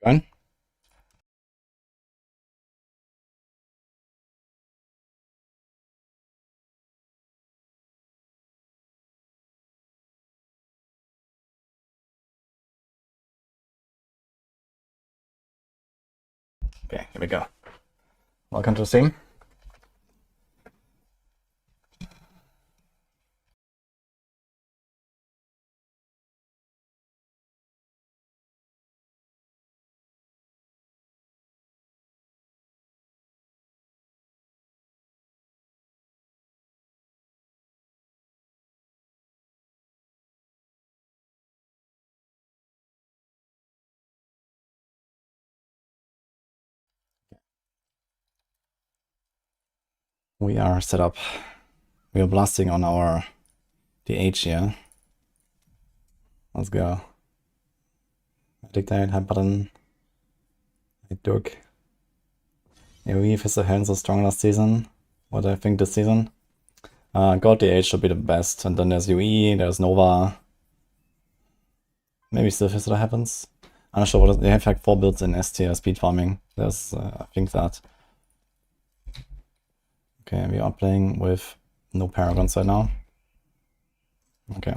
Going? Okay, here we go. Welcome to the stream. We are set up. We are blasting on our DH here. Let's go. Dictate, high button. I Duke. AoE is the hand so strong last season. What I think this season. God DH should be the best. And then there's UE, there's Nova. Maybe still Fizzler happens. I'm not sure what they have like 4 builds in S tier speed farming. There's I think that. Okay, we are playing with no Paragons right now. Okay.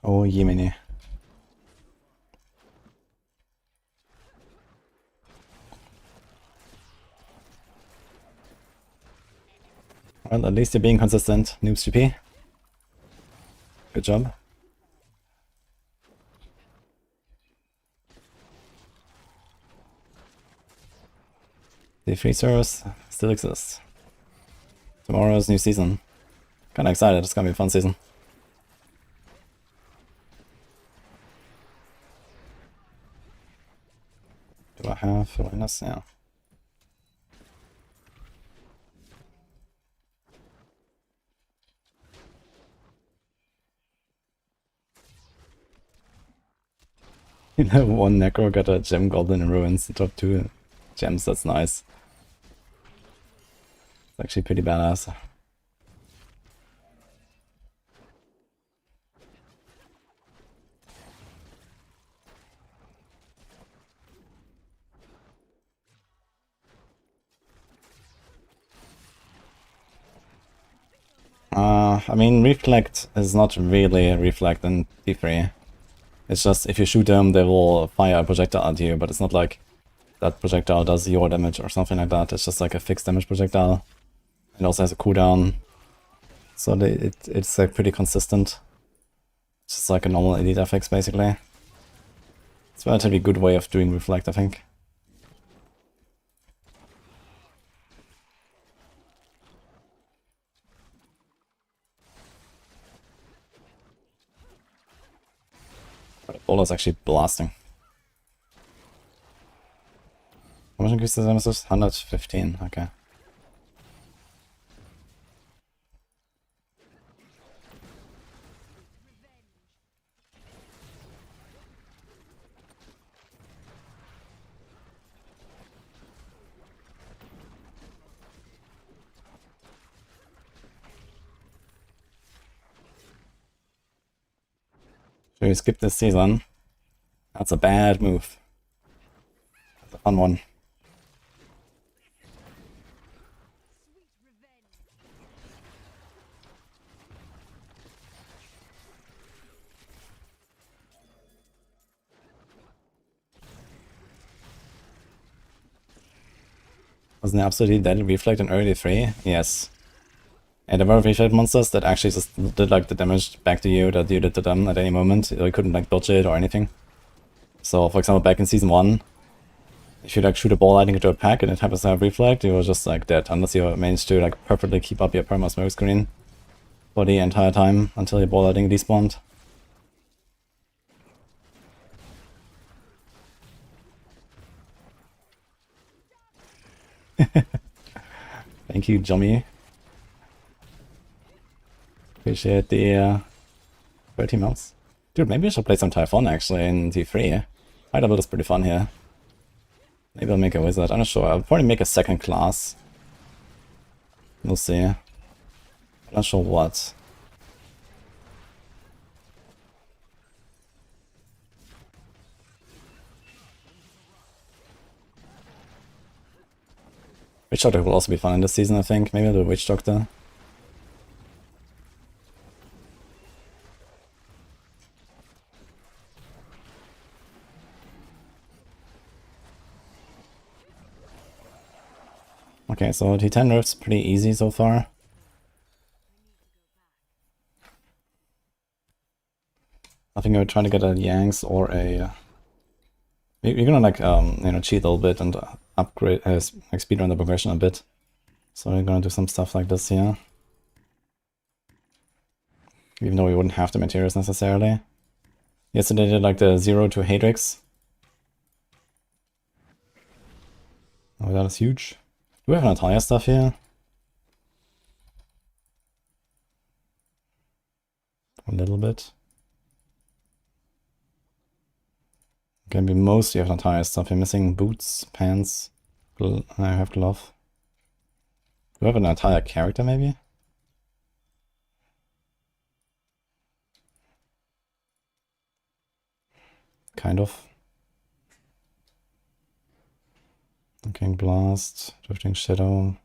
Oh, Yemeni. Well, at least you're being consistent, Noobs GP. Good job. The free service still exists. Tomorrow's new season. Kinda excited, it's gonna be a fun season. Do I have awareness? Yeah. You know, one Necro got a gem goblin in ruins, top 2 gems, that's nice. It's actually pretty badass. I mean, Reflect is not really a Reflect in D3. It's just, if you shoot them, they will fire a projectile at you, but it's not like that projectile does your damage or something like that. It's just like a fixed damage projectile. It also has a cooldown. So it's like pretty consistent. It's just like a normal elite FX basically. It's a relatively good way of doing Reflect, I think. But Ebola actually blasting. How much increase the damage? 115, okay. Should we skip this season? That's a bad move. That's a fun one. Wasn't it absolutely dead Reflect in early 3? Yes. And there were Reflect monsters that actually just did like the damage back to you that you did to them at any moment. You couldn't like dodge it or anything. So for example, back in season 1, if you like shoot a ball lightning into a pack and it happens to have Reflect, you were just like dead, unless you managed to like perfectly keep up your perma smoke screen for the entire time until your ball lightning despawned. Thank you, Jommy. Appreciate the 30 months. Dude, maybe I should play some Typhon actually in T3. High level is pretty fun here. Maybe I'll make a wizard, I'm not sure. I'll probably make a second class. We'll see. I'm not sure what. Witch Doctor will also be fun in this season, I think. Maybe I'll do a Witch Doctor. Okay, so T10 nerf's pretty easy so far. I think I'm trying to get a Yanks or a... We're gonna like, you know, cheat a little bit and upgrade, like speedrun the progression a bit. So we're gonna do some stuff like this here. Even though we wouldn't have the materials necessarily. Yesterday I did like the 0 to Hadrix. Oh, that is huge. Do we have an entire stuff here? A little bit. Can be mostly of entire stuff. You're missing boots, pants. I have glove. Do we have an entire character maybe? Kind of. Okay, blast, drifting shadow.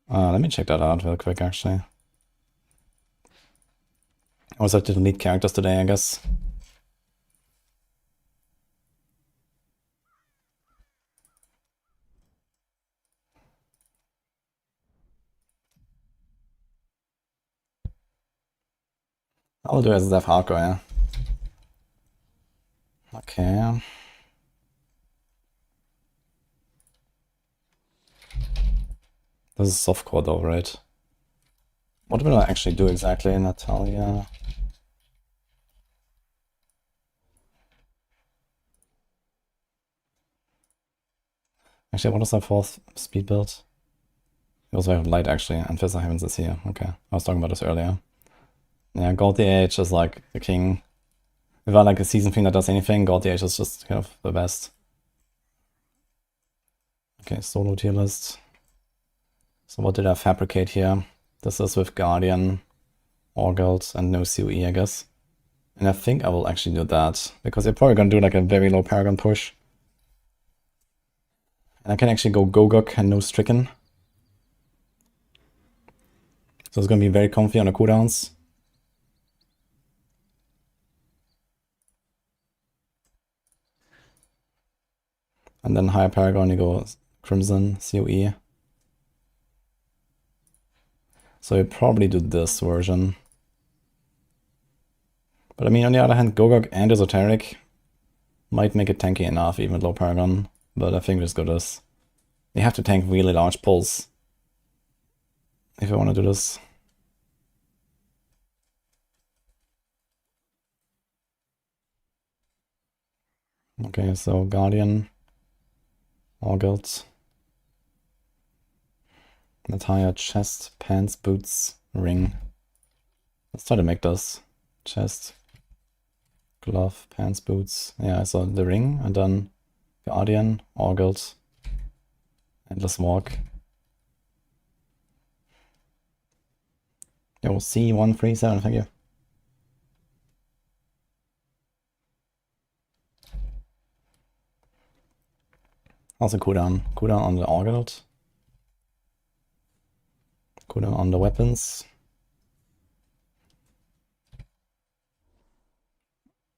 Let me check that out real quick actually. I also have to delete characters today, I guess. I'll do it as Death Hardcore, yeah. Okay. This is softcore though, right? What will I actually do exactly, Natalia? Actually, what is our fourth speed build? We also have light actually, and Fizzer Heavens is here. Okay, I was talking about this earlier. Yeah, Gold DH is like the king. If I like a season thing that does anything, Gold DH is just kind of the best. Okay, solo tier list. So what did I fabricate here? This is with Guardian, Orgult, and no COE, I guess. And I think I will actually do that, because they're probably gonna do like a very low Paragon push. And I can actually go Gogok and no Stricken. So it's gonna be very comfy on the cooldowns. And then higher Paragon, you go Crimson, COE. So you probably do this version. But I mean, on the other hand, Gogok and Esoteric might make it tanky enough, even with low Paragon. But I think we just go this. You have to tank really large pulls if you want to do this. Okay, so Guardian, Orgult, Natalia, chest, pants, boots, ring. Let's try to make this. Chest, glove, pants, boots. Yeah, so the ring, and then Guardian, Orgult, Endless Walk. Yo, C137, thank you. Also cooldown. Cooldown on the Orgult. Cooldown on the weapons.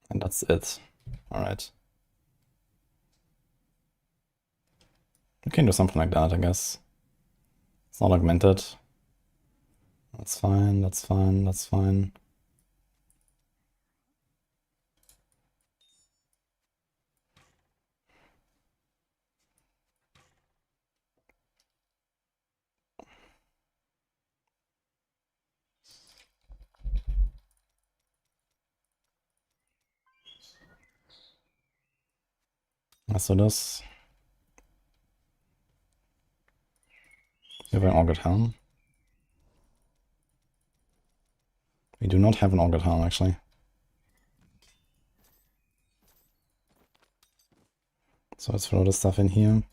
And that's it. Alright. We can do something like that, I guess. It's not augmented. That's fine, that's fine, that's fine. Let's do this. We have an Augured Helm. We do not have an Auger Town, actually. So let's throw the stuff in here.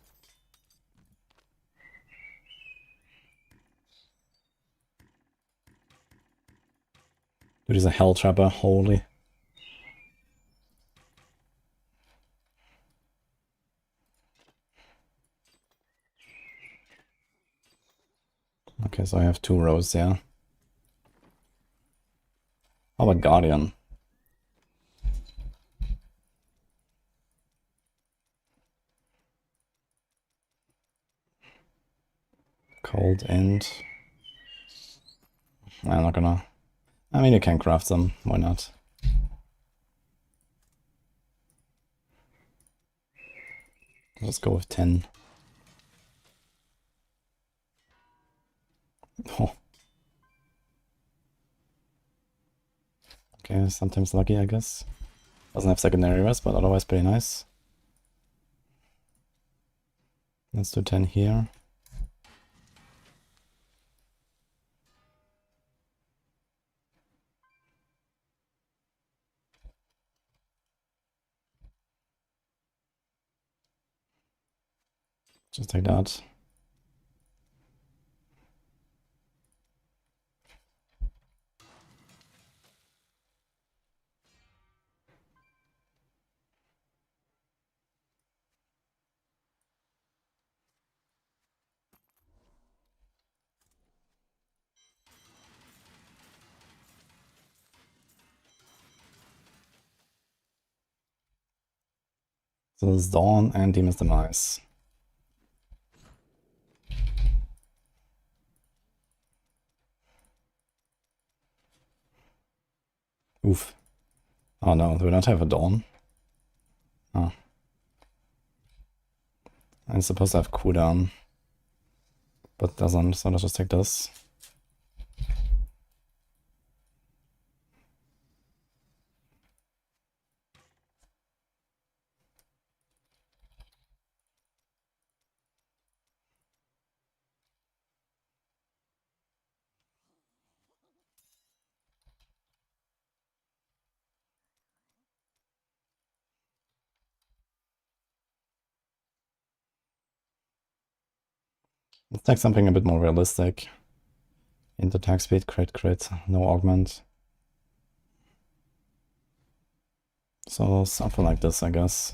Dude is a Hell Trapper, holy. Okay, so I have 2 rows there. How about Guardian? Cold and... I'm not gonna... I mean, you can craft them, why not? Let's go with 10. Oh. Okay, sometimes lucky, I guess. Doesn't have secondary rest, but otherwise pretty nice. Let's do 10 here. Just take that. So this is Dawn and Demon's Demise. Oof. Oh no, do we not have a Dawn? Oh. I'm supposed to have cooldown, but doesn't, so let's just take this. Let's take something a bit more realistic. Into attack speed, crit, no augment. So something like this, I guess.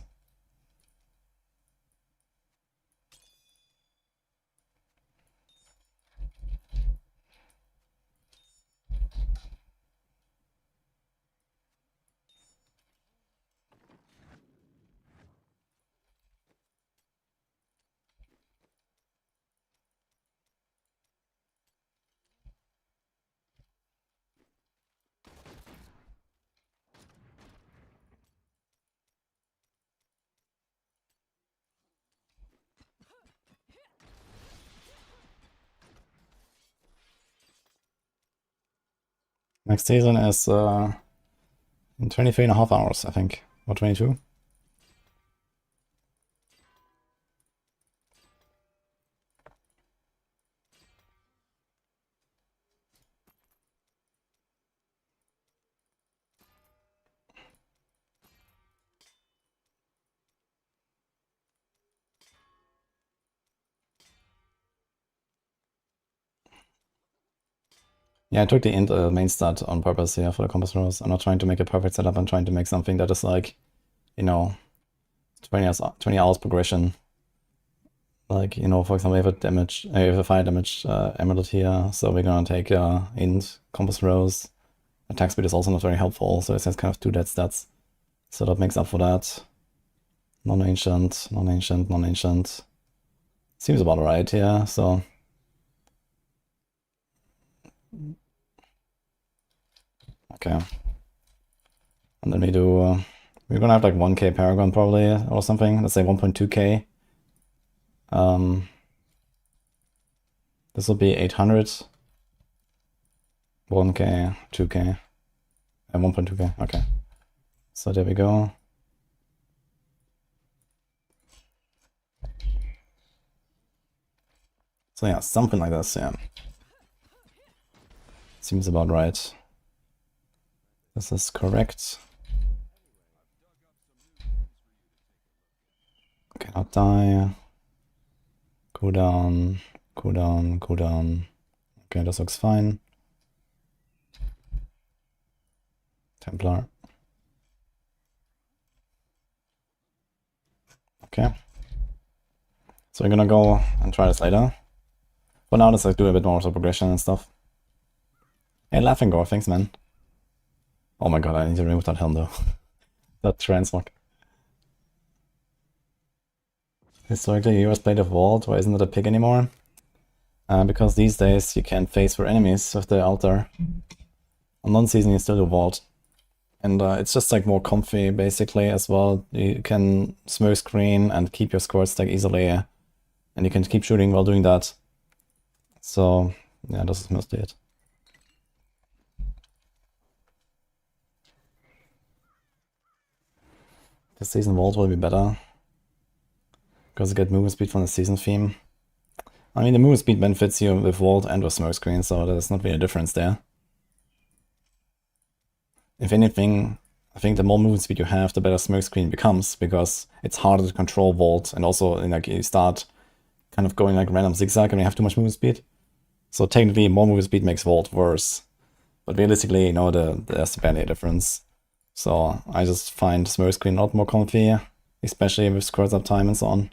Next season is in 23.5 hours, I think. Or 22. Yeah, I took the main stat on purpose here for the compass rose. I'm not trying to make a perfect setup, I'm trying to make something that is like, you know, 20 hours progression. Like, you know, for example, we have a fire damage amulet here, so we're gonna take int, compass rose. Attack speed is also not very helpful, so it has kind of 2 dead stats. So that makes up for that. Non-ancient, non-ancient, non-ancient. Seems about right here, so... Okay. And then we do... we're gonna have like 1k Paragon probably, or something. Let's say 1.2k. This will be 800. 1k, 2k, and 1.2k. Okay. So there we go. So yeah, something like this, yeah. Seems about right. This is correct. Cannot die. Cooldown, cooldown, cooldown. Okay, this looks fine. Templar. Okay. So we're gonna go and try this later. For now, let's like do a bit more of the progression and stuff. Hey, Laughing Gore, thanks man. Oh my god, I need to remove that helm though. That transmog. Historically, US played a vault, why isn't it a pig anymore? Because these days you can't face for enemies with the altar. On non-season you still do vault. And it's just like more comfy basically as well. You can smoke screen and keep your squad stack easily. And you can keep shooting while doing that. So yeah, this is mostly it. This season vault will be better. Because you get movement speed from the season theme. I mean, the movement speed benefits you with vault and with smoke screen, so there's not really a difference there. If anything, I think the more movement speed you have, the better smoke screen becomes, because it's harder to control vault, and also like you start kind of going like random zigzag and you have too much movement speed. So technically, more movement speed makes vault worse. But realistically, you know, there's barely a difference. So I just find smoke screen a lot more comfy, especially with scrolls up time and so on.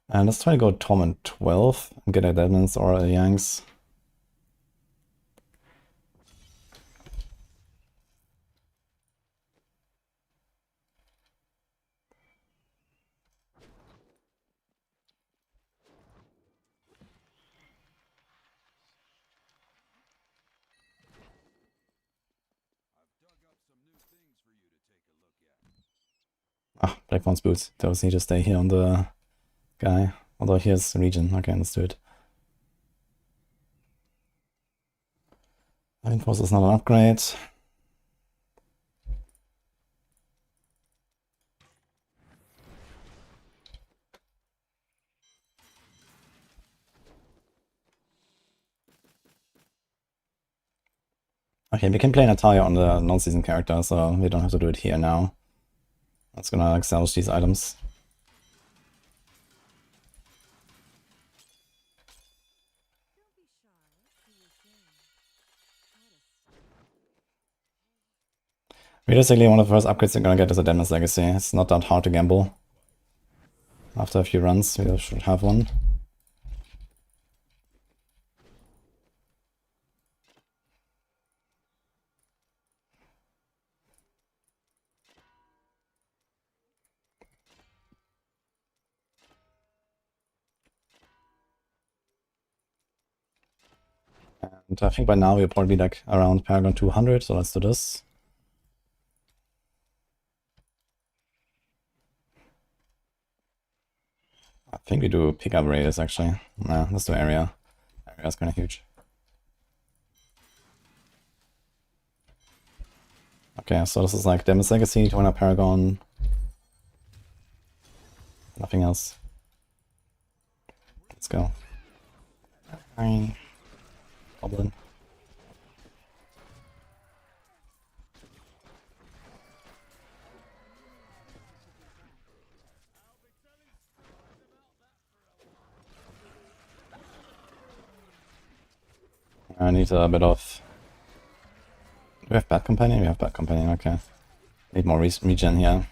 And let's try to go Torment 12 and get a Deadmans or a Yanks. Ah, Black One's boots. Those need to stay here on the guy. Although here's region. Okay, let's do it. Reinforce is not an upgrade. Okay, we can play Natalia on the non-season character, so we don't have to do it here now. That's gonna like salvage these items. Realistically, one of the first upgrades you're gonna get is a Demon's Legacy. It's not that hard to gamble. After a few runs, we should have one. And I think by now we'll probably be like around Paragon 200, so let's do this. I think we do pickup radius actually. Nah, let's do area. Area's kinda huge. Okay, so this is like Demon's Legacy, 200 Paragon. Nothing else. Let's go. Fine. Goblin. I need a bit of... Do we have Bad Companion? We have Bad Companion, okay. Need more regen here.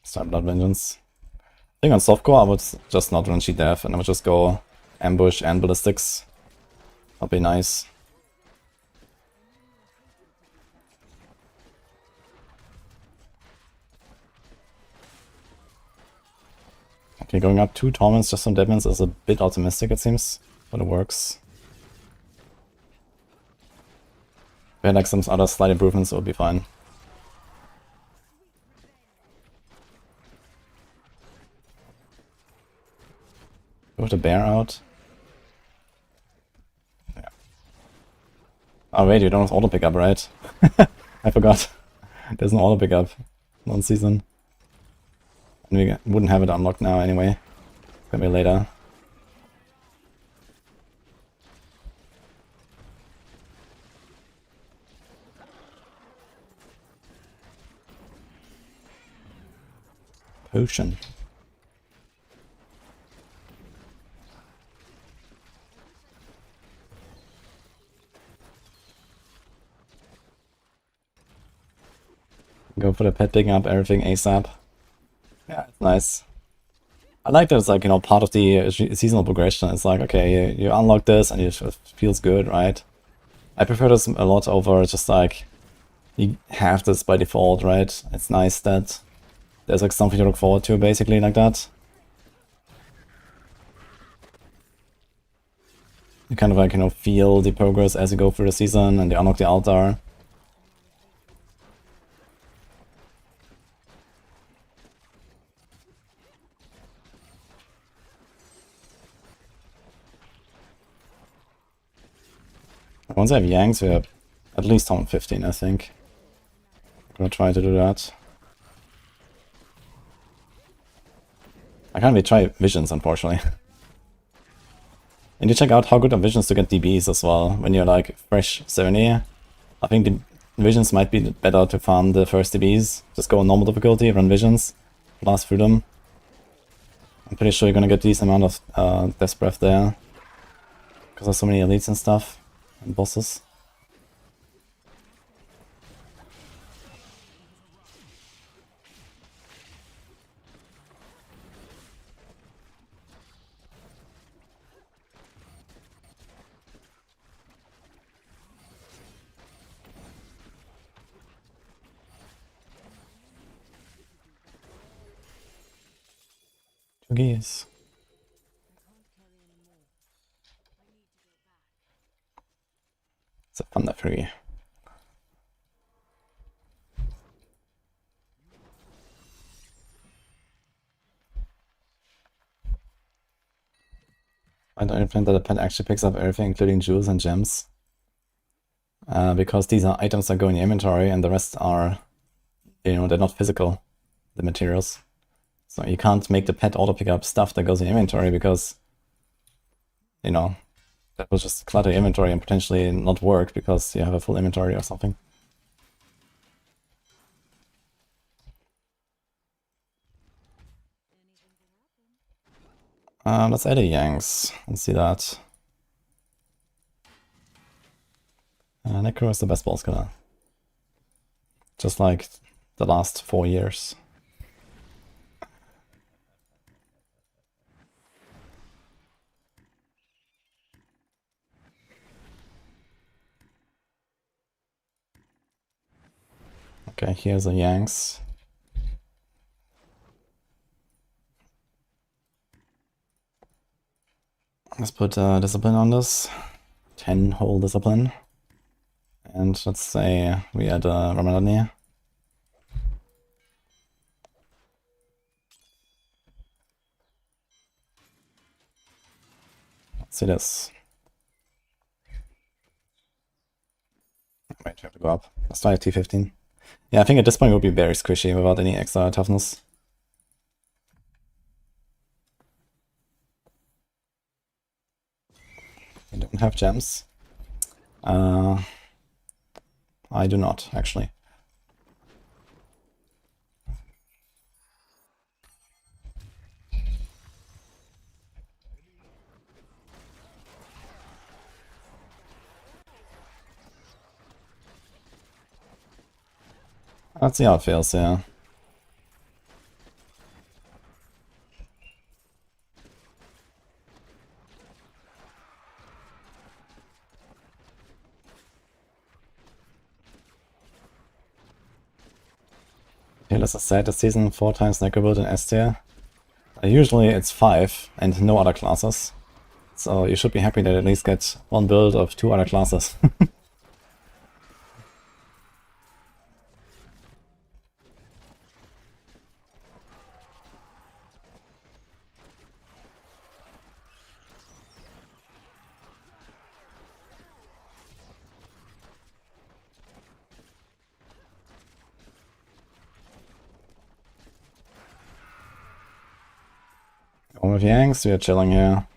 Start Blood Vengeance. I think on softcore I would just not run Sheet Death and I would just go Ambush and Ballistics. That'd be nice. Okay, going up 2 Torments just on Deadmans is a bit optimistic it seems, but it works. If we had like some other slight improvements, it would be fine. With the bear out. Yeah. Oh wait, you don't have auto pickup, right? I forgot. There's no auto pickup. Non-season. And we wouldn't have it unlocked now anyway. It's gonna be later. Potion. Go for the pet, picking up everything ASAP. Yeah, it's nice. I like that it's like, you know, part of the seasonal progression. It's like, okay, you unlock this and it feels good, right? I prefer this a lot over just like, you have this by default, right? It's nice that there's like something to look forward to, basically, like that. You kind of like, you know, feel the progress as you go through the season and you unlock the altar. Once I have Yanks, we have at least 115, I think. I'm gonna try to do that. I can't really try Visions, unfortunately. And you check out how good are Visions to get DBs as well, when you're like fresh 70. I think the Visions might be better to farm the first DBs. Just go on normal difficulty, run Visions, blast through them. I'm pretty sure you're gonna get a decent amount of Death Breath there. Because there's so many elites and stuff, and bosses. Geese. It's a Thunder Fury. I don't implement that the pet actually picks up everything, including jewels and gems. Because these are items that go in your inventory and the rest are, you know, they're not physical, the materials. So you can't make the pet auto pick up stuff that goes in inventory because, you know, that will just clutter your inventory and potentially not work because you have a full inventory or something. Let's add a Yanks. Let's see that. Necro is the best boss killer. Just like the last 4 years. Okay, here's a Yanks. Let's put discipline on this. 10 whole discipline. And let's say we add Ramadani. Let's see this. Wait, we have to go up. Let's try T15. Yeah, I think at this point it would be very squishy without any extra toughness. We don't have gems. I do not, actually. Let's see how it feels, yeah. Okay, let's just set the season 4 times Necro build in S tier. Usually it's 5 and no other classes. So you should be happy that at least get 1 build of 2 other classes. have Yanks, we are chilling here.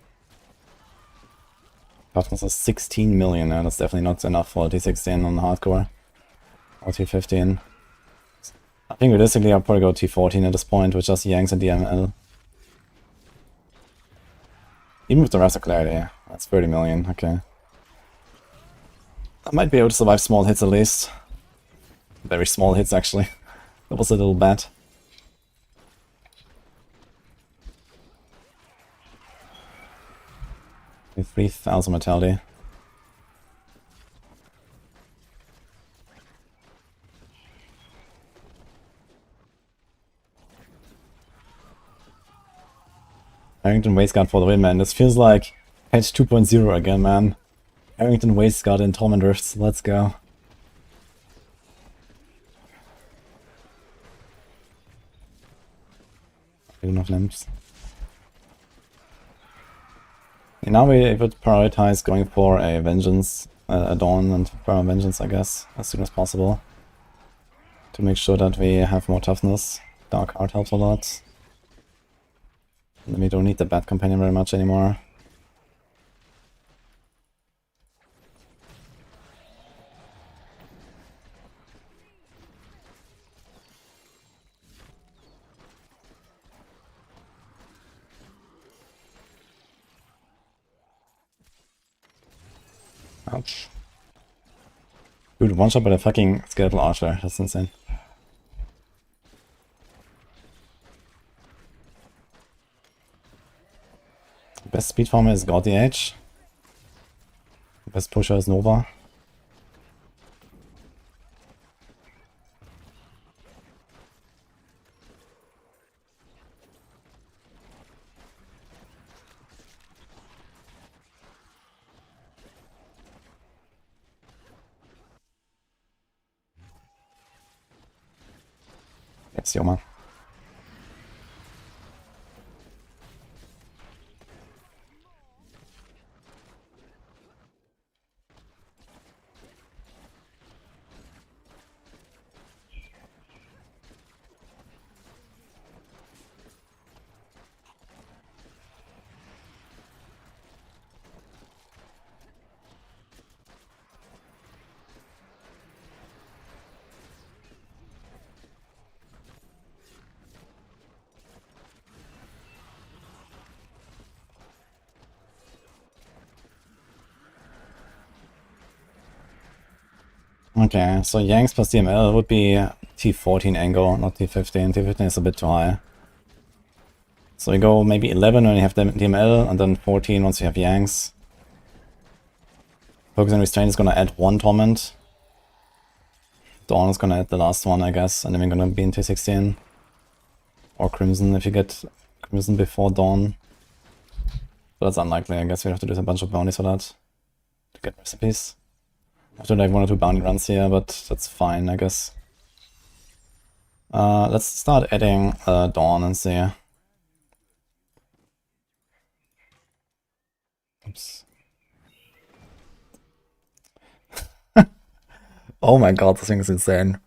Toughness is 16 million, that's definitely not enough for T16 on hardcore. Or T15. I think realistically I'll probably go T14 at this point with just Yanks and DML. Even with the rest of clarity, that's 30 million, okay. I might be able to survive small hits at least. Very small hits actually. That was a little bad. 3,000 mortality. Harrington Wasteguard for the win, man. This feels like patch 2.0 again, man. Harrington Wasteguard and Torment Rifts. Let's go. Enough lamps. And now we would prioritize going for a Vengeance, a Dawn and for a Vengeance, I guess, as soon as possible. To make sure that we have more toughness. Dark Heart helps a lot. And then we don't need the Bat Companion very much anymore. Ouch. Dude, one shot by the fucking Skeletal Archer, that's insane. Best speed farmer is God the Age. Best pusher is Nova. Yes, Yoma. Okay, so Yanks plus DML would be T14 angle, not T15. T15 is a bit too high. So we go maybe 11 when you have DML, and then 14 once you have Yanks. Focus and Restraint is gonna add one Torment. Dawn is gonna add the last one, I guess, and then we're gonna be in T16. Or Crimson if you get Crimson before Dawn. But that's unlikely, I guess we have to do a bunch of bounties for that. To get recipes. I have to do like 1 or 2 bounty runs here, but that's fine, I guess. Let's start adding Dawn and see. Oops. Oh my god, this thing is insane.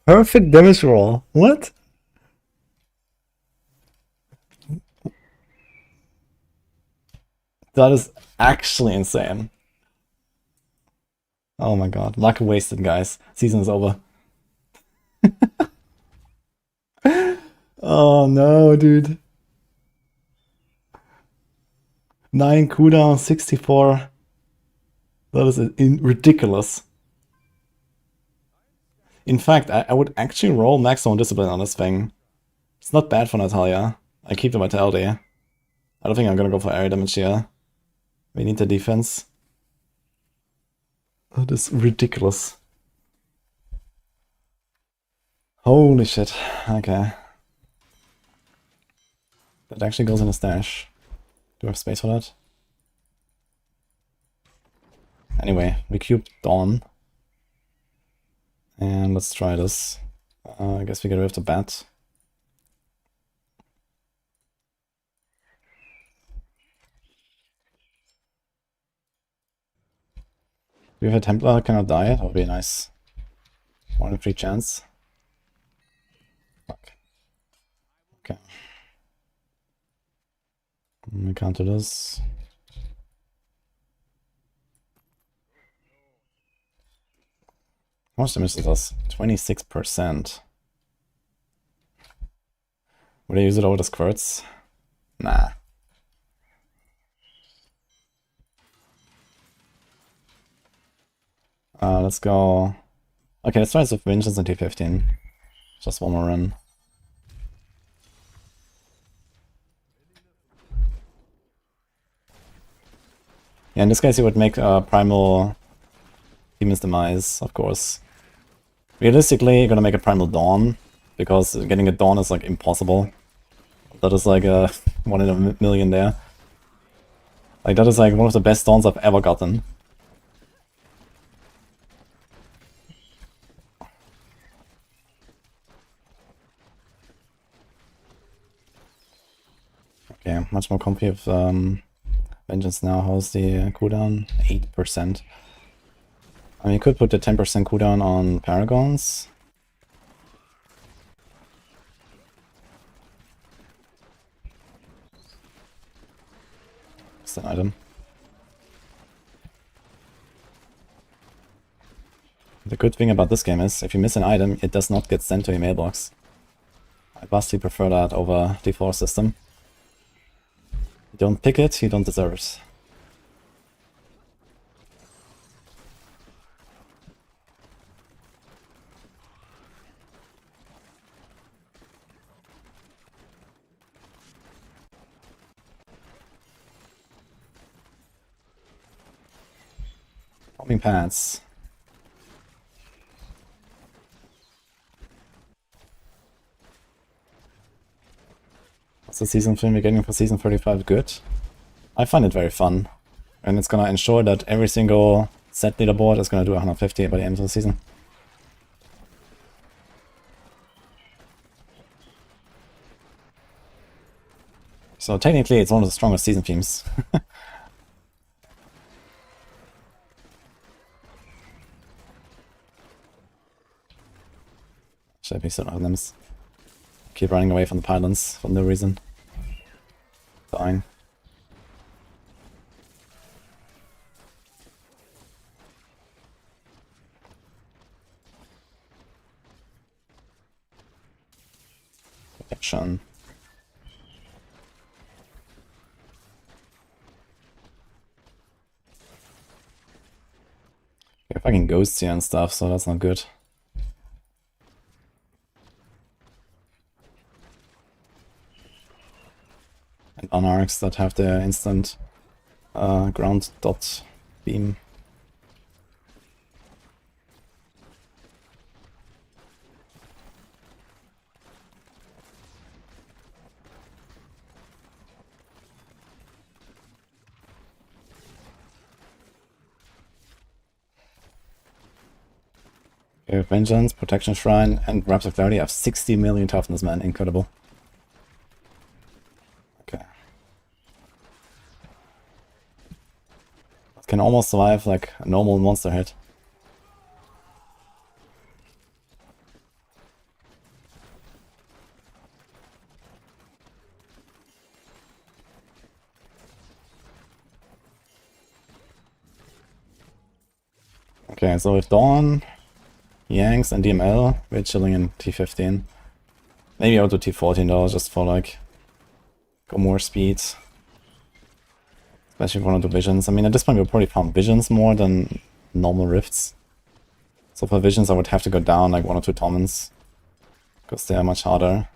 Perfect damage roll. What? That is actually insane. Oh my god. Luck wasted, guys. Season is over. Oh no, dude. 9 cooldown, 64. That is ridiculous. In fact, I would actually roll maximum discipline on this thing. It's not bad for Natalia. I keep the vitality. I don't think I'm gonna go for area damage here. We need the defense. That is ridiculous. Holy shit. Okay. That actually goes in a stash. Do I have space for that? Anyway, we cubed Dawn. And let's try this. I guess we get rid of the bat. Do we have a Templar that cannot die? That would be a nice 1 in 3 chance. Fuck. Okay. We can't do this. How much damage is this? 26%. Would I use it over the squirts? Nah. Let's go. Okay, let's try this with Vengeance in T15. Just one more run. Yeah, in this case you would make Primal Demon's Demise, of course. Realistically, you're gonna make a Primal Dawn, because getting a Dawn is like impossible. That is like a 1 in a million there. Like that is like one of the best Dawns I've ever gotten. Okay, much more comfy with Vengeance now. How's the cooldown? 8%. I mean, you could put the 10% cooldown on Paragons. It's an item. The good thing about this game is, if you miss an item, it does not get sent to your mailbox. I vastly prefer that over the default system. You don't pick it, you don't deserve it. Homing pads. What's the season film you're getting for season 35 good? I find it very fun. And it's gonna ensure that every single set leaderboard is gonna do 150 by the end of the season. So technically it's one of the strongest season themes. Should be certain items. Keep running away from the pylons for no reason. Fine. Protection. You're fucking ghosts here and stuff, so that's not good. And Anarchs that have their instant ground dot beam. Okay, Vengeance, Protection Shrine, and Wraps of Clarity have 60 million toughness, man. Incredible. Okay. Can almost survive like a normal monster hit. Okay, so with Dawn, Yanks, and DML, we're chilling in T15. Maybe out to T14 though, just for like, go more speed. Especially if we want to do Visions. I mean, at this point we'll probably farm Visions more than normal Rifts. So for Visions I would have to go down like 1 or 2 Torments, because they are much harder.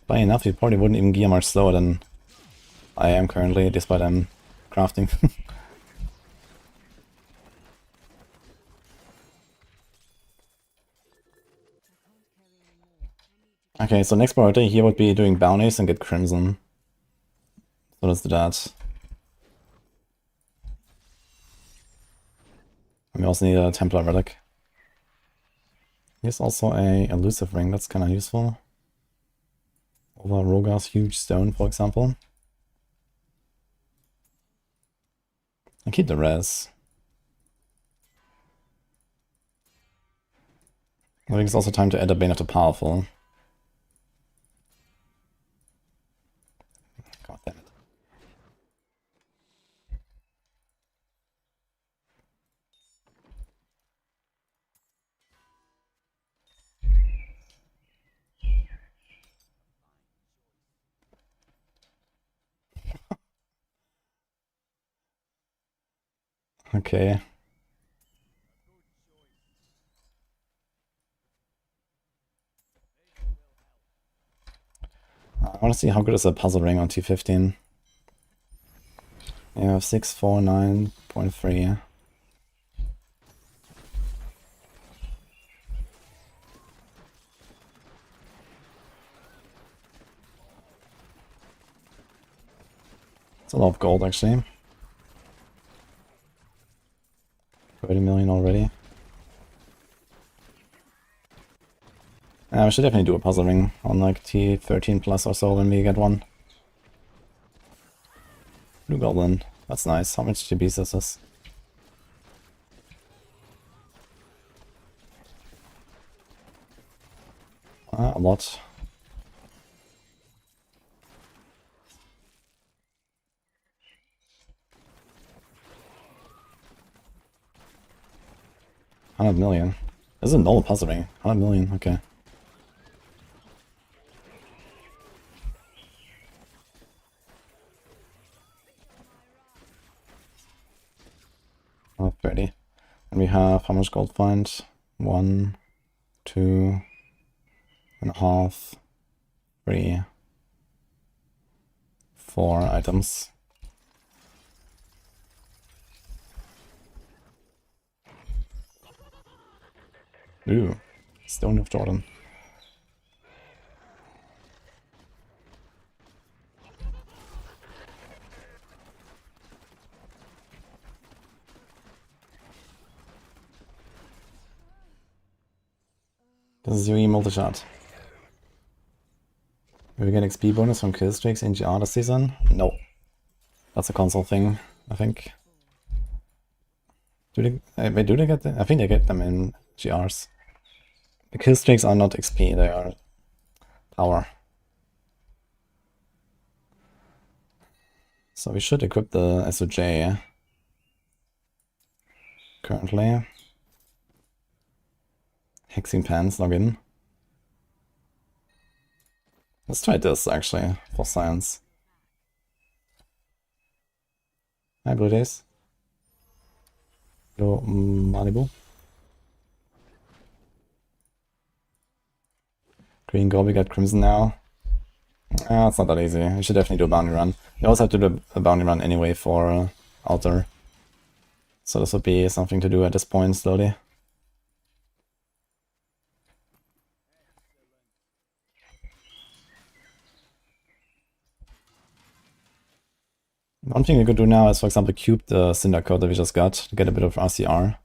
Funny enough, you probably wouldn't even gear much slower than I am currently, despite I'm crafting. Okay, so next priority here would be doing bounties and get Crimson. So let's do that. And we also need a Templar Relic. Here's also a elusive ring, that's kind of useful. Over Rogar's huge stone, for example. And keep the res. I think it's also time to add a Bane of the Powerful. God damn it. Okay. I want to see how good is a puzzle ring on T15. You have 649.3. It's a lot of gold actually. 30 million already. We should definitely do a puzzle ring on like T13 plus or so when we get one. Blue Goblin. That's nice. How much GBs is this? A lot. $100 million. This is a normal puzzle ring. 100 million, okay. Oh, 30. And we have how much gold find? 1, 2.5, 3, 4 items. Ooh, Stone of Jordan. This is your multi-shot. Will we get XP bonus from kill streaks in GR this season? No. That's a console thing, I think. Do they get them? I think they get them in GRs. The kill streaks are not XP, they are power. So we should equip the SOJ currently. Hexing Pants, login. Let's try this actually, for science. Hi Blue Days. Hello Malibu. Green Goblin got Crimson now. Ah, it's not that easy. I should definitely do a bounty run. You also have to do a bounty run anyway for Altar. So this would be something to do at this point slowly. One thing we could do now is, for example, cube the Cinder Code that we just got to get a bit of RCR.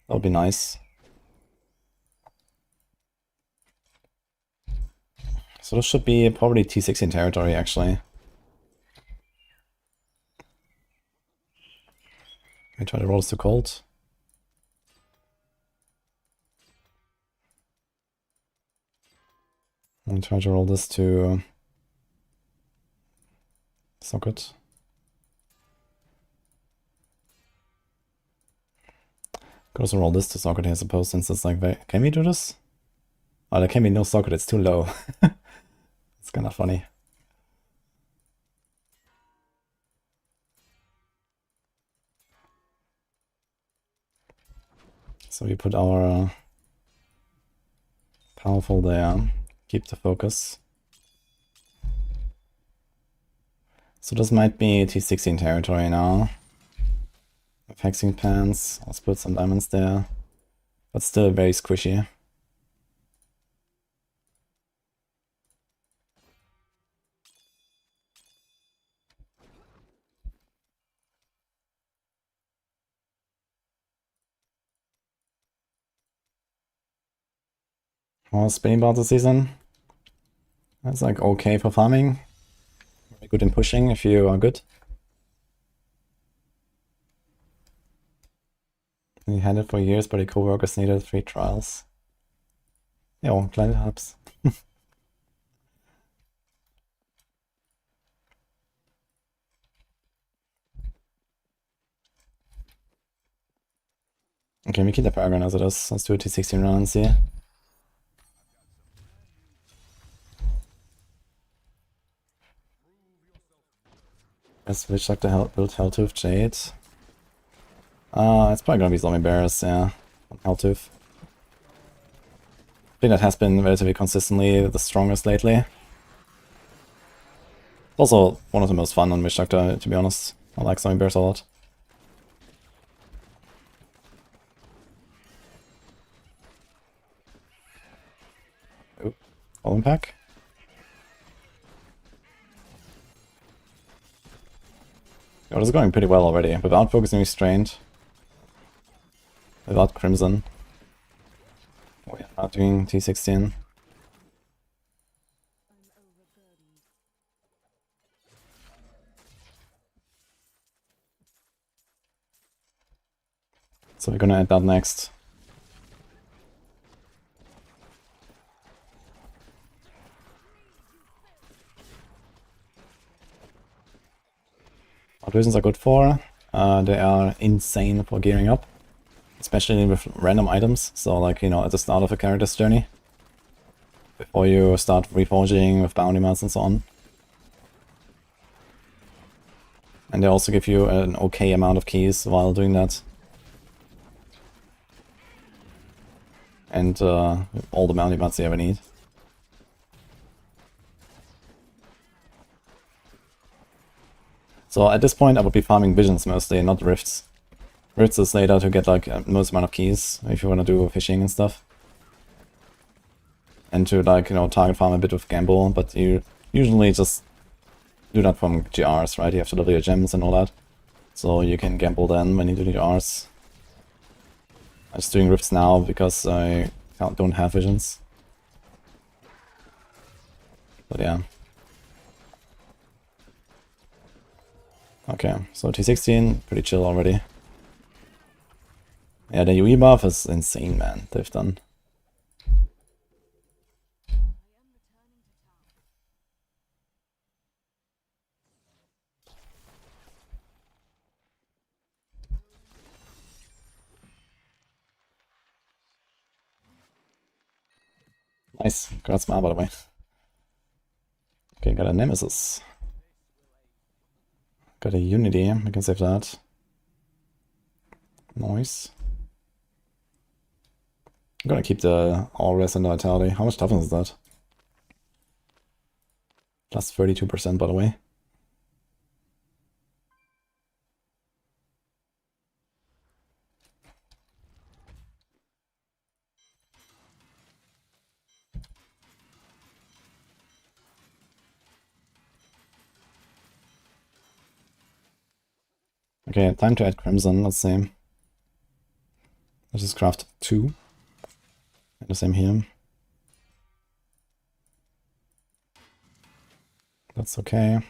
That would be nice. So this should be probably T16 territory, actually. We try to roll this to cold. And try to roll this to socket. Could also roll this to socket, I suppose, since it's like very... Can we do this? Oh, there can be no socket, it's too low. It's kind of funny. So we put our powerful there, keep the focus. So this might be T16 territory now. With Hexing Pants, let's put some diamonds there, but still very squishy. Well, spinning about the season. That's like okay for farming. Very good in pushing if you are good. He had it for years, but the co-workers needed 3 trials. Jo, kleine Hubs. Okay, we keep the Paragon as it is. Let's do a T16 run and see. Let's switch like the build Helltooth Jade. It's probably gonna be Zombie Bears, yeah. Helltooth. I think that has been relatively consistently the strongest lately. Also one of the most fun on Witch Doctor, to be honest. I like Zombie Bears a lot. Oop. All impact. Oh, this is going pretty well already, without focusing restraint. Without Crimson. We are not doing T16. So we're gonna add that next. What reasons are good for? They are insane for gearing up. Especially with random items, so like, you know, at the start of a character's journey. Before you start reforging with bounty mods and so on. And they also give you an okay amount of keys while doing that. And all the bounty mods you ever need. So at this point I would be farming visions mostly, not rifts. Rifts is later to get like most amount of keys if you want to do fishing and stuff. And to like, you know, target farm a bit with gamble, but you usually just do that from GRs, right? You have to level your gems and all that. So you can gamble then when you do the GRs. I'm just doing rifts now because I don't have visions. But yeah. Okay, so T16, pretty chill already. Yeah, the UE buff is insane, man, they've done. Nice, got smart by the way. Okay, got a Nemesis. Got a Unity, we can save that. Nice. I'm gonna keep the all rest and vitality. How much toughness is that? Plus 32% by the way. Okay, time to add Crimson, let's see. Let's just craft 2. And the same here. That's okay.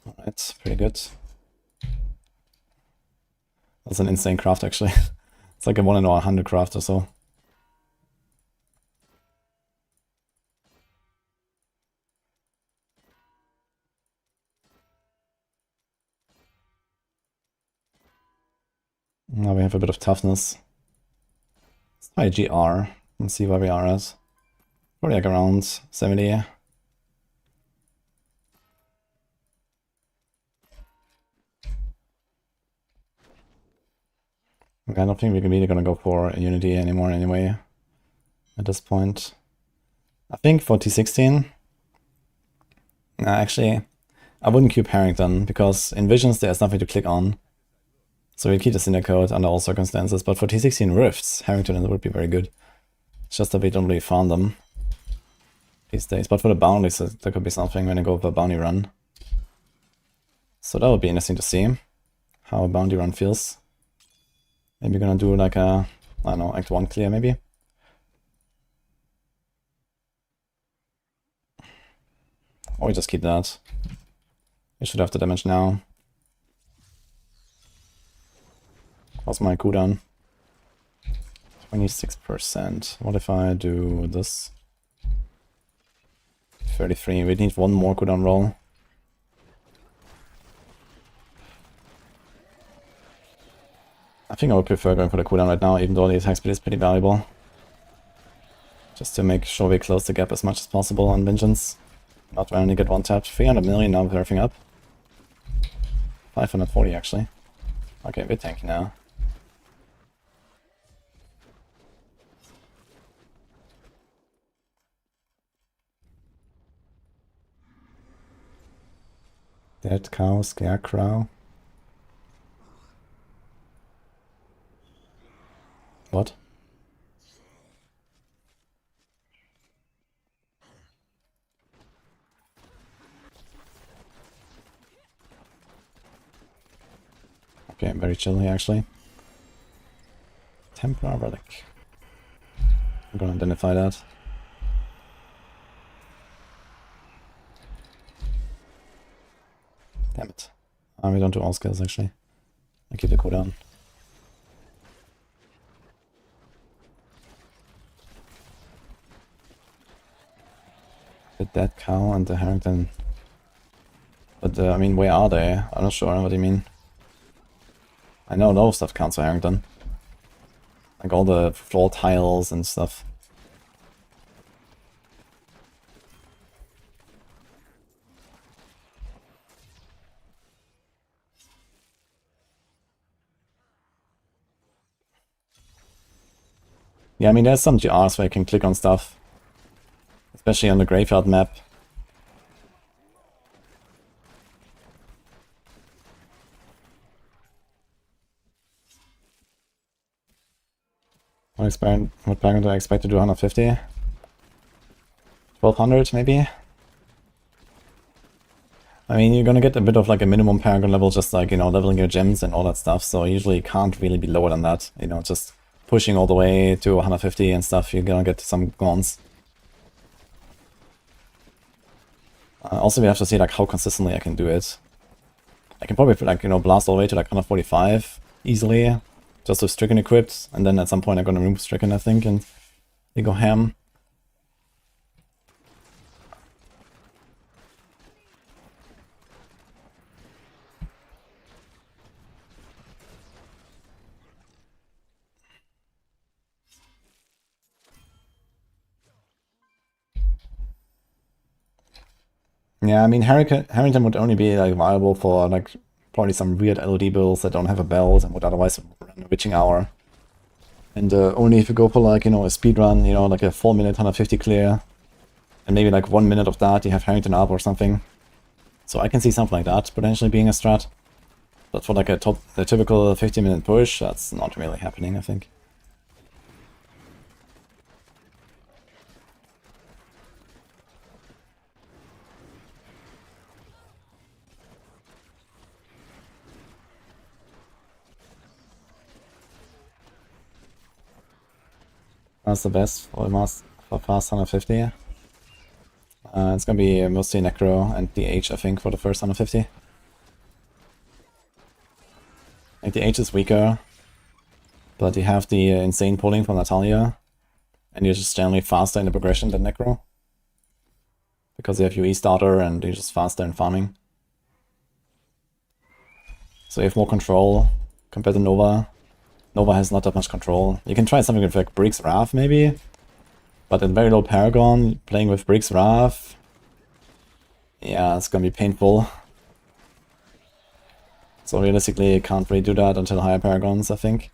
Alright, pretty good. That's an insane craft actually. It's like a 1 in 100 craft or so. Now we have a bit of toughness. Let's try GR and see where we are at. Probably like around 70. Okay, I don't think we're really gonna go for Unity anymore anyway at this point. I think for T16, actually, I wouldn't keep Harrington because in Visions there's nothing to click on. So we keep the Cinder Code under all circumstances, but for T16 Rifts, Harrington would be very good. It's just that we don't really farm them these days. But for the bounties, there could be something when I go for a bounty run. So that would be interesting to see how a bounty run feels. Maybe gonna do like a, I don't know, Act 1 clear maybe. Or we just keep that. We should have the damage now. How's my cooldown? 26%. What if I do this? 33. We need one more cooldown roll. I think I would prefer going for the cooldown right now, even though the attack speed is pretty valuable. Just to make sure we close the gap as much as possible on Vengeance. Not only get one tapped. 300 million now with everything up. 540 actually. Okay, we're tanky now. Dead cow, scarecrow. What? Okay, I'm very chill here actually. Templar relic. I'm gonna identify that. Damn it. We don't do all skills actually. I keep the cooldown. The dead cow and the Harrington. But I mean, where are they? I'm not sure what you mean. I know those stuff counts for Harrington. Like all the floor tiles and stuff. Yeah, I mean, there's some GRs where you can click on stuff. Especially on the graveyard map. What paragon do I expect to do? 150? 1200 maybe? I mean, you're gonna get a bit of like a minimum paragon level, just like, you know, leveling your gems and all that stuff, so usually you can't really be lower than that. You know, just pushing all the way to 150 and stuff, you're gonna get some gaunts. Also, we have to see like how consistently I can do it. I can probably like, you know, blast all the way to like 145 easily, just with Stricken equipped, and then at some point I'm gonna remove Stricken, I think, and we go ham. Yeah, I mean, Harrington would only be like viable for like probably some weird LOD builds that don't have a belt and would otherwise run a witching hour. And only if you go for like, you know, a speed run, you know, like a 4-minute 150 clear, and maybe like 1 minute of that, you have Harrington up or something. So I can see something like that potentially being a strat. But for like a typical 50-minute push, that's not really happening, I think. That's the best for fast 150. It's gonna be mostly Necro and the H, I think, for the first 150. Like the H is weaker, but you have the insane pulling from Natalia, and you're just generally faster in the progression than Necro. Because you have your E-starter and you're just faster in farming. So you have more control compared to Nova. Nova has not that much control. You can try something with like Briggs Wrath maybe, but at very low Paragon, playing with Briggs Wrath, yeah, it's gonna be painful. So realistically, you can't really do that until higher Paragons, I think.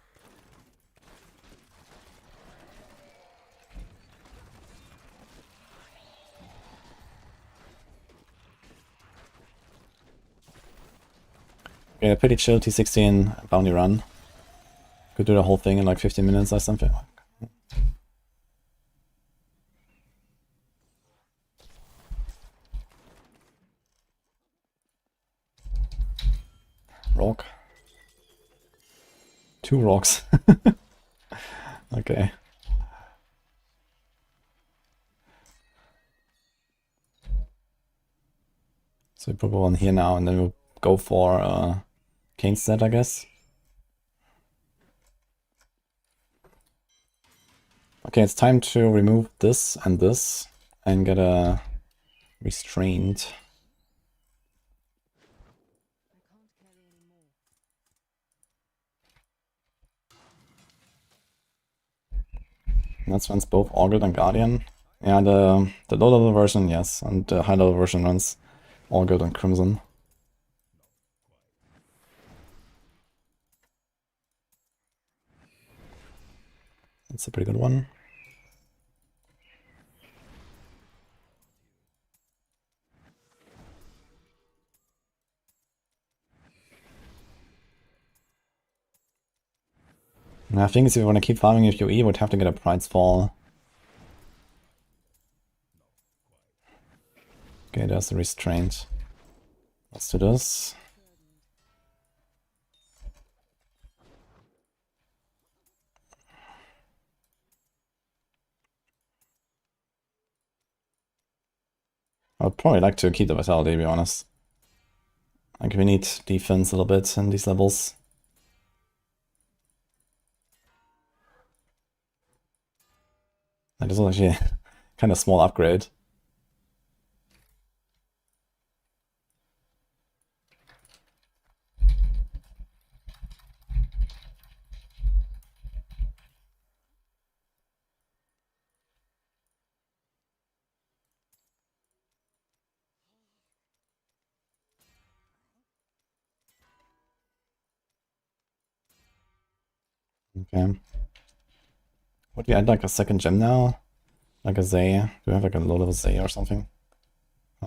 Okay, a pretty chill T16 bounty run. Could do the whole thing in like 15 minutes or something. Rock. 2 rocks. Okay. So we put one here now and then we'll go for Kane's set, I guess. Okay, it's time to remove this and get a restraint. And that's runs both Augured and Guardian. Yeah, the low level version, yes, and the high level version runs Augured and Crimson. That's a pretty good one. And I think if you want to keep farming your PoE, you would have to get a Pride's Fall. Okay, there's the restraint. Let's do this. I would probably like to keep the Vitality, to be honest. Like, we need defense a little bit in these levels. That is actually a kind of small upgrade. Okay. Would we add like a second gem now? Like a Zay? Do we have like a low level Zay or something?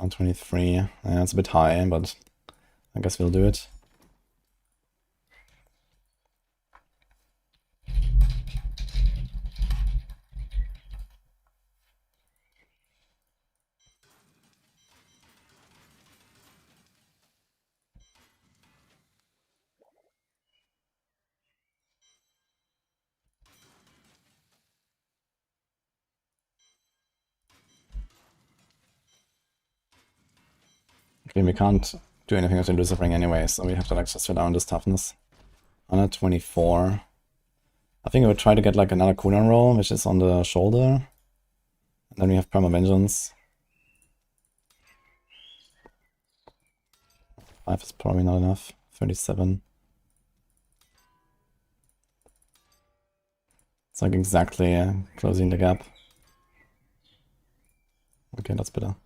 23. Yeah, it's a bit high, but I guess we'll do it. Okay, we can't do anything with the Elusive Ring anyway, so we have to like just fill down this toughness. 124. I think I would try to get like another cooldown roll, which is on the shoulder. And then we have Perma Vengeance. 5 is probably not enough. 37. It's like exactly closing the gap. Okay, that's better.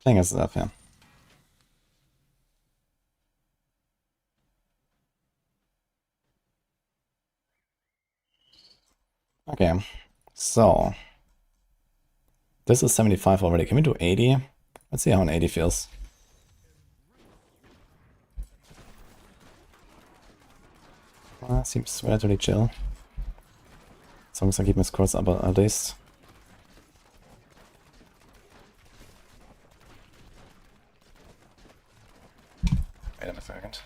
Playing as stuff, yeah. Okay, so this is 75 already. Can we do 80? Let's see how an 80 feels. Seems relatively chill. As long as I keep my scores up at least. Wait a second.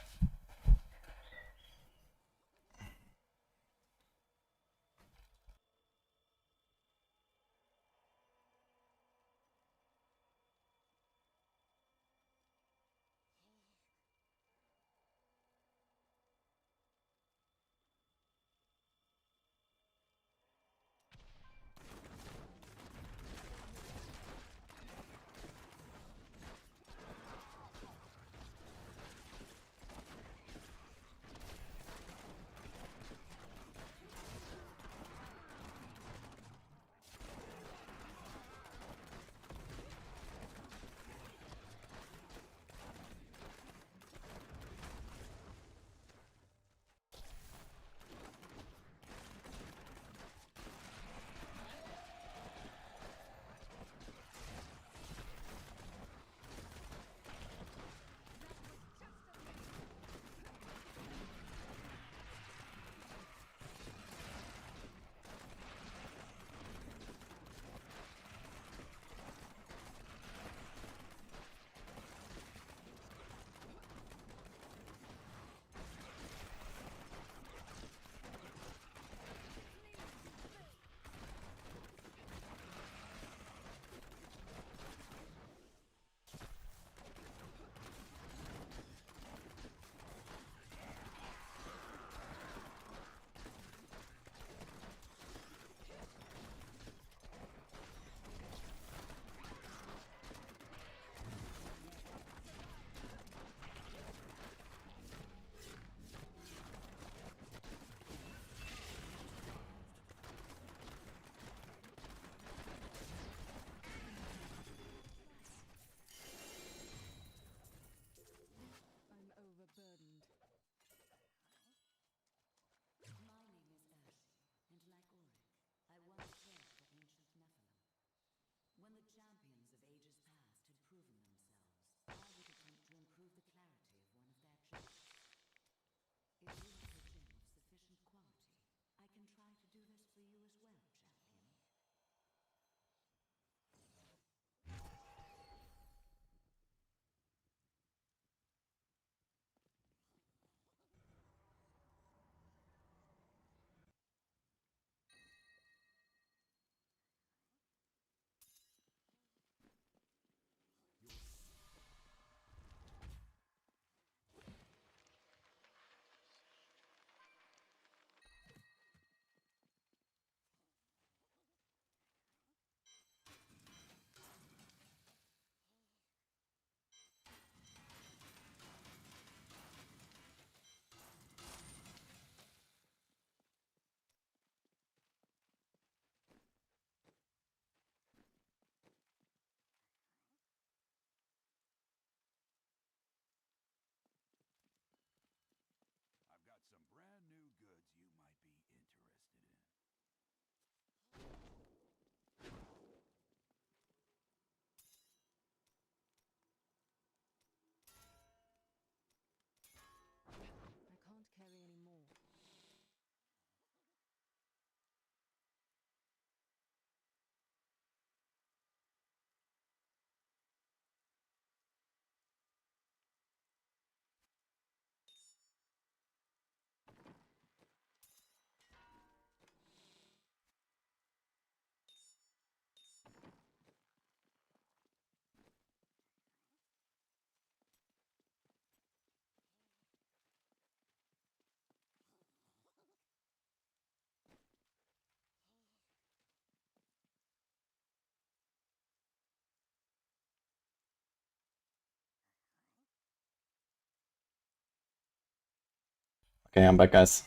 Okay, I'm back, guys.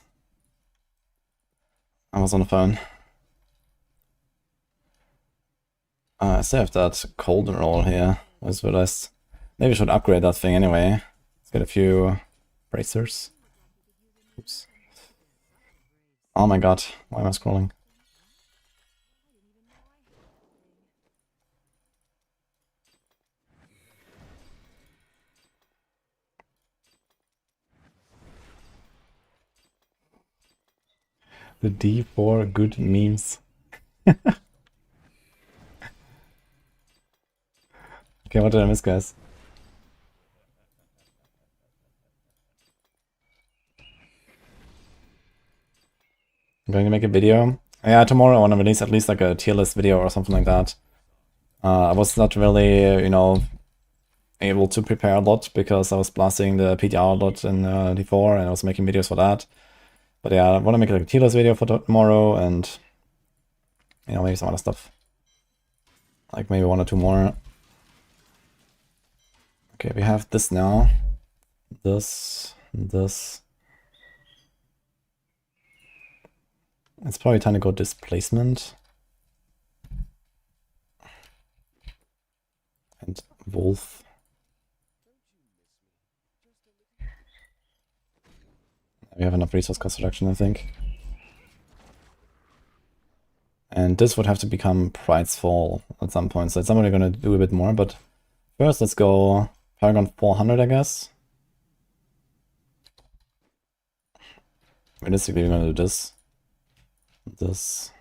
I was on the phone. I still have that cold roll here. I just realized maybe I should upgrade that thing anyway. Let's get a few bracers. Oops. Oh my god, why am I scrolling? The D4 good memes. Okay, what did I miss, guys? I'm going to make a video. Yeah, tomorrow I want to release at least like a tier list video or something like that. I was not really, you know, able to prepare a lot because I was blasting the PTR a lot in D4 and I was making videos for that. But yeah, I want to make like a tier list video for tomorrow and, you know, maybe some other stuff. Like maybe 1 or 2 more. Okay, we have this now. This. It's probably time to go displacement. And wolf. We have enough resource cost reduction, I think. And this would have to become Pride's Fall at some point, so it's somebody gonna do a bit more, but first let's go Paragon 400, I guess. Realistically, we're gonna do this. This.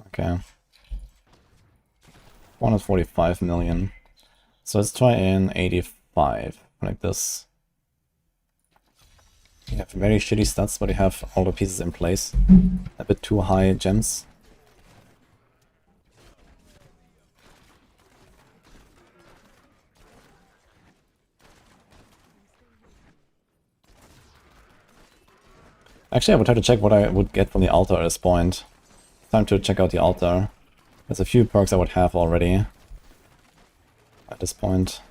Okay. 145 million. So let's try in 85, like this. You have very shitty stats, but you have all the pieces in place. A bit too high gems. Actually, I would have to check what I would get from the altar at this point. Time to check out the altar. There's a few perks I would have already at this point.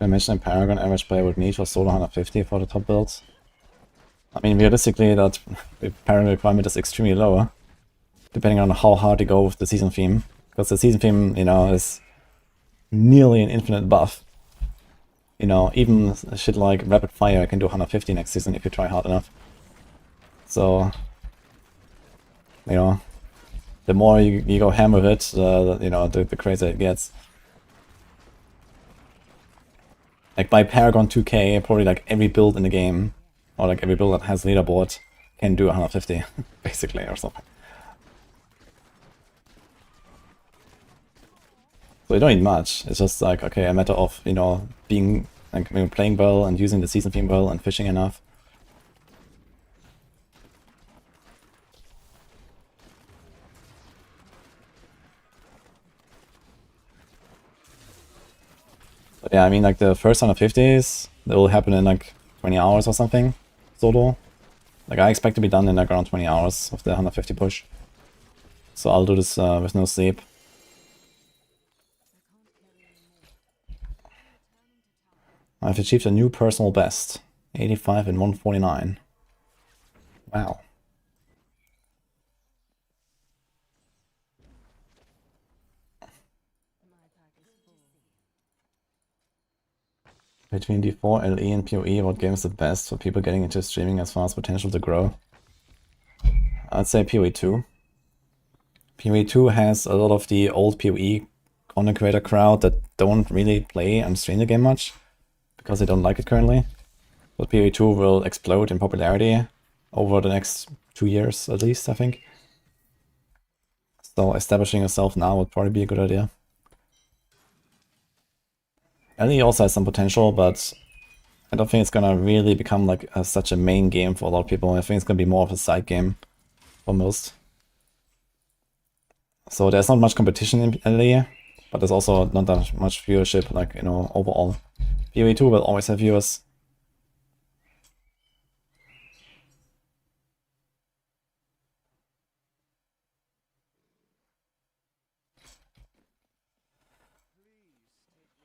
I mentioned Paragon average player would need for solo 150 for the top builds. I mean, realistically, that the Paragon requirement is extremely low, depending on how hard you go with the season theme. Because the season theme, you know, is nearly an infinite buff. You know, even shit like Rapid Fire can do 150 next season if you try hard enough. So, you know, the more you go ham with it, you know, the crazier it gets. Like by Paragon 2K, probably like every build in the game, or like every build that has leaderboard, can do 150, basically, or something. So you don't need much. It's just like, okay, a matter of, you know, being like maybe playing well and using the season theme well and fishing enough. But yeah, I mean, like the first 150s, that will happen in like 20 hours or something, solo. Like I expect to be done in like around 20 hours of the 150 push. So I'll do this with no sleep. I've achieved a new personal best. 85 and 149. Wow. Between D4, LE and PoE, what game is the best for people getting into streaming as far as potential to grow? I'd say PoE 2. PoE 2 has a lot of the old PoE content creator crowd that don't really play and stream the game much, because they don't like it currently. But PoE 2 will explode in popularity over the next 2 years at least, I think. So establishing yourself now would probably be a good idea. LE also has some potential, but I don't think it's gonna really become like such a main game for a lot of people. I think it's gonna be more of a side game for most. So there's not much competition in LE. But there's also not that much viewership, like, you know, overall. PoE 2 will always have viewers.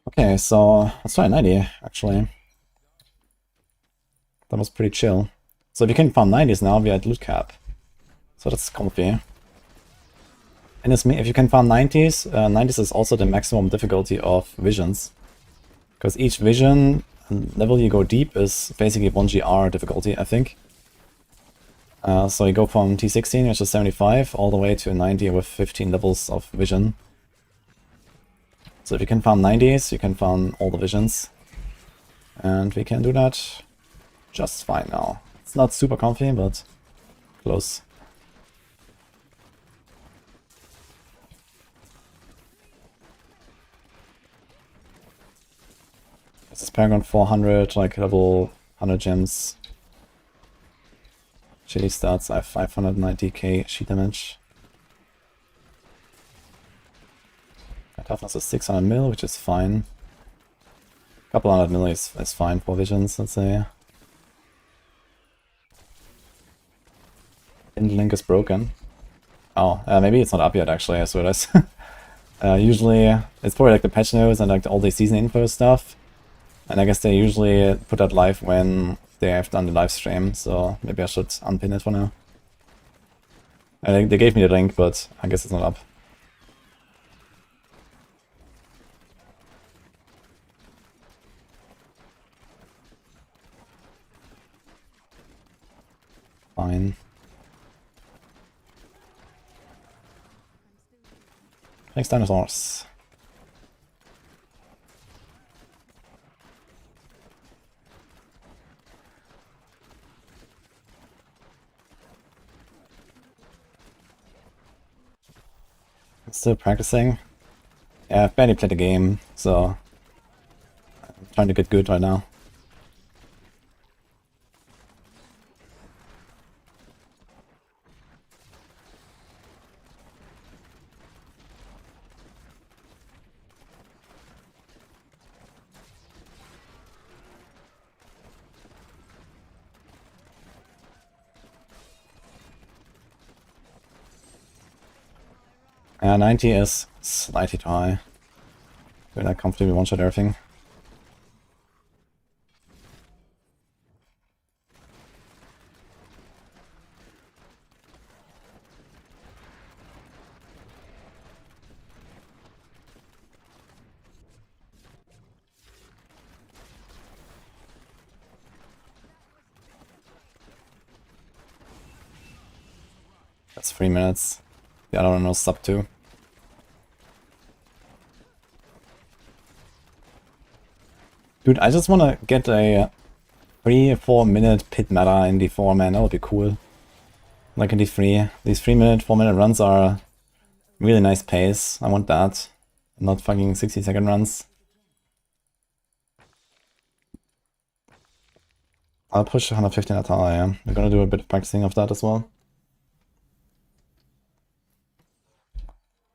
Okay, so let's try 90, actually. That was pretty chill. So if you can farm 90s now, we are at loot cap. So that's comfy. And if you can farm 90s, 90s is also the maximum difficulty of visions. Because each vision level you go deep is basically 1 GR difficulty, I think. So you go from T16, which is 75, all the way to 90 with 15 levels of vision. So if you can farm 90s, you can farm all the visions. And we can do that just fine now. It's not super comfy, but close. This is Paragon 400, like level 100 gems. Shitty stats, I have 590k sheet damage. My toughness is 600 mil, which is fine. A couple hundred mil is fine for visions, let's say. Link is broken. Oh, maybe it's not up yet actually, I swear it is. Usually, it's probably like the patch notes and like all the season info stuff. And I guess they usually put that live when they have done the live stream, so maybe I should unpin it for now. I think they gave me the link, but I guess it's not up. Fine. Thanks, dinosaurs. I'm still practicing. Yeah, I've barely played the game, so I'm trying to get good right now. Yeah, 90 is slightly too high. Feel like comfortably one-shot everything. That's 3 minutes. The other one was sub 2. Dude, I just wanna get a 3-4 minute pit meta in D4, man, that would be cool. Like in D3. These 3-minute, 4-minute runs are really nice pace. I want that. Not fucking 60-second runs. I'll push 115 at all, yeah. We're gonna do a bit of practicing of that as well.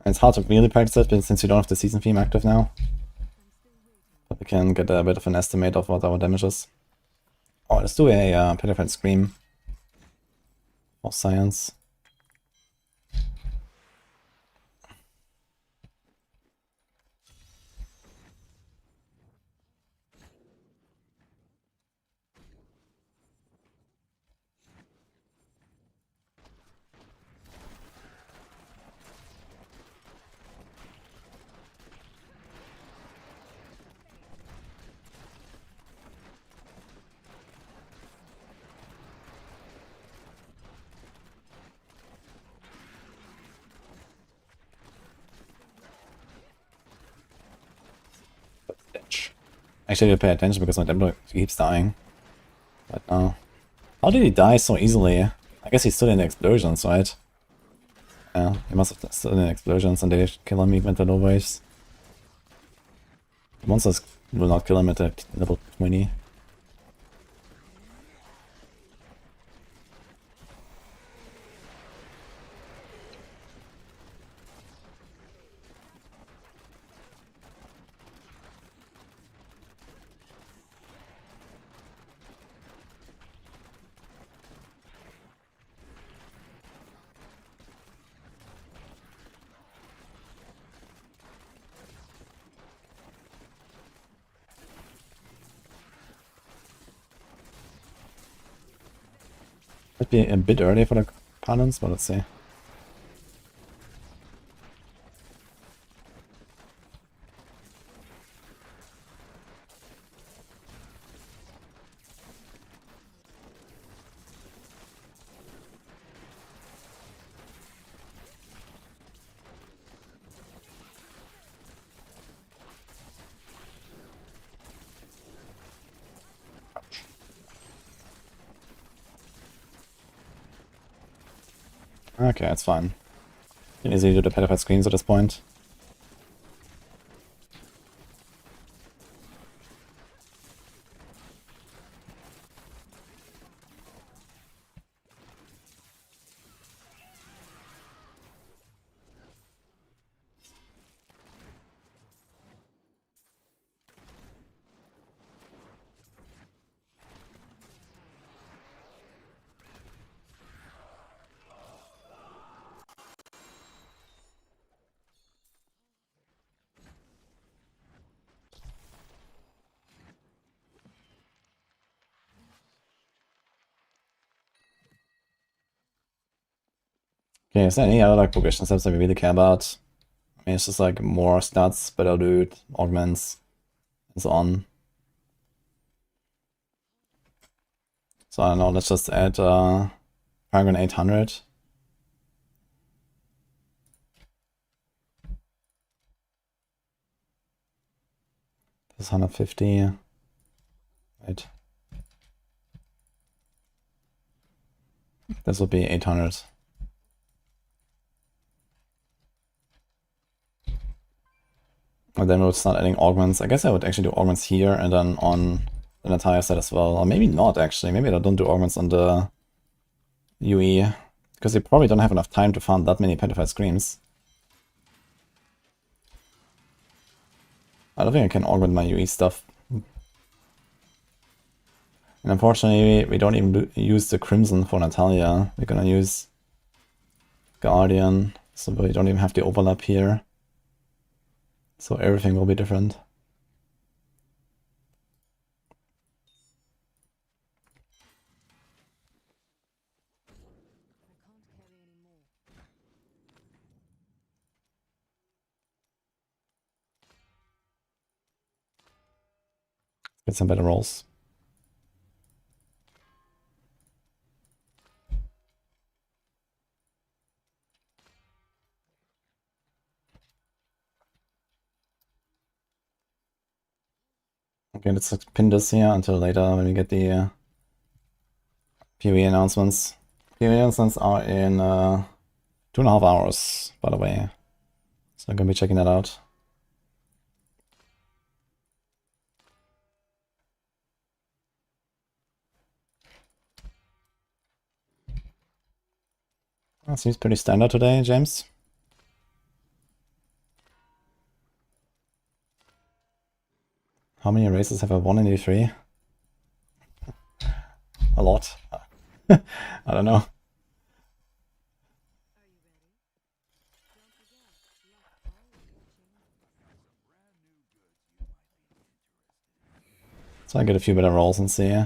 And it's hard to really practice it, but since you don't have the season theme active now. But we can get a bit of an estimate of what our damage is. Oh, let's do a Petrified Scream. For science. Actually, I pay attention because my Diablo keeps dying. But no. How did he die so easily? I guess he's still in the explosions, right? Yeah, he must have stood in the explosions and they kill him even at the low waves. The monsters will not kill him at level 20. Might be a bit early for the opponents, but let's see. Okay, that's fine. You can easily do the petrified screens at this point. Okay, is there any other like progression steps that we really care about? I mean, it's just like more stats, better loot, augments, and so on. So I don't know, let's just add Paragon 800. This is 150. Right. This would be 800. And then we'll start adding augments. I guess I would actually do augments here and then on an entire set as well. Or maybe not actually. Maybe I don't do augments on the UE. Because they probably don't have enough time to farm that many petrified screams. I don't think I can augment my UE stuff. And unfortunately, we don't even use the Crimson for Natalia. We're gonna use Guardian, so we don't even have the overlap here. So everything will be different. Get some better rolls. Okay, let's pin this here until later when we get the PoE announcements. PoE announcements are in 2.5 hours, by the way. So I'm gonna be checking that out. That seems pretty standard today, James. How many races have I won in E3? A lot. I don't know. So I get a few better rolls and see.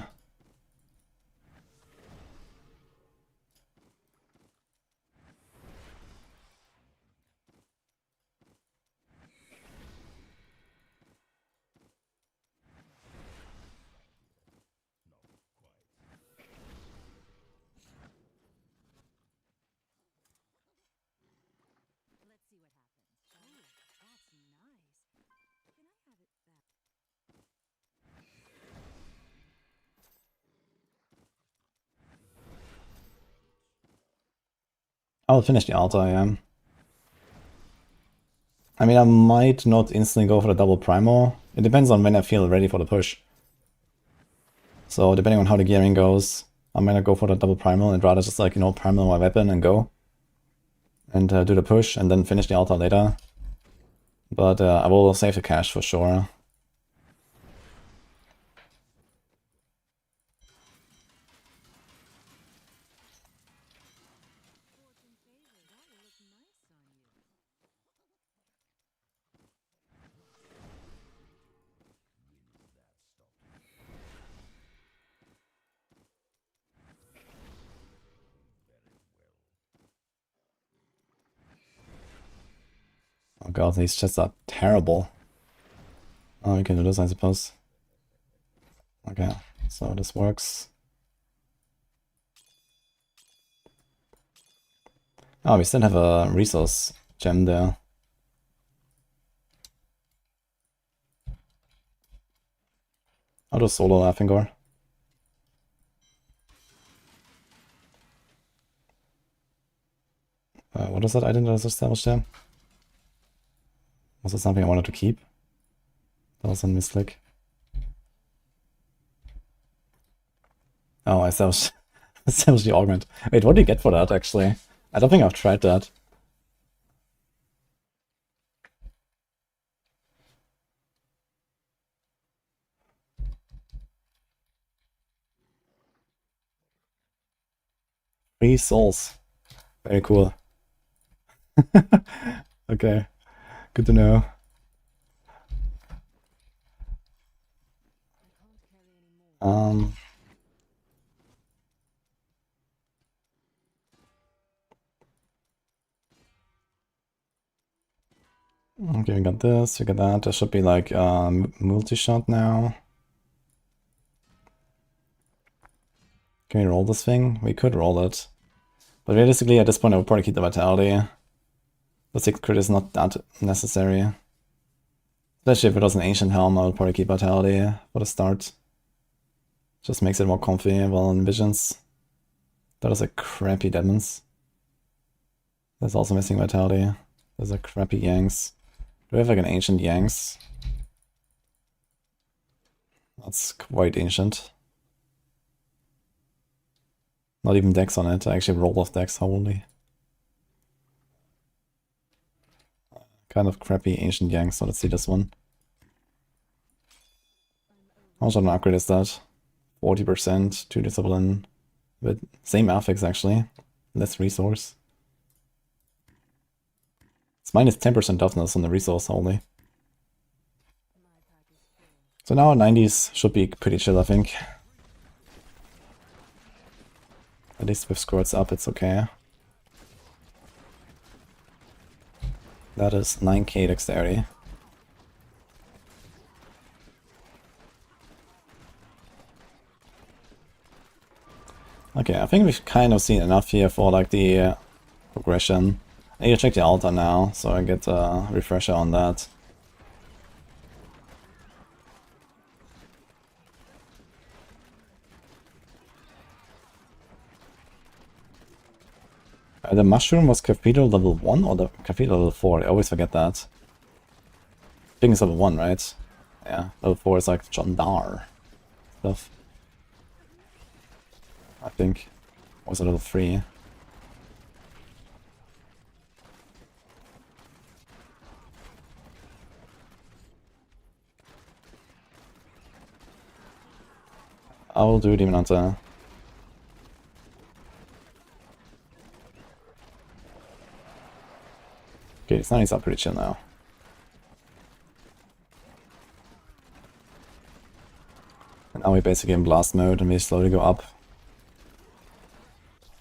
I'll finish the altar, yeah. I mean, I might not instantly go for the double primal. It depends on when I feel ready for the push. So depending on how the gearing goes, I might not go for the double primal and rather just like, you know, primal my weapon and go. And do the push and then finish the altar later. But I will save the cash for sure. god, these chests are terrible. Oh, we can do this, I suppose. Okay, so this works. Oh, we still have a resource gem there. I'll do solo laughing gore. What is that item that was established there? Was it something I wanted to keep? That was a misclick. Oh, I established the augment. Wait, what do you get for that actually? I don't think I've tried that. Free souls. Very cool. Okay, good to know. Okay, we got this, we got that. There should be like multi-shot now. Can we roll this thing? We could roll it. But realistically, at this point, I would probably keep the vitality. The 6 crit is not that necessary. Especially if it was an ancient helm, I would probably keep vitality for the start. Just makes it more comfy while in visions. That is a crappy demons. That's also missing vitality. There's a crappy Yanks. Do we have like an ancient Yanks? That's quite ancient. Not even Dex on it. I actually rolled off Dex, holy. Kind of crappy ancient Yanks, so let's see this one. How much of an upgrade is that? 40%, 2 discipline. But same affix actually. Less resource. It's minus 10% toughness on the resource only. So now 90s should be pretty chill, I think. At least with squirts up, it's okay. That is 9k dexterity. Okay, I think we've kind of seen enough here for like the progression. I need to check the altar now, so I get a refresher on that. The mushroom was Cathedral level 1 or the Cathedral level 4? I always forget that. I think it's level 1, right? Yeah, level 4 is like Jandar stuff. I think. Or was it level 3? I will do Demon Hunter. Okay, it's 90s are pretty chill now. And now we're basically in blast mode and we slowly go up.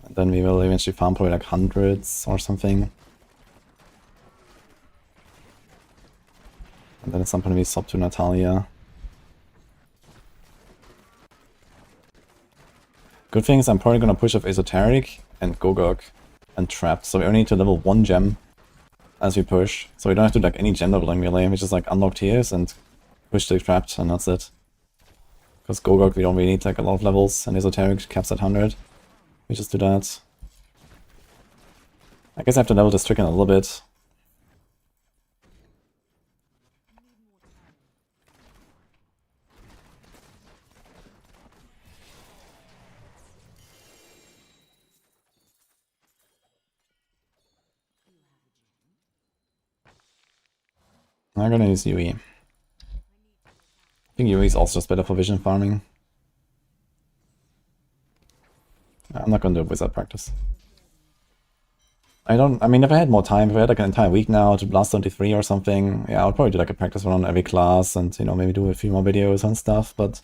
And then we will eventually farm probably like hundreds or something. And then at some point we swap to Natalia. Good thing is I'm probably gonna push off Esoteric and Gogok and Trapped, so we only need to level 1 gem as we push. So we don't have to do like any gem leveling really, we just like unlock tiers and push the Trapped and that's it. Because Gogok we don't really need like a lot of levels and Esoteric caps at 100. We just do that. I guess I have to level this Stricken a little bit. I'm gonna use UE. I think UE is also just better for vision farming. I'm not gonna do wizard practice. I mean, if I had more time, if I had like an entire week now to blast 23 or something, yeah, I would probably do like a practice run on every class and, you know, maybe do a few more videos and stuff, but,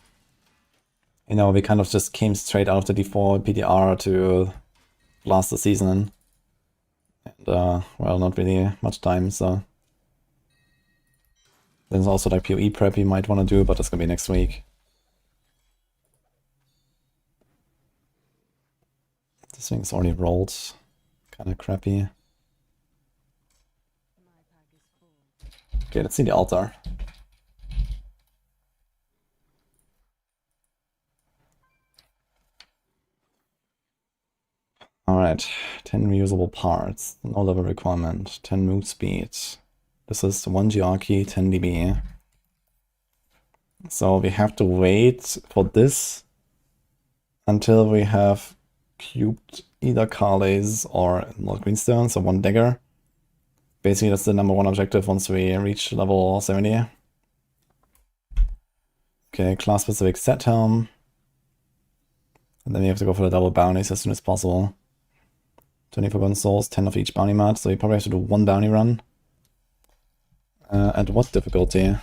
you know, we kind of just came straight out of the D4 PDR to blast the season. And, well, not really much time, so There's also like PoE prep you might want to do, but that's gonna be next week. This thing's already rolled. Kinda crappy. Okay, let's see the altar. Alright, 10 reusable parts, no level requirement, 10 move speed. This is 1 GR key, 10 dB. So we have to wait for this until we have cubed either Carles or Lord Greenstone, so 1 dagger. Basically that's the #1 objective once we reach level 70. Okay, class specific set helm. And then we have to go for the double bounties as soon as possible. 20 Forgotten Souls, 10 of each bounty mat, so you probably have to do 1 bounty run. At what difficulty?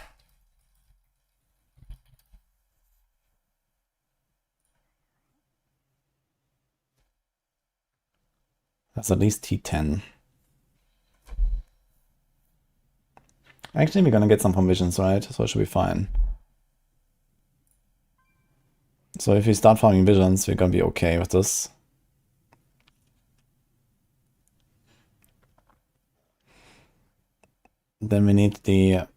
That's at least T10. Actually, we're gonna get some from visions, right? So it should be fine. So if we start farming visions, we're gonna be okay with this. Then we need the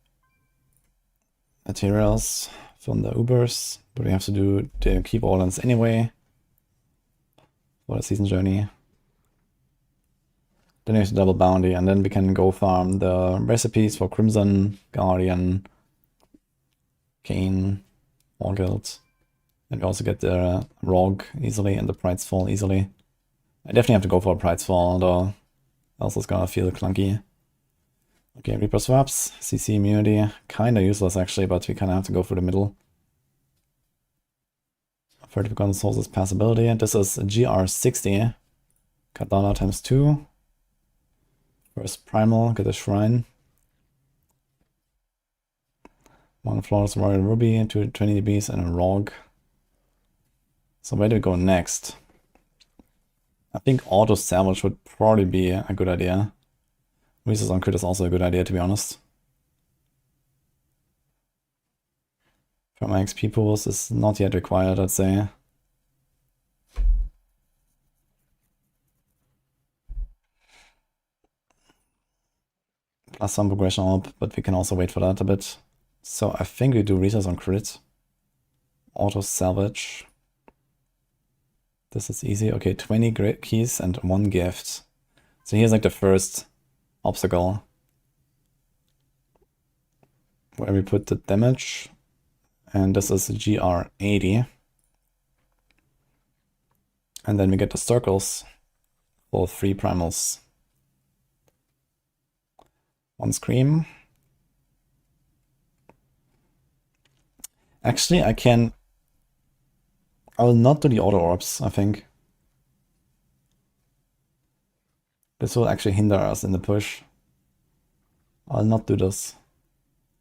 materials from the Ubers, but we have to do the keep orders anyway for the season journey. Then we have to double bounty, and then we can go farm the recipes for Crimson, Guardian, Kane, War Guild. And we also get the Rogue easily and the Pridefall easily. I definitely have to go for a Pridefall, though else it's gonna feel clunky. Okay, Reaper swaps, CC immunity, kinda useless actually, but we kinda have to go for the middle. 30 Forgotten Souls is passability, and this is GR60. Katana times 2. First Primal, get a Shrine. 1 Flawless Royal Ruby, 2 20 DBs, and a Rogue. So where do we go next? I think Auto Salvage would probably be a good idea. Resource on crit is also a good idea, to be honest. For my XP pools is not yet required, I'd say. Plus some progression up, but we can also wait for that a bit. So I think we do resource on crit. Auto Salvage. This is easy. Okay, 20 great keys and 1 gift. So here's like the first obstacle where we put the damage, and this is GR80. And then we get the circles for 3 primals. 1 scream. Actually, I will not do the auto orbs, I think. This will actually hinder us in the push. I'll not do this.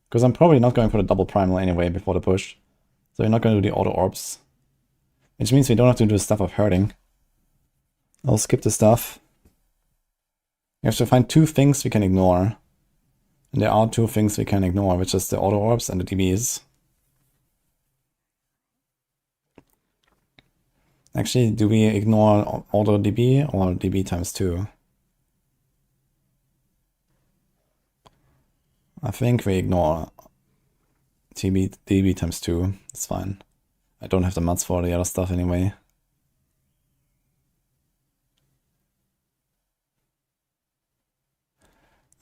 Because I'm probably not going for the double primal anyway before the push. So we're not going to do the auto orbs. Which means we don't have to do the stuff of hurting. I'll skip the stuff. We have to find 2 things we can ignore. And there are 2 things we can ignore, which is the auto orbs and the DBs. Actually, do we ignore auto DB or DB times 2? I think we ignore DB times 2. It's fine. I don't have the mats for the other stuff anyway.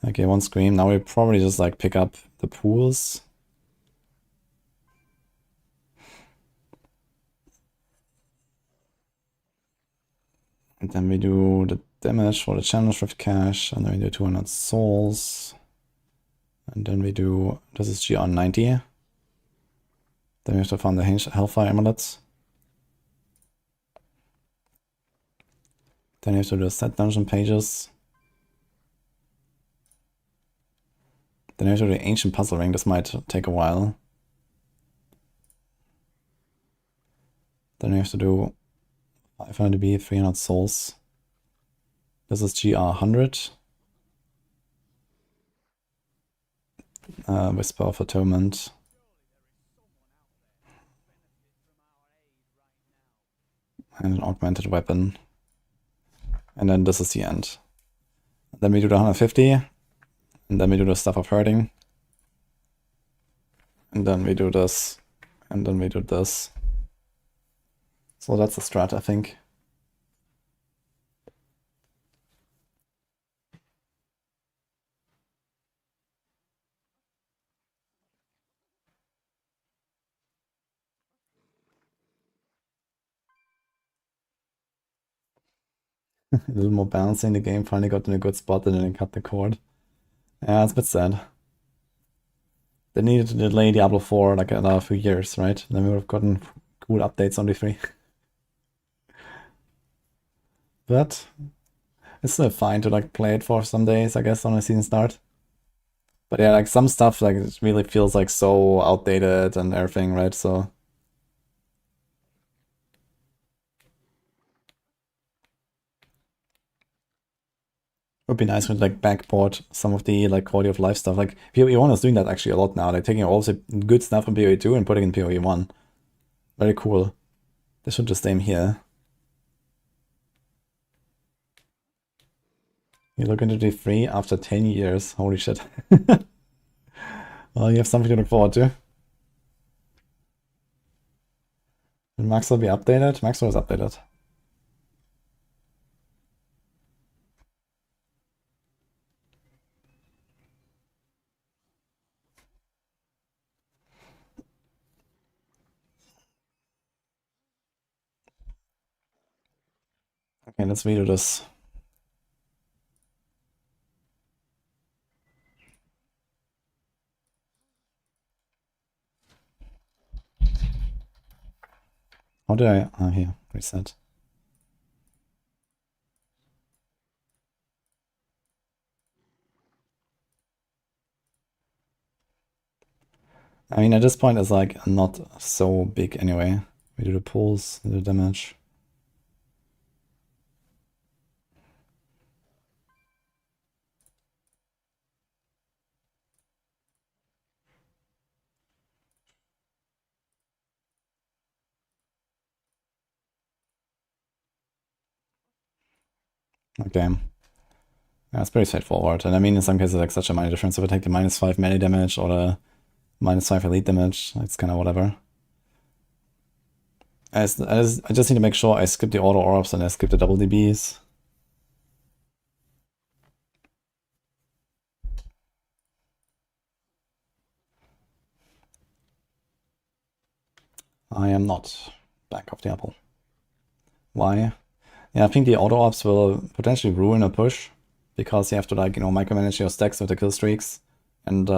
Okay, 1 scream. Now we probably just like pick up the pools. And then we do the damage for the challenge with cash, and then we do 200 souls. And then we do, this is GR90. Then we have to find the Hellfire Amulets. Then you have to do the set dungeon pages. Then you have to do the Ancient Puzzle Ring. This might take a while. Then you have to do 500 DB, 300 souls. This is GR100. Whisper for Torment. And an augmented weapon. And then this is the end. Then we do the 150. And then we do the stuff of hurting. And then we do this. And then we do this. So that's the strat, I think. A little more balancing. The game finally got in a good spot and then it cut the cord. Yeah, it's a bit sad. They needed to delay Diablo 4 like another few years, right? Then we would have gotten cool updates on D3. But it's still fine to like play it for some days, I guess, on a season start. But yeah, like some stuff like it really feels like so outdated and everything, right? So it would be nice to like backport some of the like quality of life stuff. Like PoE 1 is doing that actually a lot now. They're taking all the good stuff from PoE 2 and putting in PoE 1. Very cool. They should just aim here. You look into D3 after 10 years. Holy shit. Well, you have something to look forward to. Will Max will be updated? Max was updated. Okay, let's redo this. How do I... Oh, here. Reset. I mean, at this point, it's like not so big anyway. We do the pulls, the damage. Okay. Yeah, it's pretty straightforward. And I mean, in some cases, like such a minor difference. If I take the -5 melee damage or the -5 elite damage, it's kind of whatever. I just need to make sure I skip the auto orbs and I skip the double DBs. I am not back off the apple. Why? Yeah, I think the auto ops will potentially ruin a push because you have to like, you know, micromanage your stacks with the kill streaks. And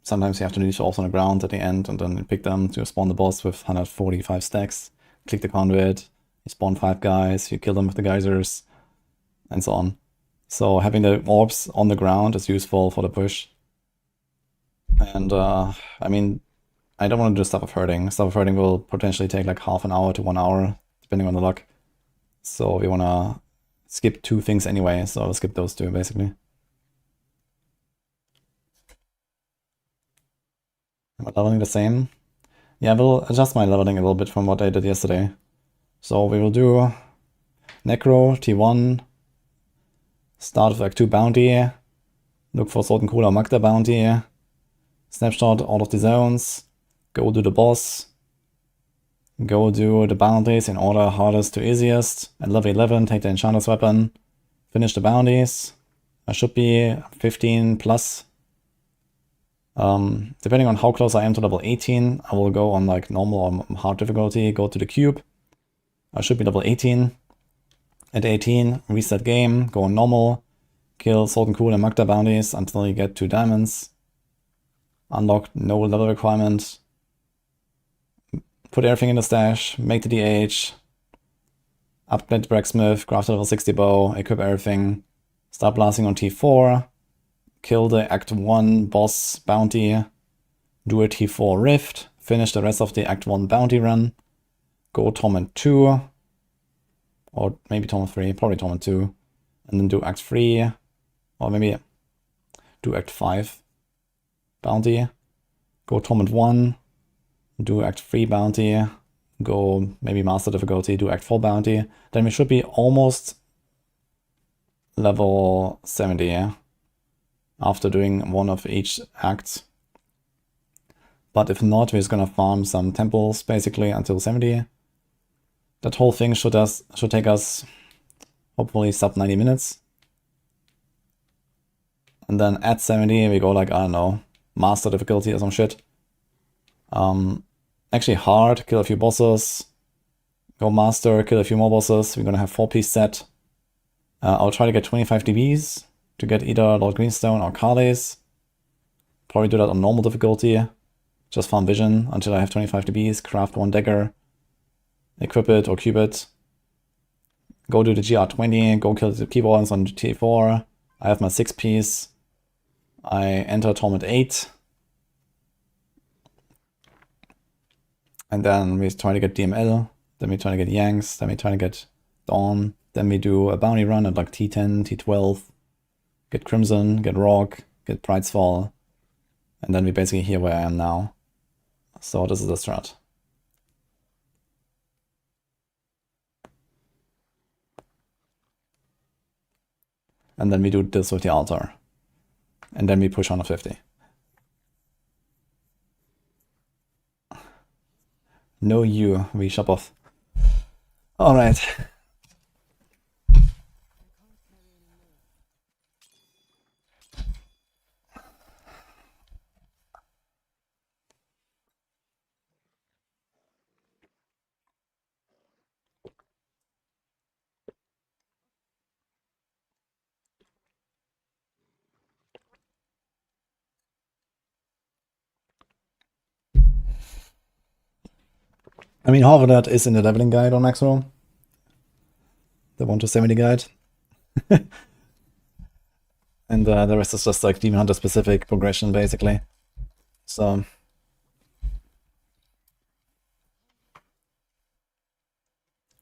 sometimes you have to leave also on the ground at the end and then pick them to spawn the boss with 145 stacks. Click the conduit, you spawn 5 guys, you kill them with the geysers, and so on. So having the orbs on the ground is useful for the push. And I mean, I don't want to do stuff of hurting. Stuff of hurting will potentially take like half an hour to 1 hour, depending on the luck. So we want to skip 2 things anyway, so I'll skip those 2 basically. Am I leveling the same? Yeah, I will adjust my leveling a little bit from what I did yesterday. So we will do Necro, T1, start with like 2 bounty, look for Sorc and Cooler Magda bounty, snapshot all of the zones, go do the boss, go do the bounties in order hardest to easiest, and level 11 take the enchanter's weapon, finish the bounties. I should be 15 plus. Depending on how close I am to level 18, I will go on like normal or hard difficulty, go to the cube. I should be level 18. At 18, reset game, go on normal, kill Sorc and Cool and Magda bounties until you get 2 diamonds. Unlock no level requirement. Put everything in the stash, make the DH, upgrade the Blacksmith, craft a level 60 bow, equip everything, start blasting on T4, kill the Act 1 boss bounty, do a T4 rift, finish the rest of the Act 1 bounty run, go Torment 2, or maybe Torment 3, probably Torment 2, and then do Act 3, or maybe do Act 5. bounty, go Torment 1, do Act 3 bounty, go maybe Master difficulty, do Act 4 bounty, then we should be almost level 70 after doing one of each act. But if not, we're just gonna farm some temples basically until 70. That whole thing should take us hopefully sub 90 minutes. And then at 70 we go like, I don't know, Master difficulty or some shit. Actually hard, kill a few bosses, go Master, kill a few more bosses. We're gonna have 4-piece set. I'll try to get 25 DBs to get either Lord Greenstone or Kales. Probably do that on normal difficulty. Just farm vision until I have 25 DBs, craft 1 dagger, equip it or cube it. Go do the GR20, go kill the keyboards on T4. I have my 6-piece. I enter Torment 8. And then we try to get DML, then we try to get Yanks, then we try to get Dawn, then we do a bounty run at like T10, T12, get Crimson, get Rock, get Pride's Fall, and then we basically here where I am now. So this is the strat. And then we do this with the altar. And then we push on a 50. No you, we shop off. Alright. I mean, half of that is in the leveling guide on Necro. The 1 to 70 guide. And the rest is just like Demon Hunter specific progression, basically. So.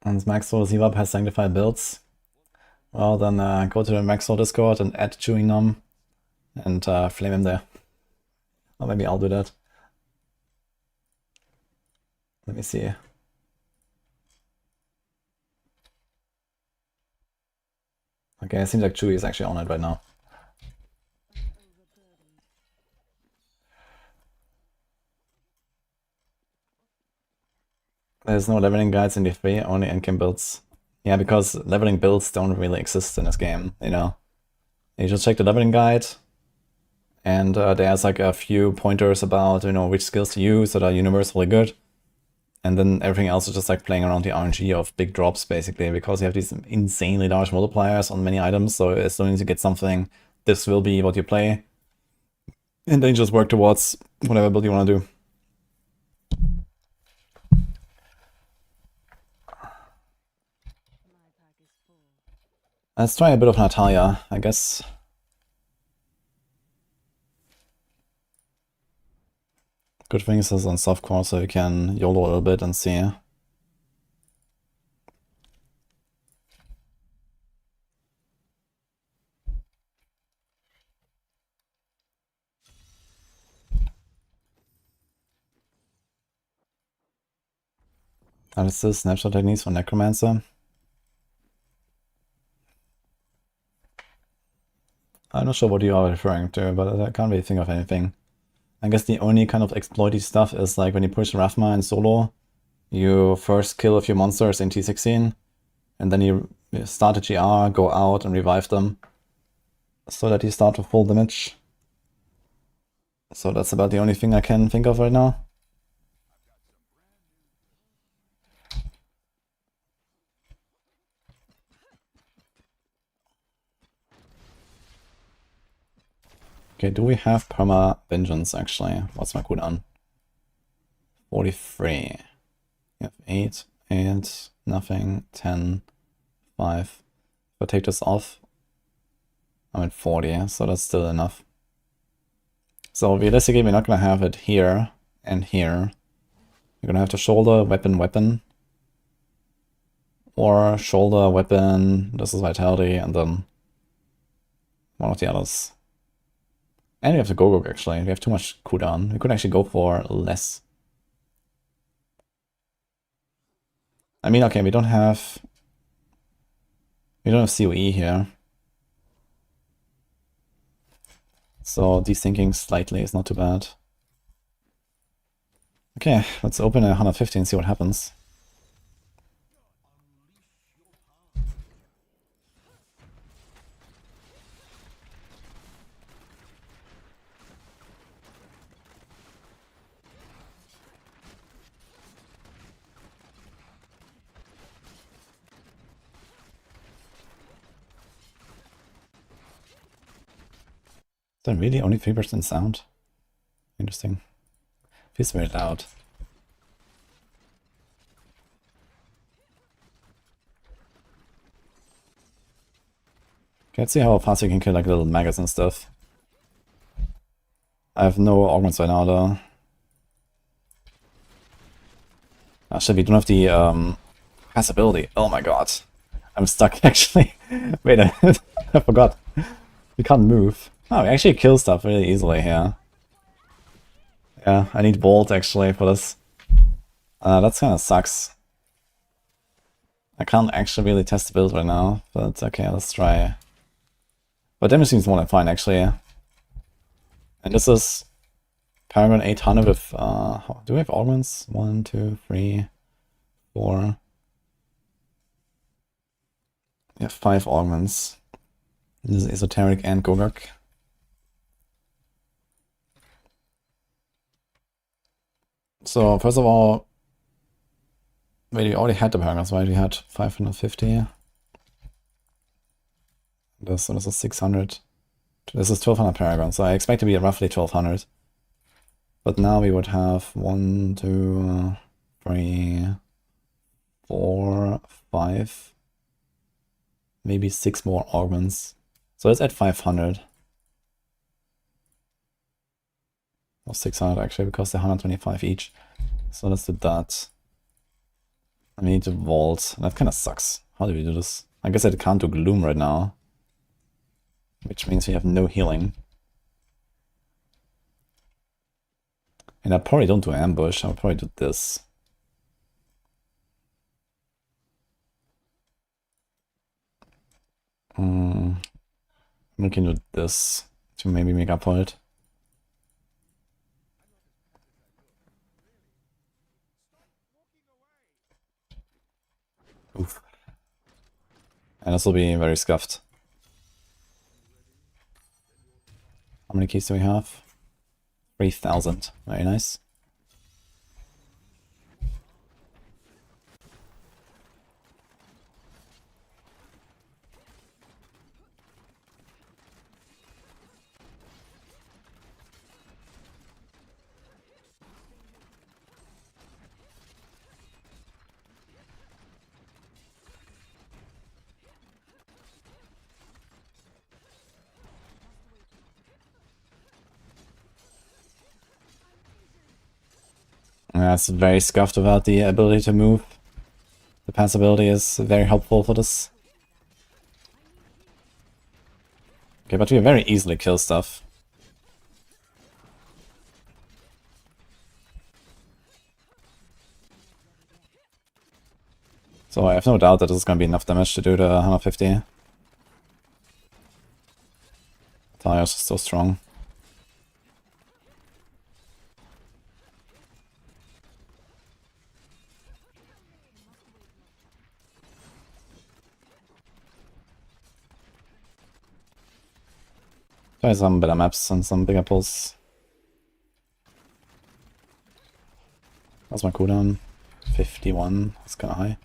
And Maxwell Zewab has sanctified builds. Well, then go to the Maxwell Discord and add Chewing Numb and flame him there. Or maybe I'll do that. Let me see. Okay, it seems like Chewie is actually on it right now. There's no leveling guides in D3, only endgame builds. Yeah, because leveling builds don't really exist in this game, you know. You just check the leveling guide, and there's like a few pointers about, you know, which skills to use that are universally good. And then everything else is just like playing around the RNG of big drops, basically, because you have these insanely large multipliers on many items. So as soon as you get something, this will be what you play. And then just work towards whatever build you want to do. Let's try a bit of Natalia, I guess. Good thing is on softcore, so you can YOLO a little bit and see. And it's still snapshot techniques for Necromancer. I'm not sure what you are referring to, but I can't really think of anything. I guess the only kind of exploity stuff is like when you push Rathma in solo, you first kill a few monsters in T16, and then you start a GR, go out and revive them, so that you start with full damage. So that's about the only thing I can think of right now. Okay, do we have Perma Vengeance actually? What's my cooldown? 43. We have 8, 8, nothing, 10, 5. If I take this off, I'm at 40, so that's still enough. So realistically, we're not gonna have it here and here. We're gonna have to shoulder, weapon, weapon. Or shoulder, weapon, this is vitality, and then one of the others. And we have the Gogok actually. We have too much cooldown. We could actually go for less. I mean, okay, we don't have COE here. So dethinking slightly is not too bad. Okay, let's open a 150 and see what happens. Is that really only 3% sound? Interesting. Feels very loud. Okay, let's see how fast you can kill like little maggots and stuff. I have no augments right now though. Actually, we don't have the passability. Oh my god. I'm stuck actually. Wait a minute. I forgot. We can't move. Oh, we actually kill stuff really easily here. Yeah, I need Bolt actually for this. That kind of sucks. I can't actually really test the build right now, but okay, let's try. But damage seems more than fine actually. And this is Paragon 800 with, do we have augments? 1, 2, 3, 4. We have 5 augments. This is Esoteric and Gogok. So first of all, wait, we already had the Paragons, right? We had 550. This is 600. This is 1200 Paragons, so I expect to be at roughly 1200. But now we would have 1, 2, 3, 4, 5, maybe 6 more augments. So it's at 500. Or 600 actually, because they're 125 each. So let's do that. I need to vault. That kind of sucks. How do we do this? I guess I can't do Gloom right now. Which means we have no healing. And I probably don't do ambush, I'll probably do this. We can do this to maybe make up for it. Oof. And this will be very scuffed. How many keys do we have? 3,000. Very nice. Yeah, it's very scuffed without the ability to move. The pass ability is very helpful for this. Okay, but we very easily kill stuff. So I have no doubt that this is going to be enough damage to do the 150. Talia's so strong. Try some better maps and some bigger pulls. That's my cooldown. 51. That's kind of high.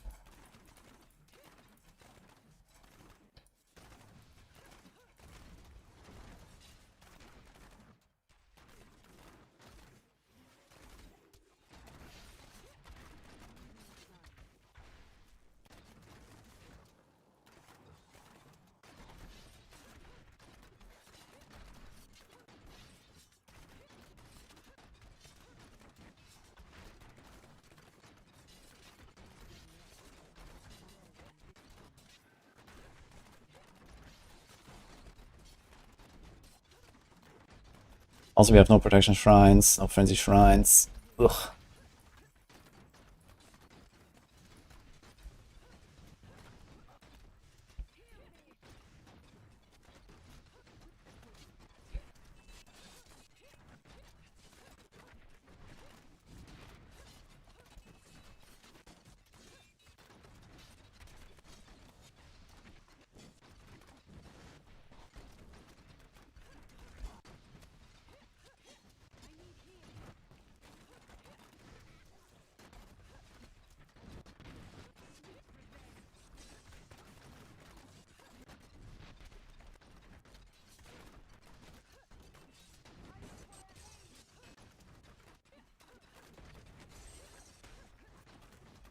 Also, we have no protection shrines, no frenzy shrines. Ugh.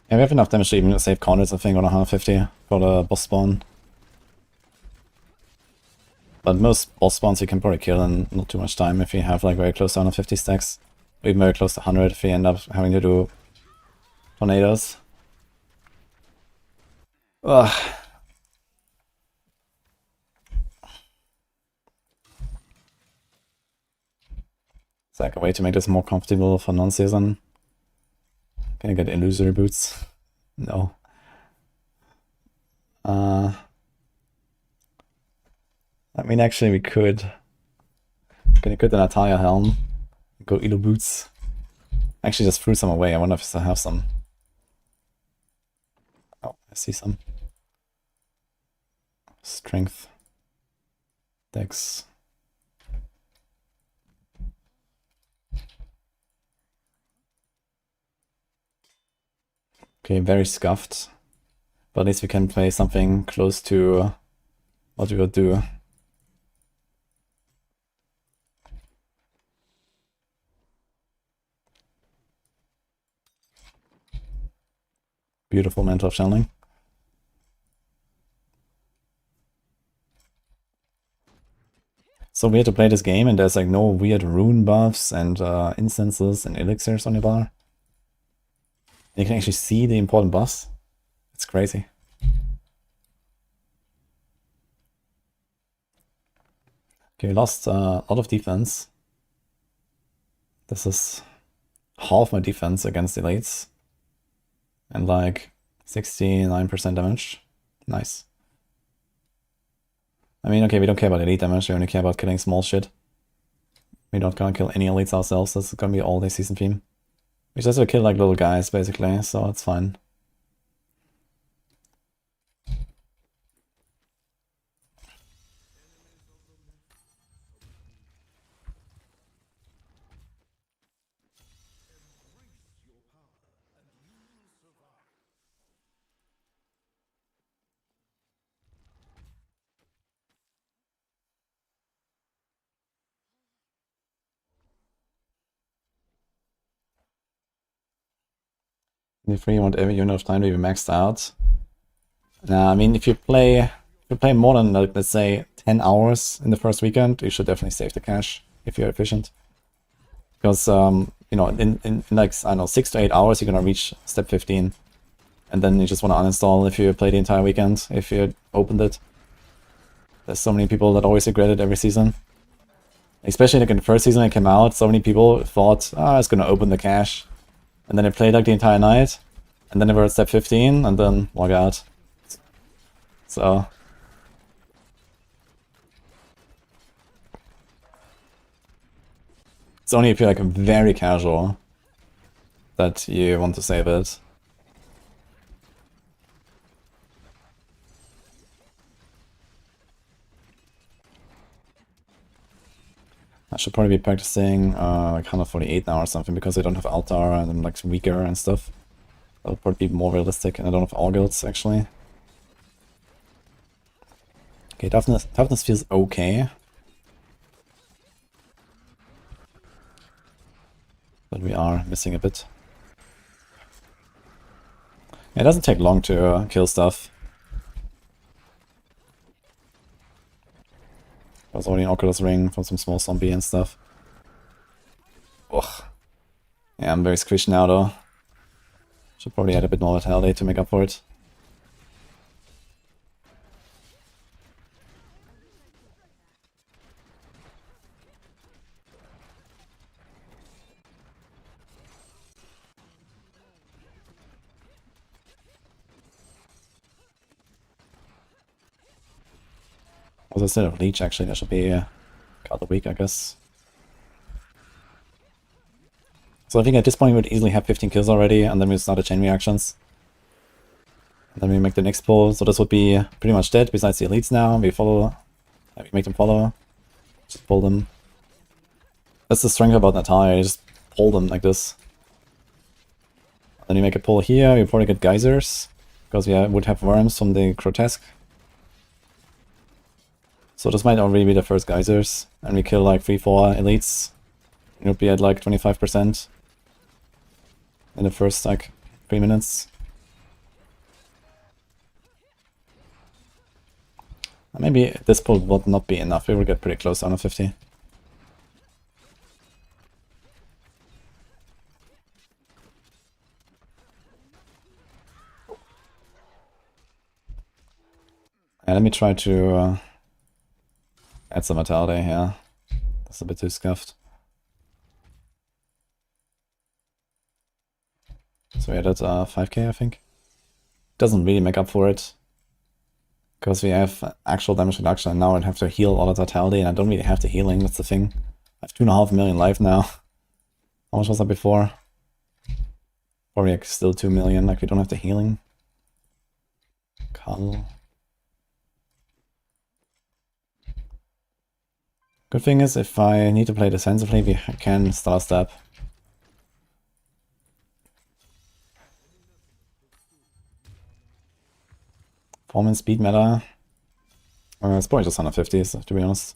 Yeah, we have enough damage to even save corners, I think, on 150 for the boss spawn. But most boss spawns you can probably kill in not too much time if you have like very close to 150 stacks. Or even very close to 100 if you end up having to do tornadoes. Ugh. It's like a way to make this more comfortable for non-season. Can I get illusory boots? No. I mean, actually, we could. Can I get the Natalia helm? Go Elo boots. Actually, just threw some away. I wonder if I still have some. Oh, I see some. Strength. Dex. Okay, very scuffed. But at least we can play something close to what we would do. Beautiful Mantle of Channeling. So we had to play this game and there's like no weird rune buffs and instances and elixirs on your bar. You can actually see the important buffs. It's crazy. Okay, we lost a lot of defense. This is half my defense against elites. And like 69% damage. Nice. I mean, okay, we don't care about elite damage, we only care about killing small shit. We don't gonna kill any elites ourselves, that's gonna be all day season theme. We just have to kill like little guys, basically, so it's fine. If you want every unit of time to be maxed out. I mean, if you play more than, like, let's say 10 hours in the first weekend, you should definitely save the cache if you're efficient. Because you know, in like, I don't know, 6 to 8 hours you're gonna reach step 15. And then you just want to uninstall if you play the entire weekend, if you opened it. There's so many people that always regret it every season. Especially like in the first season it came out, so many people thought, I was gonna open the cache. And then they played like the entire night. And then they were at step 15 and then log out. So it's only if you're like very casual that you want to save it. I should probably be practicing like 148 now or something because I don't have Altar and I'm like weaker and stuff. That would probably be more realistic, and I don't have all guilds actually. Okay, toughness feels okay. But we are missing a bit. It doesn't take long to kill stuff. There's already an Oculus ring from some small zombie and stuff. Ugh. Yeah, I'm very squished now though. Should probably add a bit more vitality to make up for it. Also, instead of Leech, actually, that should be Card of the Week, I guess. So I think at this point we would easily have 15 kills already, and then we start the chain reactions. And then we make the next pull, so this would be pretty much dead, besides the elites now. We follow, we make them follow. Just pull them. That's the strength about Natalia, you just pull them like this. Then you make a pull here, you probably get geysers, because we would have worms from the grotesque. So this might already be the first geysers, and we kill like 3-4 elites. It would be at like 25% in the first like 3 minutes. And maybe this pull would not be enough, we will get pretty close down to 50. Yeah, let me try to add some vitality here. That's a bit too scuffed. So we added 5k, I think. Doesn't really make up for it, because we have actual damage reduction, and now I'd have to heal all of vitality, and I don't really have the healing, that's the thing. I have 2.5 million life now. How much was that before? Probably like still 2 million, like we don't have the healing. Cull. Good thing is, if I need to play defensively, we can Star Step. Form and speed matter. It's probably just 150s, to be honest.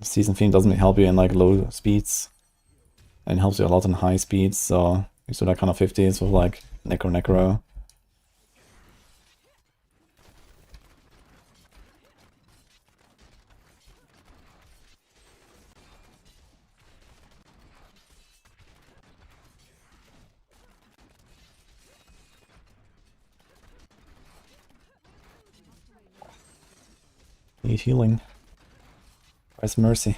The season theme doesn't help you in like low speeds, and helps you a lot in high speeds, so you do like 150s with like Necro. Need healing. Where's mercy?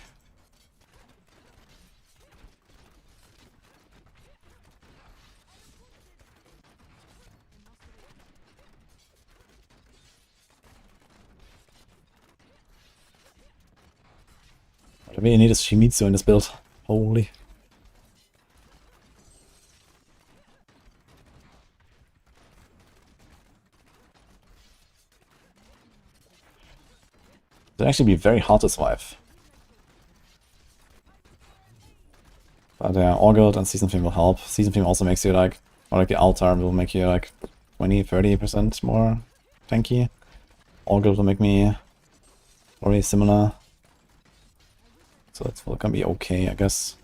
What I really need is Shimizu in this build. Holy. It'd actually be very hard to survive. But yeah, Orgult and Season Theme will help. Season Theme also makes you like, or like the altar will make you like 20-30% more tanky. Orgult will make me very similar. So that's gonna be okay, I guess.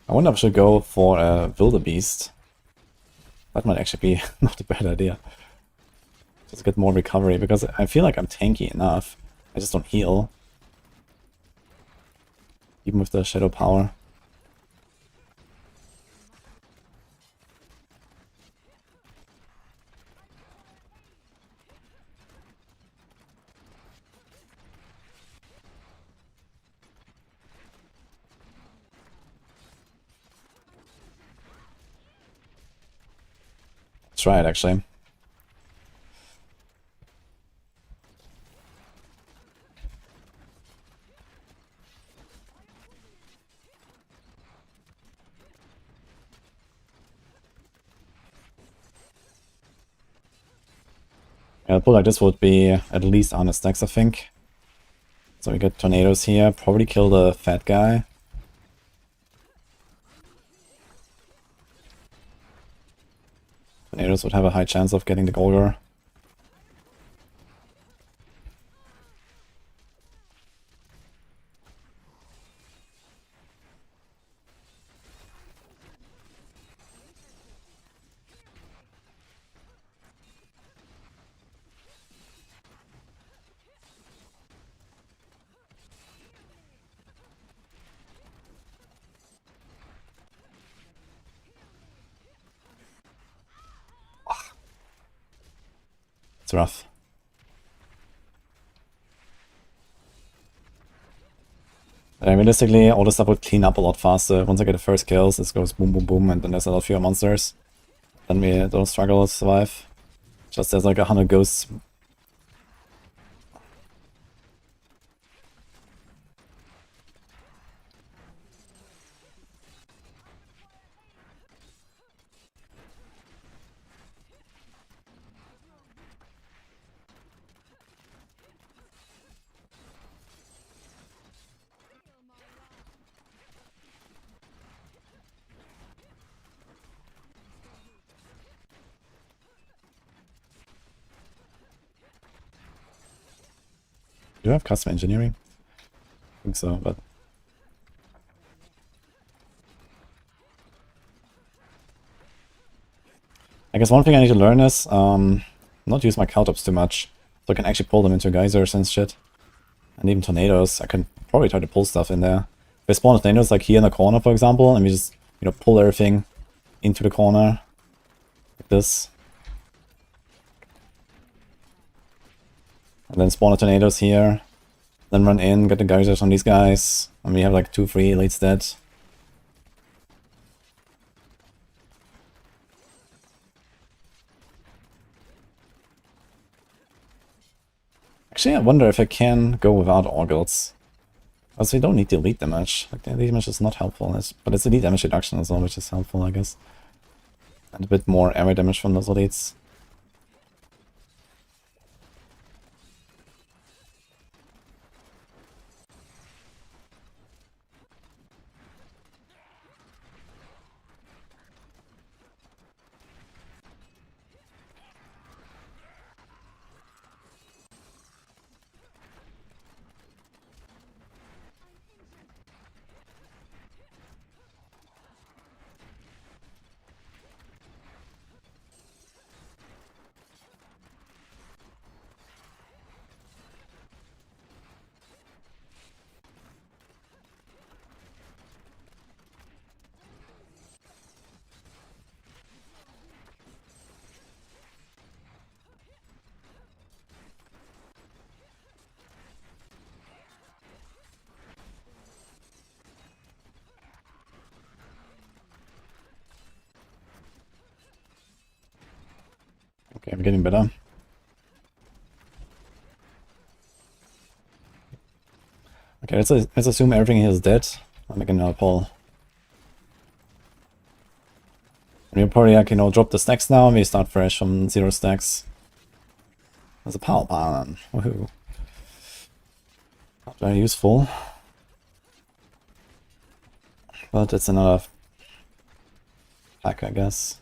I wonder if I should go for a Wildebeest. That might actually be not a bad idea. Just get more recovery, because I feel like I'm tanky enough. I just don't heal. Even with the shadow power. Let's try it actually. Yeah, a pull like this would be at least 100 stacks, I think. So we get tornadoes here, probably kill the fat guy. Tornadoes would have a high chance of getting the Golgar. It's rough. Realistically, all this stuff would clean up a lot faster. Once I get the first kills, this goes boom, boom, boom, and then there's a lot fewer monsters. then we don't struggle to survive. Just there's like 100 ghosts. Do you have custom engineering? I think so, but I guess one thing I need to learn is not use my Caltops too much, so I can actually pull them into geysers and shit. And even tornadoes, I can probably try to pull stuff in there. If I spawn tornadoes like here in the corner, for example, and we just, you know, pull everything into the corner, like this. And then spawn the tornadoes here, then run in, get the geysers on these guys, and we have like 2-3 elites dead. Actually, I wonder if I can go without Orgults. Also, we don't need the elite damage. Like, the elite damage is not helpful, but it's elite damage reduction as well, which is helpful, I guess. And a bit more area damage from those elites. Okay, I'm getting better. Okay, let's assume everything here is dead. I'm making another pull. And we'll probably, like, you know, drop the stacks now and we start fresh from 0 stacks. There's a power bomb. Woohoo. Not very useful. But it's another pack, I guess.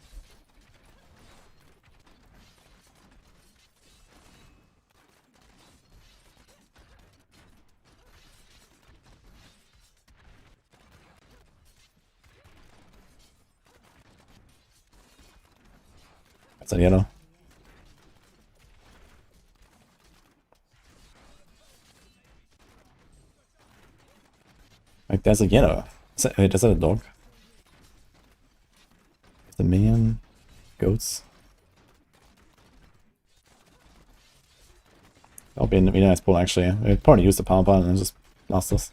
It's a yellow. Like, there's a yellow. Wait, is that a dog? The minion? Goats? That'll be a nice pull, actually. We'd probably use the power button and just blast us.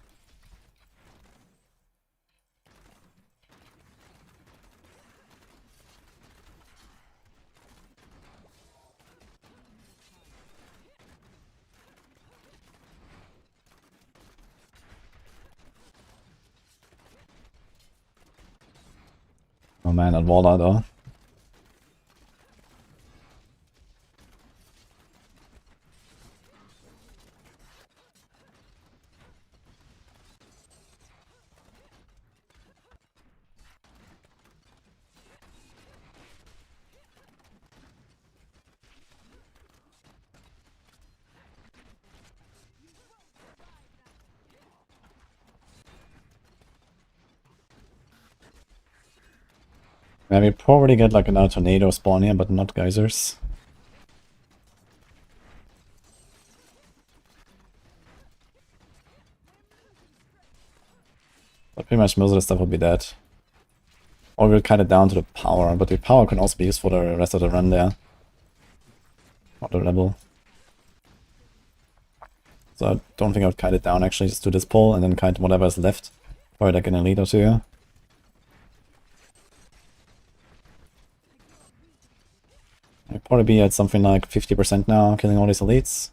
Oh man, that wall though. Yeah, we probably get like another tornado spawn here, but not geysers. But pretty much most of the stuff will be dead. Or we'll cut it down to the power, but the power can also be used for the rest of the run there. Or the level. So I don't think I would kite it down actually, just do this pull and then kite whatever is left. Probably like an elite or two. I'd probably be at something like 50% now, killing all these elites.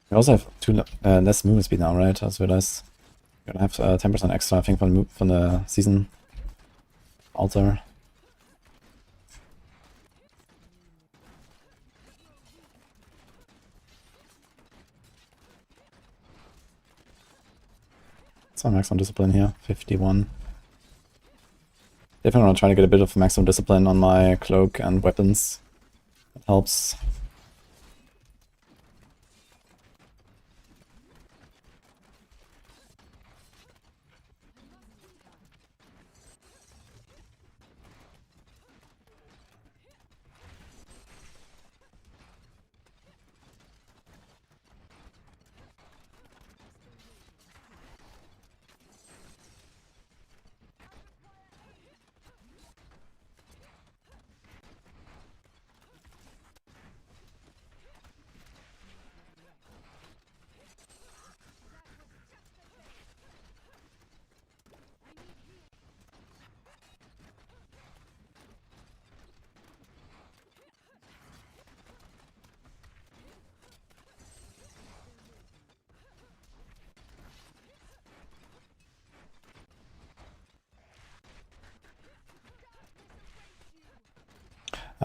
We also have less movement speed now, right? I just realized. We're gonna have 10% extra, I think, from the season altar. So maximum discipline here, 51. Definitely want to try to get a bit of maximum discipline on my cloak and weapons. That helps.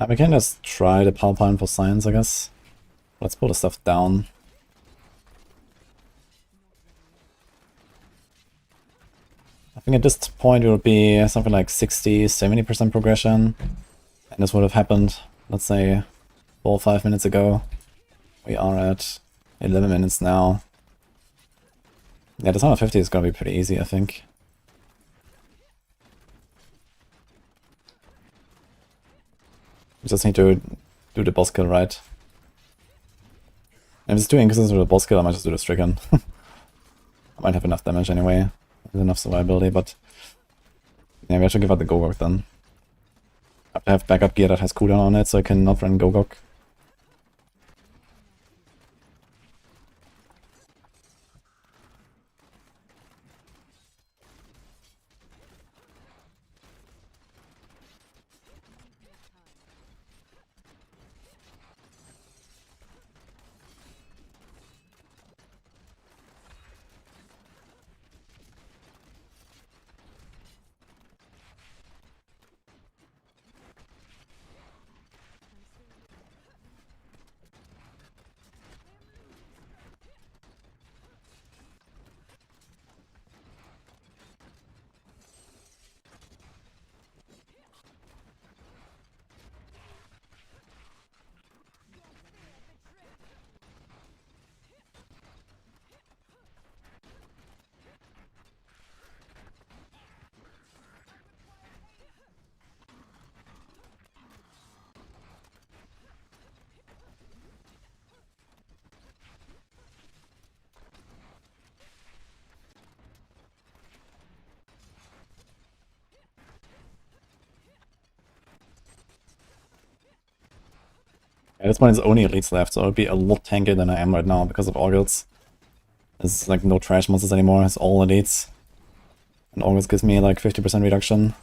We can just try the power plant for science, I guess. Let's pull the stuff down. I think at this point it would be something like 60-70% progression. And this would have happened, let's say, 4 or 5 minutes ago. We are at 11 minutes now. Yeah, this 150 is gonna be pretty easy, I think. We just need to do the boss kill right. If it's too inconsistent with the boss kill, I might just do the stricken. I might have enough damage anyway. There's enough survivability, but yeah, we have to give out the Gogok then. I have to have backup gear that has cooldown on it, so I can not run Gogok. At this point, there's only elites left, so I'll be a lot tankier than I am right now because of Augurs. There's like no trash monsters anymore, it's all elites. And Augurs gives me like 50% reduction.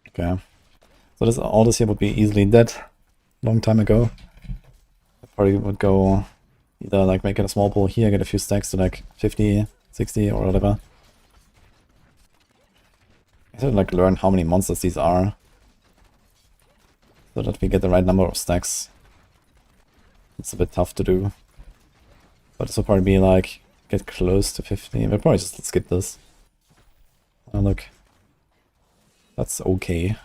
Okay. So all this here would be easily dead long time ago. I probably would go either like make it a small pool here, get a few stacks to like 50, 60 or whatever. I should like learn how many monsters these are, so that we get the right number of stacks. It's a bit tough to do. But this will probably be like, get close to 50. We'll probably just skip this. Oh look. That's okay.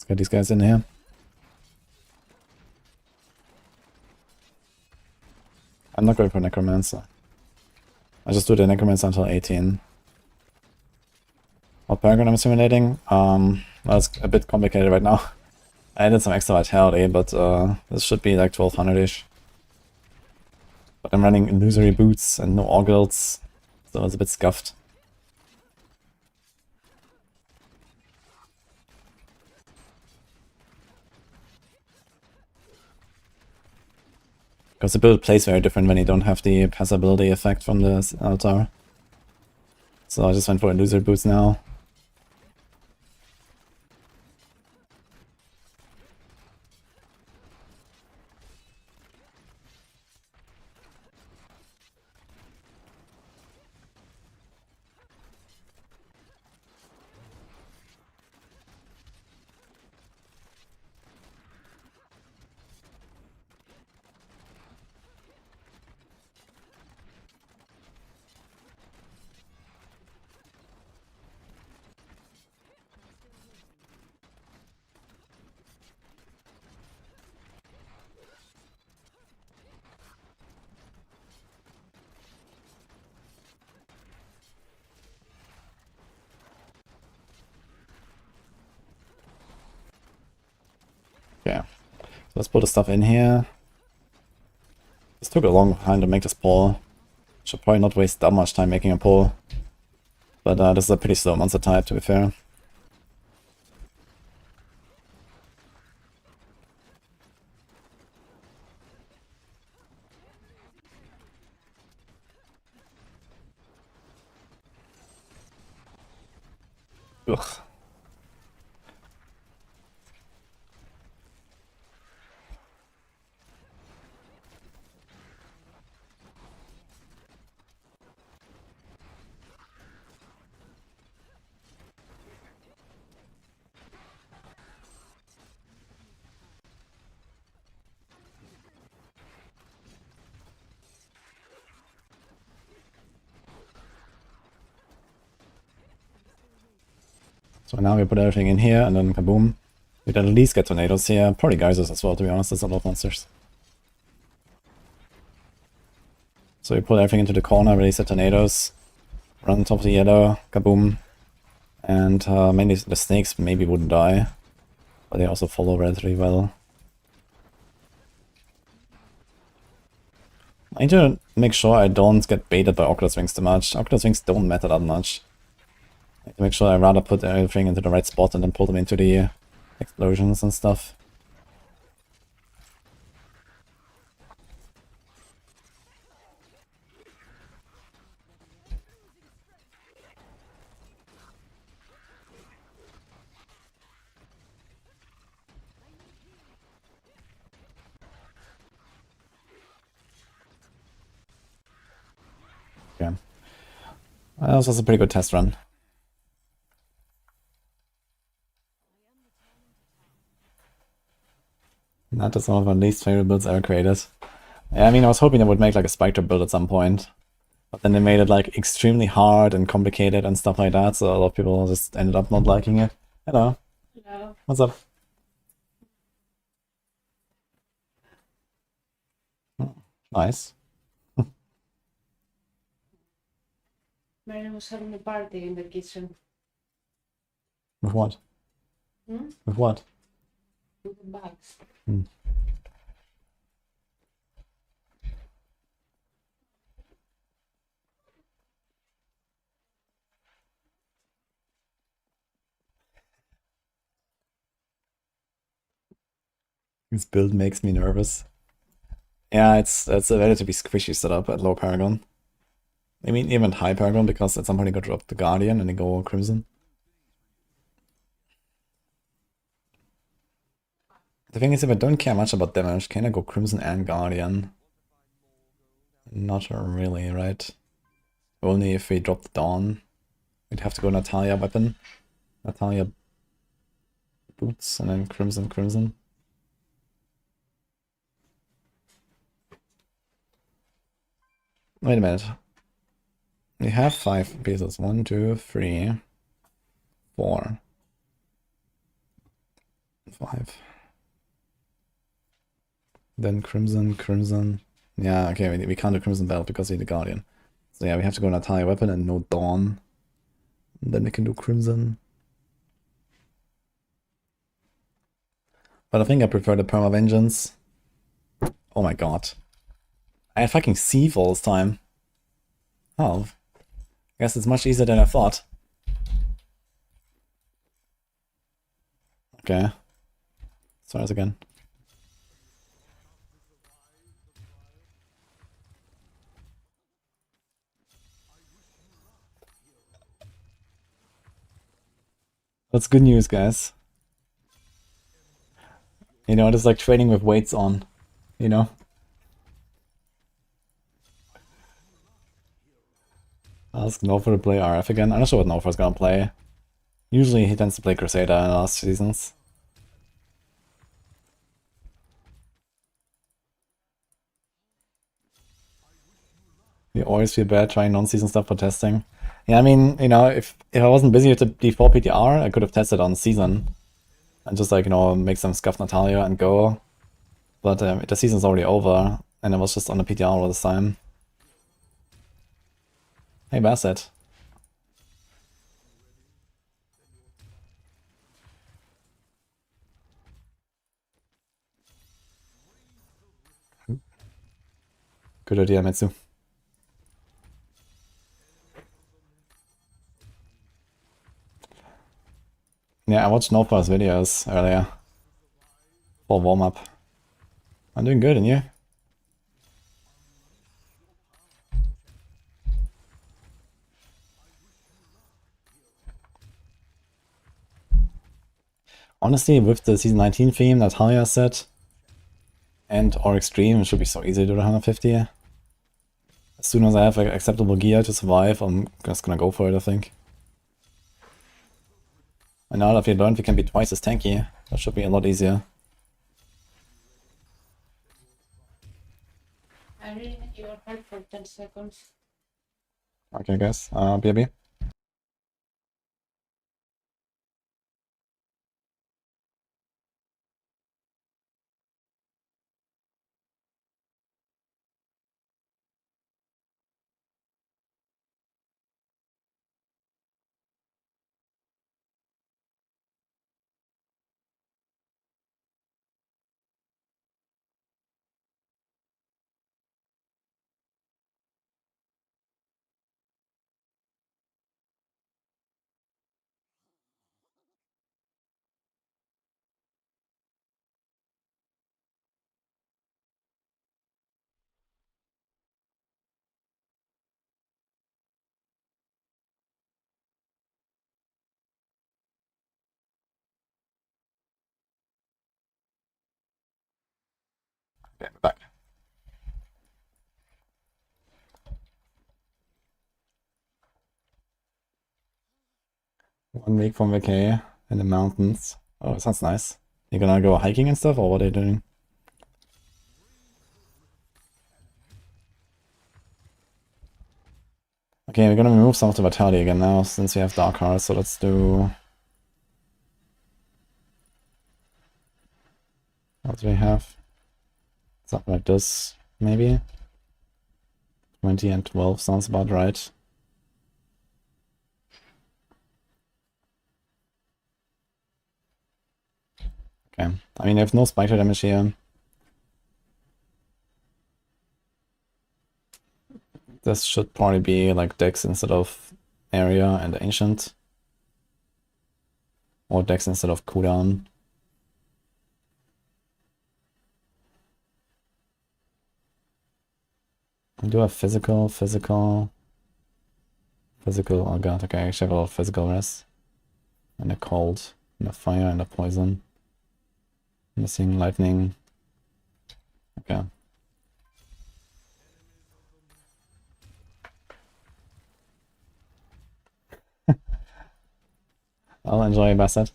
Let's get these guys in here. I'm not going for Necromancer. I just do the Necromancer until 18. What Paragon I'm simulating? Well, it's a bit complicated right now. I added some extra vitality, but this should be like 1200-ish. But I'm running illusory boots and no orgults, so it's a bit scuffed. Because the build plays very different when you don't have the passability effect from the altar. So I just went for illusory boots now. Yeah, so let's put the stuff in here. This took a long time to make this pull. Should probably not waste that much time making a pull. But this is a pretty slow monster type, to be fair. Ugh. So now we put everything in here and then kaboom. We'd at least get tornadoes here. Probably geysers as well, to be honest. There's a lot of monsters. So we put everything into the corner, release the tornadoes, run on top of the yellow, kaboom. And mainly the snakes maybe wouldn't die, but they also follow relatively well. I need to make sure I don't get baited by Oculus Wings too much. Oculus Wings don't matter that much. I need to make sure I rather put everything into the right spot and then pull them into the explosions and stuff. Okay. That was a pretty good test run. That is one of my least favorite builds ever created. Yeah, I mean, I was hoping they would make like a Spectre build at some point. But then they made it like extremely hard and complicated and stuff like that, so a lot of people just ended up not liking it. Hello. Hello. What's up? Nice. Mary was having a party in the kitchen. With what? With what? With the bags. This build makes me nervous. Yeah, it's a relatively squishy setup at low Paragon. I mean, even high Paragon, because at some point you go drop the Guardian and they go Crimson. The thing is, if I don't care much about damage, can I go Crimson and Guardian? Not really, right? Only if we drop the Dawn. We'd have to go Natalia weapon. Natalia boots and then Crimson Crimson. Wait a minute. We have 5 pieces. 1, 2, 3, 4. 5. Then Crimson, Crimson. Yeah, okay, we can't do Crimson Belt because he's the Guardian. So yeah, we have to go Natalia Weapon and no Dawn. And then we can do Crimson. But I think I prefer the Perma Vengeance. Oh my god. I had fucking Sieve all this time. Oh. I guess it's much easier than I thought. Okay. Stars again. That's good news, guys. You know, it's like training with weights on, you know? Ask Nova to play RF again. I'm not sure what Nova's gonna play. Usually he tends to play Crusader in the last seasons. You always feel bad trying non-season stuff for testing. Yeah, I mean, you know, if I wasn't busy with the D4 PTR, I could have tested on season. And just like, you know, make some scuff Natalia and go. But the season's already over, and I was just on the PTR all this time. Hey, Bassett. Good idea, Mitsu. Yeah, I watched Nofa's videos earlier. For warm-up. I'm doing good, and you? Honestly, with the Season 19 theme that Halia set, and or Extreme, it should be so easy to do the 150. As soon as I have acceptable gear to survive, I'm just gonna go for it, I think. And now that we learned we can be twice as tanky, that should be a lot easier. I really need your help for 10 seconds. Okay, guys. BRB. Okay, we're back. One week from vacay in the mountains. Oh, sounds nice. You gonna go hiking and stuff, or what are you doing? Okay, we're gonna remove some of the vitality again now, since we have Dark Heart, so let's do... What do we have? Something like this, maybe? 20 and 12 sounds about right. Okay, I mean, I have no spider damage here. This should probably be like Dex instead of Area and Ancient. Or Dex instead of cooldown. I do have physical, oh god, okay, I actually have a lot of physical res. And a cold, and a fire, and a poison. Missing lightning. Okay. I'll enjoy Bassett.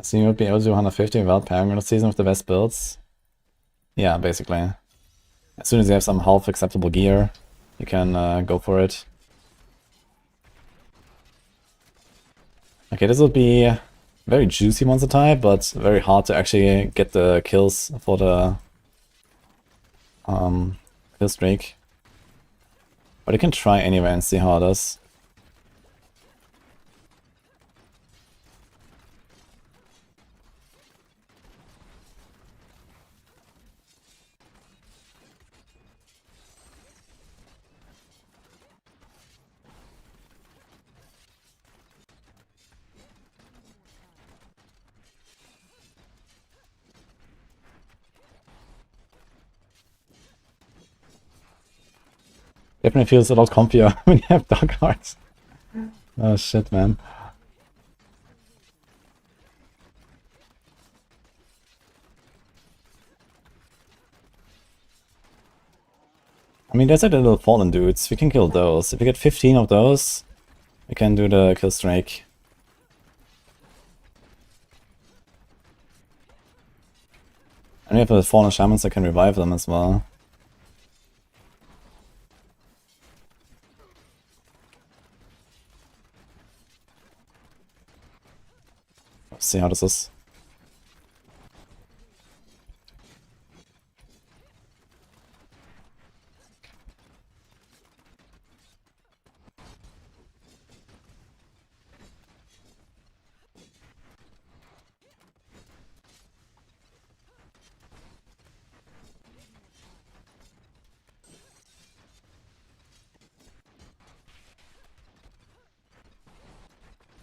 So you would be able to do 150 without pairing the season with the best builds? Yeah, basically. As soon as you have some half acceptable gear, you can go for it. Okay, this will be very juicy monster type, but very hard to actually get the kills for the kill streak. But you can try anyway and see how it does. Definitely feels a lot comfier when you have dark hearts. Oh shit, man. I mean, there's like the little fallen dudes. We can kill those. If we get 15 of those, we can do the kill streak. And we have the fallen shamans that can revive them as well. Let's see how this is.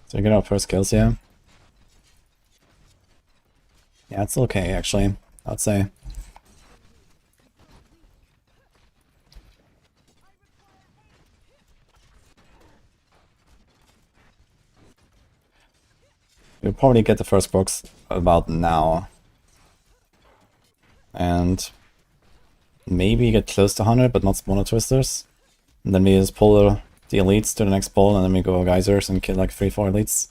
So we get our first kills here. Yeah, it's okay actually, I'd say. We'll probably get the first box about now. And maybe get close to 100, but not spawner twisters. And then we just pull the elites to the next bowl, and then we go geysers and kill like 3-4 elites.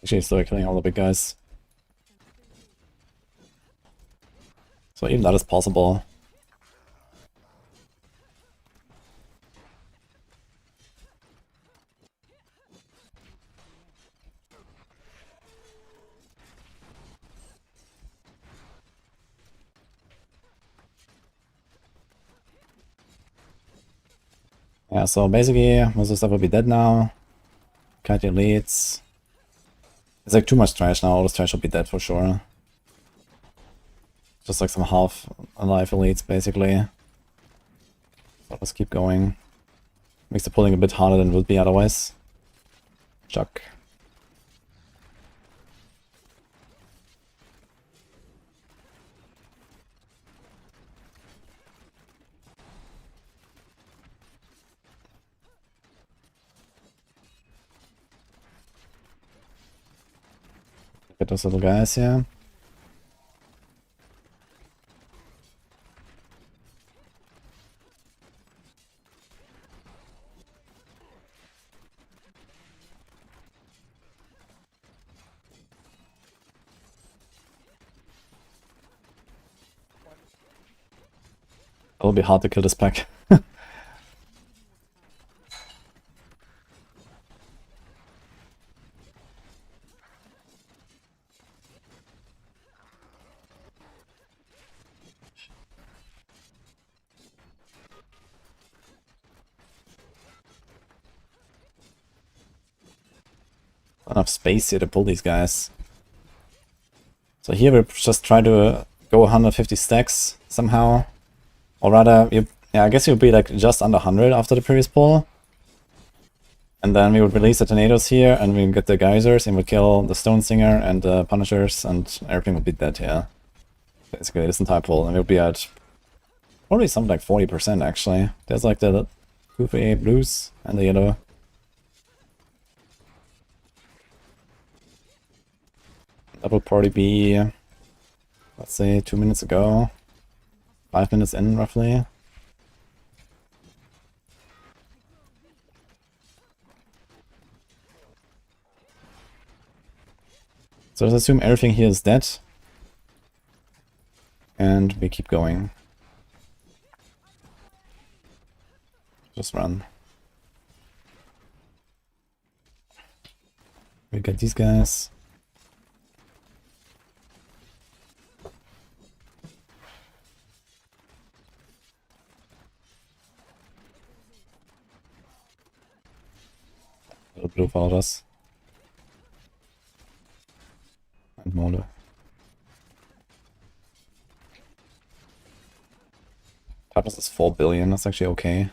Actually, still killing all the big guys. So even that is possible. Yeah, so basically most of the stuff will be dead now. Cut your leads. It's like too much trash now, all this trash will be dead for sure. Just like some half alive elites basically. So let's keep going. Makes the pulling a bit harder than it would be otherwise. Chuck. Get those little guys here. will be hard to kill this pack. Enough space here to pull these guys. So here we just try to go 150 stacks somehow. Or rather, yeah, I guess you'll be like just under 100 after the previous pull. And then we would release the tornadoes here, and we get the geysers, and we kill the Stone Singer and the Punishers, and everything would be dead here. Basically, this entire pull, and we'll be at probably something like 40% actually. There's like the 2-3 blues and the yellow. That would probably be, let's say, 2 minutes ago. 5 minutes in, roughly. So let's assume everything here is dead. And we keep going. Just run. We get these guys. Little blue followed us. And Mole. Toughness is 4 billion, that's actually okay.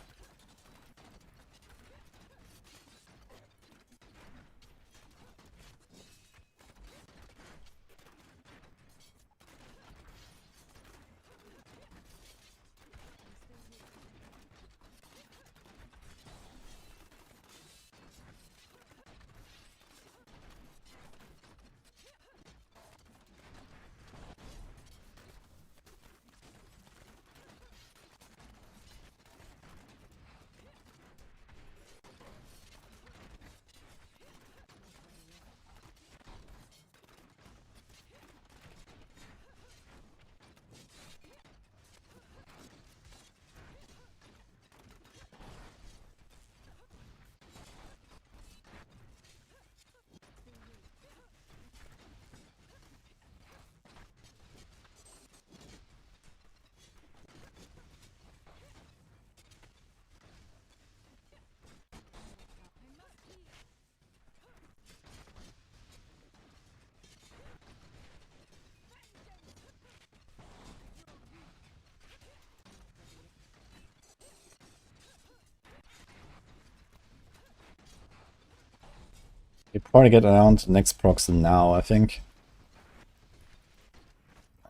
You probably get around the next procs now, I think.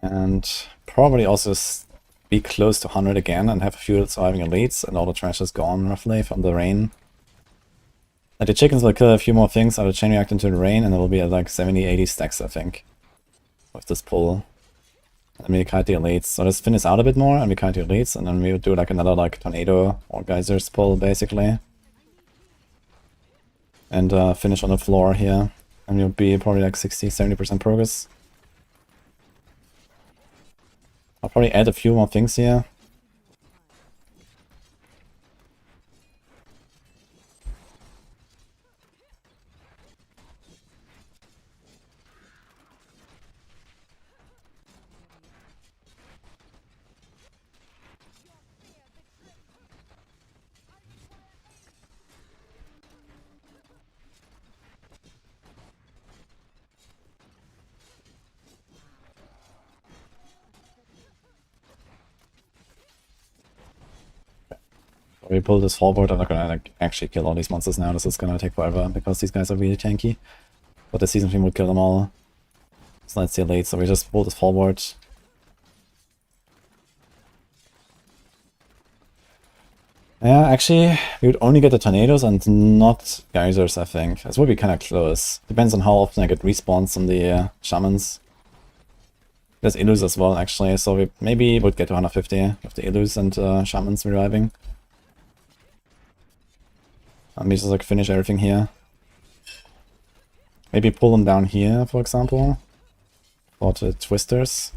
And probably also be close to 100 again and have a few surviving elites, and all the trash is gone roughly from the rain. And the chickens will kill a few more things out of chain react into the rain, and it will be at like 70-80 stacks, I think, with this pull. And we kite the elites. So let's finish out a bit more, and we kite the elites, and then we would do like another like tornado or geysers pull basically. And finish on the floor here. And you'll be probably like 60-70% progress. I'll probably add a few more things here. We pull this forward. I'm not gonna like actually kill all these monsters now. This is gonna take forever because these guys are really tanky. But the season team would kill them all. So let's see late. So we just pull this forward. Yeah, actually, we would only get the tornadoes and not geysers, I think. This would be kind of close. Depends on how often I get respawns on the shamans. There's illus as well, actually, so we maybe would get to 150 with the illus and shamans reviving. Let me just like finish everything here. Maybe pull them down here, for example, for the twisters.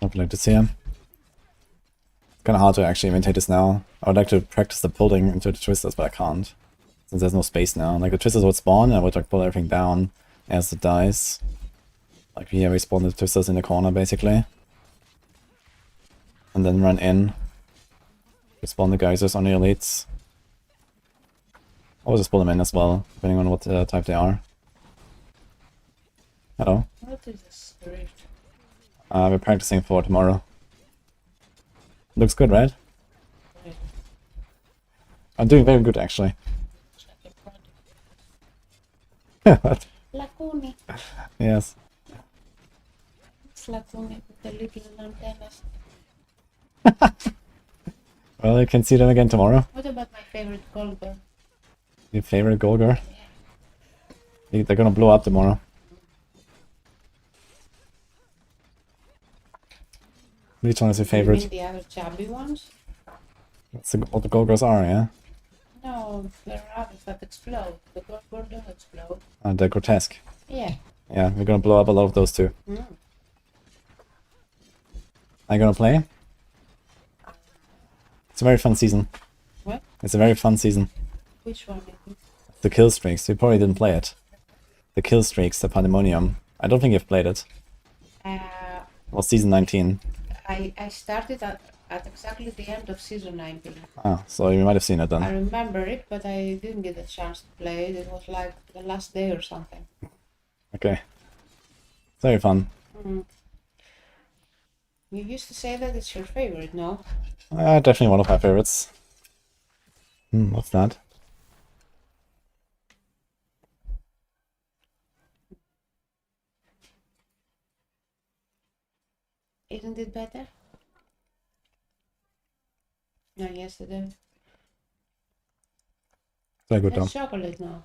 something like this here. It's kind of hard to actually imitate this now. I would like to practice the pulling into the twisters, but I can't. Since there's no space now. Like the twisters would spawn, and I would like pull everything down as it dies. Like here we spawn the twisters in the corner basically. And then run in. We spawn the geysers on the elites. Or just pull them in as well, depending on what type they are. Hello. What is the spirit? We're practicing for tomorrow. Looks good, right? Right. I'm doing very good actually. It's like a product. What? Lacuni. Yes. It's Lacuni with the little antennas. Well, I can see them again tomorrow. What about my favorite Golgar? Your favorite Golgar? Yeah. They're gonna blow up tomorrow. Which one is your You favorite? mean the other chubby ones? That's what the Golgars are, yeah? No, there are others that explode. The Golgar don't explode. They're grotesque. Yeah. Yeah, we're gonna blow up a lot of those too. Mm. Are you gonna play? It's a very fun season. What? It's a very fun season. Which one is it? The kill streaks, you probably didn't play it. The kill streaks, the pandemonium. I don't think you've played it. Well, season 19. I started at exactly the end of season 19. Ah, so you might have seen it I then. remember it, but I didn't get a chance to play it. It was like the last day or something. Okay. It's very fun. Mm. You used to say that it's your favorite, no? Definitely one of my favorites. What's that? Isn't it better? No, yesterday. Very good, Tom. It's chocolate now.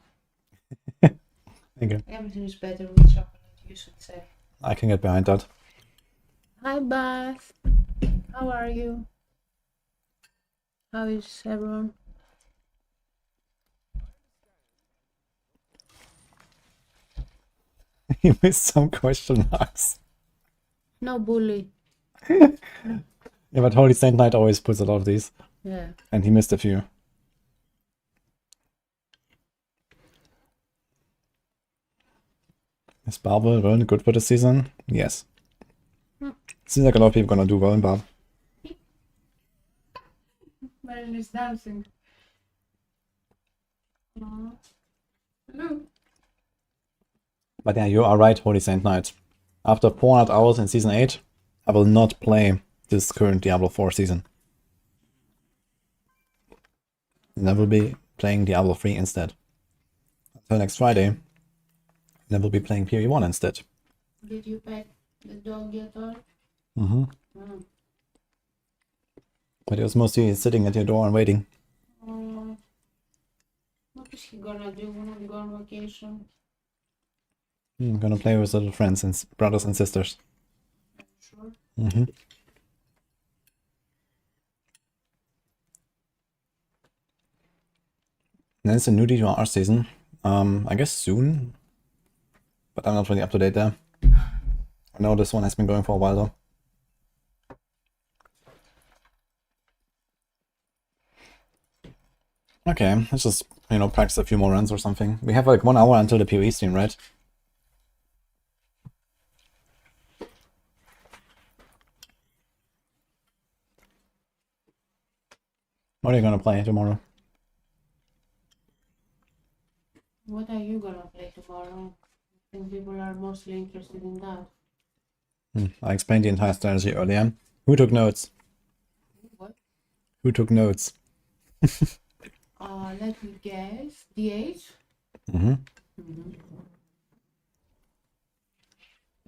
Thank you. Everything is better with chocolate, you should say. I can get behind that. Hi, Beth. How are you? How is everyone? You missed some question marks. No bully. Yeah, but Holy Saint Knight always puts a lot of these. Yeah. And he missed a few. Is Barb well good for the season? Yes. Seems like a lot of people gonna do well in Barb. Marin is dancing. Hello. But yeah, you are right, Holy Saint Knight. After 400 hours in Season 8, I will not play this current Diablo 4 season. And I will be playing Diablo 3 instead. Until next Friday, and I will be playing PoE 1 instead. Did you pet the dog at all? Mm-hmm. But he was mostly sitting at your door and waiting. What is he gonna do when we go on vacation? I'm gonna play with little friends and brothers and sisters. Sure. Mm-hmm. Then it's a new DDR season. I guess soon. But I'm not really up to date there. I know this one has been going for a while though. Okay, let's just, practice a few more runs or something. We have like 1 hour until the PoE stream, right? What are you gonna play tomorrow? What are you gonna play tomorrow? I think people are mostly interested in that. I explained the entire strategy earlier. Who took notes? What? Who took notes? Let me guess. DH? Mm-hmm.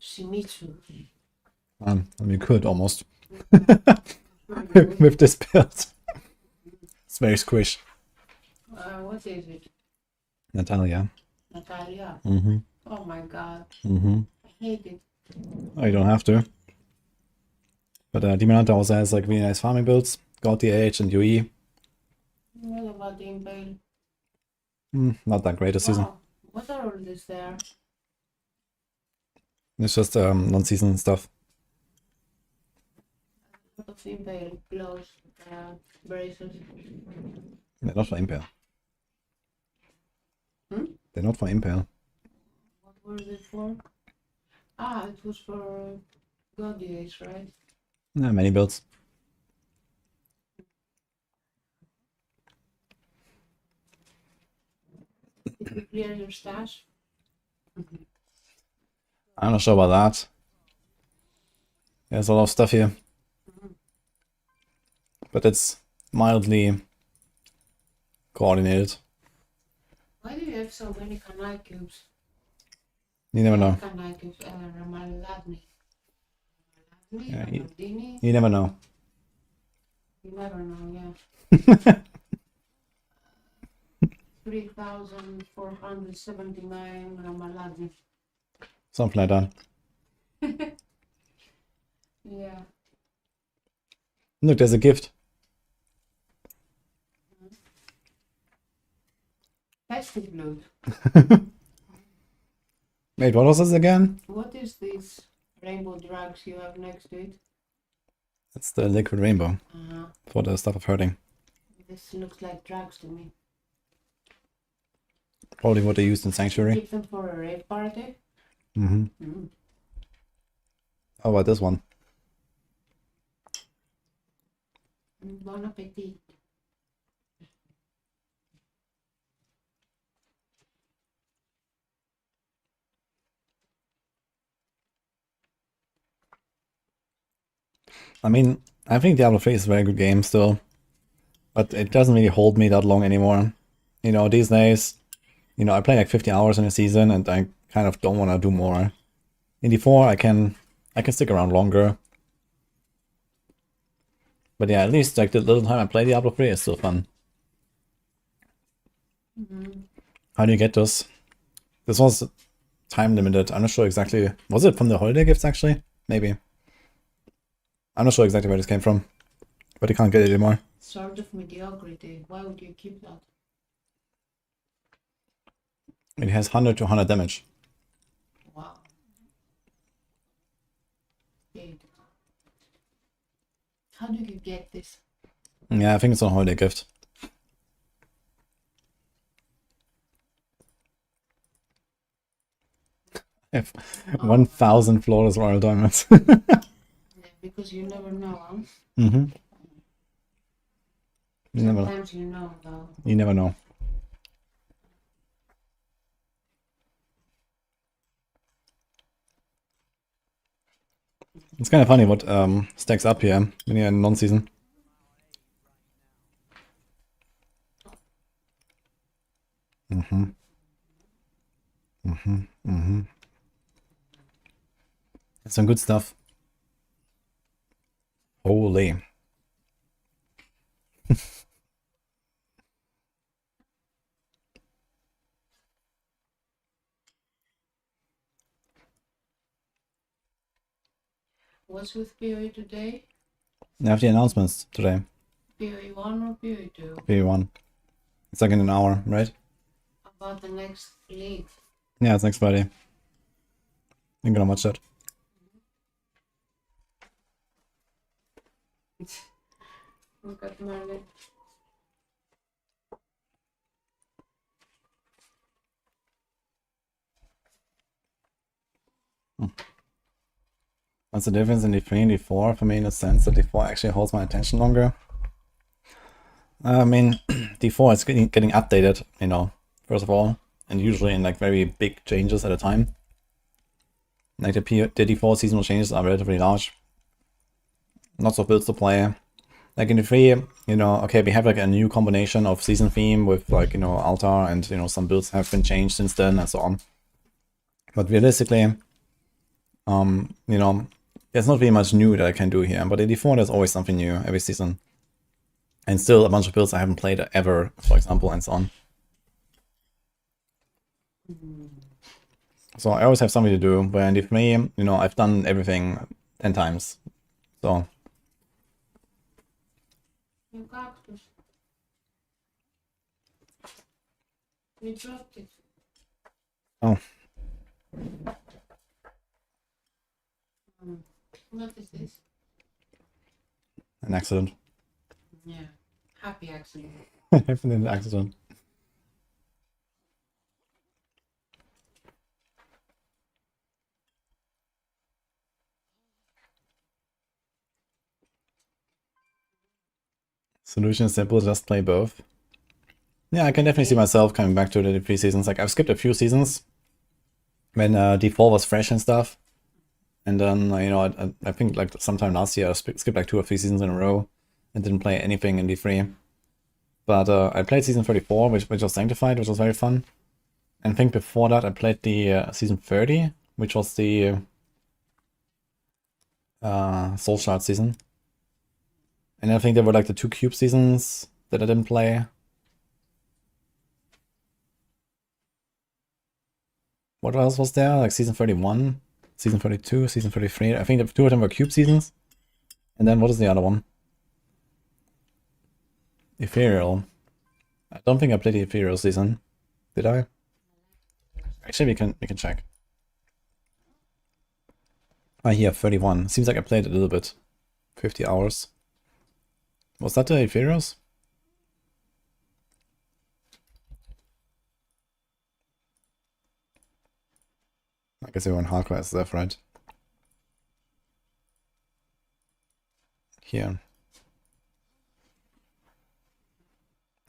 Shimizu. You could almost. With this build. It's very squish. What is it? Natalia. Natalia? Mm-hmm. Oh my god. Mm-hmm. I hate it. Oh, you don't have to. But Demon Hunter also has like really nice farming builds. God DH and UE. What about the Impale? Not that great a season. Wow. What are all this there? It's just non-season stuff. lot of impale close braces. They're not for Impale. Hmm? They're not for Impale. What was it for? Ah, it was for God Days, right? Yeah, many builds. Did you clear your stash? I'm not sure about that. There's a lot of stuff here. But it's mildly coordinated. Why do you have so many Kanai cubes? You never know. Kanai cubes, Ramaladni. Yeah, Ramaldini? You never know. You never know, yeah. 3,479 Ramaladni. Something like that. Yeah. Look, there's a gift. Festive blood. Wait, what was this again? What is this rainbow drugs you have next to it? It's the liquid rainbow for the stuff of hurting. This looks like drugs to me. Probably what they used in Sanctuary. Keep them for a rave party? Mm-hmm. How about this one? Bon appetit. I mean, I think Diablo 3 is a very good game still, but it doesn't really hold me that long anymore. You know, these days, you know, I play like 50 hours in a season and I kind of don't want to do more. In D4, I can stick around longer. But yeah, at least like the little time I play Diablo 3 is still fun. How do you get this? This was time limited. I'm not sure exactly. Was it from the holiday gifts actually? Maybe. I'm not sure exactly where this came from, but you can't get it anymore. Sort of mediocrity. Why would you keep that? It has 100 to 100 damage. Wow. Good. How did you get this? Yeah, I think it's on holiday gift. I have 1,000 flawless royal diamonds. Yeah, because you never know, huh? Mm-hmm. Sometimes you know, though. You never know. It's kind of funny what stacks up here when you're in non-season. Mm-hmm. Mm-hmm. Mm-hmm. That's some good stuff. Holy. What's with PoE today? I have the announcements today. PoE 1 or PoE 2? PoE 1. It's like in an hour, right? About the next league. Yeah, it's next Friday. I'm gonna watch that. Look at Merlin. What's the difference in D3 and D4 for me in the sense that D4 actually holds my attention longer? I mean, D4 is getting updated, you know, first of all, and usually in like very big changes at a time. Like the D4 seasonal changes are relatively large. Lots of builds to play. Like in D3, you know, okay, we have like a new combination of season theme with like, you know, altar and, you know, some builds have been changed since then and so on. But realistically, you know, there's not really much new that I can do here, but in D4 there's always something new every season. And still a bunch of builds I haven't played ever, for example, and so on. So I always have something to do, but in D3, you know, I've done everything 10 times. So. Your cactus. We dropped it. Oh. What is this? accident. Yeah. Happy accident. Happened in an accident. Solution is simple, just play both. Yeah, I can definitely see myself coming back to the D3 seasons. Like, I've skipped a few seasons when D4 was fresh and stuff. And then, you know, I think like sometime last year I skipped like 2 or 3 seasons in a row and didn't play anything in D3. But I played season 34, which was Sanctified, which was very fun. And I think before that I played the season 30, which was the Soul Shard season. And I think there were like the 2 cube seasons that I didn't play. What else was there? Like season 31, season 32, season 33. I think the 2 of them were cube seasons. And then what is the other one? Ethereal. I don't think I played the Ethereal season. Did I? Actually, we can check. Ah, here, 31. Seems like I played a little bit. 50 hours. Was that the Ethereals? I guess they were on hardcore SF, right? Here.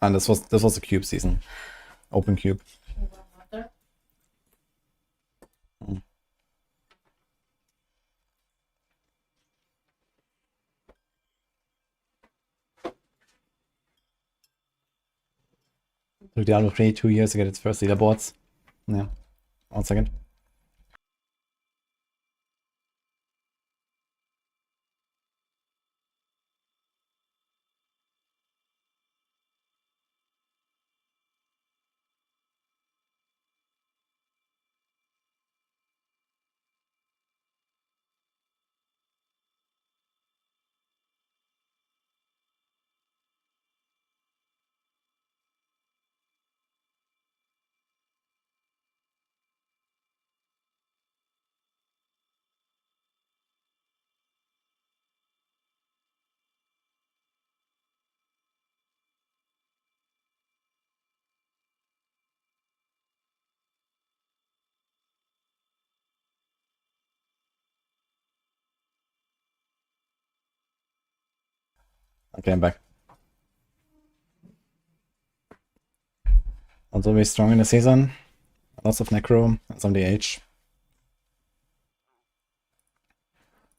And this was a cube season. Open cube. Mm. Took Diablo 3 2 years to get its first leaderboards. Yeah. 1 second. Okay, I'm back. Also very strong in the season. Lots of Necro and some DH.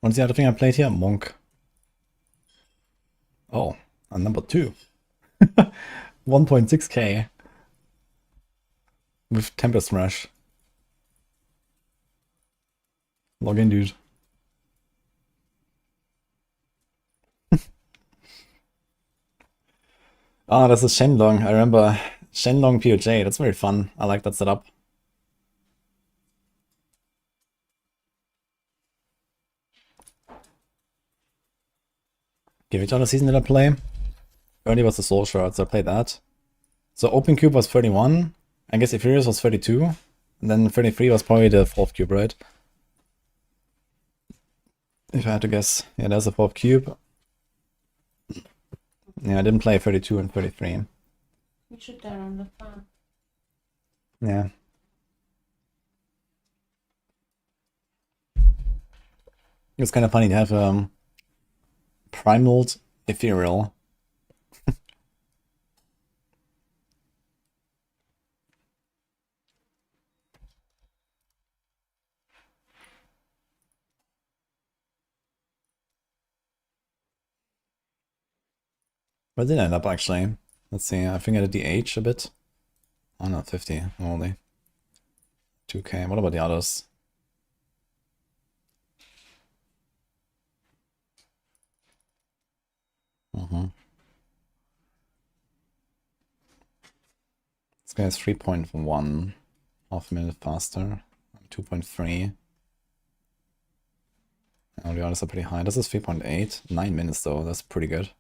What's the other thing I played here? Monk. Oh, and number 2. 1.6k. With Tempest Rush. Log in, dude. Ah, das ist Shenlong. I remember Shenlong POJ. That's very fun. I like that setup. Okay, which other season did I play? Early was the Soul Shard, so I played that. So Open Cube was 31. I guess Ethereus was 32. And then 33 was probably the 4th cube, right? If I had to guess. Yeah, there's the 4th cube. Yeah, I didn't play 32 and 33. You should turn on the fan. Yeah. It's kind of funny to have primaled Ethereal. Where did I end up actually? Let's see, I think I did the H a bit. Oh no, 50 only. 2k. What about the others? This guy is 3.1. Half a minute faster. 2.3. Oh, the others are pretty high. This is 3.8. 9 minutes though, that's pretty good.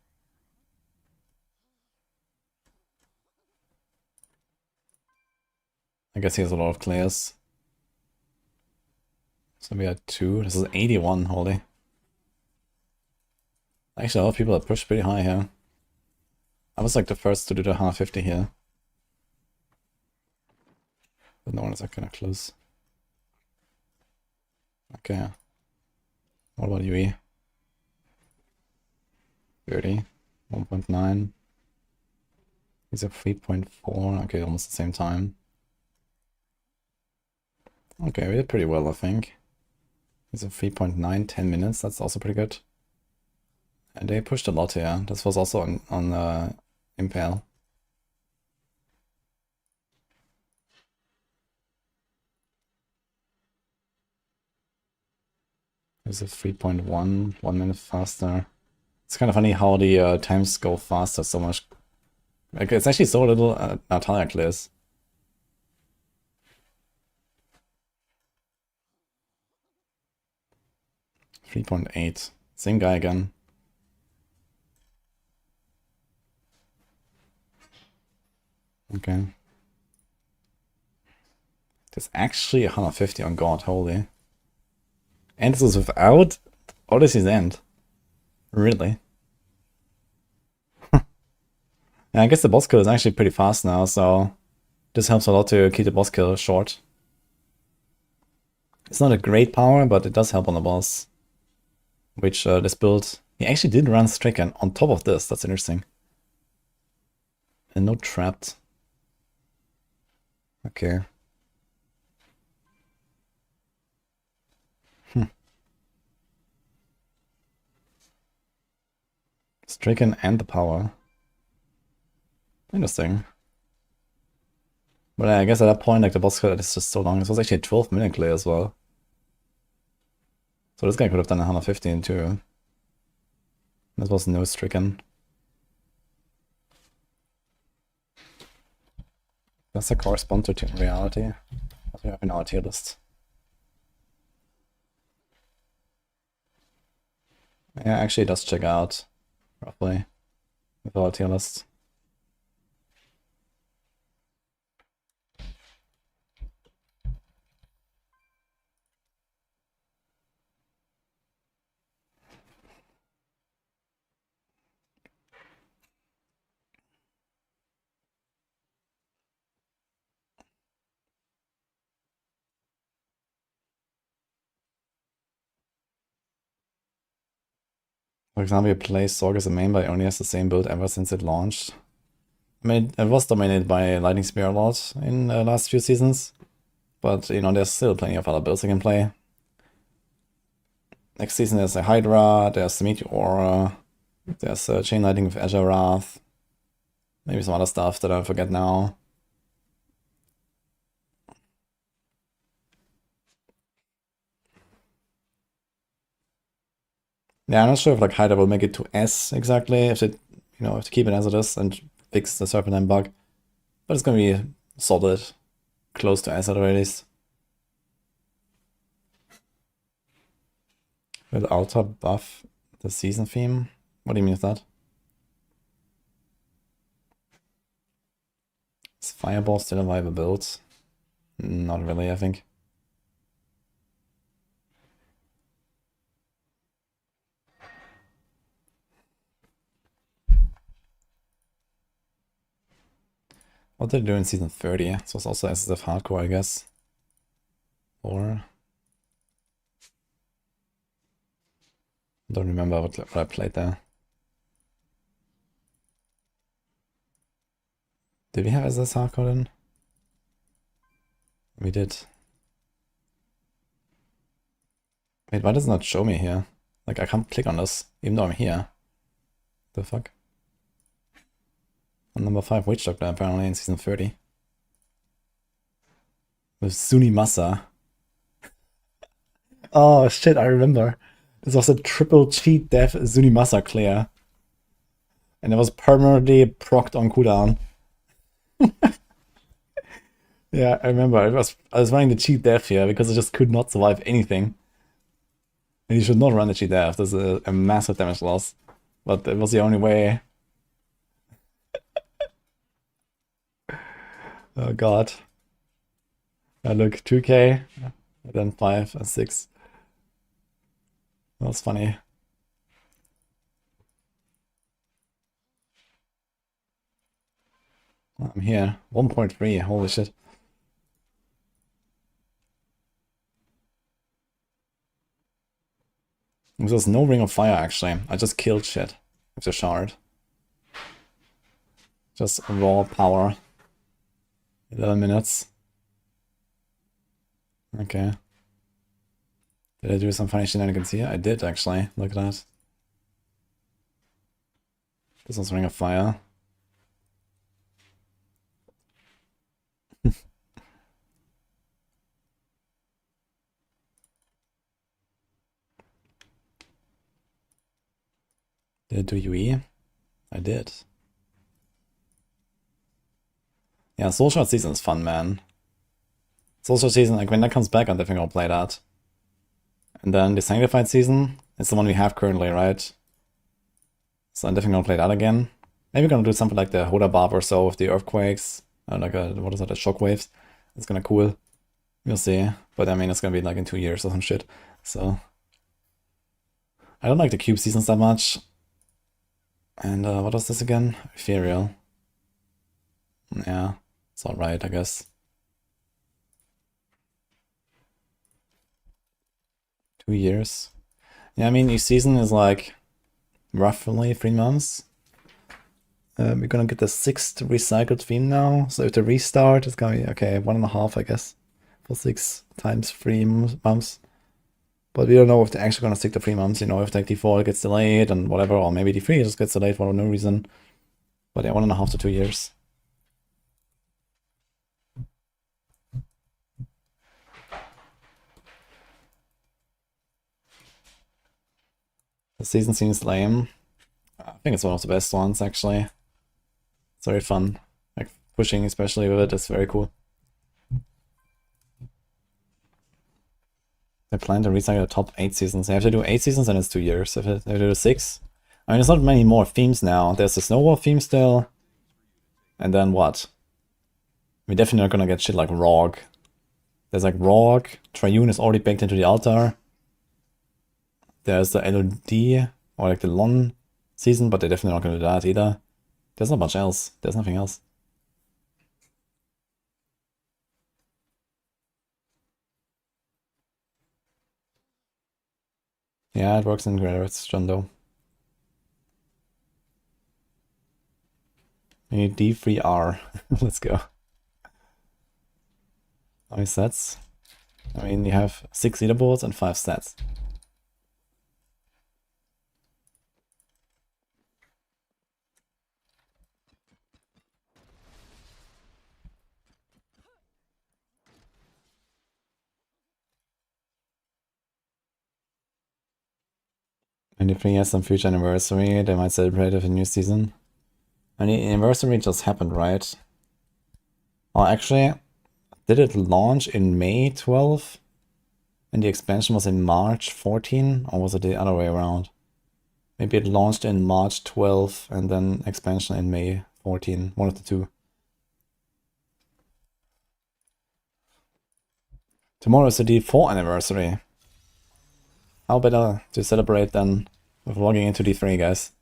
I guess he has a lot of clears. So we had 2. This is 81, holy. Actually, a lot of people have pushed pretty high here. I was like the first to do the 150 here. But no one is like kind of close. Okay. What about UE? 30. 1.9. He's at 3.4. Okay, almost the same time. Okay, we did pretty well, I think. He's at 3.9, 10 minutes. That's also pretty good. And they pushed a lot here. This was also on Impale. There's a 3.1, 1 minute faster. It's kind of funny how the times go faster so much. Like, it's actually so little Natalia clears. .8. Same guy again. Okay. There's actually 150 on God, holy. And this is without Odyssey's End. Really? And I guess the boss kill is actually pretty fast now, so this helps a lot to keep the boss kill short. It's not a great power, but it does help on the boss. Which this build, he actually did run Stricken on top of this, that's interesting. And no trapped. Okay. Stricken and the power. Interesting. But I guess at that point, like, the boss clear is just so long. This was actually a 12-minute clear as well. So this guy could have done 115 too. This was no Stricken. Does that correspond to reality? What do we have in our tier list? Yeah, actually it does check out, roughly, with our tier list. For example, you play Sorc as a main, but it only has the same build ever since it launched. I mean, it was dominated by Lightning Spear a lot in the last few seasons. But, you know, there's still plenty of other builds you can play. Next season there's a Hydra, there's the Meteor, there's a Chain Lightning with Azure Wrath. Maybe some other stuff that I forget now. Yeah, I'm not sure if like Hydra will make it to S exactly, if it, you know, if to keep it as it is and fix the Serpentine bug. But it's gonna be solid, close to S at the very least. Will Altar buff the season theme? What do you mean with that? Is Fireball still a viable build? Not really, I think. What did they do in season 30? This was also SSF Hardcore, I guess. Or... don't remember what I played there. Did we have SSF Hardcore then? We did. Wait, why does it not show me here? Like, I can't click on this, even though I'm here. The fuck? On number 5 Witch Doctor, apparently, in season 30. With Sunimasa. Oh shit, I remember. This was a triple cheat death Sunimasa clear. And it was permanently procced on cooldown. Yeah, I remember. I was running the cheat death here because it just could not survive anything. And you should not run the cheat death. There's a massive damage loss. But it was the only way. Oh god. Look, 2k, and then 5 and 6. That was funny. I'm here. 1.3, holy shit. There's no Ring of Fire actually. I just killed shit with the shard. Just raw power. 11 minutes. Okay. Did I do some funny shenanigans here? I did actually. Look at that. This was Ring of Fire. Did I do UE? I did. Yeah, Soul Shard Season is fun, man. Soul Shard Season, like when that comes back, I'm definitely gonna play that. And then the Sanctified Season, it's the one we have currently, right? So I'm definitely gonna play that again. Maybe gonna do something like the Hoda Barb or so with the Earthquakes. Like what is that, the Shockwaves. It's kinda cool. We'll see. But I mean, it's gonna be like in 2 years or some shit. So I don't like the cube seasons that much. And what was this again? Ethereal. Yeah, it's alright, I guess. 2 years. Yeah, I mean, each season is like roughly 3 months. We're gonna get the 6th recycled theme now. So if the restart, it's gonna be, okay, 1.5, I guess. For 6 times 3 months. But we don't know if they're actually gonna stick to 3 months, you know, if like D4 gets delayed and whatever, or maybe D3 just gets delayed for no reason. But yeah, 1.5 to 2 years. The season seems lame. I think it's one of the best ones, actually. It's very fun. Like, pushing especially with it is very cool. They plan to recycle the top 8 seasons. They have to do 8 seasons and it's 2 years. If they have to do 6. I mean, there's not many more themes now. There's the Snowball theme still. And then what? We're definitely not gonna get shit like Rogue. There's like Rogue. Triune is already baked into the altar. There's the LOD, or like the Lon season, but they're definitely not gonna do that either. There's not much else. There's nothing else. Yeah, it works in Greater John though. Maybe D3R. Let's go. How many sets? I mean, you have 6 leaderboards and 5 sets. And if he has some future anniversary, they might celebrate with a new season. And the anniversary just happened, right? Oh, actually, did it launch in May 12? And the expansion was in March 14? Or was it the other way around? Maybe it launched in March 12 and then expansion in May 14. One of the two. Tomorrow is the D4 anniversary. How better to celebrate than with logging into D3, guys?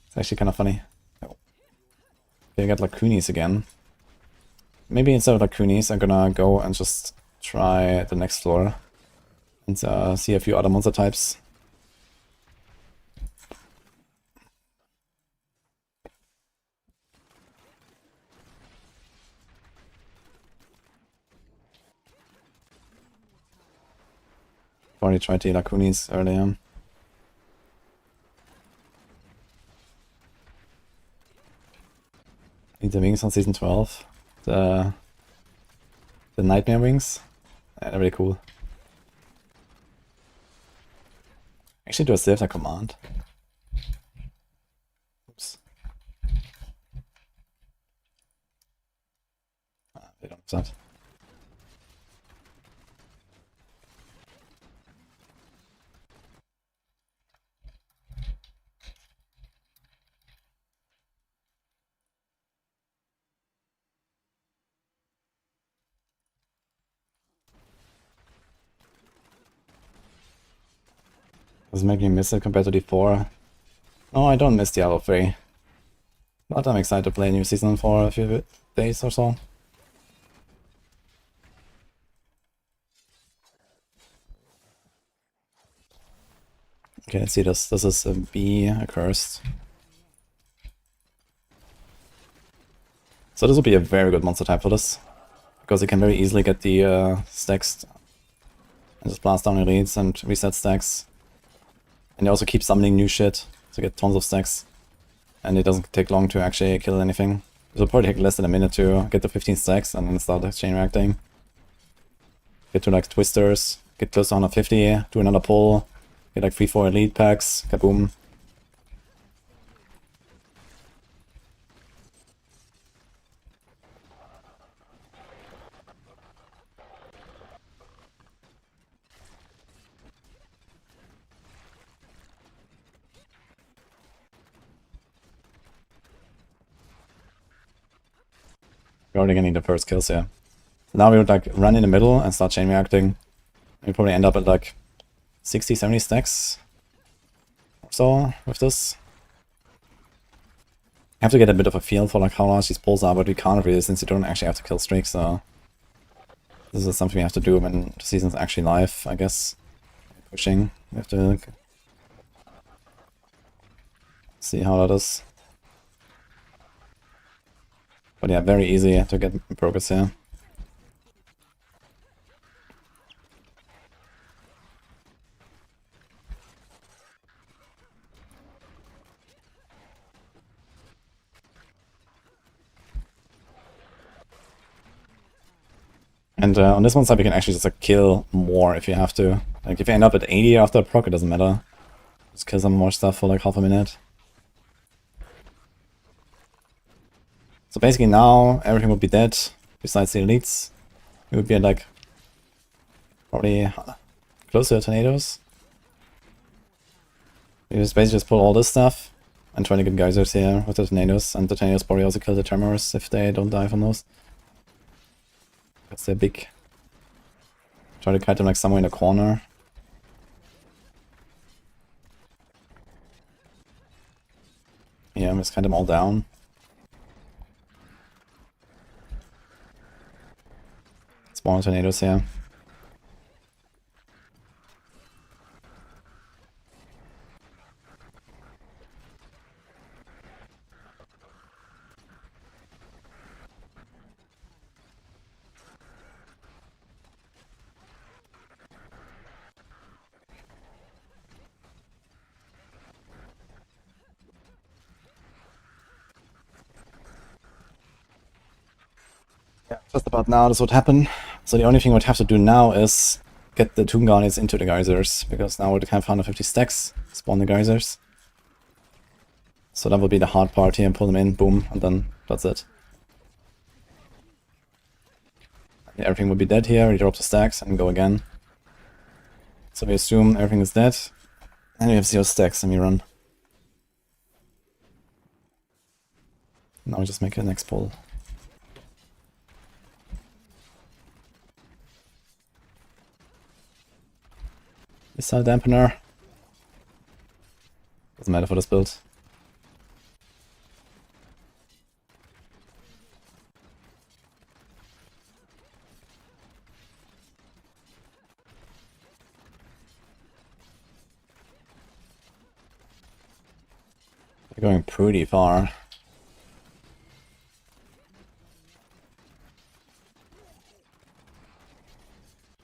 It's actually kind of funny. Okay, I got Lacunis again. Maybe instead of Lacunis, I'm gonna go and just try the next floor. And see a few other monster types. Already tried the Lacunis earlier. Need the wings on season 12. The Nightmare wings. They're really cool. Actually, do I still have that command? Oops. They don't have that. Does it make me miss it compared to D4? No, I don't miss Diablo 3. But I'm excited to play a new season for a few days or so. Okay, let's see this. This is a B accursed. So this will be a very good monster type for this. Because you can very easily get the stacks and just blast down elites and reset stacks. And you also keep summoning new shit to get tons of stacks. And it doesn't take long to actually kill anything. It'll probably take less than a minute to get to 15 stacks and then start the chain reacting. Get to like twisters, get close to 150, do another pull, get like 3-4 elite packs, kaboom. We're already getting the first kills here. So now we would like run in the middle and start chain reacting. We probably end up at like 60-70 stacks or so with this. I have to get a bit of a feel for like how large these pulls are, but we can't really since you don't actually have to kill streaks, so this is something we have to do when the season's actually live, I guess. Pushing. We have to like, see how that is. But yeah, very easy to get progress here. And on this one side we can actually just like kill more if you have to. Like if you end up at 80 after a proc, it doesn't matter. Just kill some more stuff for like half a minute. So basically now everything would be dead, besides the elites. We would be at like probably close to the tornadoes. We just basically just pull all this stuff and try to get geysers here with the tornadoes, and the tornadoes probably also kill the tremors if they don't die from those. Because they're big. Try to kite them like somewhere in the corner. Yeah, let's kite them all down. Spawn tornadoes here. Yeah, just about now this would happen. So the only thing we'd have to do now is get the Tomb Guardians into the geysers, because now we'd have 150 stacks, spawn the geysers. So that would be the hard part here, pull them in, boom, and then that's it. Yeah, everything would be dead here, we drop the stacks and go again. So we assume everything is dead, and we have 0 stacks and we run. Now we just make the next pull. Missile dampener. Doesn't matter for this build. We're going pretty far.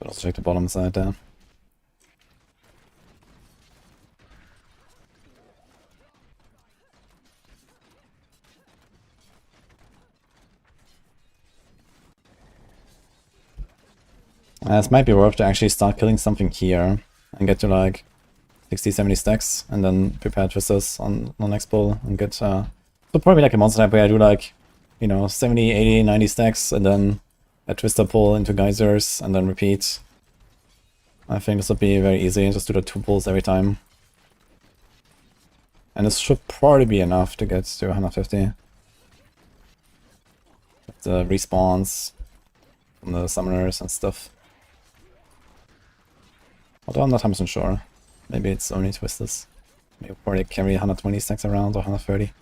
But also check the bottom side there. This might be worth to actually start killing something here and get to like 60-70 stacks and then prepare twisters on next pull and get so probably like a monster type where I do like, you know, 70, 80, 90 stacks and then a twister pull into geysers and then repeat. I think this would be very easy, just do the 2 pulls every time. And this should probably be enough to get to 150. With the respawns from the summoners and stuff. Although I'm not 100% sure. Maybe it's only twisters. Maybe probably carry 120 stacks around or 130.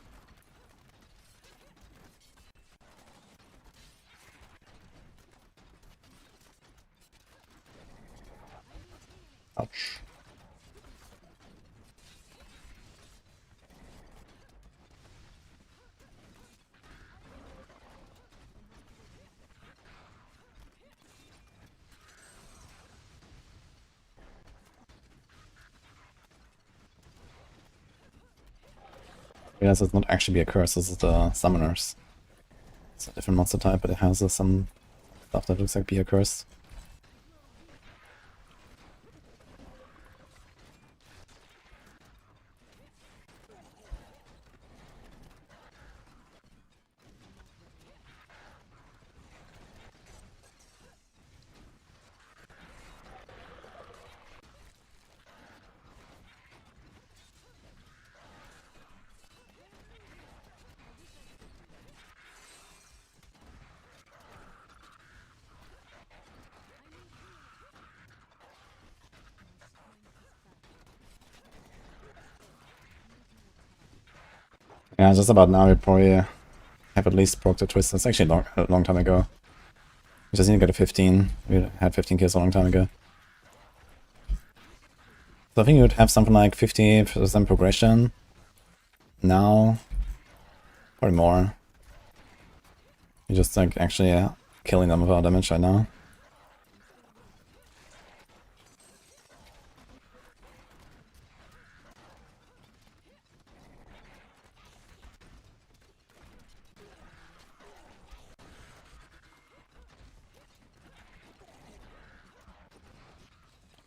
Ouch. Realize it's not actually be a curse, this is the summoners. It's a different monster type, but it has some stuff that looks like be a curse. Yeah, just about now we probably have at least proc the twist. That's actually a long time ago. We just need to get a 15. We had 15 kills a long time ago. So I think you would have something like 50% progression. Now, probably more. You're just like actually killing them without damage right now.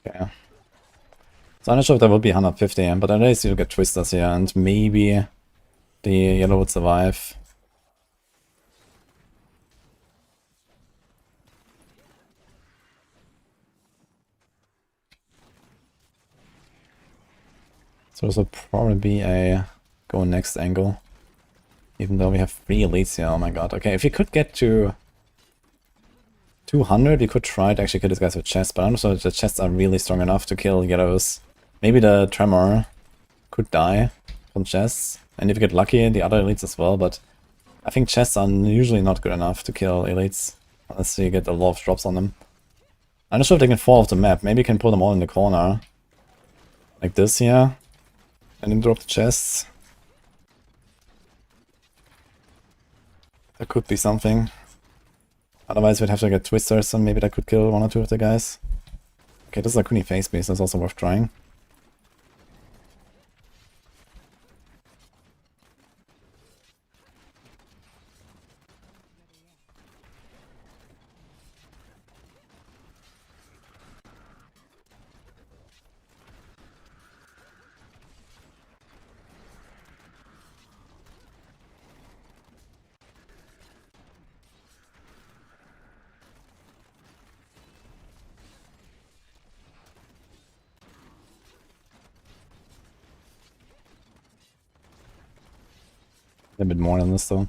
Okay. So I'm not sure if that would be 150, but at least you get twisters here, and maybe the yellow would survive. So this would probably be a go next angle. Even though we have 3 elites here, oh my god. Okay, if we could get to 200, we could try to actually kill these guys with chests, but I'm not sure if the chests are really strong enough to kill yellows. Maybe the Tremor could die from chests, and if you get lucky, the other elites as well, but I think chests are usually not good enough to kill elites, unless you get a lot of drops on them. I'm not sure if they can fall off the map. Maybe you can put them all in the corner. Like this here. And then drop the chests. That could be something. Otherwise we'd have to get twisters, and maybe that could kill 1 or 2 of the guys. Okay, this is a Kuni face base, that's also worth trying. A bit more than this though.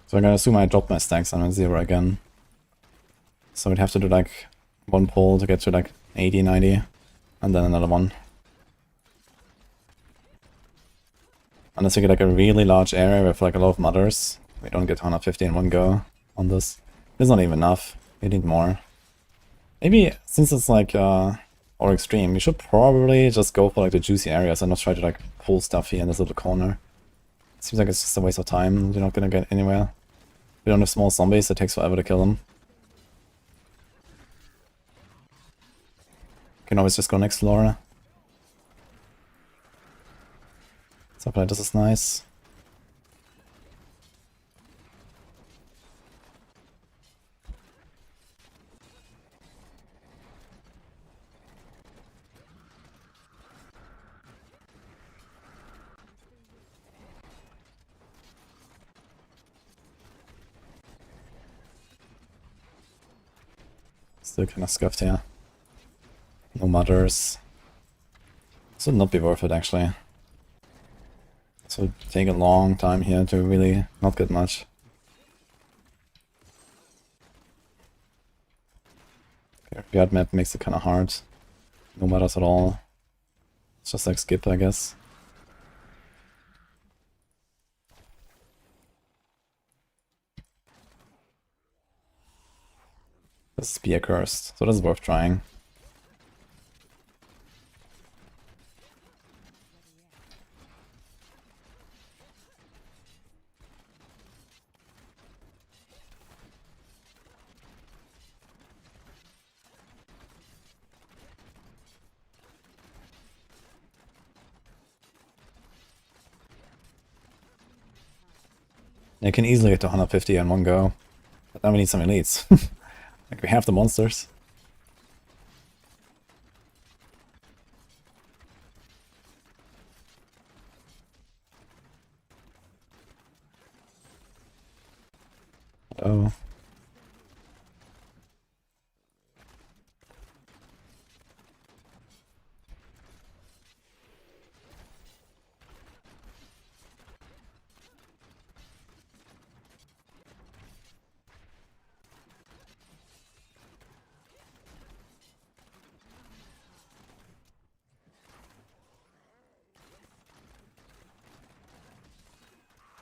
So I'm gonna assume I dropped my stacks and I'm at 0 again. So we'd have to do like 1 pull to get to like 80, 90, and then another one. Unless you get like a really large area with like a lot of mothers, we don't get 150 in one go on this. It's not even enough, we need more. Maybe, since it's like or extreme, we should probably just go for like the juicy areas and not try to like pull stuff here in this little corner. Seems like it's just a waste of time, you're not gonna get anywhere. We don't have small zombies, it takes forever to kill them. Can always just go next floor. Stuff like this is nice. Still kind of scuffed here. No mothers. This would not be worth it actually. This would take a long time here to really not get much. Okay, guard map makes it kind of hard. No mothers at all. It's just like skip, I guess. The spear cursed, so that's worth trying. They can easily get to 150 in one go. But now we need some elites. Like, we have the monsters. Oh.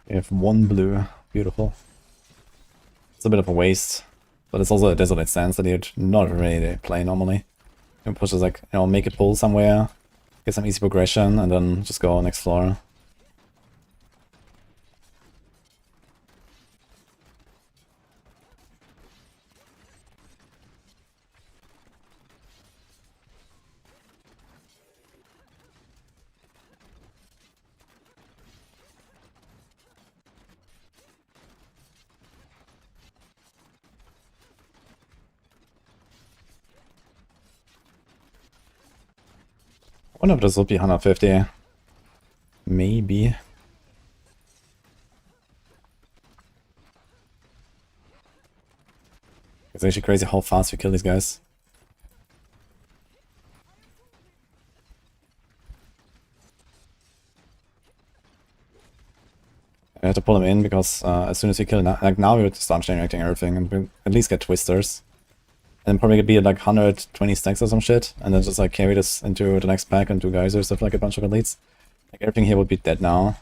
We have one blue. Beautiful. It's a bit of a waste. But it's also a desolate stance that you'd not really play normally. You push is like, you know, make it pull somewhere, get some easy progression, and then just go next floor. I wonder if this would be 150. Maybe. It's actually crazy how fast we kill these guys. I had to pull them in because as soon as we kill, like now we would start generating everything and we at least get twisters. And probably could be at like 120 stacks or some shit, and then just like carry this into the next pack and do geysers with like a bunch of elites. Like everything here would be dead now.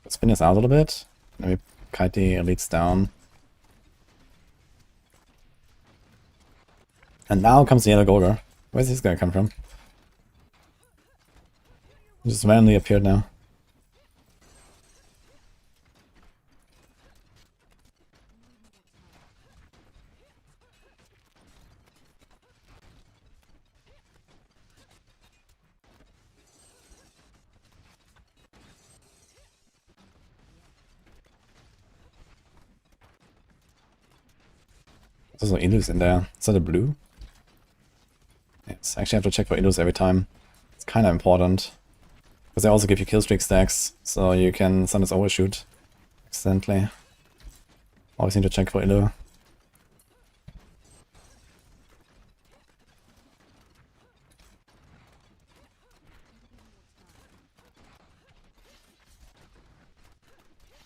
Let's spin this out a little bit. Let me kite the elites down. And now comes the yellow Golgar. Where's this guy come from? He just randomly appeared now. There's also Illus in there. Is that a blue? Yes, I actually have to check for Illus every time. It's kind of important. Because they also give you killstreak stacks, so you can sometimes overshoot accidentally. Always need to check for Illu.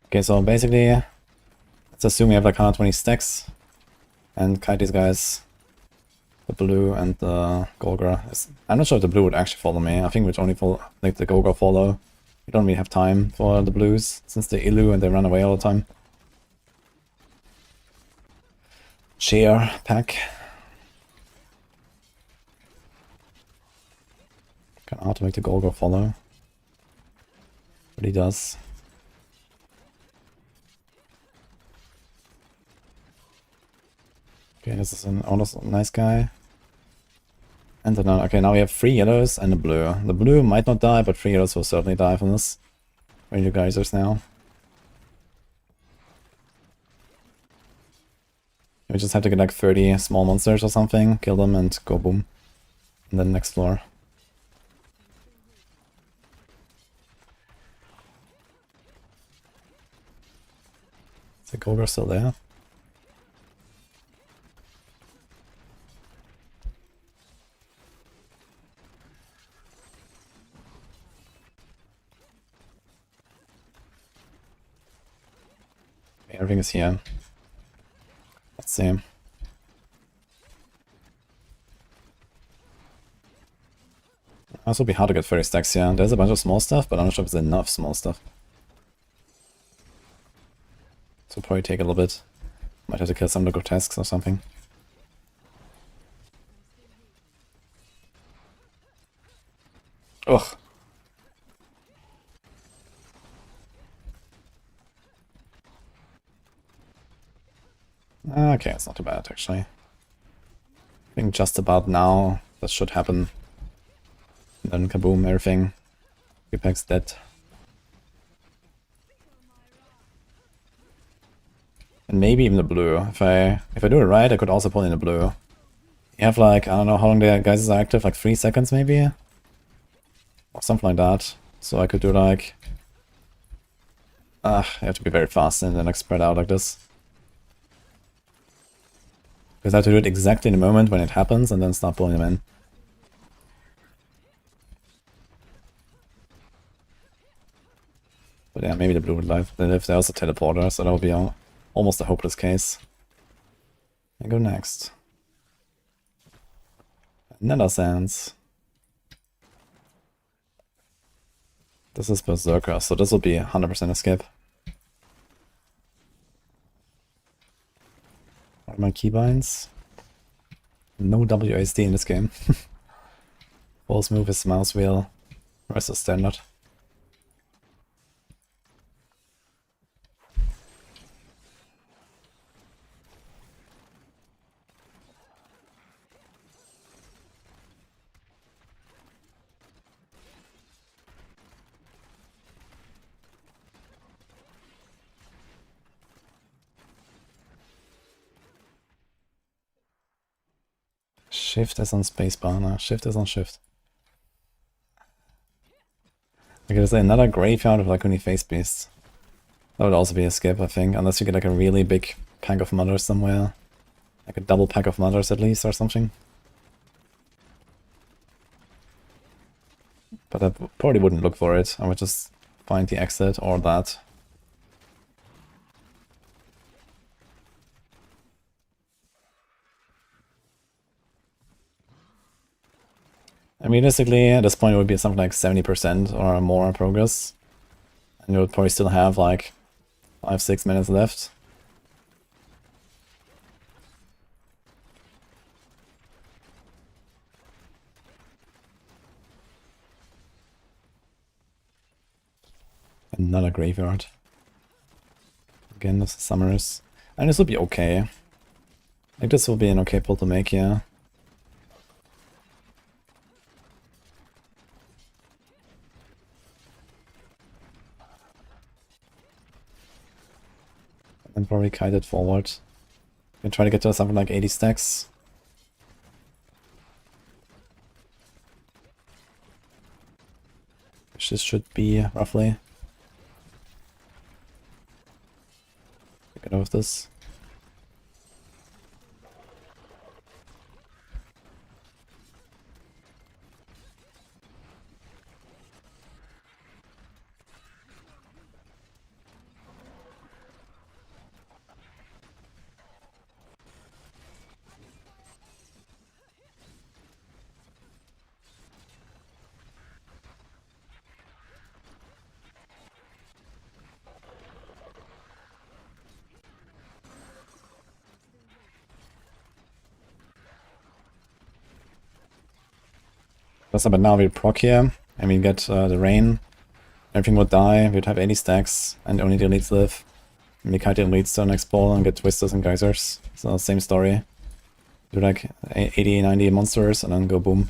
Okay, so basically, let's assume we have like 120 stacks. And kite these guys. The blue and the Golgar. I'm not sure if the blue would actually follow me. I think we'd only follow, like the Golgar follow. We don't really have time for the blues, since they're Illu and they run away all the time. Share pack. Kind of hard to make the Golgar follow. But he does. Okay, this is an almost nice guy. And then, okay, now we have 3 yellows and a blue. The blue might not die, but 3 yellows will certainly die from this. Where are you geysers now? We just have to get like 30 small monsters or something, kill them and go boom. And then next floor. Is the Golgar still there? Everything is here. Let's see. This will be hard to get 30 stacks here. There's a bunch of small stuff, but I'm not sure if it's enough small stuff. So probably take a little bit. Might have to kill some of the grotesques or something. Ugh. Okay, it's not too bad actually. I think just about now that should happen. And then kaboom, everything. Epic's dead. And maybe even the blue. If I do it right, I could also pull in the blue. You have like, I don't know how long the guys are active, like 3 seconds maybe? Or something like that. So I could do like... you have to be very fast and then like spread out like this. Because I have to do it exactly in the moment when it happens and then start pulling them in. But yeah, maybe the blue would live. Then if there's a teleporter, so that would be almost a hopeless case. I go next. Nether Sands. This is Berserker, so this will be 100% a skip. What are my keybinds? No WASD in this game. False move is mouse wheel. Rest is standard. Shift is on spacebar, no, shift is on shift. Okay, there's another graveyard of like only face beasts. That would also be a skip, I think, unless you get like a really big pack of mothers somewhere. Like a double pack of mothers at least or something. But I probably wouldn't look for it, I would just find the exit or that. And realistically, at this point it would be something like 70% or more progress. And you would probably still have like 5-6 minutes left. Another graveyard. Again, this is Summers. And this will be okay. I think this will be an okay pull to make, yeah. And probably kite it forward. You can try to get to something like 80 stacks. Which this should be, roughly. Get off this. But now we proc here, and we get the rain. Everything would die, we'd have 80 stacks, and only the elites live. And we kite the elites to the next ball and get twisters and geysers. So same story. Do like 80, 90 monsters and then go boom.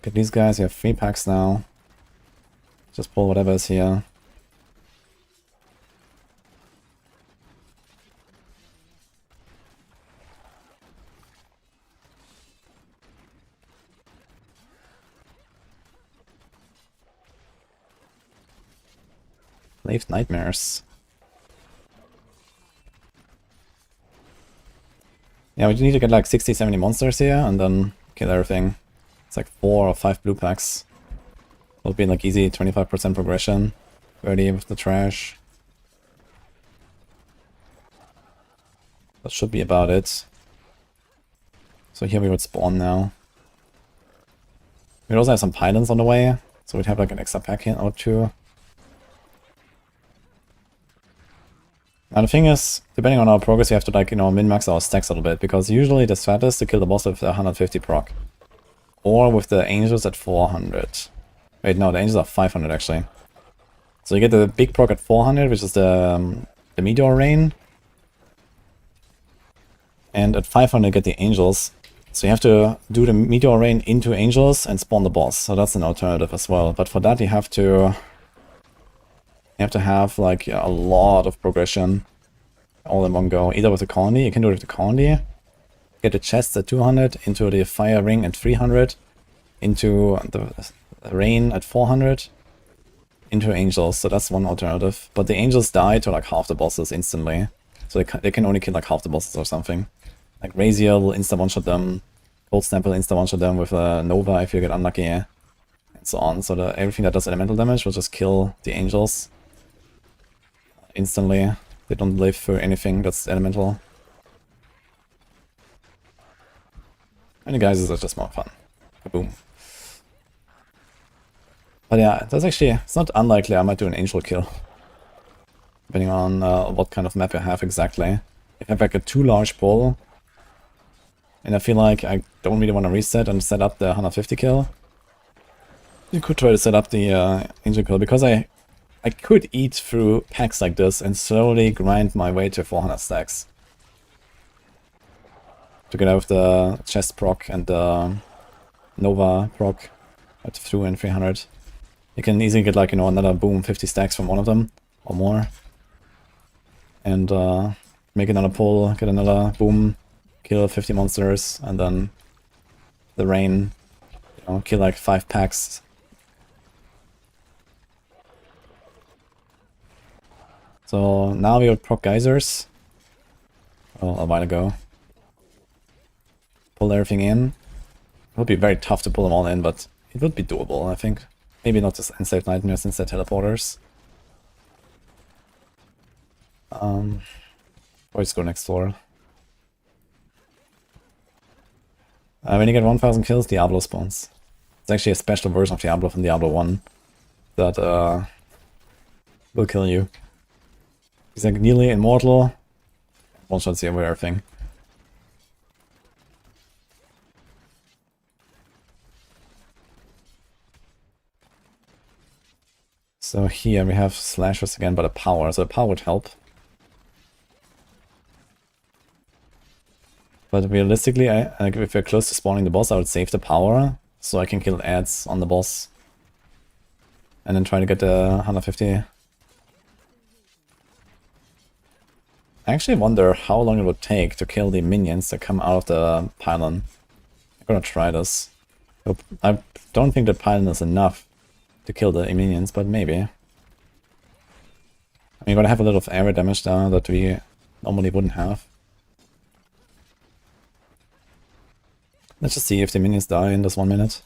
Get these guys, you have 3 packs now. Just pull whatever is here. Leave nightmares. Yeah, we need to get like 60-70 monsters here and then kill everything. It's like 4 or 5 blue packs. It'll be like easy 25% progression. 30 with the trash. That should be about it. So here we would spawn now. We also have some pylons on the way, so we'd have like an extra pack here or two. Now the thing is, depending on our progress, we have to like, you know, min-max our stacks a little bit, because usually the strat is to kill the boss with 150 proc. Or with the angels at 400. Wait, no, the angels are 500 actually. So you get the big proc at 400, which is the meteor rain. And at 500 you get the angels. So you have to do the meteor rain into angels and spawn the boss. So that's an alternative as well. But for that you have to have like a lot of progression all in one go. Either with the colony, you can do it with the colony. Get the chests at 200, into the fire ring at 300, into the rain at 400, into angels. So that's one alternative. But the angels die to like half the bosses instantly. So they can only kill like half the bosses or something. Like Raziel will insta one-shot them, Cold Snap will insta one-shot them with a Nova if you get unlucky, and so on. So everything that does elemental damage will just kill the angels instantly. They don't live for anything that's elemental. And the guys are just more fun. Kaboom. But yeah, that's actually, it's not unlikely I might do an angel kill. Depending on what kind of map I have exactly. If I have like a too large pull, and I feel like I don't really want to reset and set up the 150 kill, you could try to set up the angel kill, because I could eat through packs like this and slowly grind my way to 400 stacks. To get out of the chest proc and the Nova proc at 2 and 300. You can easily get like, you know, another boom 50 stacks from one of them or more. And make another pull, get another boom, kill 50 monsters, and then the rain, you know, kill like 5 packs. So now we would proc geysers. Well, a while ago. Pull everything in. It would be very tough to pull them all in, but it would be doable, I think. Maybe not just Insect Nightmares instead teleporters. Or just go next door. When you get 1000 kills, Diablo spawns. It's actually a special version of Diablo from Diablo 1 that will kill you. He's like nearly immortal. One-shots you with everything. So here we have slashers again, but a power, so a power would help. But realistically, like if we're close to spawning the boss, I would save the power, so I can kill ads on the boss. And then try to get the 150. I actually wonder how long it would take to kill the minions that come out of the pylon. I'm gonna try this. I don't think the pylon is enough to kill the minions, but maybe. I mean, you're gonna have a lot of area damage there that we normally wouldn't have. Let's just see if the minions die in this 1 minute.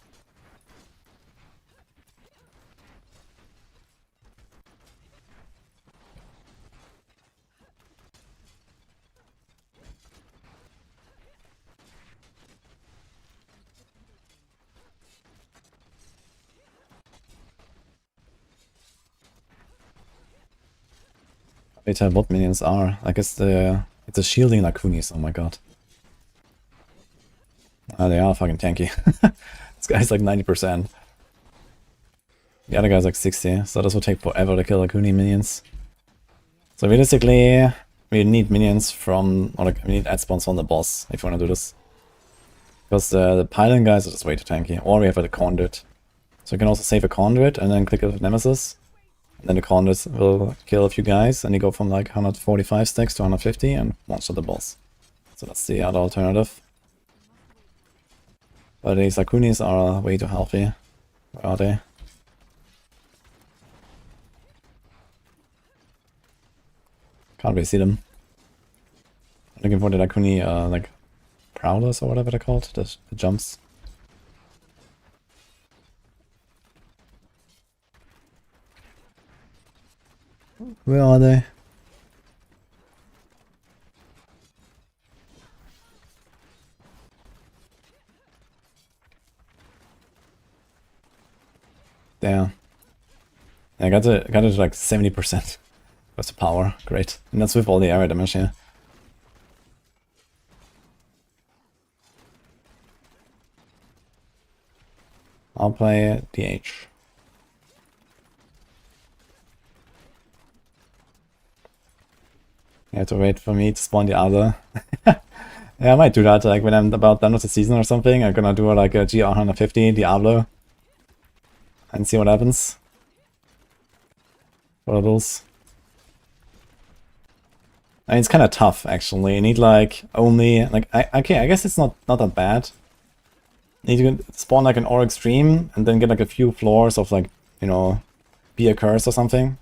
Wait, tell what minions are. I guess it's a shielding Lacunis, oh my god. They are fucking tanky. This guy's like 90%. The other guy's like 60, so this will take forever to kill Lacuni minions. So realistically, we need minions from, or like, we need ad spawns on the boss if you want to do this. Because the pylon guys are just way too tanky. Or we have a conduit. So you can also save a conduit and then click with Nemesis. And then the conduit will kill a few guys, and you go from like 145 stacks to 150 and one-shot the boss. So that's the other alternative. But these Lacunis are way too healthy. Where are they? Can't really see them. I'm looking for the Lacuni, like, prowlers or whatever they're called, the jumps. Where are they? There. I got it to like 70%. That's the power. Great. And that's with all the area damage here. I'll play DH. You have to wait for me to spawn the other. Yeah, I might do that, like when I'm about done with the season or something. I'm gonna do like a GR 150 Diablo and see what happens. What are those? I mean, it's kind of tough actually. You need like only like okay, I guess it's not that bad. You need to spawn like an Aura Extreme and then get like a few floors of like, you know, be a curse or something.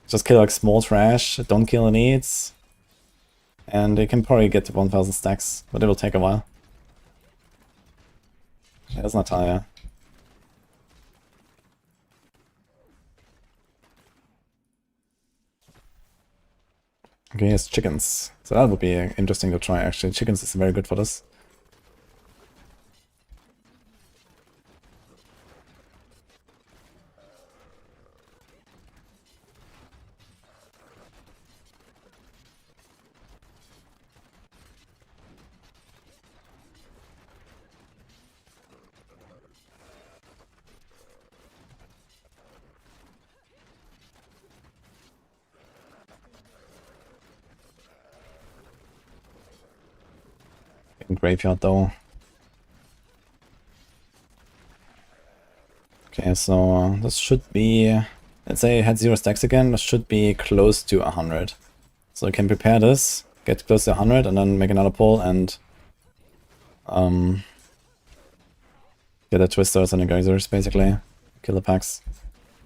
Just kill like small trash, don't kill elites. And they can probably get to 1000 stacks, but it will take a while. Yeah, that's not Talia. Okay, here's chickens. So that would be interesting to try actually. Chickens is very good for this. In graveyard though. Okay, so this should be, let's say it had 0 stacks again, this should be close to 100. So you can prepare this, get close to 100 and then make another pull and get the twisters and the geysers basically, kill the packs.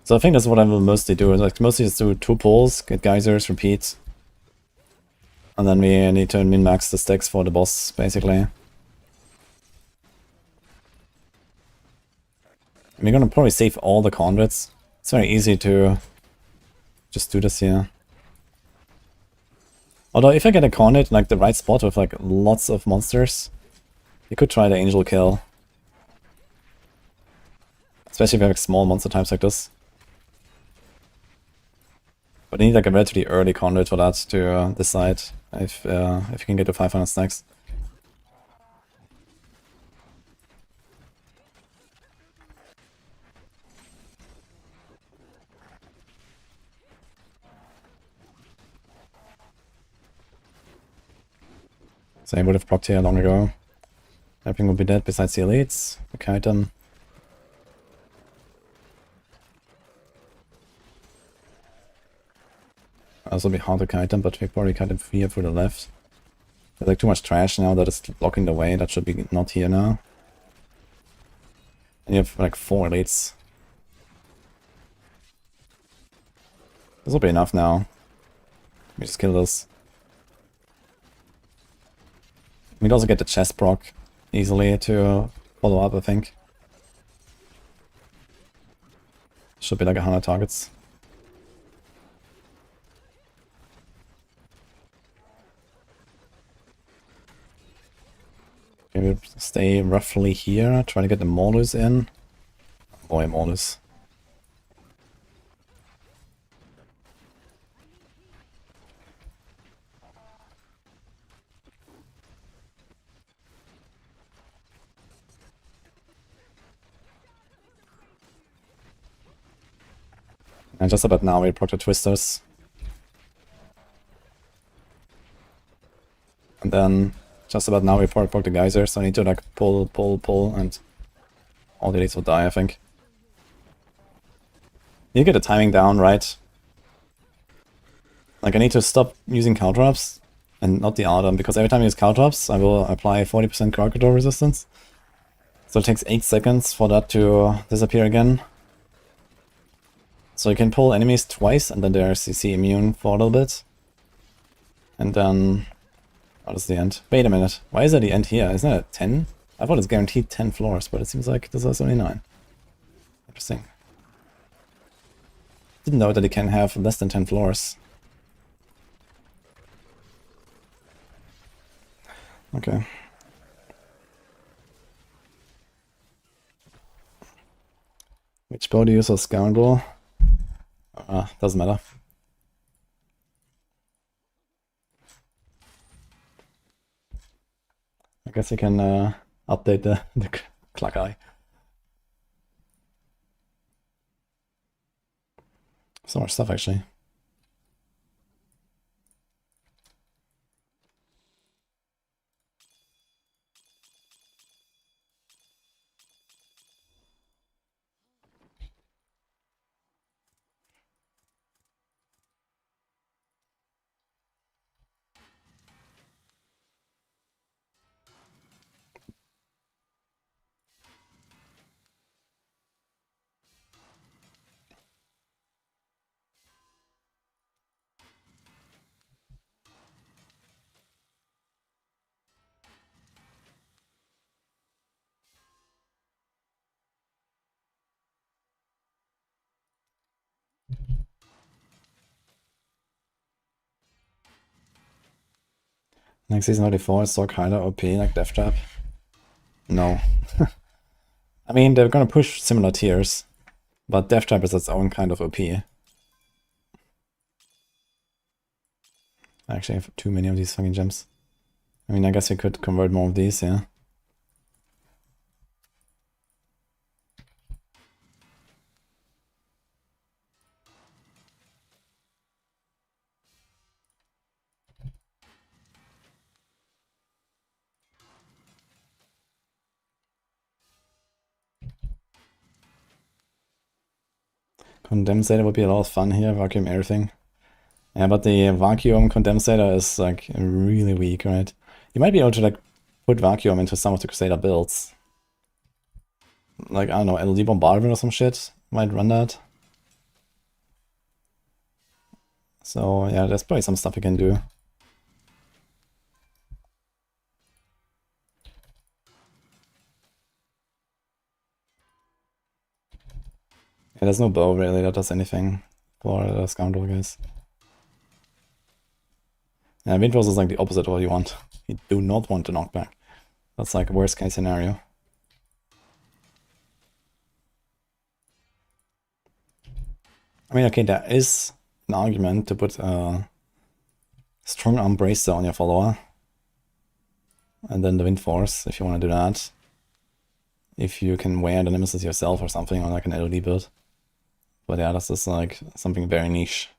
So I think that's what I will mostly do, like mostly just do 2 pulls, get geysers, repeat. And then we need to min-max the stacks for the boss basically. We're gonna probably save all the conduits. It's very easy to just do this here. Although if I get a conduit in like the right spot with like lots of monsters, you could try the angel kill. Especially if you have like, small monster types like this. But you need like a relatively early conduit for that to decide if you can get to 500 stacks. So I would have procced here long ago. Everything would be dead besides the elites. Okay, item. Also be hard to kite them, but we probably kite them here for the left. There's like too much trash now that is blocking the way. That should be not here now. And you have like 4 elites. This will be enough now. Let me just kill this. We'd also get the chest proc easily to follow up, I think. Should be like 100 targets. Okay, we'll stay roughly here, try to get the Maulers in. Boy, Maulers. And just about now we proc the Twisters. And then just about now we proc the Geyser, so I need to like pull, and all the elites will die, I think. You get the timing down, right? Like I need to stop using Caltrops and not the Ardum, because every time I use Caltrops I will apply 40% Crocodile resistance. So it takes 8 seconds for that to disappear again. So you can pull enemies twice and then they're CC immune for a little bit. And then... what is the end? Wait a minute, why is there the end here? Isn't that a 10? I thought it's guaranteed 10 floors, but it seems like this is only 9. Interesting. Didn't know that it can have less than 10 floors. Okay. Which bow do you use for Scoundrel? Doesn't matter. I guess you can update the clock eye. So much stuff actually. Next season 94 is Sorc Hider OP like Death Trap? No. I mean, they're gonna push similar tiers, but Death Trap is its own kind of OP. I actually have too many of these fucking gems. I mean, I guess we could convert more of these, yeah. Condensator would be a lot of fun here, vacuum everything. Yeah, but the vacuum condensator is like really weak, right? You might be able to like put vacuum into some of the Crusader builds. Like, I don't know, LD Bombardment or some shit might run that. So yeah, there's probably some stuff you can do. Yeah, there's no bow really that does anything for the Scoundrel guys. Yeah, Windrose is like the opposite of what you want. You do not want to knock back. That's like worst case scenario. I mean, okay, there is an argument to put a strong arm bracer on your follower. And then the Wind Force, if you want to do that. If you can wear the Nemesis yourself or something, or like an LD build. But yeah, this is like something very niche.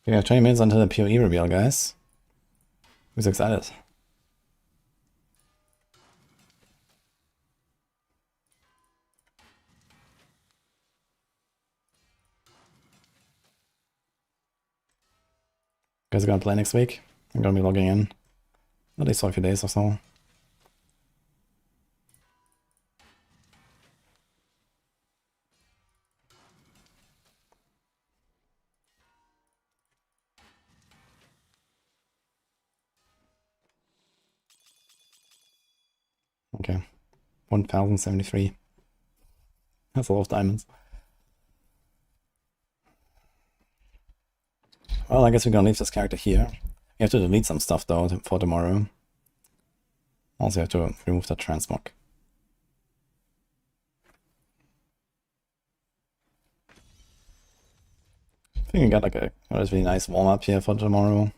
We have 20 minutes until the PoE reveal, guys. Who's excited? You guys are gonna play next week? I'm gonna be logging in. At least for a few days or so. Okay. 1073. That's a lot of diamonds. Well, I guess we're gonna leave this character here. You have to delete some stuff though for tomorrow. Also, you have to remove that transmog. I think we got like a relatively nice warm up here for tomorrow.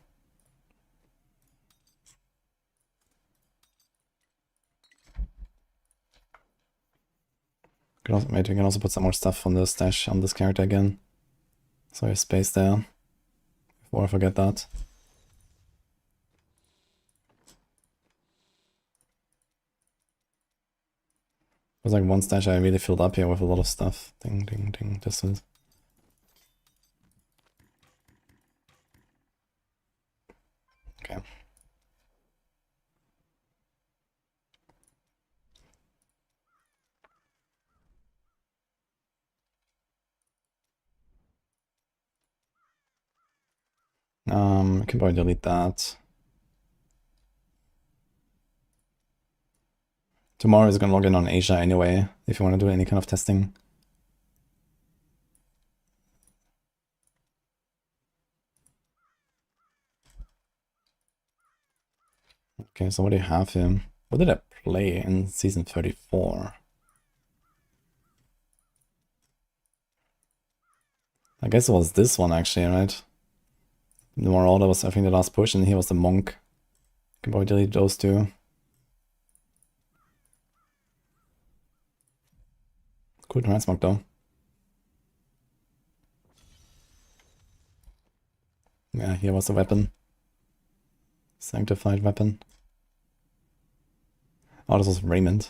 Maybe we can also put some more stuff on the stash on this character again. So there's space there. Before I forget that. There's like one stash I really filled up here with a lot of stuff. Ding, ding, ding. This is. Okay. I can probably delete that. Tomorrow is gonna log in on Asia anyway, if you want to do any kind of testing. Okay, so what do you have here? What did I play in season 34? I guess it was this one actually, right? The Marauder was, I think, the last push, and here was the Monk. Can probably delete those two. Cool transmog though. Yeah, here was a weapon. Sanctified weapon. Oh, this was Raymond.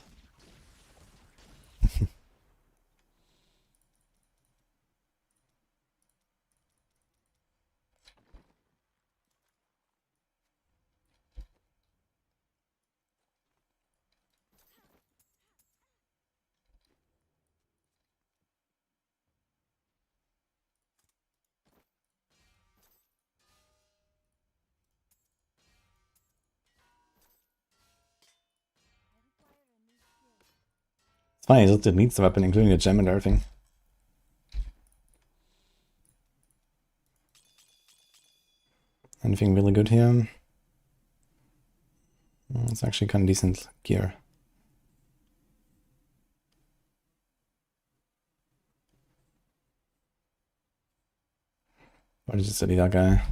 It's funny, it just deletes the weapon, including the gem and everything. Anything really good here? It's actually kind of decent gear. Why did you study that guy?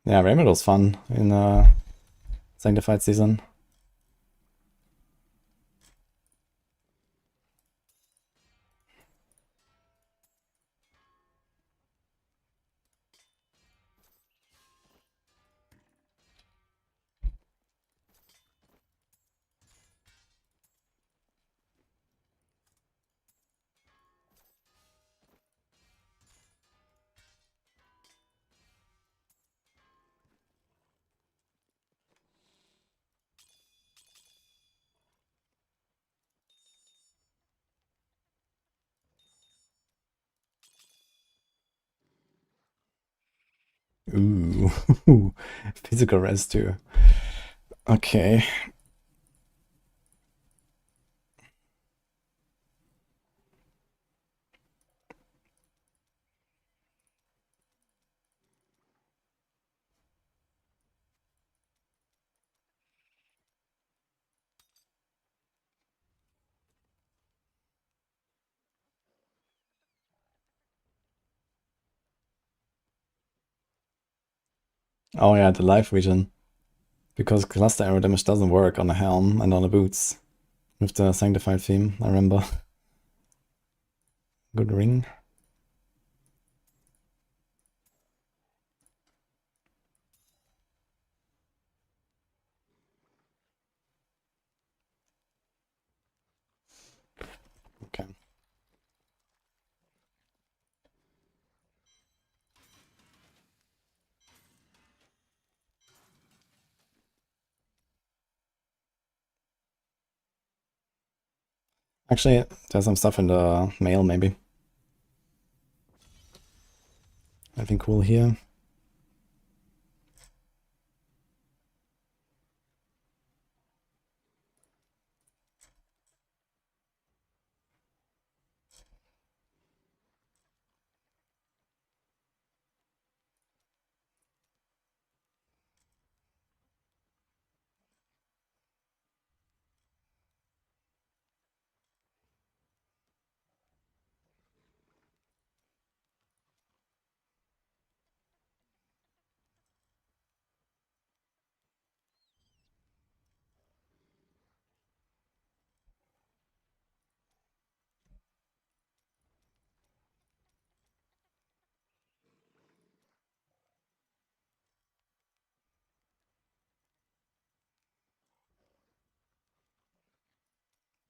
Yeah, Raymond was fun in Sanctified season. Ooh, physical rest too. Okay. Oh yeah, the life vision. Because cluster arrow damage doesn't work on the helm and on the boots. With the Sanctified theme, I remember. Good ring. Okay. Actually, there's some stuff in the mail, maybe. Anything cool here?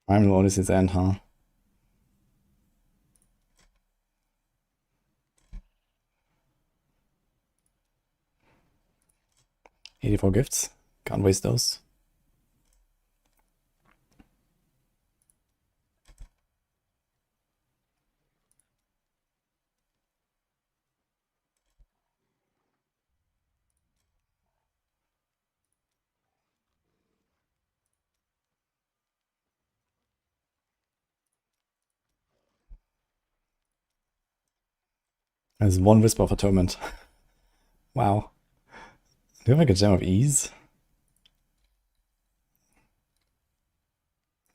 Primal Odyssey's end, huh? $84 gifts. Can't waste those. There's one whisper for Torment. Wow. Do you have like a gem of ease?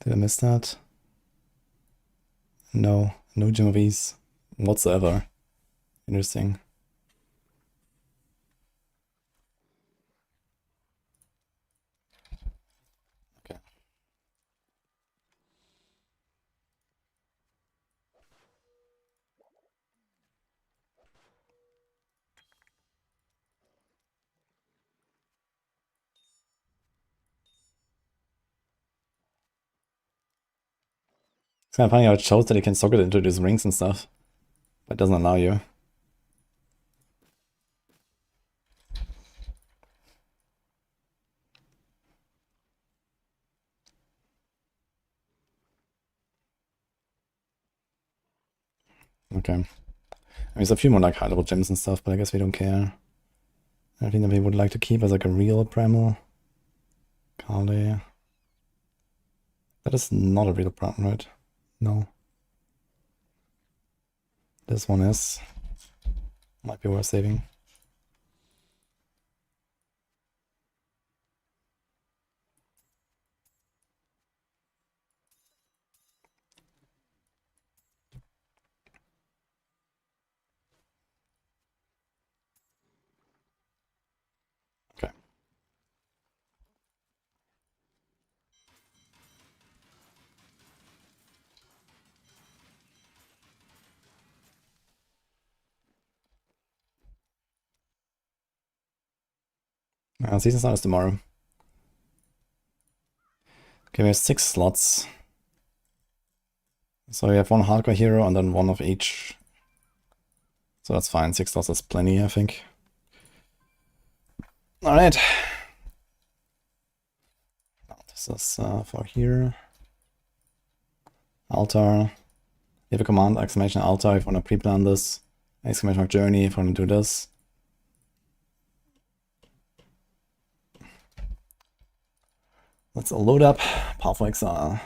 Did I miss that? No, no gem of ease whatsoever. Interesting. Okay. It's kind of funny how it shows that you can socket into these rings and stuff, but it doesn't allow you. Okay. I mean, there's a few more like high-level gems and stuff, but I guess we don't care. Anything that we would like to keep as like a real primal. Kali. That is not a real primal, right? No. This one is. Might be worth saving. Okay. Season start is tomorrow. Okay, we have 6 slots. So we have one hardcore hero and then one of each. So that's fine, 6 slots is plenty, I think. Alright. This is for here. Altar. You have a command, exclamation altar if you want to pre-plan this. Exclamation mark journey if you want to do this. Let's load up Powerful Exile.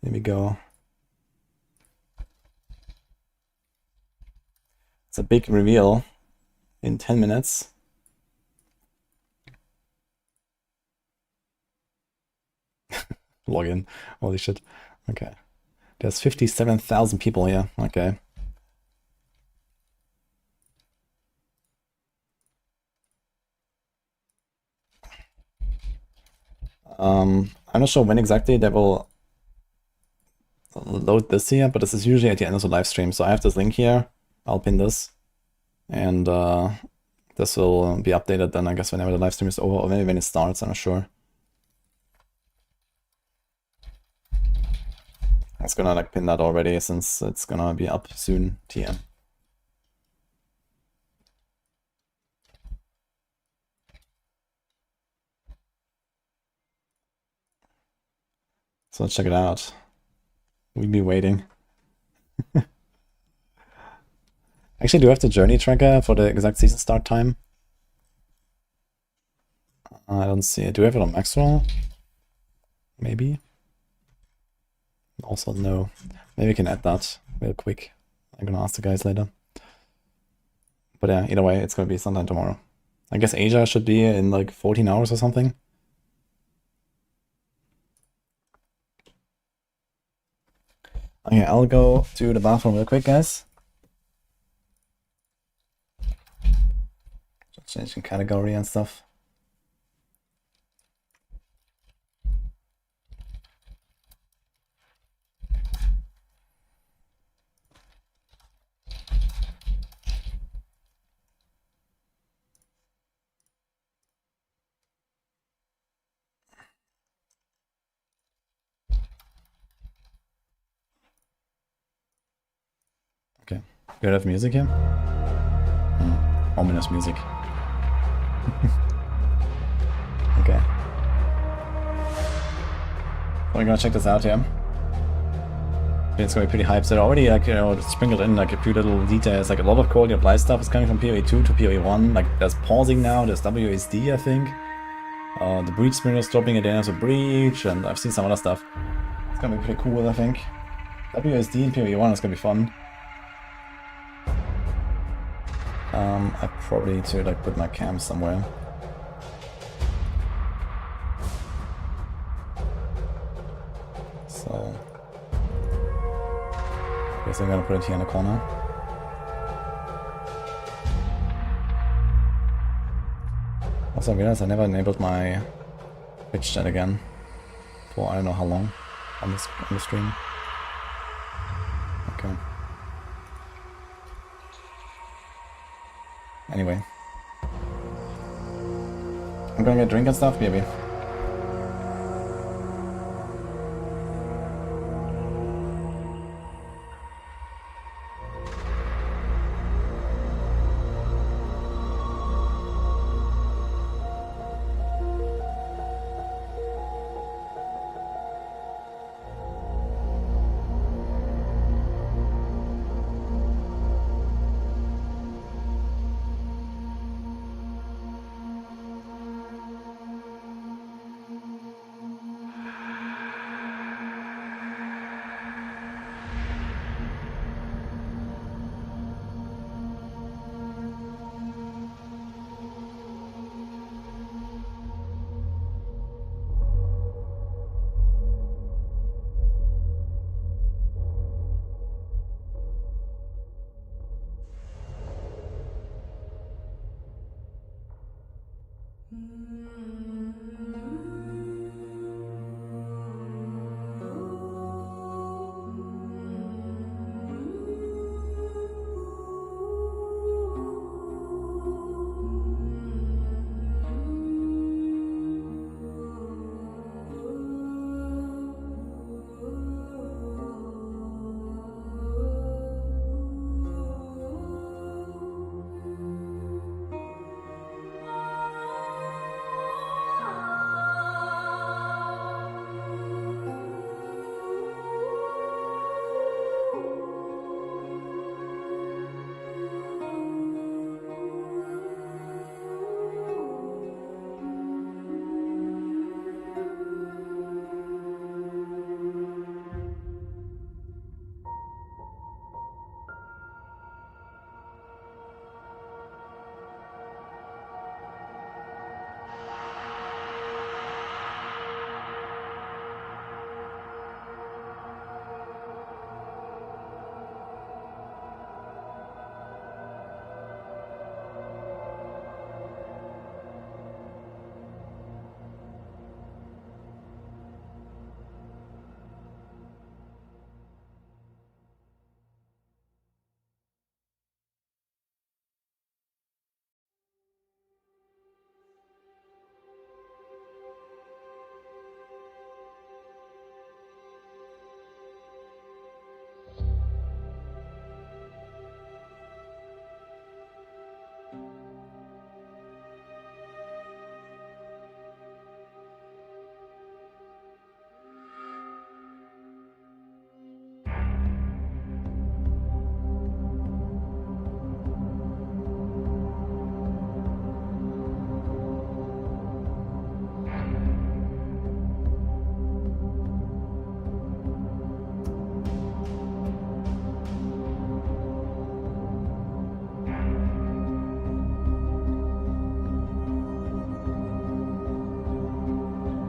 Here we go. It's a big reveal in 10 minutes. Login. Holy shit. Okay. There's 57,000 people here. Okay. I'm not sure when exactly they will load this here, but this is usually at the end of the live stream. So I have this link here. I'll pin this. And this will be updated then, I guess, whenever the live stream is over, or maybe when it starts, I'm not sure. I was gonna like pin that already since it's gonna be up soon, TM. So let's check it out. We'll be waiting. Actually, do I have the journey tracker for the exact season start time? I don't see it. Do we have it on Maxwell? Maybe? Also, no. Maybe we can add that real quick. I'm gonna ask the guys later. But yeah, either way, it's gonna be sometime tomorrow. I guess Asia should be in like 14 hours or something. Okay, I'll go to the bathroom real quick, guys. Just changing category and stuff. Okay, do you have music here? Ominous music. Okay. We're gonna check this out here. It's gonna be pretty hyped. So already, like, you know, sprinkled in like a few little details. Like a lot of quality of life stuff is coming from PoE 2 to PoE 1. Like there's pausing now, there's WSD, I think. The breach sprinter is dropping again as a breach, and I've seen some other stuff. It's gonna be pretty cool, I think. WSD in PoE 1 is gonna be fun. I probably need to like put my camp somewhere. So I guess I'm gonna put it here in the corner. Also I realized I never enabled my Twitch chat again for I don't know how long on the stream. Okay. Anyway. I'm gonna get drink and stuff, baby.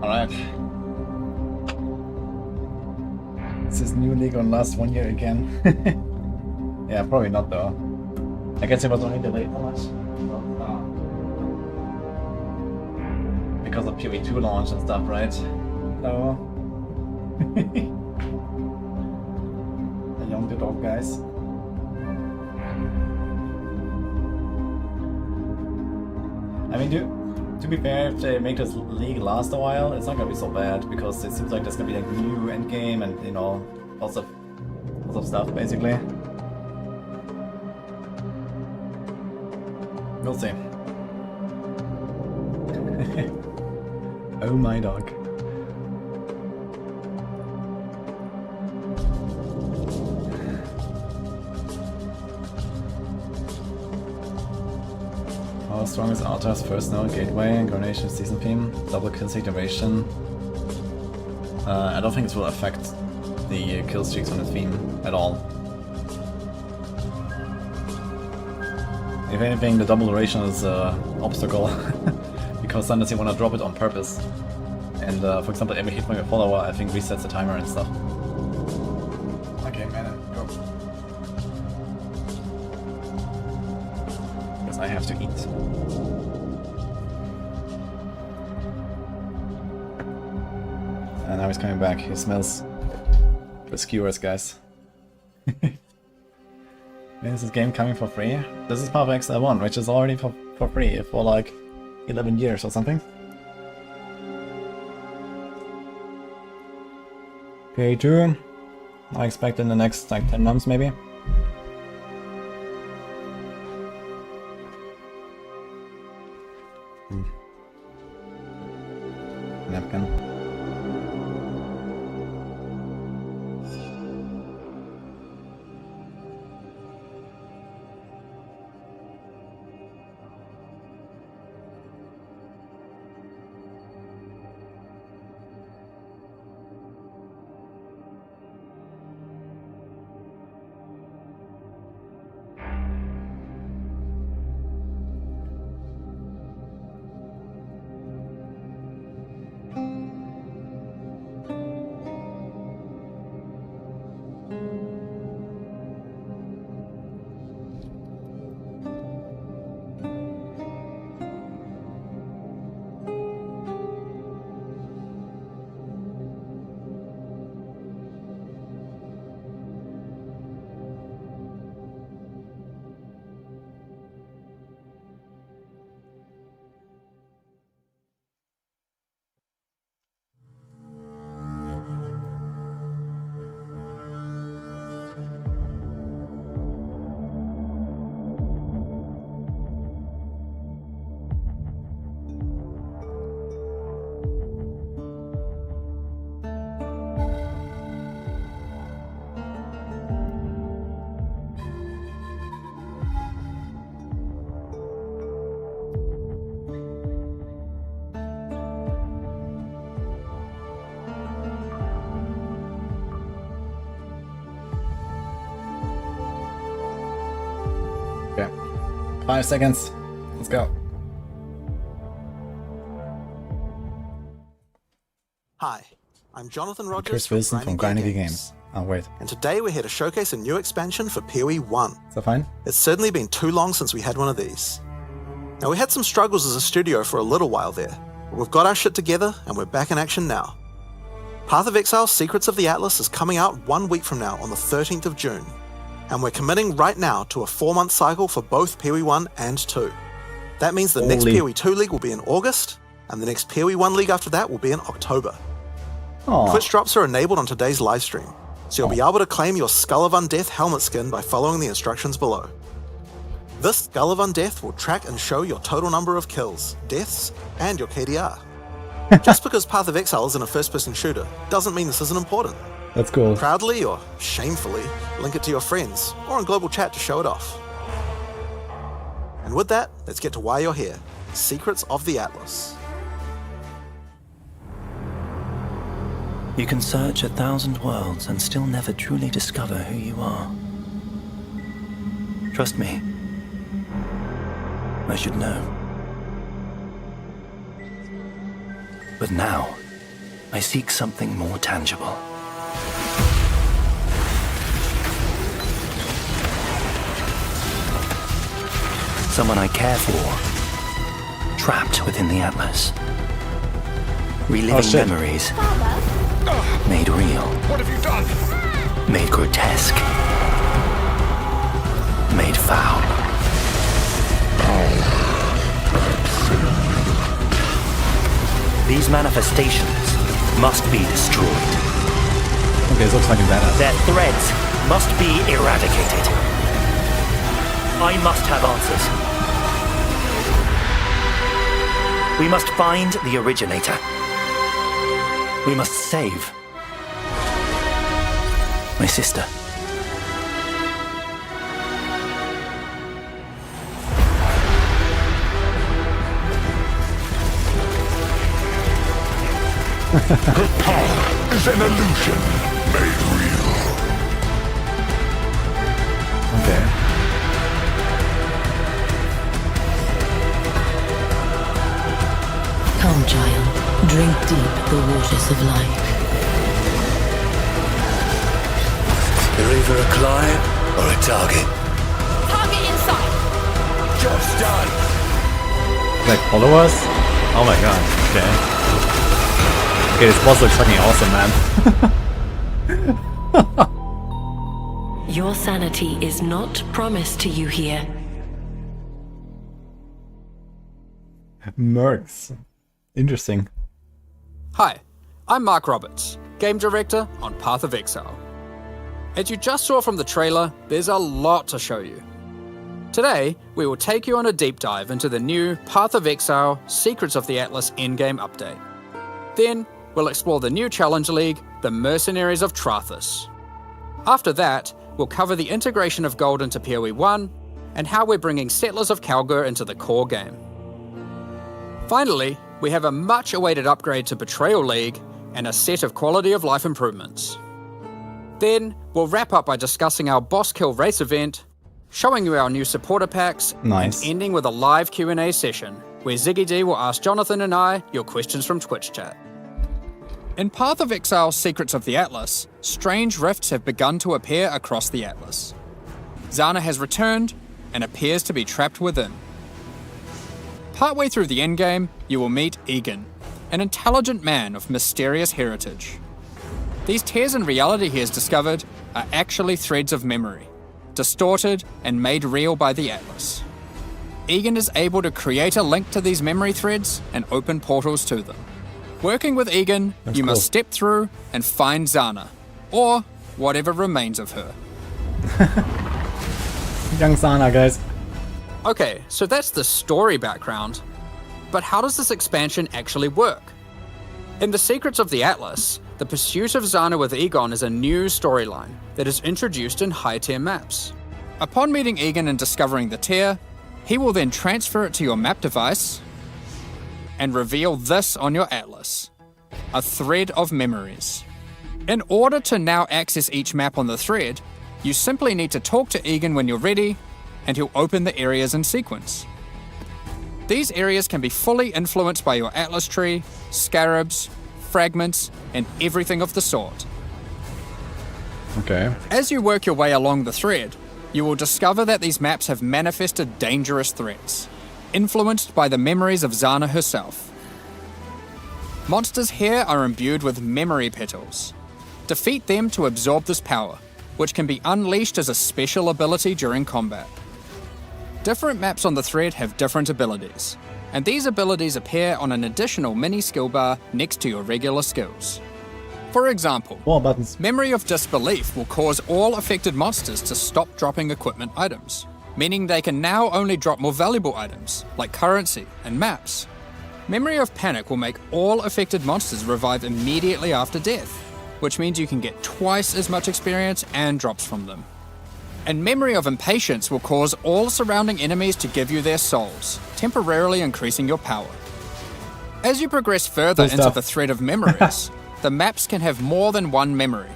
Alright. Is this new league gonna last 1 year again? Yeah, probably not though. I guess it was only delayed so much. Because of PoE 2 launch and stuff, right? So... I yawned the dog, guys. I mean, to be fair, if they make this league last a while, it's not gonna be so bad, because it seems like there's gonna be like new endgame and, you know, lots of stuff, basically. We'll see. Oh my dog. Our strongest Arthur's first node, Gateway, Incarnation, Season Theme, double kill streak duration. I don't think it will affect the kill streaks on the theme at all. If anything, the double duration is an obstacle. Because sometimes you want to drop it on purpose. And for example, every hit from your follower, I think, resets the timer and stuff. Okay, man, go. Because I have to eat. And now he's coming back. He smells the skewers, guys. Is this game coming for free? This is part of Exile 1, which is already for free for like 11 years or something. PoE 2, I expect in the next like 10 months maybe. Napkin. Okay. 5 seconds. Let's go. Hi, I'm Jonathan Rogers Chris Wilson from Grinding Games. Oh, wait. And today we're here to showcase a new expansion for PoE 1. Is that fine? It's certainly been too long since we had one of these. Now, we had some struggles as a studio for a little while there, but we've got our shit together and we're back in action now. Path of Exile Secrets of the Atlas is coming out 1 week from now on the 13th of June, and we're committing right now to a 4-month cycle for both PoE 1 and 2. That means the next PoE 2 League will be in August, and the next PoE 1 League after that will be in October. Aww. Twitch drops are enabled on today's livestream, so you'll be able to claim your Skull of Undeath helmet skin by following the instructions below. This Skull of Undeath will track and show your total number of kills, deaths, and your KDR. Just because Path of Exile isn't a first-person shooter doesn't mean this isn't important. That's cool. Proudly or shamefully, link it to your friends or in global chat to show it off. And with that, let's get to why you're here. Secrets of the Atlas. You can search 1,000 worlds and still never truly discover who you are. Trust me. I should know. But now, I seek something more tangible. Someone I care for, trapped within the Atlas. Reliving memories, made real. What have you done? Made grotesque. Made foul. These manifestations must be destroyed. Okay, this looks like a badass. Their threads must be eradicated. I must have answers. We must find the originator. We must save my sister. The power is an illusion made real. Okay. Come, child. Drink deep the waters of life. You're either a client or a target. Target in sight. Job's done. Like followers? Oh my god, okay. Okay, this boss looks fucking awesome, man. Your sanity is not promised to you here. Mercs. Interesting. Hi, I'm Mark Roberts, Game Director on Path of Exile. As you just saw from the trailer, there's a lot to show you. Today, we will take you on a deep dive into the new Path of Exile Secrets of the Atlas endgame update. Then, we'll explore the new Challenge League, the Mercenaries of Trathus. After that, we'll cover the integration of gold into PoE 1, and how we're bringing Settlers of Kalgur into the core game. Finally, we have a much-awaited upgrade to Betrayal League, and a set of quality of life improvements. Then, we'll wrap up by discussing our Boss Kill race event, showing you our new supporter packs, Nice. and ending with a live Q&A session, where Ziggy D will ask Jonathan and I your questions from Twitch chat. In Path of Exile Secrets of the Atlas, strange rifts have begun to appear across the Atlas. Zana has returned, and appears to be trapped within. Partway through the endgame, you will meet Egan, an intelligent man of mysterious heritage. These tears in reality he has discovered are actually threads of memory, distorted and made real by the Atlas. Egan is able to create a link to these memory threads and open portals to them. Working with Egan, That's you cool. must step through and find Zana, or whatever remains of her. Young Sana, guys. Okay, so that's the story background. But how does this expansion actually work? In the Secrets of the Atlas, the pursuit of Zana with Egon is a new storyline that is introduced in high-tier maps. Upon meeting Egan and discovering the tier, he will then transfer it to your map device and reveal this on your atlas, a thread of memories. In order to now access each map on the thread, you simply need to talk to Egan when you're ready, and he'll open the areas in sequence. These areas can be fully influenced by your atlas tree, scarabs, fragments, and everything of the sort. Okay. As you work your way along the thread, you will discover that these maps have manifested dangerous threats, influenced by the memories of Zana herself. Monsters here are imbued with memory petals. Defeat them to absorb this power, which can be unleashed as a special ability during combat. Different maps on the thread have different abilities, and these abilities appear on an additional mini skill bar next to your regular skills. For example, More buttons. Memory of Disbelief will cause all affected monsters to stop dropping equipment items, meaning they can now only drop more valuable items, like currency and maps. Memory of Panic will make all affected monsters revive immediately after death, which means you can get twice as much experience and drops from them. And Memory of Impatience will cause all surrounding enemies to give you their souls, temporarily increasing your power. As you progress further Cool into stuff. the thread of memories, the maps can have more than one memory,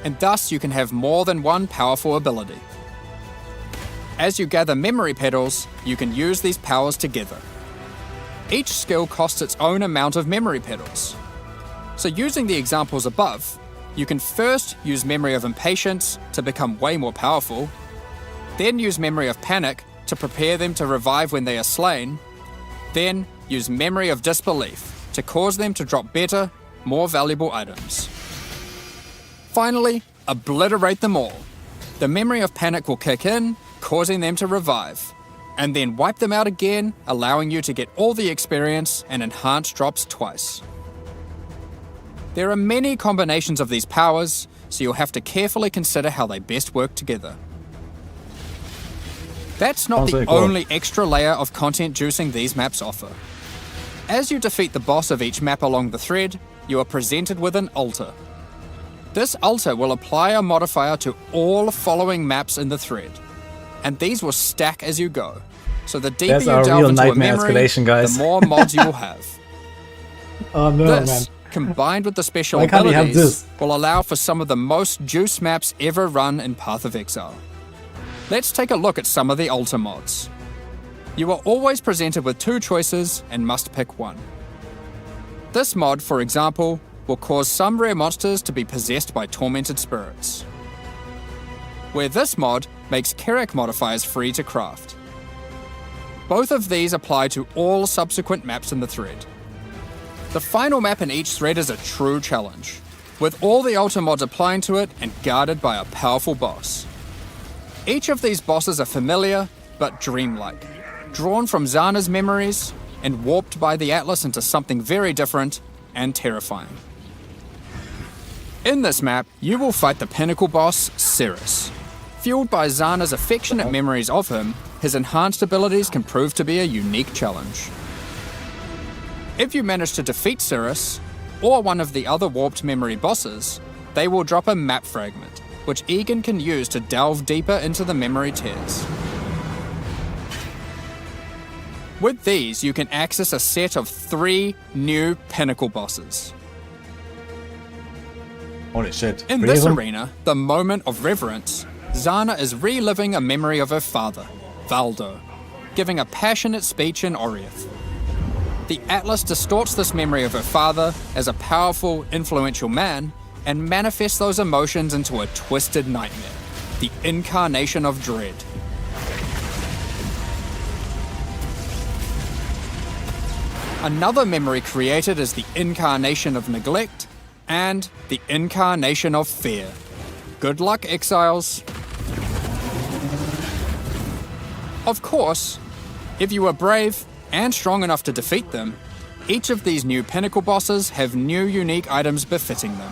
and thus you can have more than one powerful ability. As you gather memory petals, you can use these powers together. Each skill costs its own amount of memory petals. So using the examples above, you can first use Memory of Impatience to become way more powerful, then use Memory of Panic to prepare them to revive when they are slain, then use Memory of Disbelief to cause them to drop better, more valuable items. Finally, obliterate them all. The Memory of Panic will kick in, causing them to revive, and then wipe them out again, allowing you to get all the experience and enhanced drops twice. There are many combinations of these powers, so you'll have to carefully consider how they best work together. That's not Sounds the very cool. only extra layer of content juicing these maps offer. As you defeat the boss of each map along the thread, you are presented with an altar. This altar will apply a modifier to all following maps in the thread, and these will stack as you go. So the deeper There's you our delve real into a nightmare memory, escalation, guys. the more mods you will have. Oh no, This, man. combined with the special Why can't we have abilities, this? will allow for some of the most juice maps ever run in Path of Exile. Let's take a look at some of the altar mods. You are always presented with two choices and must pick one. This mod, for example, will cause some rare monsters to be possessed by tormented spirits. Where this mod makes Kerac modifiers free to craft. Both of these apply to all subsequent maps in the thread. The final map in each thread is a true challenge, with all the altar mods applying to it and guarded by a powerful boss. Each of these bosses are familiar, but dreamlike, drawn from Zana's memories and warped by the Atlas into something very different and terrifying. In this map, you will fight the pinnacle boss, Cirrus. Fueled by Zana's affectionate memories of him, his enhanced abilities can prove to be a unique challenge. If you manage to defeat Cirrus, or one of the other warped memory bosses, they will drop a map fragment, which Egan can use to delve deeper into the memory tears. With these, you can access a set of 3 new pinnacle bosses. Holy shit. In this arena, the moment of reverence, Zana is reliving a memory of her father, Valdo, giving a passionate speech in Oriath. The Atlas distorts this memory of her father as a powerful, influential man and manifests those emotions into a twisted nightmare, the incarnation of dread. Another memory created is the incarnation of neglect and the incarnation of fear. Good luck, exiles. Of course, if you are brave and strong enough to defeat them, each of these new pinnacle bosses have new unique items befitting them.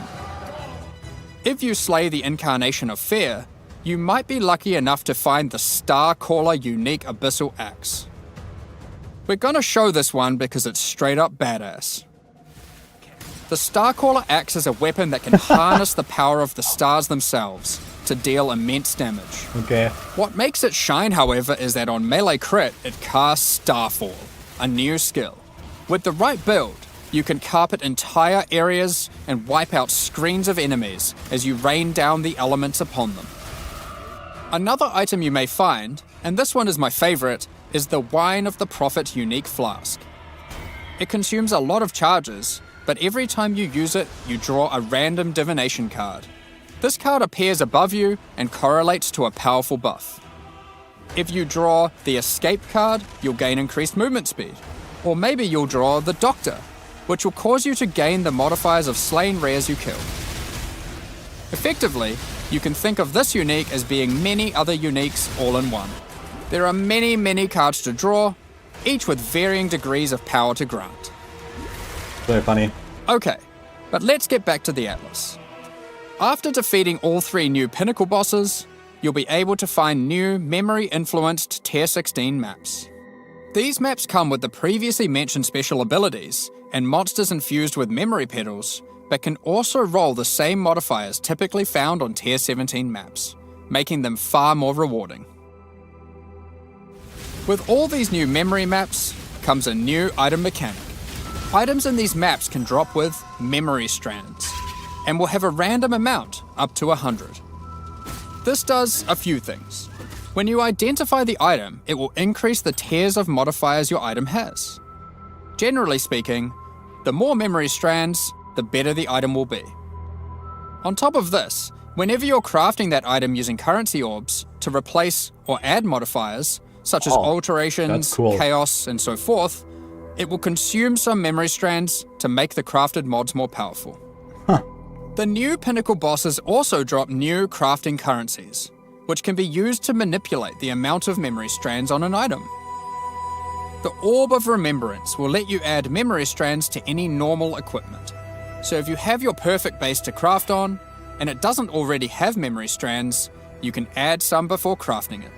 If you slay the incarnation of fear, you might be lucky enough to find the Starcaller unique abyssal axe. We're gonna show this one because it's straight up badass. The Starcaller axe is a weapon that can harness the power of the stars themselves to deal immense damage. Okay. What makes it shine, however, is that on melee crit, it casts Starfall, a new skill. With the right build, you can carpet entire areas and wipe out screens of enemies as you rain down the elements upon them. Another item you may find, and this one is my favorite, is the Wine of the Prophet unique flask. It consumes a lot of charges, but every time you use it, you draw a random divination card. This card appears above you and correlates to a powerful buff. If you draw the Escape card, you'll gain increased movement speed. Or maybe you'll draw the Doctor, which will cause you to gain the modifiers of slain rares you kill. Effectively, you can think of this unique as being many other uniques all in one. There are many cards to draw, each with varying degrees of power to grant. Very funny. Okay, but let's get back to the Atlas. After defeating all 3 new pinnacle bosses, you'll be able to find new memory-influenced Tier 16 maps. These maps come with the previously mentioned special abilities and monsters infused with memory pedals, but can also roll the same modifiers typically found on Tier 17 maps, making them far more rewarding. With all these new memory maps comes a new item mechanic. Items in these maps can drop with memory strands, and will have a random amount, up to 100. This does a few things. When you identify the item, it will increase the tiers of modifiers your item has. Generally speaking, the more memory strands, the better the item will be. On top of this, whenever you're crafting that item using currency orbs to replace or add modifiers, such as alterations, chaos, and so forth, it will consume some memory strands to make the crafted mods more powerful. The new pinnacle bosses also drop new crafting currencies, which can be used to manipulate the amount of memory strands on an item. The Orb of Remembrance will let you add memory strands to any normal equipment. So if you have your perfect base to craft on, and it doesn't already have memory strands, you can add some before crafting it.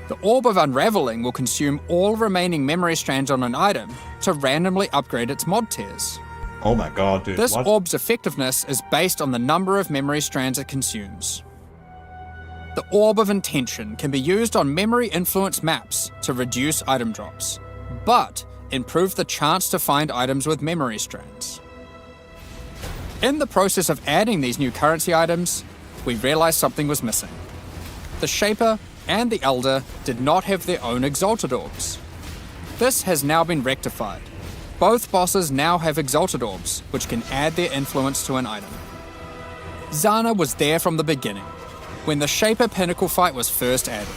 The Orb of Unraveling will consume all remaining memory strands on an item to randomly upgrade its mod tiers. Oh my god, dude. This orb's effectiveness is based on the number of memory strands it consumes. The Orb of Intention can be used on memory-influenced maps to reduce item drops, but improve the chance to find items with memory strands. In the process of adding these new currency items, we realized something was missing. The Shaper and the Elder did not have their own Exalted Orbs. This has now been rectified, Both bosses now have Exalted Orbs, which can add their influence to an item. Zana was there from the beginning, when the Shaper Pinnacle fight was first added.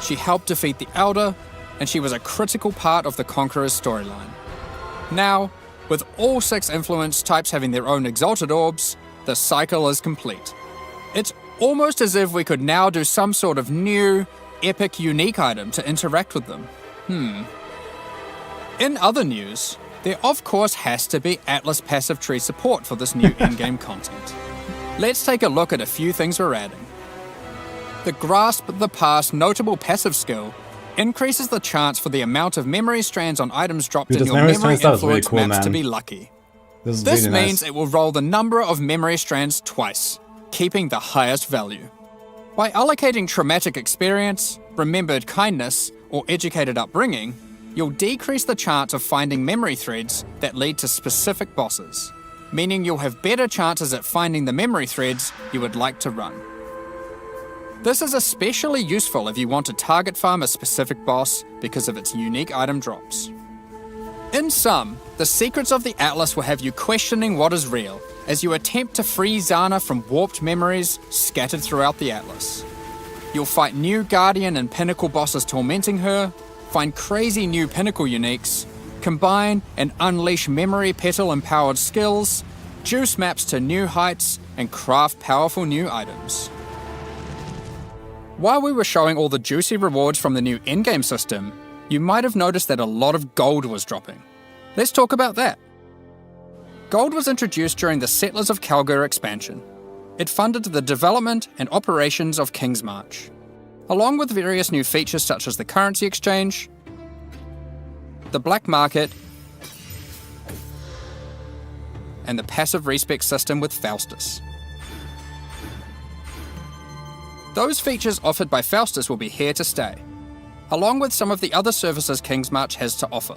She helped defeat the Elder, and she was a critical part of the Conqueror's storyline. Now, with all 6 influence types having their own Exalted Orbs, the cycle is complete. It's almost as if we could now do some sort of new, epic, unique item to interact with them. In other news, there of course has to be Atlas passive tree support for this new in-game content. Let's take a look at a few things we're adding. The Grasp the Past notable passive skill increases the chance for the amount of memory strands on items dropped Dude, in this your memory memory strands, that was really influence cool, maps to man. be lucky. This This really means nice. it will roll the number of memory strands twice, keeping the highest value. By allocating traumatic experience, remembered kindness, or educated upbringing, you'll decrease the chance of finding memory threads that lead to specific bosses, meaning you'll have better chances at finding the memory threads you would like to run. This is especially useful if you want to target farm a specific boss because of its unique item drops. In sum, the secrets of the Atlas will have you questioning what is real as you attempt to free Zana from warped memories scattered throughout the Atlas. You'll fight new Guardian and Pinnacle bosses tormenting her, find crazy new Pinnacle uniques, combine and unleash memory petal empowered skills, juice maps to new heights, and craft powerful new items. While we were showing all the juicy rewards from the new in-game system, you might have noticed that a lot of gold was dropping. Let's talk about that. Gold was introduced during the Settlers of Kalgur expansion. It funded the development and operations of King's March, along with various new features such as the currency exchange, the black market, and the passive respec system with Faustus. Those features offered by Faustus will be here to stay, along with some of the other services King's March has to offer.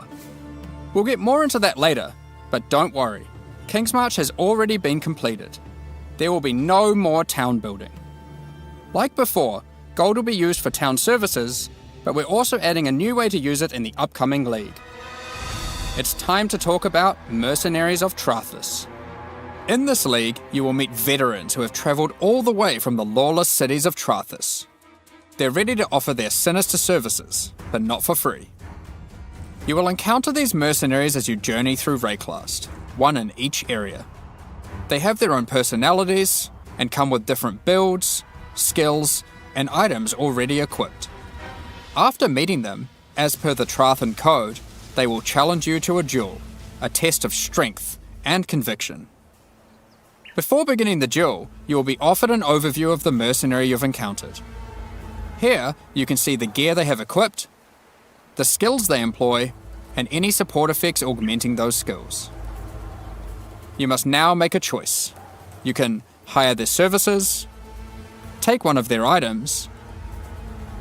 We'll get more into that later, but don't worry, King's March has already been completed. There will be no more town building. Like before, gold will be used for town services, but we're also adding a new way to use it in the upcoming league. It's time to talk about Mercenaries of Trathus. In this league, you will meet veterans who have travelled all the way from the lawless cities of Trathus. They're ready to offer their sinister services, but not for free. You will encounter these mercenaries as you journey through Rayclast, one in each area. They have their own personalities and come with different builds, skills, and items already equipped. After meeting them, as per the Trathan code, they will challenge you to a duel, a test of strength and conviction. Before beginning the duel, you will be offered an overview of the mercenary you've encountered. Here, you can see the gear they have equipped, the skills they employ, and any support effects augmenting those skills. You must now make a choice. You can hire their services, take one of their items,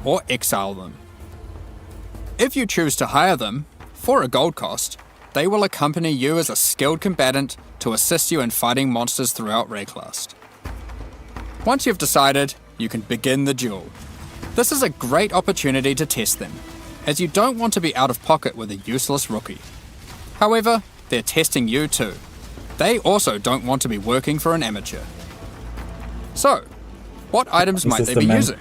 or exile them. If you choose to hire them, for a gold cost, they will accompany you as a skilled combatant to assist you in fighting monsters throughout Rayclast. Once you've decided, you can begin the duel. This is a great opportunity to test them, as you don't want to be out of pocket with a useless rookie. However, they're testing you too. They also don't want to be working for an amateur. So, what items might they be using?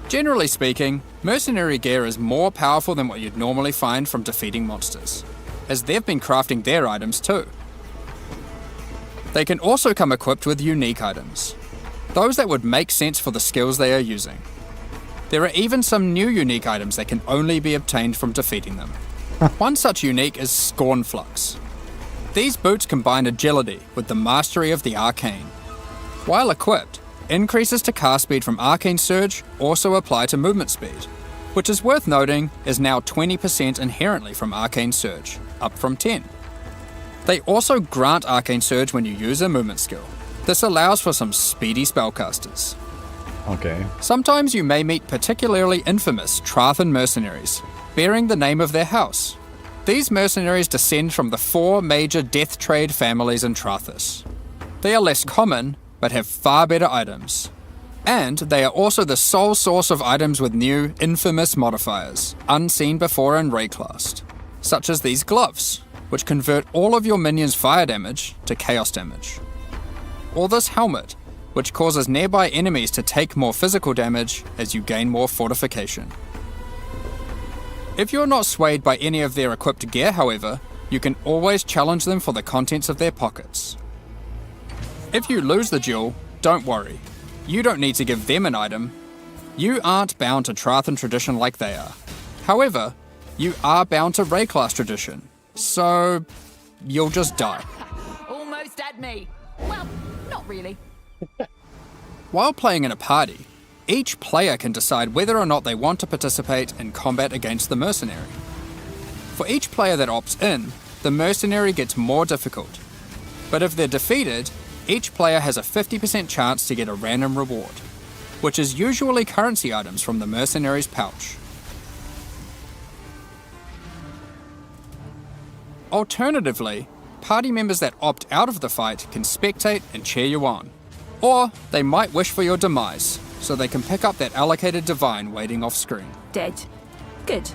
Generally speaking, mercenary gear is more powerful than what you'd normally find from defeating monsters, as they've been crafting their items too. They can also come equipped with unique items, those that would make sense for the skills they are using. There are even some new unique items that can only be obtained from defeating them. One such unique is Scornflux. These boots combine agility with the mastery of the arcane. While equipped, increases to cast speed from Arcane Surge also apply to movement speed, which is worth noting is now 20% inherently from Arcane Surge, up from 10. They also grant Arcane Surge when you use a movement skill. This allows for some speedy spellcasters. Okay. Sometimes you may meet particularly infamous Trathan mercenaries, bearing the name of their house. These mercenaries descend from the 4 major death trade families in Trathus. They are less common, but have far better items. And they are also the sole source of items with new, infamous modifiers, unseen before in Rayclast, such as these gloves, which convert all of your minions' fire damage to chaos damage. Or this helmet, which causes nearby enemies to take more physical damage as you gain more fortification. If you're not swayed by any of their equipped gear, however, you can always challenge them for the contents of their pockets. If you lose the duel, don't worry. You don't need to give them an item. You aren't bound to Trathan tradition like they are. However, you are bound to Ray class tradition, so you'll just die. Almost at me. Well, not really. While playing in a party, each player can decide whether or not they want to participate in combat against the mercenary. For each player that opts in, the mercenary gets more difficult. But if they're defeated, each player has a 50% chance to get a random reward, which is usually currency items from the mercenary's pouch. Alternatively, party members that opt out of the fight can spectate and cheer you on. Or they might wish for your demise, so they can pick up that allocated divine waiting off screen. Dead. Good.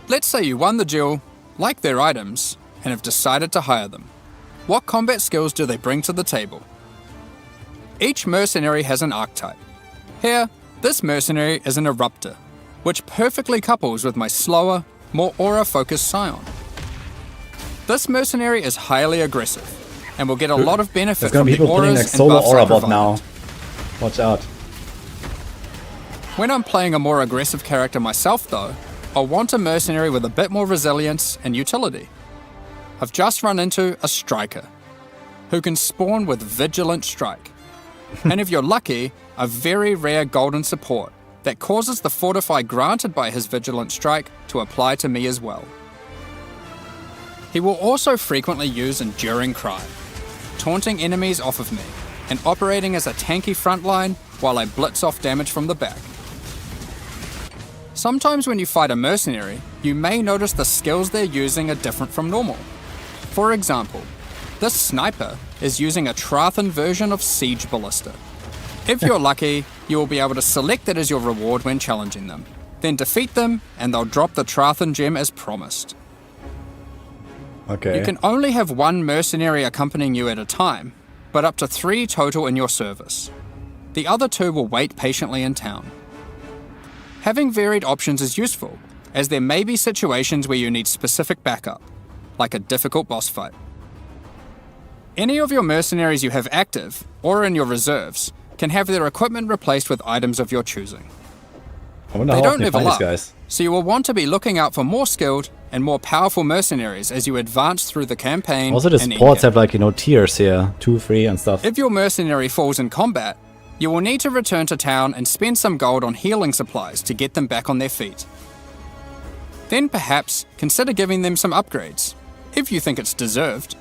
Let's say you won the duel, like their items, and have decided to hire them. What combat skills do they bring to the table? Each mercenary has an archetype. Here, this mercenary is an Eruptor, which perfectly couples with my slower, more aura-focused Scion. This mercenary is highly aggressive, and will get a lot of benefit There's gonna from be the people playing auras like and solo buffs I aura bot provide. now. Watch out. When I'm playing a more aggressive character myself though, I'll want a mercenary with a bit more resilience and utility. I've just run into a Striker, who can spawn with Vigilant Strike. And if you're lucky, a very rare golden support that causes the fortify granted by his Vigilant Strike to apply to me as well. He will also frequently use Enduring Cry, taunting enemies off of me, and operating as a tanky frontline while I blitz off damage from the back. Sometimes when you fight a mercenary, you may notice the skills they're using are different from normal. For example, this sniper is using a Trathan version of Siege Ballista. If you're lucky, you will be able to select it as your reward when challenging them, then defeat them and they'll drop the Trathan gem as promised. Okay. You can only have one mercenary accompanying you at a time, but up to 3 total in your service. The other 2 will wait patiently in town. Having varied options is useful, as there may be situations where you need specific backup, like a difficult boss fight. Any of your mercenaries you have active, or in your reserves, can have their equipment replaced with items of your choosing. I wonder They how don't often you level find these up, guys. so you will want to be looking out for more skilled and more powerful mercenaries as you advance through the campaign. Also, the and supports endgame. have like, you know, tiers here. 2, 3 and stuff. If your mercenary falls in combat, you will need to return to town and spend some gold on healing supplies to get them back on their feet. Then perhaps consider giving them some upgrades, if you think it's deserved.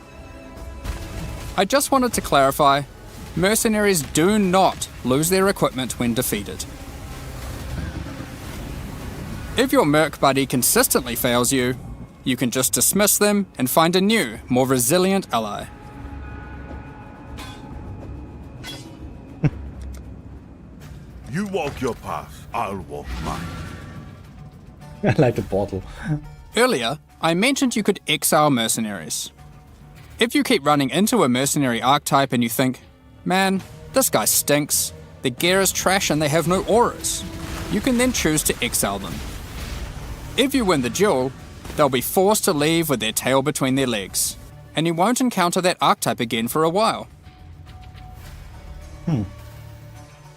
I just wanted to clarify, mercenaries do not lose their equipment when defeated. If your merc buddy consistently fails you, you can just dismiss them and find a new, more resilient ally. You walk your path, I'll walk mine. I like the portal. Earlier, I mentioned you could exile mercenaries. If you keep running into a mercenary archetype and you think, man, this guy stinks, the gear is trash and they have no auras, you can then choose to exile them. If you win the duel, they'll be forced to leave with their tail between their legs, and you won't encounter that archetype again for a while.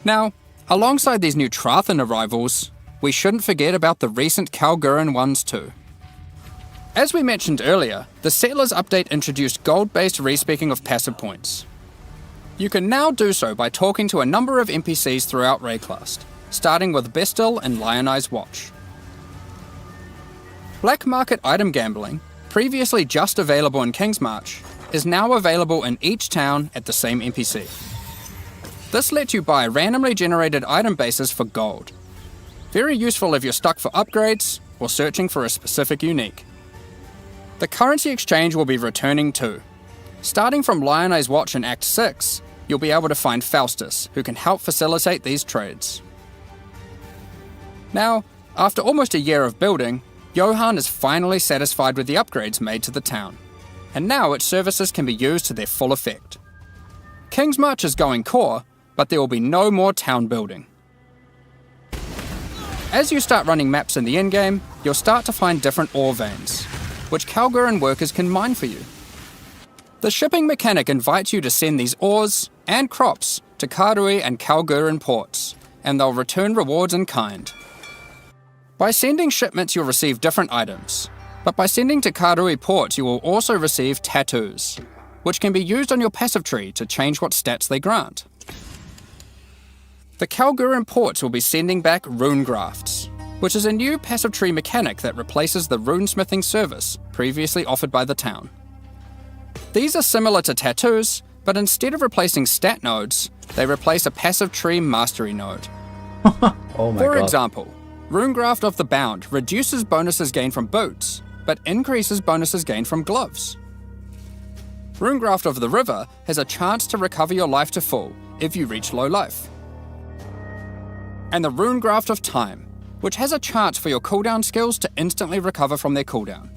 Now, alongside these new Trathan arrivals, we shouldn't forget about the recent Kalgurin ones too. As we mentioned earlier, the Settlers update introduced gold-based respeccing of passive points. You can now do so by talking to a number of NPCs throughout Rayclast, starting with Bestil and Lionized Watch. Black market item gambling, previously just available in Kingsmarch, is now available in each town at the same NPC. This lets you buy randomly generated item bases for gold. Very useful if you're stuck for upgrades or searching for a specific unique. The currency exchange will be returning too. Starting from Lionized Watch in Act 6, you'll be able to find Faustus, who can help facilitate these trades. Now, after almost a year of building, Johan is finally satisfied with the upgrades made to the town, and now its services can be used to their full effect. King's March is going core, but there will be no more town building. As you start running maps in the endgame, you'll start to find different ore veins, which Kalguran workers can mine for you. The shipping mechanic invites you to send these ores and crops to Karui and Kalguran ports, and they'll return rewards in kind. By sending shipments, you'll receive different items, but by sending to Karui ports, you will also receive tattoos, which can be used on your passive tree to change what stats they grant. The Kalguran ports will be sending back rune grafts, which is a new passive tree mechanic that replaces the runesmithing service previously offered by the town. These are similar to tattoos, but instead of replacing stat nodes, they replace a passive tree mastery node. Oh my For god. example, Runegraft of the Bound reduces bonuses gained from boots, but increases bonuses gained from gloves. Runegraft of the River has a chance to recover your life to full if you reach low life. And the Runegraft of Time, which has a chance for your cooldown skills to instantly recover from their cooldown,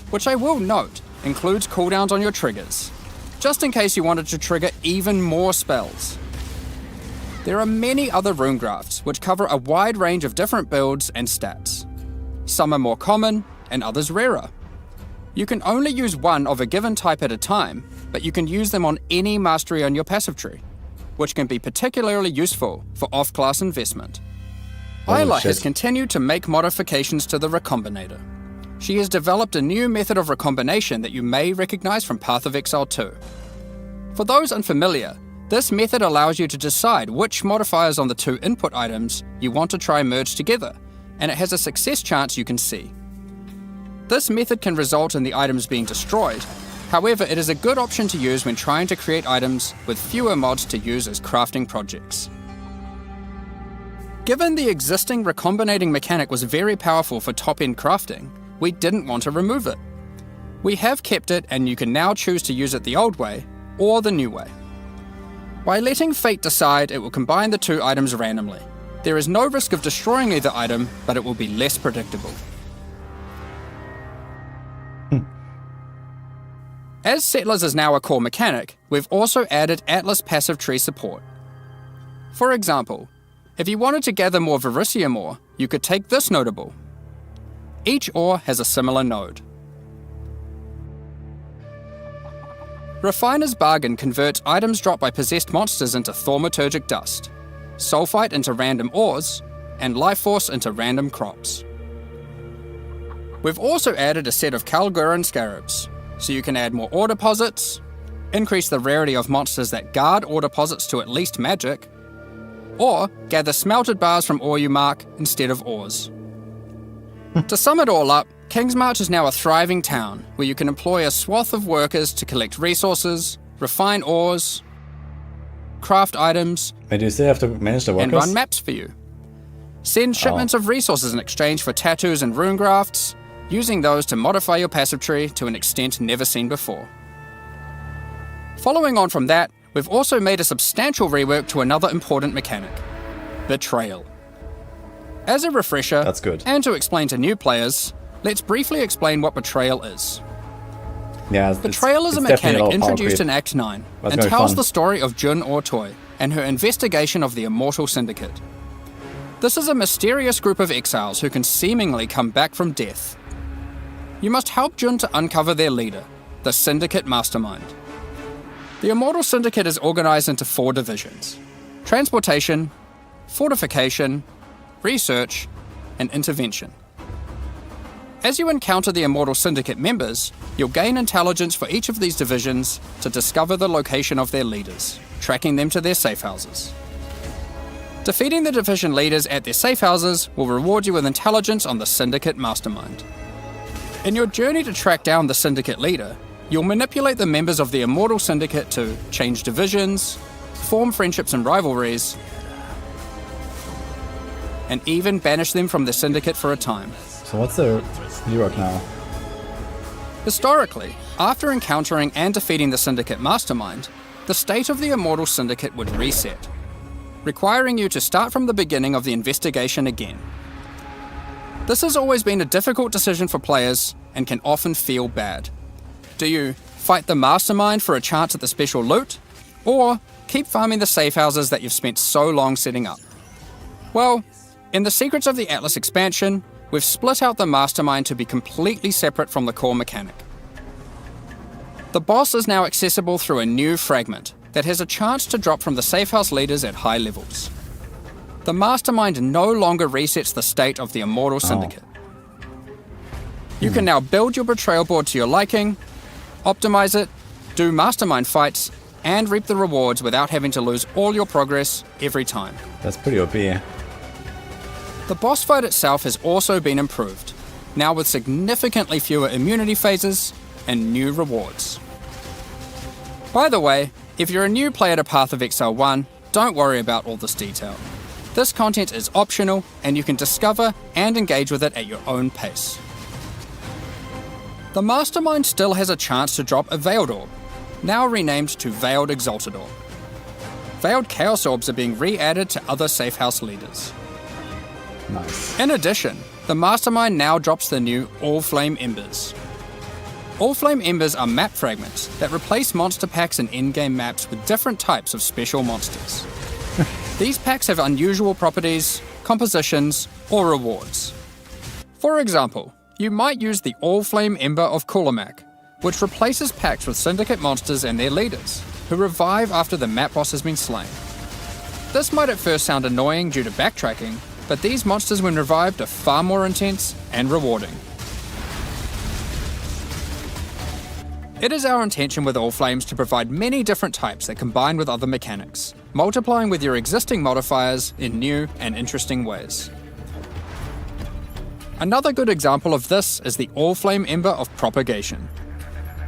which I will note includes cooldowns on your triggers, just in case you wanted to trigger even more spells. There are many other Runegrafts which cover a wide range of different builds and stats. Some are more common and others rarer. You can only use one of a given type at a time, but you can use them on any mastery on your passive tree, which can be particularly useful for off-class investment. Isla has continued to make modifications to the Recombinator. She has developed a new method of recombination that you may recognize from Path of Exile 2. For those unfamiliar, this method allows you to decide which modifiers on the two input items you want to try merge together, and it has a success chance you can see. This method can result in the items being destroyed, however it is a good option to use when trying to create items with fewer mods to use as crafting projects. Given the existing recombinating mechanic was very powerful for top-end crafting, we didn't want to remove it. We have kept it, and you can now choose to use it the old way or the new way. By letting fate decide, it will combine the two items randomly. There is no risk of destroying either item, but it will be less predictable. As Settlers is now a core mechanic, we've also added Atlas passive tree support. For example, if you wanted to gather more Verisium ore, you could take this notable. Each ore has a similar node. Refiner's Bargain converts items dropped by possessed monsters into thaumaturgic dust, sulfite into random ores, and life force into random crops. We've also added a set of Kalguran scarabs, so you can add more ore deposits, increase the rarity of monsters that guard ore deposits to at least magic, or gather smelted bars from ore you mark instead of ores. To sum it all up, King's March is now a thriving town where you can employ a swath of workers to collect resources, refine ores, craft items, Wait, do you still have to manage the workers? and run maps for you. Send shipments of resources in exchange for tattoos and rune grafts, using those to modify your passive tree to an extent never seen before. Following on from that, we've also made a substantial rework to another important mechanic, Betrayal. As a refresher, That's good. and to explain to new players, let's briefly explain what Betrayal is. Yeah, Betrayal is a mechanic introduced in Act 9 That's and very tells fun. the story of Jun Ortoy and her investigation of the Immortal Syndicate. This is a mysterious group of exiles who can seemingly come back from death. You must help Jun to uncover their leader, the Syndicate Mastermind. The Immortal Syndicate is organized into 4 divisions: Transportation, Fortification, Research, and Intervention. As you encounter the Immortal Syndicate members, you'll gain intelligence for each of these divisions to discover the location of their leaders, tracking them to their safe houses. Defeating the division leaders at their safe houses will reward you with intelligence on the Syndicate Mastermind. In your journey to track down the Syndicate leader, you'll manipulate the members of the Immortal Syndicate to change divisions, form friendships and rivalries, and even banish them from the Syndicate for a time. So what's the rework now? Historically, after encountering and defeating the Syndicate Mastermind, the state of the Immortal Syndicate would reset, requiring you to start from the beginning of the investigation again. This has always been a difficult decision for players and can often feel bad. Do you fight the Mastermind for a chance at the special loot, or keep farming the safe houses that you've spent so long setting up? Well, in the Secrets of the Atlas expansion, we've split out the Mastermind to be completely separate from the core mechanic. The boss is now accessible through a new fragment that has a chance to drop from the safe house leaders at high levels. The Mastermind no longer resets the state of the Immortal Syndicate. You can now build your betrayal board to your liking, optimize it, do Mastermind fights, and reap the rewards without having to lose all your progress every time. That's pretty OP. The boss fight itself has also been improved, now with significantly fewer immunity phases and new rewards. By the way, if you're a new player to Path of Exile 1, don't worry about all this detail. This content is optional, and you can discover and engage with it at your own pace. The Mastermind still has a chance to drop a Veiled Orb, now renamed to Veiled Exalted Orb. Veiled Chaos Orbs are being re-added to other safe house leaders. Nice. In addition, the Mastermind now drops the new All Flame Embers. All Flame Embers are map fragments that replace monster packs in in-game maps with different types of special monsters. These packs have unusual properties, compositions, or rewards. For example, you might use the All Flame Ember of Kulamak, which replaces packs with Syndicate monsters and their leaders, who revive after the map boss has been slain. This might at first sound annoying due to backtracking, but these monsters when revived are far more intense and rewarding. It is our intention with All Flames to provide many different types that combine with other mechanics, multiplying with your existing modifiers in new and interesting ways. Another good example of this is the All Flame Ember of Propagation.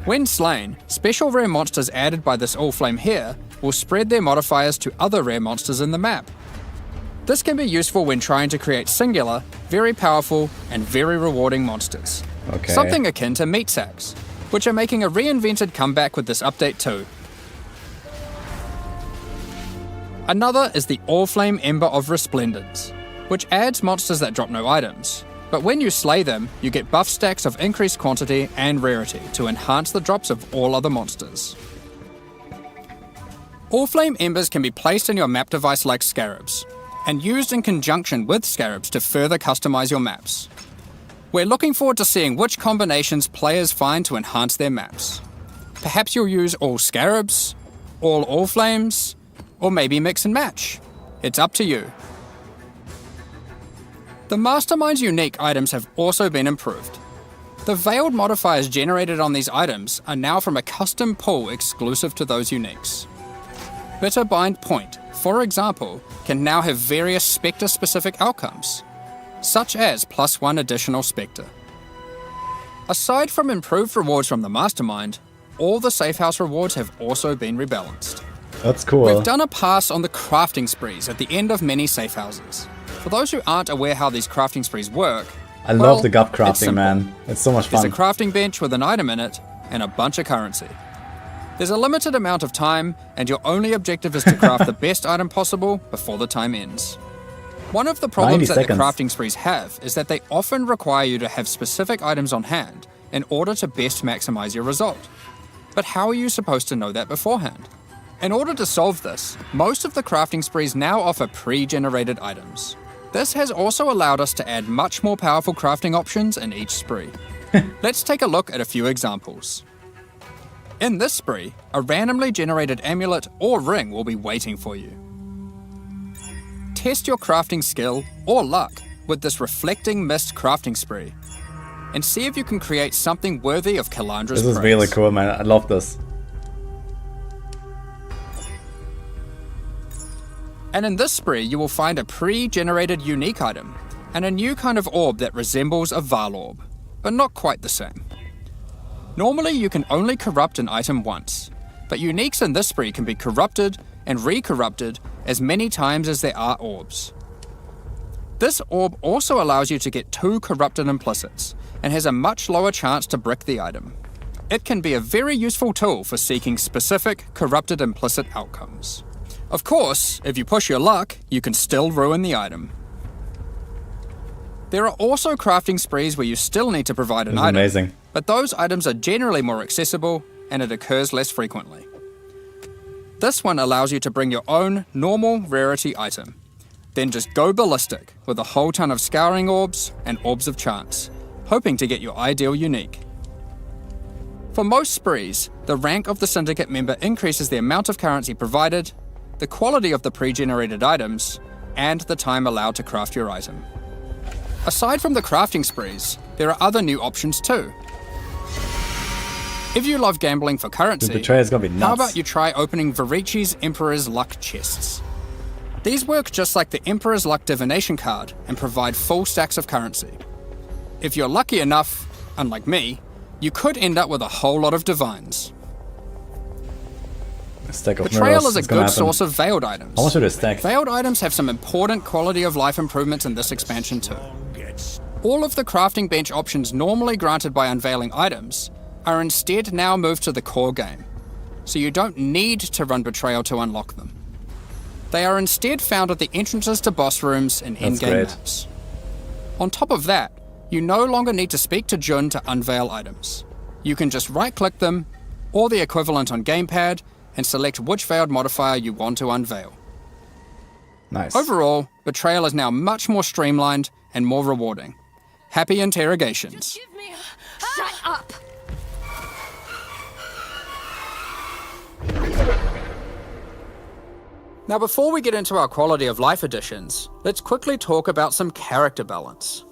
When slain, special rare monsters added by this All Flame here will spread their modifiers to other rare monsters in the map. This can be useful when trying to create singular, very powerful, and very rewarding monsters. Okay. Something akin to meat sacks, which are making a reinvented comeback with this update too. Another is the All Flame Ember of Resplendence, which adds monsters that drop no items, but when you slay them, you get buff stacks of increased quantity and rarity to enhance the drops of all other monsters. All Flame Embers can be placed in your map device like scarabs, and used in conjunction with scarabs to further customize your maps. We're looking forward to seeing which combinations players find to enhance their maps. Perhaps you'll use all scarabs, all flames, or maybe mix and match. It's up to you. The Mastermind's unique items have also been improved. The veiled modifiers generated on these items are now from a custom pool exclusive to those uniques. Bitter Bind Point, for example, can now have various Spectre-specific outcomes, such as +1 additional Spectre. Aside from improved rewards from the Mastermind, all the safe house rewards have also been rebalanced. That's cool. We've done a pass on the crafting sprees at the end of many safe houses. For those who aren't aware how these crafting sprees work, I love the gup crafting, man. It's so much There's fun. a crafting bench with an item in it, and a bunch of currency. There's a limited amount of time, and your only objective is to craft the best item possible before the time ends. One of the problems that 90 seconds. the crafting sprees have is that they often require you to have specific items on hand in order to best maximize your result. But how are you supposed to know that beforehand? In order to solve this, most of the crafting sprees now offer pre-generated items. This has also allowed us to add much more powerful crafting options in each spree. Let's take a look at a few examples. In this spree, a randomly generated amulet or ring will be waiting for you. Test your crafting skill or luck with this Reflecting Mist crafting spree, and see if you can create something worthy of Kalandra's This is praise. really cool, man. I love this. And in this spree, you will find a pre-generated unique item, and a new kind of orb that resembles a Val orb, but not quite the same. Normally, you can only corrupt an item once, but uniques in this spree can be corrupted and re-corrupted as many times as there are orbs. This orb also allows you to get 2 corrupted implicits, and has a much lower chance to brick the item. It can be a very useful tool for seeking specific corrupted implicit outcomes. Of course, if you push your luck, you can still ruin the item. There are also crafting sprees where you still need to provide an This is item, amazing. but those items are generally more accessible and it occurs less frequently. This one allows you to bring your own normal rarity item, then just go ballistic with a whole ton of scouring orbs and orbs of chance, hoping to get your ideal unique. For most sprees, the rank of the syndicate member increases the amount of currency provided, the quality of the pre-generated items, and the time allowed to craft your item. Aside from the crafting sprees, there are other new options too. If you love gambling for currency, Betrayer's gonna be nuts. how about you try opening Varici's Emperor's Luck chests? These work just like the Emperor's Luck divination card and provide full stacks of currency. If you're lucky enough, unlike me, you could end up with a whole lot of divines. A stack of Betrayal mirrors is a gonna good happen. source of veiled items. How much should I stack? Veiled items have some important quality of life improvements in this expansion too. All of the crafting bench options normally granted by unveiling items are instead now moved to the core game, so you don't need to run Betrayal to unlock them. They are instead found at the entrances to boss rooms and in-game great. maps. On top of that, you no longer need to speak to Jun to unveil items. You can just right-click them, or the equivalent on gamepad, and select which veiled modifier you want to unveil. Nice. Overall, Betrayal is now much more streamlined and more rewarding. Happy interrogations. Shut up! Now before we get into our quality of life additions, let's quickly talk about some character balance.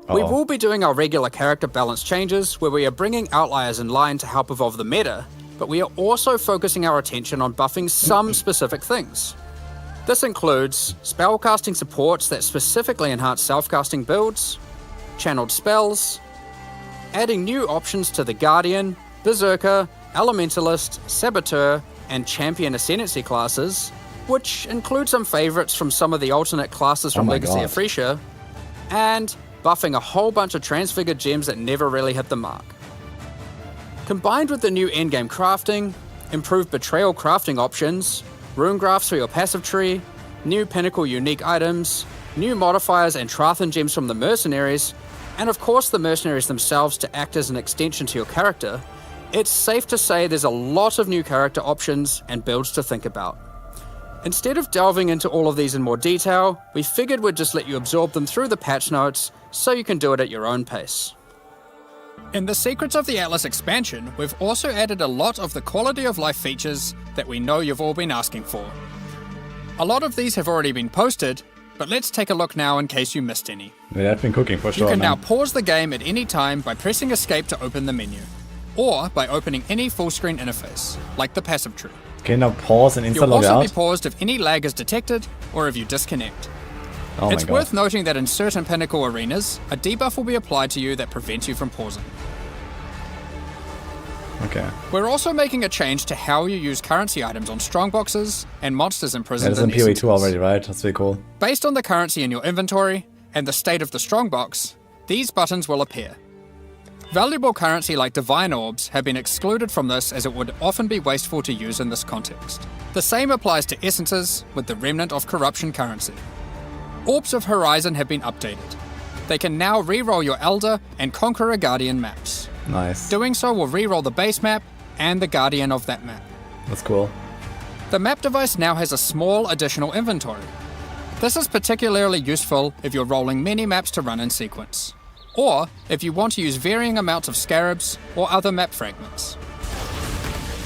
We Uh-oh. will be doing our regular character balance changes where we are bringing outliers in line to help evolve the meta, but we are also focusing our attention on buffing some specific things. This includes spellcasting supports that specifically enhance self-casting builds, channeled spells, adding new options to the Guardian, Berserker, Elementalist, Saboteur, and Champion Ascendancy classes, which include some favorites from some of the alternate classes from my Legacy God. of Freesia, and buffing a whole bunch of transfigured gems that never really hit the mark. Combined with the new endgame crafting, improved Betrayal crafting options, rune graphs for your passive tree, new pinnacle unique items, new modifiers and Trathan gems from the mercenaries, and of course the mercenaries themselves to act as an extension to your character, it's safe to say there's a lot of new character options and builds to think about. Instead of delving into all of these in more detail, we figured we'd just let you absorb them through the patch notes so you can do it at your own pace. In the Secrets of the Atlas expansion, we've also added a lot of the quality of life features that we know you've all been asking for. A lot of these have already been posted, but let's take a look now in case you missed any. Yeah, I've been cooking for You sure, can now man. pause the game at any time by pressing escape to open the menu, or by opening any full screen interface, like the passive tree. Okay, now pause and You'll insta log also out. be paused if any lag is detected, or if you disconnect. Oh my It's god. worth noting that in certain Pinnacle arenas, a debuff will be applied to you that prevents you from pausing. Okay. We're also making a change to how you use currency items on strongboxes and monsters Yeah, imprisoned it's in in PoE 2 essences. already, right? That's pretty cool. Based on the currency in your inventory and the state of the strongbox, these buttons will appear. Valuable currency like divine orbs have been excluded from this as it would often be wasteful to use in this context. The same applies to essences with the remnant of corruption currency. Orbs of Horizon have been updated. They can now re-roll your Elder and Conqueror Guardian maps. Nice. Doing so will re-roll the base map and the Guardian of that map. That's cool. The map device now has a small additional inventory. This is particularly useful if you're rolling many maps to run in sequence, or if you want to use varying amounts of scarabs or other map fragments.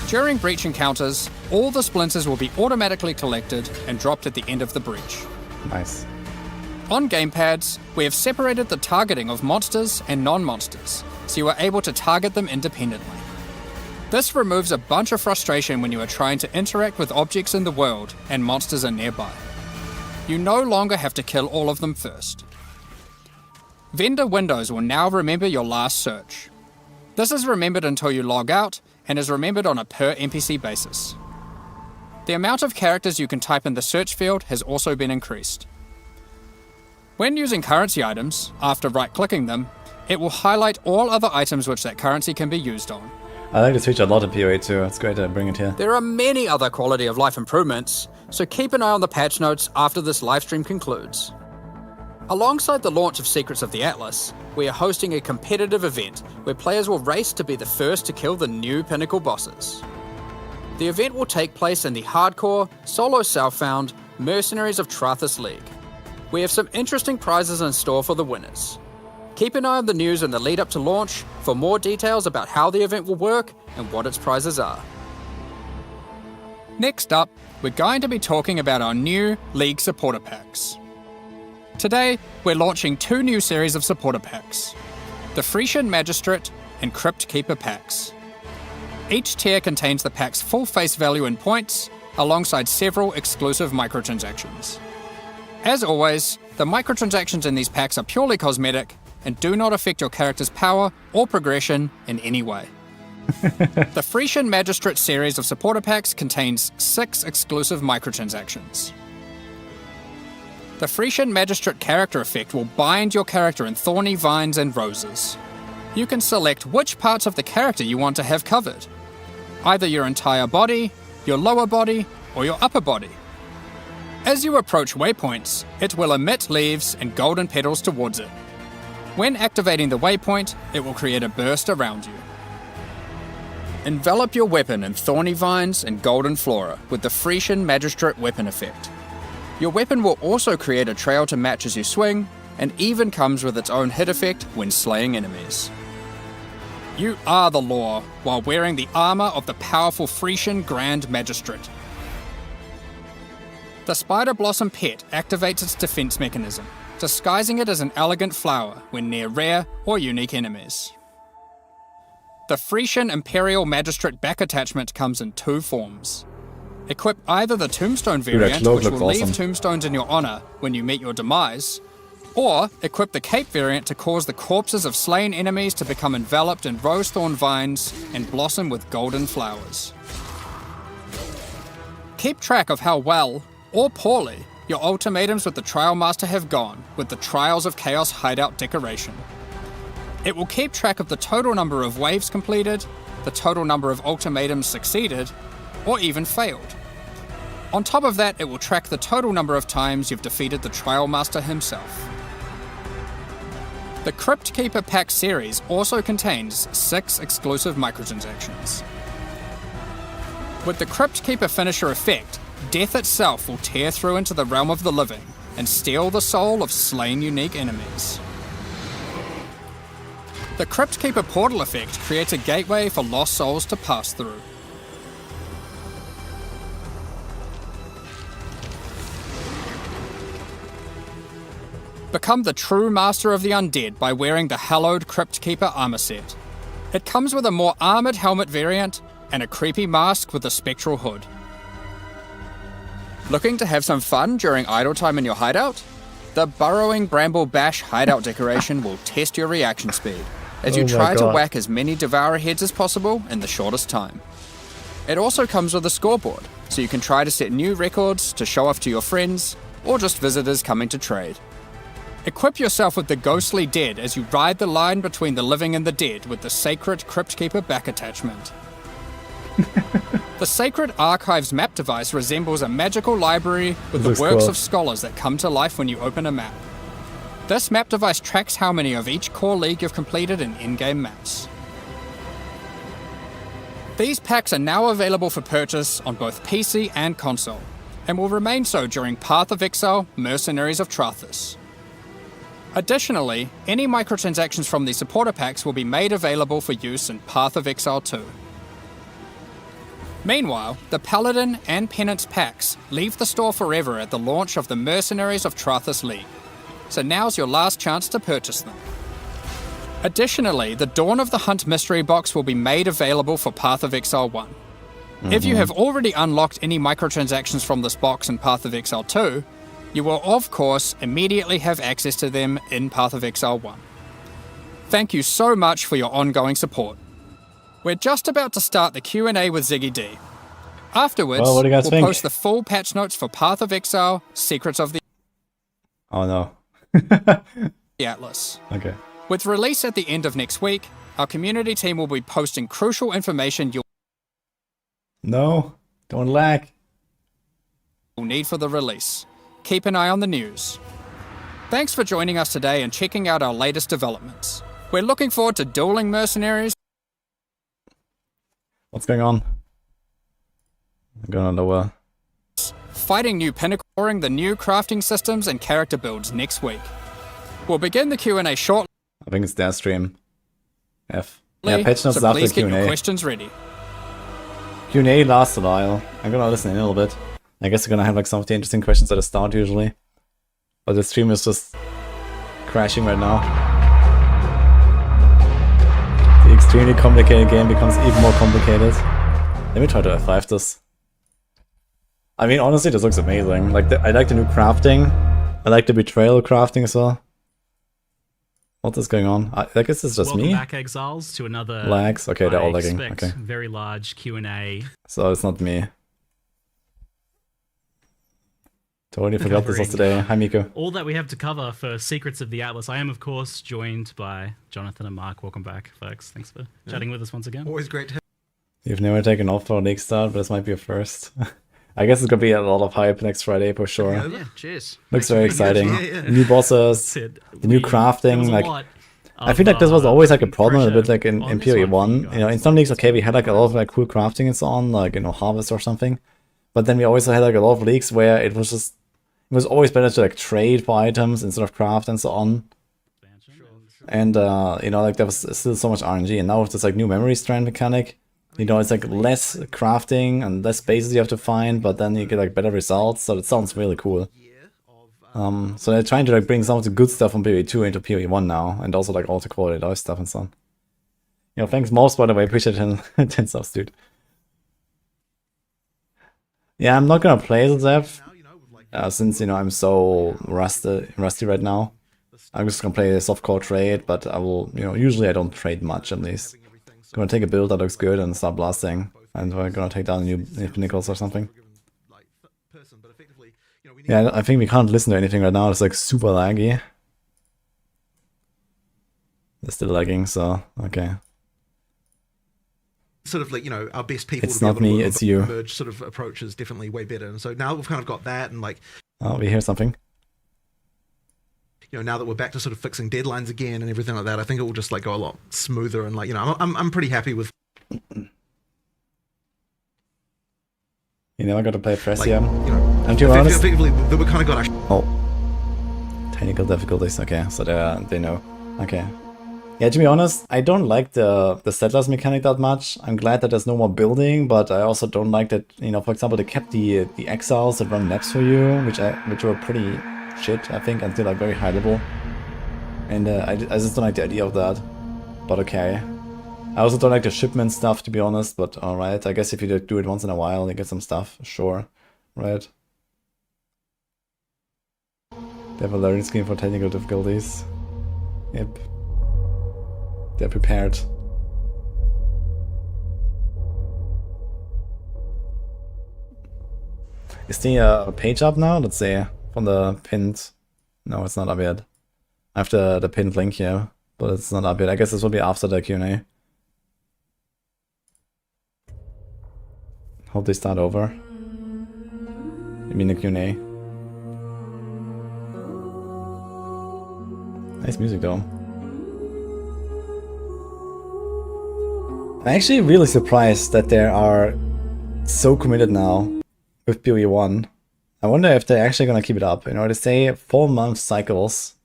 During breach encounters, all the splinters will be automatically collected and dropped at the end of the breach. Nice. On gamepads, we have separated the targeting of monsters and non-monsters, so you are able to target them independently. This removes a bunch of frustration when you are trying to interact with objects in the world and monsters are nearby. You no longer have to kill all of them first. Vendor windows will now remember your last search. This is remembered until you log out and is remembered on a per NPC basis. The amount of characters you can type in the search field has also been increased. When using currency items, after right-clicking them, it will highlight all other items which that currency can be used on. I like this feature a lot in PoE 2. It's great to bring it here. There are many other quality of life improvements, so keep an eye on the patch notes after this livestream concludes. Alongside the launch of Secrets of the Atlas, we are hosting a competitive event where players will race to be the first to kill the new pinnacle bosses. The event will take place in the hardcore, solo self-found Mercenaries of Trathis League. We have some interesting prizes in store for the winners. Keep an eye on the news in the lead up to launch for more details about how the event will work and what its prizes are. Next up, we're going to be talking about our new League supporter packs. Today, we're launching 2 new series of supporter packs, the Frisian Magistrate and Crypt Keeper packs. Each tier contains the pack's full face value in points, alongside several exclusive microtransactions. As always, the microtransactions in these packs are purely cosmetic and do not affect your character's power or progression in any way. The Frisian Magistrate series of supporter packs contains 6 exclusive microtransactions. The Frisian Magistrate character effect will bind your character in thorny vines and roses. You can select which parts of the character you want to have covered. Either your entire body, your lower body, or your upper body. As you approach waypoints, it will emit leaves and golden petals towards it. When activating the waypoint, it will create a burst around you. Envelop your weapon in thorny vines and golden flora with the Frisian Magistrate weapon effect. Your weapon will also create a trail to match as you swing, and even comes with its own hit effect when slaying enemies. You are the law while wearing the armour of the powerful Frisian Grand Magistrate. The Spider Blossom pet activates its defense mechanism, disguising it as an elegant flower when near rare or unique enemies. The Frisian Imperial Magistrate back attachment comes in 2 forms. Equip either the Tombstone variant, which will leave tombstones in your honour when you meet your demise, or equip the Cape variant to cause the corpses of slain enemies to become enveloped in rose-thorn vines and blossom with golden flowers. Keep track of how well, or poorly, your ultimatums with the Trial Master have gone with the Trials of Chaos hideout decoration. It will keep track of the total number of waves completed, the total number of ultimatums succeeded, or even failed. On top of that, it will track the total number of times you've defeated the Trial Master himself. The Crypt Keeper pack series also contains 6 exclusive microtransactions. With the Crypt Keeper finisher effect, death itself will tear through into the realm of the living and steal the soul of slain unique enemies. The Crypt Keeper portal effect creates a gateway for lost souls to pass through. Become the true master of the undead by wearing the hallowed Crypt Keeper armor set. It comes with a more armored helmet variant and a creepy mask with a spectral hood. Looking to have some fun during idle time in your hideout? The Burrowing Bramble Bash hideout decoration will test your reaction speed as you try to whack as many Devourer heads as possible in the shortest time. It also comes with a scoreboard, so you can try to set new records to show off to your friends or just visitors coming to trade. Equip yourself with the Ghostly Dead as you ride the line between the living and the dead with the Sacred Crypt Keeper back attachment. The Sacred Archives map device resembles a magical library with the works of scholars that come to life when you open a map. This map device tracks how many of each core league you've completed in in-game maps. These packs are now available for purchase on both PC and console, and will remain so during Path of Exile Mercenaries of Trathis. Additionally, any microtransactions from these supporter packs will be made available for use in Path of Exile 2. Meanwhile, the Paladin and Penance packs leave the store forever at the launch of the Mercenaries of Trathis League, so now's your last chance to purchase them. Additionally, the Dawn of the Hunt mystery box will be made available for Path of Exile 1. If you have already unlocked any microtransactions from this box in Path of Exile 2, you will of course immediately have access to them in Path of Exile 1. Thank you so much for your ongoing support. We're just about to start the Q&A with Ziggy D. Afterwards, we'll post the full patch notes for Path of Exile, Secrets of the Atlas. Okay. With release at the end of next week, our community team will be posting crucial information you'll don't lag. need for the release. Keep an eye on the news. Thanks for joining us today and checking out our latest developments. We're looking forward to dueling mercenaries. What's going on? I'm gonna lower. Fighting new pinnacles, exploring the new crafting systems and character builds next week. We'll begin the Q&A shortly. I think it's their stream. F. Yeah, patch notes so after please get your Q&A. questions ready. Q&A lasts a while. I'm gonna listen in a little bit. I guess we're gonna have like some of the interesting questions at the start usually. But the stream is just crashing right now. The extremely complicated game becomes even more complicated. Let me try to F5 this. I mean, honestly, this looks amazing. Like, I like the new crafting. I like the betrayal crafting as well. What is going on? I guess it's just me. Welcome back, Exiles, to another Lags. Okay, they're all lagging. expect Okay, very large Q&A. so it's not me. Totally forgot this was today. Hi, Miko. All that we have to cover for Secrets of the Atlas. I am, of course, joined by Jonathan and Mark. Welcome back, folks. Thanks for chatting with us once again. Always great to have. You've never taken off for a league start, but this might be a first. I guess it's gonna be a lot of hype next Friday for sure. Yeah, cheers. Looks very exciting. Yeah. New bosses, That's it. the new There crafting. was a Like, lot I feel like this was always like a problem a pressure bit like in on this Period one for 1. you You know, in guys. some leagues, okay, we had like a lot of like cool crafting and so on, like, you know, Harvest or something. But then we also had like a lot of leagues where it was always better to like trade for items instead of craft and so on. And, you know, like there was still so much RNG. And now with this like new memory strand mechanic, you know, it's like less crafting and less spaces you have to find, but then you get like better results. So it sounds really cool. So they're trying to like bring some of the good stuff from PoE2 into PoE1 now, and also like all the quality life stuff and so on. You know, thanks most, by the way, appreciate 10 subs, dude. Yeah, I'm not gonna play the Zev, since, you know, I'm so rusty right now. I'm just gonna play a softcore trade, but I will, you know, usually I don't trade much at least. Gonna take a build that looks good and start blasting, and we're gonna take down new pinnacles or something. Yeah, I think we can't listen to anything right now. It's like super laggy. They're still lagging, so okay. Sort of like, you know, our best people It's to be not able me, to it's you. merge sort of approaches definitely way better. And so now we've kind of got that, and like, Oh, we hear something. you know, now that we're back to sort of fixing deadlines again and everything like that, I think it will just like go a lot smoother, and like, you know, I'm pretty happy with You never got to play like, Presium. you know, And to be honest, effectively that we kind of got our oh, technical difficulties. Okay, so they know. Okay. Yeah, to be honest, I don't like the settlers mechanic that much. I'm glad that there's no more building, but I also don't like that, you know, for example, they kept the exiles that run maps for you, which were pretty shit, I think, until like very high level. And I just don't like the idea of that. But okay. I also don't like the shipment stuff, to be honest, but alright. I guess if you do it once in a while, you get some stuff, sure. Right. They have a learning scheme for technical difficulties. Yep. They're prepared. Is the page up now? Let's see. From the pinned... No, it's not up yet. I have the pinned link here, but it's not up yet. I guess this will be after the Q&A. Hope they start over. You mean the Q&A? Nice music though. I'm actually really surprised that they are so committed now with PoE1. I wonder if they're actually gonna keep it up. You know, they say 4-month cycles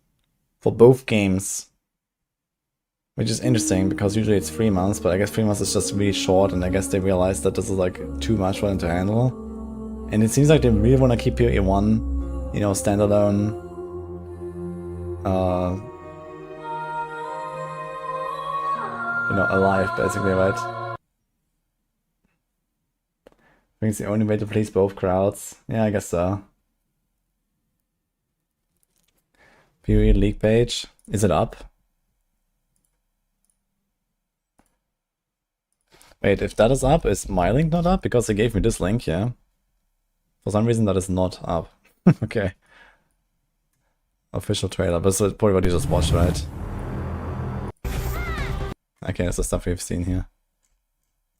for both games. Which is interesting, because usually it's 3 months, but I guess 3 months is just really short, and I guess they realized that this is like too much for them to handle. And it seems like they really want to keep PoE1, you know, standalone. You know, alive, basically, right? I think it's the only way to please both crowds. Yeah, I guess so. PoE league page. Is it up? Wait, if that is up, is my link not up? Because they gave me this link, yeah? For some reason that is not up. Okay. Official trailer, but that's probably what you just watched, right? Okay, that's the stuff we've seen here.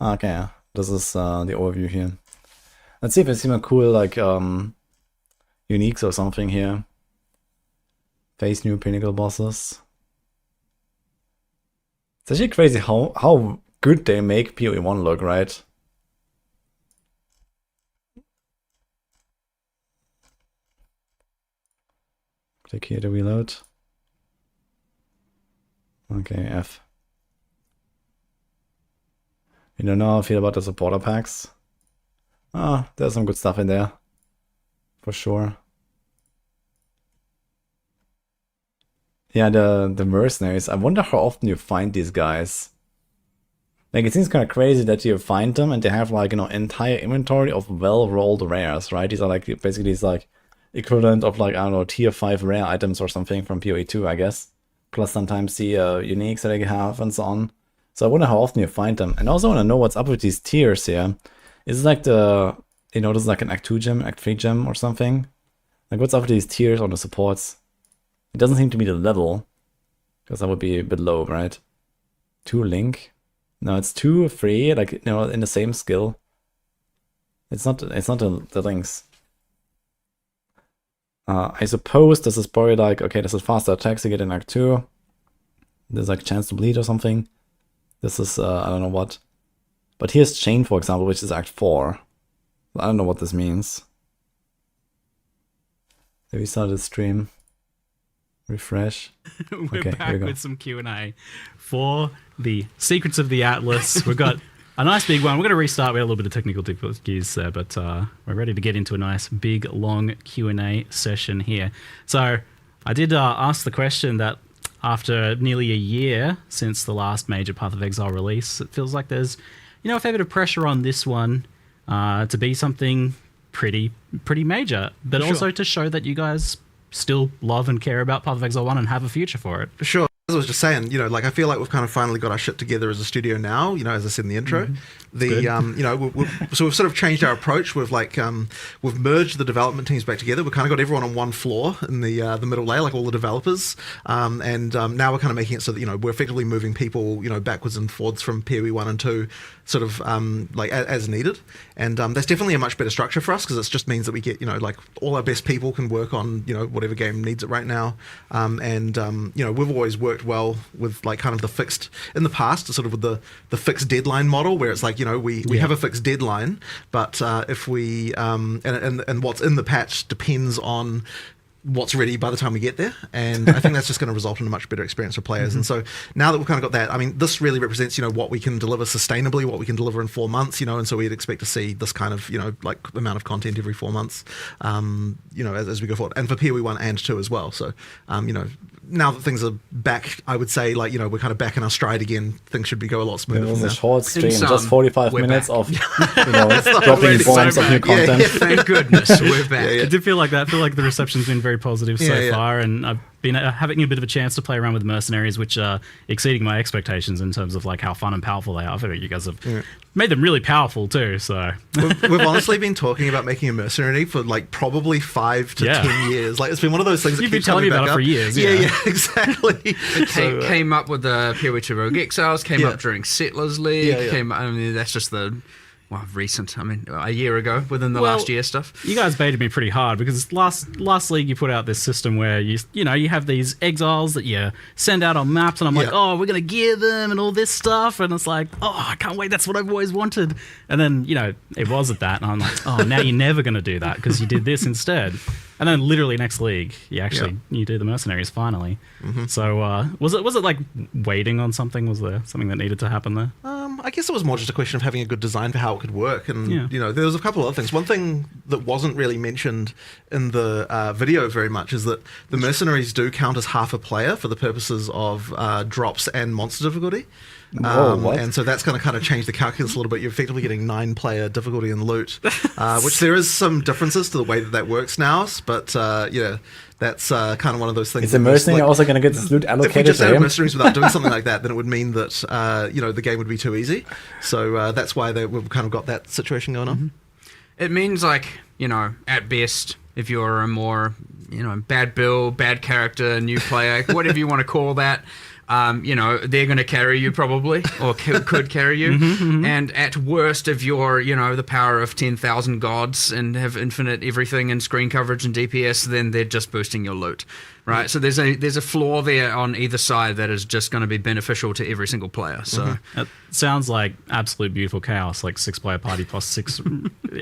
Okay, this is the overview here. Let's see if I see more cool, like, uniques or something here. Face new pinnacle bosses. It's actually crazy how good they make PoE 1 look, right? Click here to reload. Okay, F. You don't know how I feel about the supporter packs. There's some good stuff in there. For sure. Yeah, the mercenaries. I wonder how often you find these guys. Like, it seems kind of crazy that you find them and they have, like, you know, entire inventory of well-rolled rares, right? These are, like, basically these, like, equivalent of, like, I don't know, tier 5 rare items or something from PoE 2, I guess. Plus sometimes the uniques that they have and so on. So I wonder how often you find them. And I also want to know what's up with these tiers here. Is it like the, you know, this is like an Act 2 gem, Act 3 gem or something? Like, what's up with these tiers on the supports? It doesn't seem to be the level, because that would be a bit low, right? 2 link? No, it's 2 free, like, you know, in the same skill. It's not the links. I suppose this is probably like, okay, this is faster attacks you get in Act 2. There's like a chance to bleed or something. This is, I don't know what. But here's Chain, for example, which is Act 4. I don't know what this means. Did we start the stream? Refresh. We're back with some Q&A for the Secrets of the Atlas. We've got a nice big one. We're going to restart. We had a little bit of technical difficulties there, but we're ready to get into a nice big long Q&A session here. So I did ask the question that after nearly a year since the last major Path of Exile release, it feels like there's, you know, a fair bit of pressure on this one to be something pretty major, but also to show that you guys still love and care about Path of Exile 1 and have a future for it. Sure. As I was just saying, you know, like, I feel like we've kind of finally got our shit together as a studio now, you know, as I said in the intro. You know, so we've sort of changed our approach. We've like, we've merged the development teams back together. We've kind of got everyone on one floor in the middle layer, like all the developers. And now we're kind of making it so that, you know, we're effectively moving people, you know, backwards and forwards from PoE 1 and 2, sort of like as needed. And that's definitely a much better structure for us, because it just means that we get, you know, like, all our best people can work on, you know, whatever game needs it right now. You know, we've always worked well with, like, kind of the fixed, in the past, sort of with the fixed deadline model, where it's like, you know, we have a fixed deadline, but if we and what's in the patch depends on what's ready by the time we get there, and I think that's just going to result in a much better experience for players. And so now that we've kind of got that, I mean, this really represents, you know, what we can deliver sustainably, what we can deliver in 4 months, you know, and so we'd expect to see this kind of, you know, like, amount of content every 4 months, you know, as we go forward, and for PoE 1 and 2 as well. So, you know, now that things are back, I would say, like, you know, we're kind of back in our stride again. Things should go a lot smoother. It was a short stream, just 45 minutes of, you know, dropping bombs of new content. Yeah, thank goodness we're back. I did feel like that. I feel like the reception's been very positive so far, and I've been having a bit of a chance to play around with mercenaries, which are exceeding my expectations in terms of, like, how fun and powerful they are. I feel like you guys have made them really powerful too. So we've honestly been talking about making a mercenary for, like, probably 5 to 10 years. Like, it's been one of those things that you've been keeps telling me coming about back it for up. years. Yeah, exactly. It came up with the PoE 2 Rogue Exiles, came up during Settlers League, came. I mean, that's just the recent. I mean, a year ago, within the last year stuff. You guys baited me pretty hard, because last league you put out this system where you have these exiles that you send out on maps, and I'm like, oh, we're gonna gear them and all this stuff, and it's like, oh, I can't wait, that's what I've always wanted. And then, you know, it wasn't that, and I'm like, oh, now you're never gonna do that because you did this instead. And then literally next league, you do the mercenaries finally. So was it like waiting on something? Was there something that needed to happen there? I guess it was more just a question of having a good design for how it could work. And, you know, there was a couple of other things. One thing that wasn't really mentioned in the video very much is that the mercenaries do count as half a player for the purposes of drops and monster difficulty. And so that's going to kind of change the calculus a little bit. You're effectively getting 9-player difficulty in loot, which there is some differences to the way that works now. But yeah, that's kind of one of those things. Is the mercenary also going to get this loot allocated? If we just added mercenaries without doing something like that, then it would mean that you know, the game would be too easy. So that's why we've kind of got that situation going on. It means, like, you know, at best, if you're a more, you know, bad build, bad character, new player, whatever you want to call that, you know, they're going to carry you probably, or could carry you. And at worst, if you're, you know, the power of 10,000 gods and have infinite everything and screen coverage and DPS, then they're just boosting your loot. right? So there's a flaw there on either side that is just going to be beneficial to every single player. So it sounds like absolute beautiful chaos, like 6-player party plus 6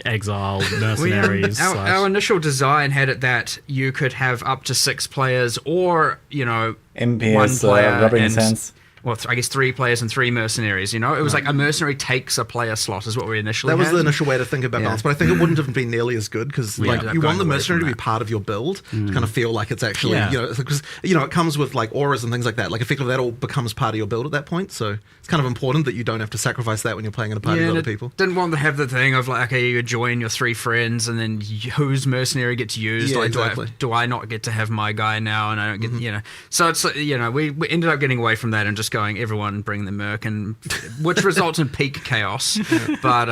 exile mercenaries. Our initial design had it that you could have up to 6 players, or MP one is player rubbing and, sense. well, I guess 3 players and 3 mercenaries. It was like a mercenary takes a player slot is what we initially. That was had. the initial way to think about balance, but I think it wouldn't have been nearly as good because you want the mercenary to be part of your build to kind of feel like it's actually because it comes with like auras and things like that. Like effectively that all becomes part of your build at that point. So it's kind of important that you don't have to sacrifice that when you're playing in a party with other people. Didn't want to have the thing of like, okay, you join your 3 friends and then whose mercenary gets used. Yeah, like, exactly. do I not get to have my guy now? And I don't get So it's we ended up getting away from that and just going everyone bring the merc, and which results in peak chaos. But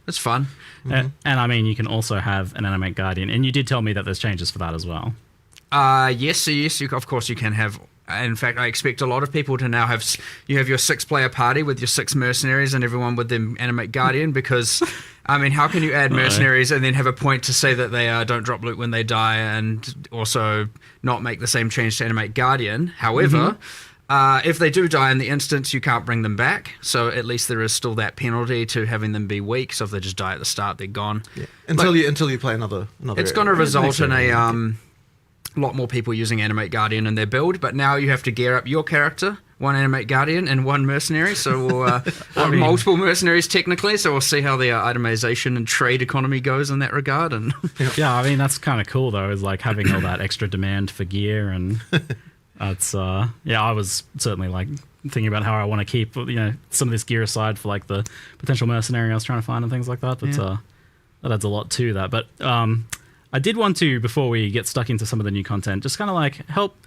it's fun. And I mean, you can also have an animate guardian, and you did tell me that there's changes for that as well. Yes, of course you can have. In fact, I expect a lot of people to now have your 6-player party with your 6 mercenaries and everyone with them animate guardian, because I mean, how can you add mercenaries and then have a point to say that they don't drop loot when they die, and also not make the same change to animate guardian? However, if they do die in the instance, you can't bring them back. So at least there is still that penalty to having them be weak. So if they just die at the start, they're gone. Yeah. Until you play another. It's going to result in a lot more people using animate guardian in their build. But now you have to gear up your character, 1 animate guardian and 1 mercenary. So we'll multiple mercenaries technically. So we'll see how the itemization and trade economy goes in that regard. And yeah, I mean that's kind of cool though. Is like having all that extra demand for gear and. It's I was certainly like thinking about how I want to keep some of this gear aside for like the potential mercenary I was trying to find and things like that. But that adds a lot to that. But I did want to, before we get stuck into some of the new content, just kind of like help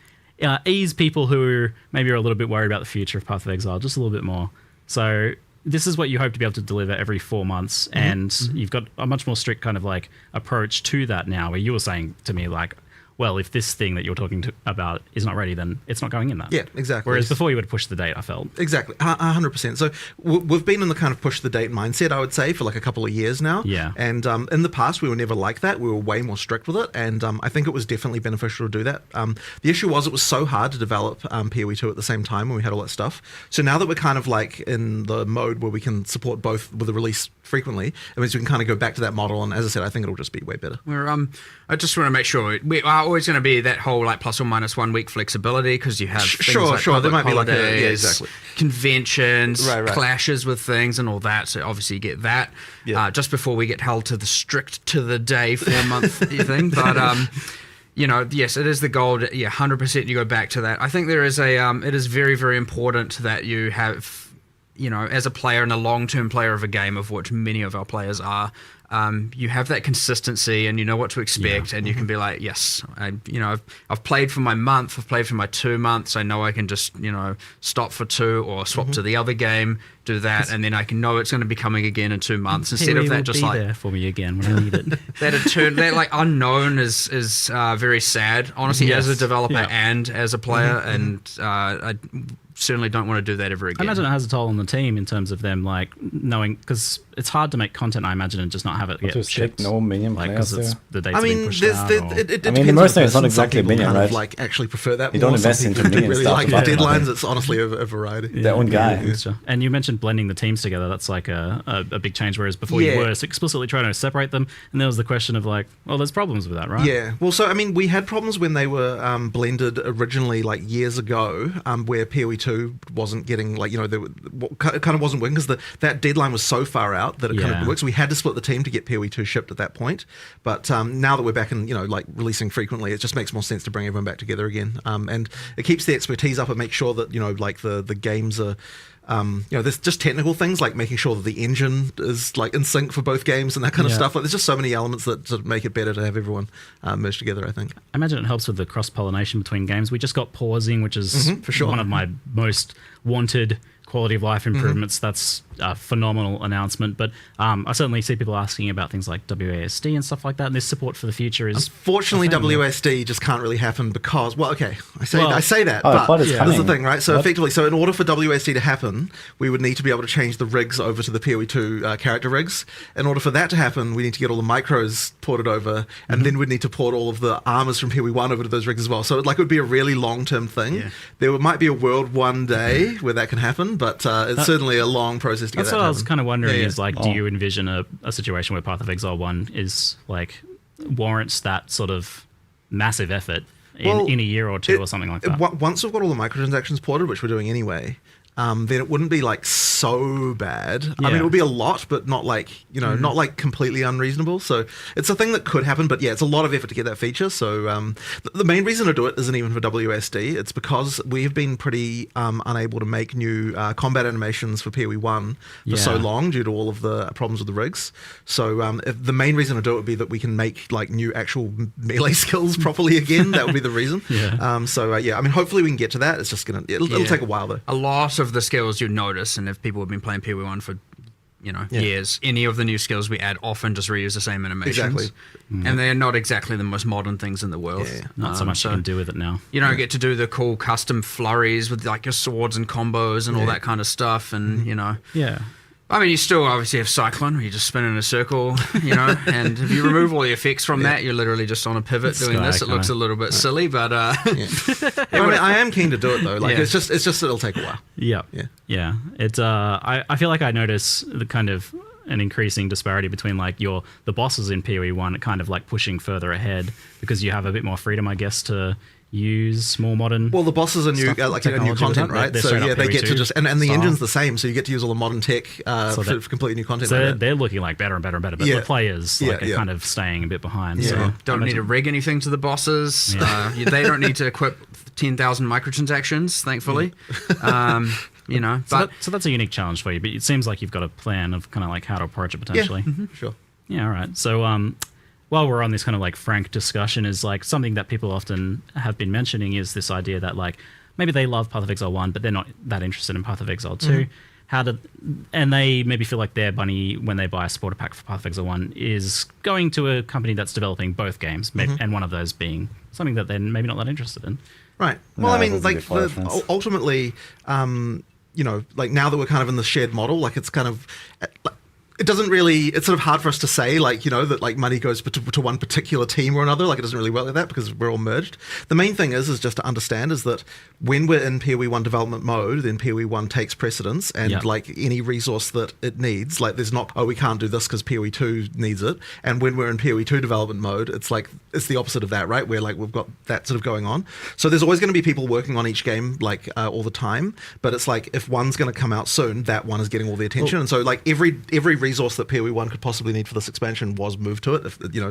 ease people who maybe are a little bit worried about the future of Path of Exile just a little bit more. So this is what you hope to be able to deliver every 4 months, and you've got a much more strict kind of like approach to that now, where you were saying to me like, well, if this thing that you're talking about is not ready, then it's not going in there. Yeah, exactly. Whereas before you would push the date, I felt. Exactly, 100%. So we've been in the kind of push the date mindset, I would say, for like a couple of years now. Yeah. And in the past, we were never like that. We were way more strict with it. And I think it was definitely beneficial to do that. The issue was it was so hard to develop PoE 2 at the same time when we had all that stuff. So now that we're kind of like in the mode where we can support both with the release frequently, it means we can kind of go back to that model. And as I said, I think it'll just be way better. I just want to make sure we are always going to be that whole like plus or minus 1 week flexibility, because you have things like there might holidays, be like exactly. conventions, right. clashes with things and all that. So obviously you get that just before we get held to the strict to the day 4-month thing. But yes, it is the goal. 100% you go back to that. I think there is it is very, very important that you have, as a player and a long-term player of a game, of which many of our players are, you have that consistency and you know what to expect, and you can be like, yes, I've played for my month, I've played for my 2 months, I know I can just, stop for 2 or swap to the other game, do that, and then I can know it's going to be coming again in 2 months, instead of that just like... there for me again when I need it. that like unknown is very sad, honestly, as a developer and as a player, and I certainly don't want to do that ever again. I imagine it has a toll on the team in terms of them like knowing, because it's hard to make content, I imagine, and just not have it get shipped. No minion players because the date's I mean, being pushed out. The mercenary is not exactly a minion, right? Like actually prefer that. You don't invest into minion really stuff. like deadlines. It's honestly a variety. Their own guy. Yeah. And you mentioned blending the teams together. That's like a big change. Whereas before you were explicitly trying to separate them, and there was the question of like, well, there's problems with that, right? Yeah. Well, so I mean, we had problems when they were blended originally, like years ago, where PoE 2 wasn't getting like it kind of wasn't working because that deadline was so far out that it kind of works. We had to split the team to get PoE 2 shipped at that point. But now that we're back in like releasing frequently, it just makes more sense to bring everyone back together again. And it keeps the expertise up and makes sure that like the games are. There's just technical things like making sure that the engine is like in sync for both games and that kind of stuff. Like, there's just so many elements that make it better to have everyone merged together, I think. I imagine it helps with the cross-pollination between games. We just got pausing, which is for sure. one of my most wanted quality of life improvements, that's a phenomenal announcement. But I certainly see people asking about things like WASD and stuff like that, and this support for the future is... Unfortunately, WASD just can't really happen because, well, okay, I say that, but that's the thing, right? So effectively, so in order for WASD to happen, we would need to be able to change the rigs over to the PoE 2 character rigs. In order for that to happen, we need to get all the micros ported over, and then we'd need to port all of the armors from PoE 1 over to those rigs as well. So it would be a really long-term thing. Yeah. There might be a world one day where that can happen, but it's certainly a long process to get that to happen. That's what I was kind of wondering is, like, do you envision a situation where Path of Exile 1 is, like, warrants that sort of massive effort in a year or two or something like that? Once we've got all the microtransactions ported, which we're doing anyway, then it wouldn't be like so bad. I mean, it would be a lot, but not like, not like completely unreasonable. So it's a thing that could happen, but yeah, it's a lot of effort to get that feature. So the main reason to do it isn't even for WSD. It's because we've been pretty unable to make new combat animations for PoE 1 for so long due to all of the problems with the rigs. So if the main reason to do it would be that we can make like new actual melee skills properly again. That would be the reason. I mean, hopefully we can get to that. It's just it'll take a while though. A lot of the skills you notice, and if people have been playing PoE 1 for years, any of the new skills we add often just reuse the same animations. And they're not exactly the most modern things in the world. Not so much you can do with it now. You don't get to do the cool custom flurries with like your swords and combos and all that kind of stuff, and I mean, you still obviously have Cyclone, where you just spin in a circle, and if you remove all the effects from that, you're literally just on a pivot doing this. It looks a little bit silly, but I mean, I am keen to do it though. Like it's just it'll take a while. Yeah. It's I feel like I notice the kind of an increasing disparity between like the bosses in PoE 1 kind of like pushing further ahead because you have a bit more freedom, I guess, to use more modern. Well, the bosses are new, like new content, right? So they get to just and the engine's the same, so you get to use all the modern tech for completely new content. So they're looking like better and better and better, but the players are kind of staying a bit behind. So don't need to rig anything to the bosses. They don't need to equip 10,000 microtransactions, thankfully. So that's a unique challenge for you, but it seems like you've got a plan of kind of like how to approach it potentially. Sure. Yeah, all right. So while we're on this kind of like frank discussion, is like something that people often have been mentioning is this idea that like maybe they love Path of Exile 1, but they're not that interested in Path of Exile 2. And they maybe feel like their money when they buy a supporter pack for Path of Exile 1 is going to a company that's developing both games, and one of those being something that they're maybe not that interested in. Right. Well, I mean, like ultimately, like now that we're kind of in the shared model, like it's kind of... It doesn't really, it's sort of hard for us to say, like, that like money goes to one particular team or another. Like it doesn't really work like that because we're all merged. The main thing is just to understand is that when we're in PoE 1 development mode, then PoE 1 takes precedence and like any resource that it needs, like there's not, we can't do this because PoE 2 needs it. And when we're in PoE 2 development mode, it's like, it's the opposite of that, right? Where like we've got that sort of going on. So there's always going to be people working on each game like all the time. But it's like if one's going to come out soon, that one is getting all the attention. And so like every resource that PoE 1 could possibly need for this expansion was moved to it,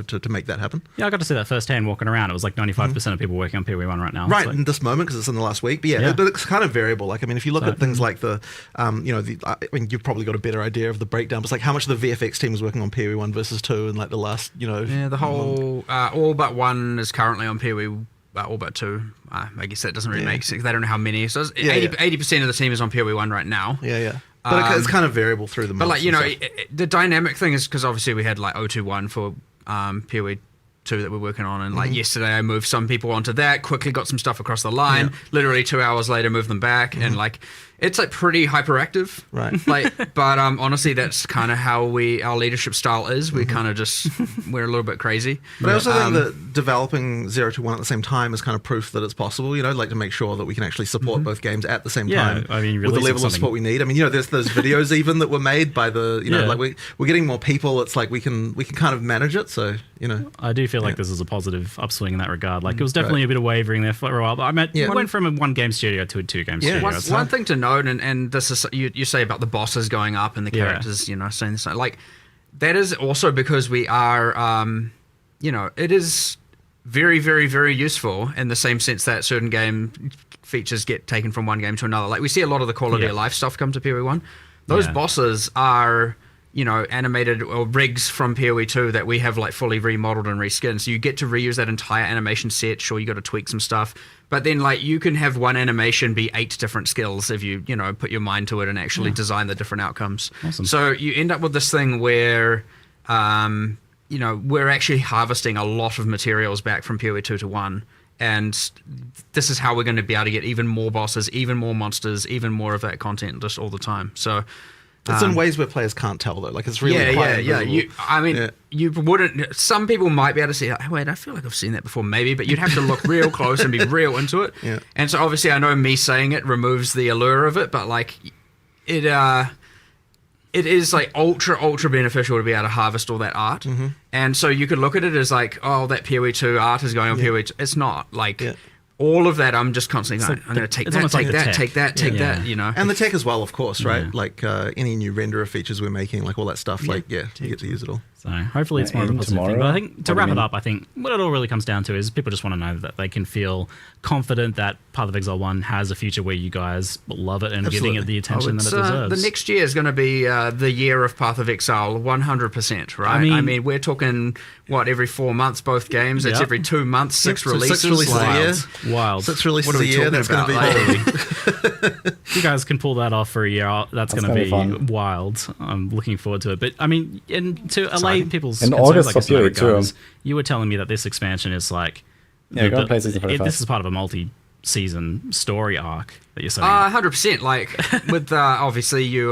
to make that happen. Yeah, I got to see that firsthand walking around. It was like 95% of people working on PoE 1 right now. Right, in this moment, because it's in the last week. But but it's kind of variable. Like, I mean, if you look at things like the, I mean, you've probably got a better idea of the breakdown. But it's like how much of the VFX team was working on PoE 1 versus 2 in like the last, Yeah, the whole, all but 1 is currently on PoE. All but 2. I guess that doesn't really make sense. They don't know how many. So 80% of the team is on PoE 1 right now. But it's kind of variable through the months. But like, the dynamic thing is because obviously we had like 021 for PoE 2 that we're working on, and like yesterday I moved some people onto that, quickly got some stuff across the line, literally 2 hours later moved them back, and like it's like pretty hyperactive, right? Like, but honestly, that's kind of how our leadership style is. We kind of just we're a little bit crazy. But I also think that developing 0 to 1 at the same time is kind of proof that it's possible. Like to make sure that we can actually support both games at the same time. I mean, with the level of support we need. I mean, there's those videos even that were made by the like we're getting more people. It's like we can kind of manage it. So I do feel like this is a positive upswing in that regard. Like it was definitely a bit of wavering there for a while. But I went from a 1 game studio to a 2 game studio. One thing to note, and this is you say about the bosses going up and the characters, saying this, like that is also because we are, it is very, very, very useful in the same sense that certain game features get taken from one game to another. Like we see a lot of the quality of life stuff come to PoE 1. Those bosses are, animated or rigs from PoE 2 that we have like fully remodeled and reskinned. So you get to reuse that entire animation set. Sure, you got to tweak some stuff, but then like you can have one animation be 8 different skills if you put your mind to it and actually design the different outcomes. Awesome. So you end up with this thing where we're actually harvesting a lot of materials back from PoE 2 to 1. And this is how we're going to be able to get even more bosses, even more monsters, even more of that content just all the time. So it's in ways where players can't tell though. Like it's really quite invisible. You wouldn't. Some people might be able to see. Oh, wait, I feel like I've seen that before, maybe, but you'd have to look real close and be real into it. Yeah. And so obviously, I know me saying it removes the allure of it, but like it is like ultra beneficial to be able to harvest all that art. Mm-hmm. And so you could look at it as like, oh, that PoE 2 art is going on PoE 2. It's not like. All of that, I'm just constantly going, I'm going to take that, take that, And the tech as well, of course, right? Yeah. Like any new renderer features we're making, like all that stuff, you get to use it all. So hopefully it's more of a positive thing. But I think to wrap it up, I think what it all really comes down to is people just want to know that they can feel confident that Path of Exile 1 has a future where you guys love it and giving it the attention that it deserves. The next year is going to be the year of Path of Exile, 100%, right? I mean we're talking, every 4 months, both games. It's every 2 months, 6 releases. 6 releases a year. Wild. 6 releases a year. That's going to be if you guys can pull that off for a year, that's going to be wild. I'm looking forward to it. But I mean, and to allay people's in concerns, August like for PoE 2, you were telling me that this expansion is like this is part of a multi-season story arc that you're saying. 100%. Like with obviously you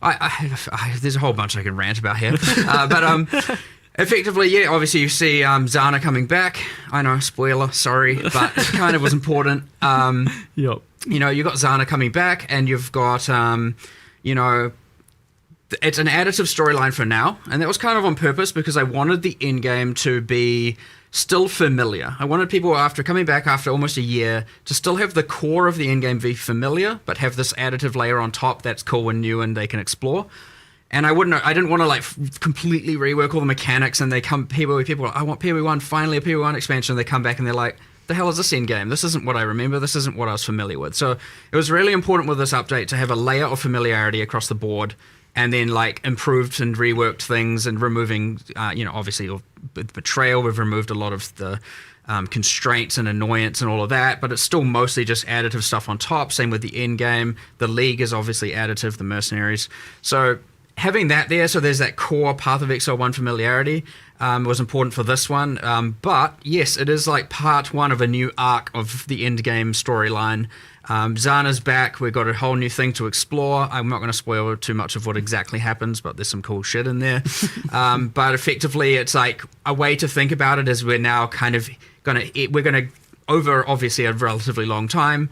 there's a whole bunch I can rant about here, but effectively, obviously you see Zana coming back. I know, spoiler, sorry, but it kind of was important. Yep. You got Zana coming back, and you've got it's an additive storyline for now, and that was kind of on purpose because I wanted the end game to be still familiar. I wanted people after coming back after almost a year to still have the core of the end game be familiar, but have this additive layer on top that's cool and new and they can explore. And I didn't want to like completely rework all the mechanics. And they come people, I want PoE 1, finally a PoE 1 expansion. They come back and they're like, the hell is this end game? This isn't what I remember. This isn't what I was familiar with. So it was really important with this update to have a layer of familiarity across the board, and then like improved and reworked things and removing, obviously with Betrayal, we've removed a lot of the constraints and annoyance and all of that, but it's still mostly just additive stuff on top. Same with the end game. The League is obviously additive, the Mercenaries. So having that there, so there's that core Path of Exile 1 familiarity, was important for this one. But yes, it is like part one of a new arc of the end game storyline. Zana's back. We've got a whole new thing to explore. I'm not going to spoil too much of what exactly happens, but there's some cool shit in there. But effectively, it's like a way to think about it is we're now kind of we're going to, over obviously a relatively long time,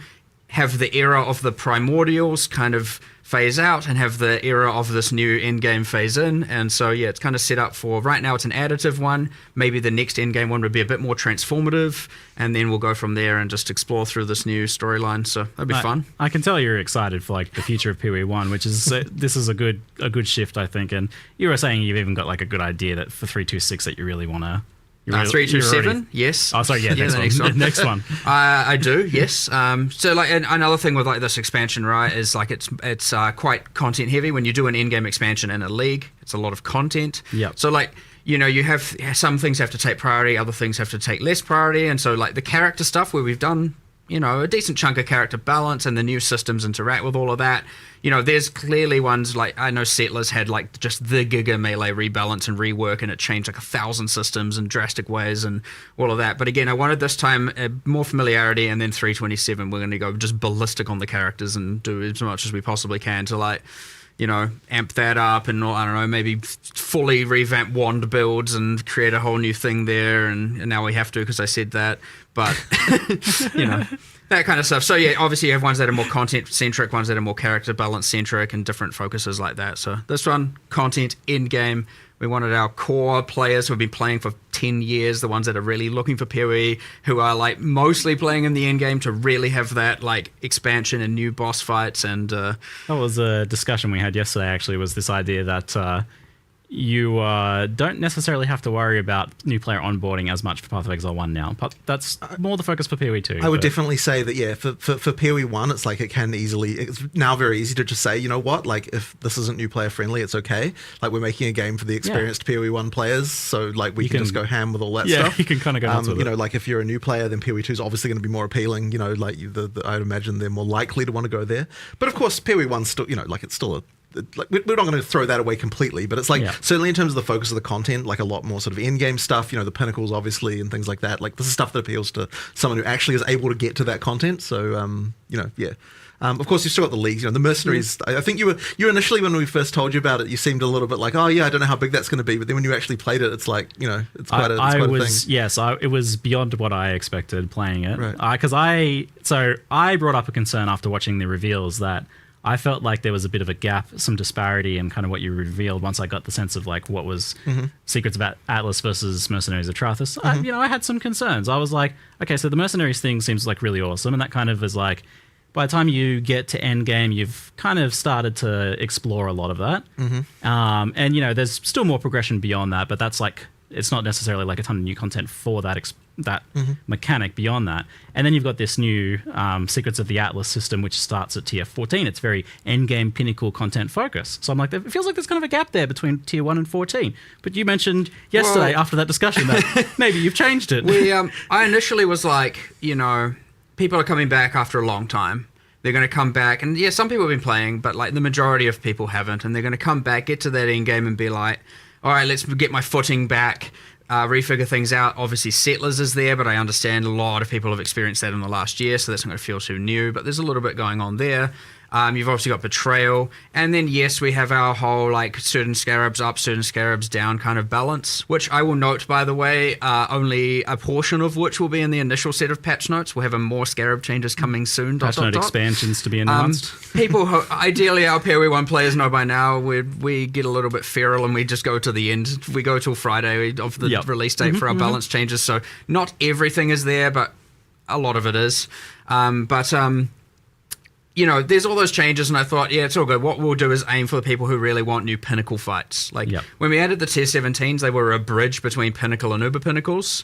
have the era of the primordials kind of phase out and have the era of this new endgame phase in. And so, yeah, it's kind of set up for, right now it's an additive one. Maybe the next endgame one would be a bit more transformative, and then we'll go from there and just explore through this new storyline. So that'd be fun. I can tell you're excited for like the future of PoE 1, which is, this is a good shift, I think. And you were saying you've even got like a good idea that for 326 that you really want to... 327, yes. Oh, sorry, next one. Next one. I do, yes. So, like, another thing with like this expansion, right, is like it's quite content heavy. When you do an in-game expansion in a league, it's a lot of content. Yeah. So, like, you have some things have to take priority, other things have to take less priority, and so like the character stuff where we've done, a decent chunk of character balance and the new systems interact with all of that. There's clearly ones like, I know Settlers had like just the Giga Melee rebalance and rework, and it changed like 1,000 systems in drastic ways and all of that. But again, I wanted this time more familiarity, and then 327, we're going to go just ballistic on the characters and do as much as we possibly can to like, amp that up and, I don't know, maybe fully revamp wand builds and create a whole new thing there. And now we have to because I said that. But, that kind of stuff. So, yeah, obviously you have ones that are more content-centric, ones that are more character balance-centric, and different focuses like that. So this one, content, in-game. We wanted our core players who have been playing for 10 years, the ones that are really looking for PoE, who are like mostly playing in the end game, to really have that like expansion and new boss fights. And that was a discussion we had yesterday, actually, was this idea that you don't necessarily have to worry about new player onboarding as much for Path of Exile 1 now. But that's more the focus for PoE 2. I would definitely say that, yeah, for PoE 1, it's like it's now very easy to just say, you know what, like, if this isn't new player friendly, it's okay. Like, we're making a game for the experienced PoE 1 players, so, like, we can just go ham with all that stuff. Yeah, you can kind of go nuts with it. You know, like, if you're a new player, then PoE 2 is obviously going to be more appealing, you know, like, I'd imagine they're more likely to want to go there. But, of course, PoE 1's still, you know, like, it's still like, we're not going to throw that away completely, but it's like, certainly in terms of the focus of the content, like a lot more sort of in-game stuff, you know, the pinnacles obviously and things like that. Like, this is stuff that appeals to someone who actually is able to get to that content. So, you know, yeah. Of course, you've still got the leagues, you know, the mercenaries. I think you were initially, when we first told you about it, you seemed a little bit like, oh yeah, I don't know how big that's going to be. But then when you actually played it, it's like, you know, it's quite a thing. Yes, it was beyond what I expected playing it. Right. Because I brought up a concern after watching the reveals that I felt like there was a bit of a gap, some disparity in kind of what you revealed once I got the sense of like what was Secrets of Atlas versus Mercenaries of Trathus. I had some concerns. I was like, okay, so the Mercenaries thing seems like really awesome, and that kind of is like, by the time you get to endgame, you've kind of started to explore a lot of that. And, you know, there's still more progression beyond that, but that's like, it's not necessarily like a ton of new content for that mechanic beyond that. And then you've got this new Secrets of the Atlas system, which starts at tier 14. It's very endgame pinnacle content focus. So I'm like, it feels like there's kind of a gap there between tier 1 and 14. But you mentioned yesterday after that discussion that maybe you've changed it. I initially was like, you know, people are coming back after a long time. They're going to come back, and yeah, some people have been playing, but like the majority of people haven't, and they're going to come back, get to that end game, and be like, all right, let's get my footing back, refigure things out. Obviously, Settlers is there, but I understand a lot of people have experienced that in the last year, so that's not going to feel too new, but there's a little bit going on there. You've obviously got Betrayal, and then yes, we have our whole like certain scarabs up, certain scarabs down kind of balance, which I will note, by the way, only a portion of which will be in the initial set of patch notes. We'll have more scarab changes coming soon. Patch note expansions to be announced. People who, ideally, our PoE 1 players know by now, we get a little bit feral and we just go to the end. We go till Friday of the release date for our balance changes, so not everything is there, but a lot of it is. You know, there's all those changes, and I thought, yeah, it's all good. What we'll do is aim for the people who really want new pinnacle fights. Like, when we added the tier 17s, they were a bridge between pinnacle and uber pinnacles.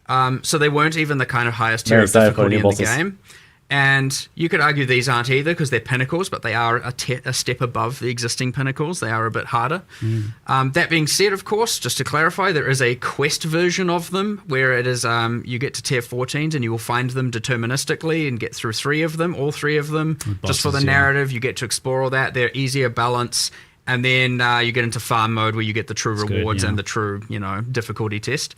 So they weren't even the kind of highest tier of difficulty in the game. And you could argue these aren't either because they're pinnacles, but they are a step above the existing pinnacles. They are a bit harder. That being said, of course, just to clarify, there is a quest version of them where it is you get to tier 14s and you will find them deterministically and get through all three of them. Just for the narrative, you get to explore all that. They're easier balance. And then you get into farm mode where you get the true rewards and the true, you know, difficulty test.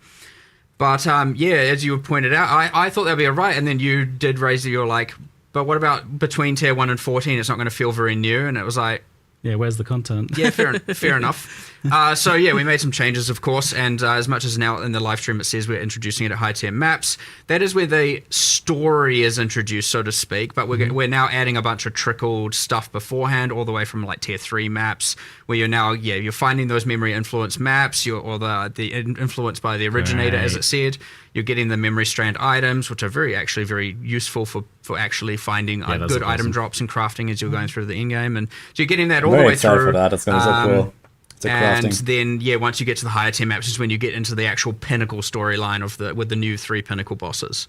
But, yeah, as you pointed out, I thought that would be all right. And then you did raise your, like, but what about between tier 1 and 14? It's not going to feel very new. And it was like... Yeah, where's the content? Yeah, fair enough. So, yeah, we made some changes, of course. And as much as now in the live stream it says we're introducing it at high tier maps, that is where the story is introduced, so to speak. But we're now adding a bunch of trickled stuff beforehand, all the way from, like, tier 3 maps, where you're now, you're finding those memory influence maps, or the influence by the originator, as it said. You're getting the memory strand items, which are very useful for actually finding good item drops and crafting as you're going through the end game. And so you're getting that all the way through. For that. It's going to be so cool. And then, once you get to the higher tier maps is when you get into the actual pinnacle storyline with the new 3 pinnacle bosses.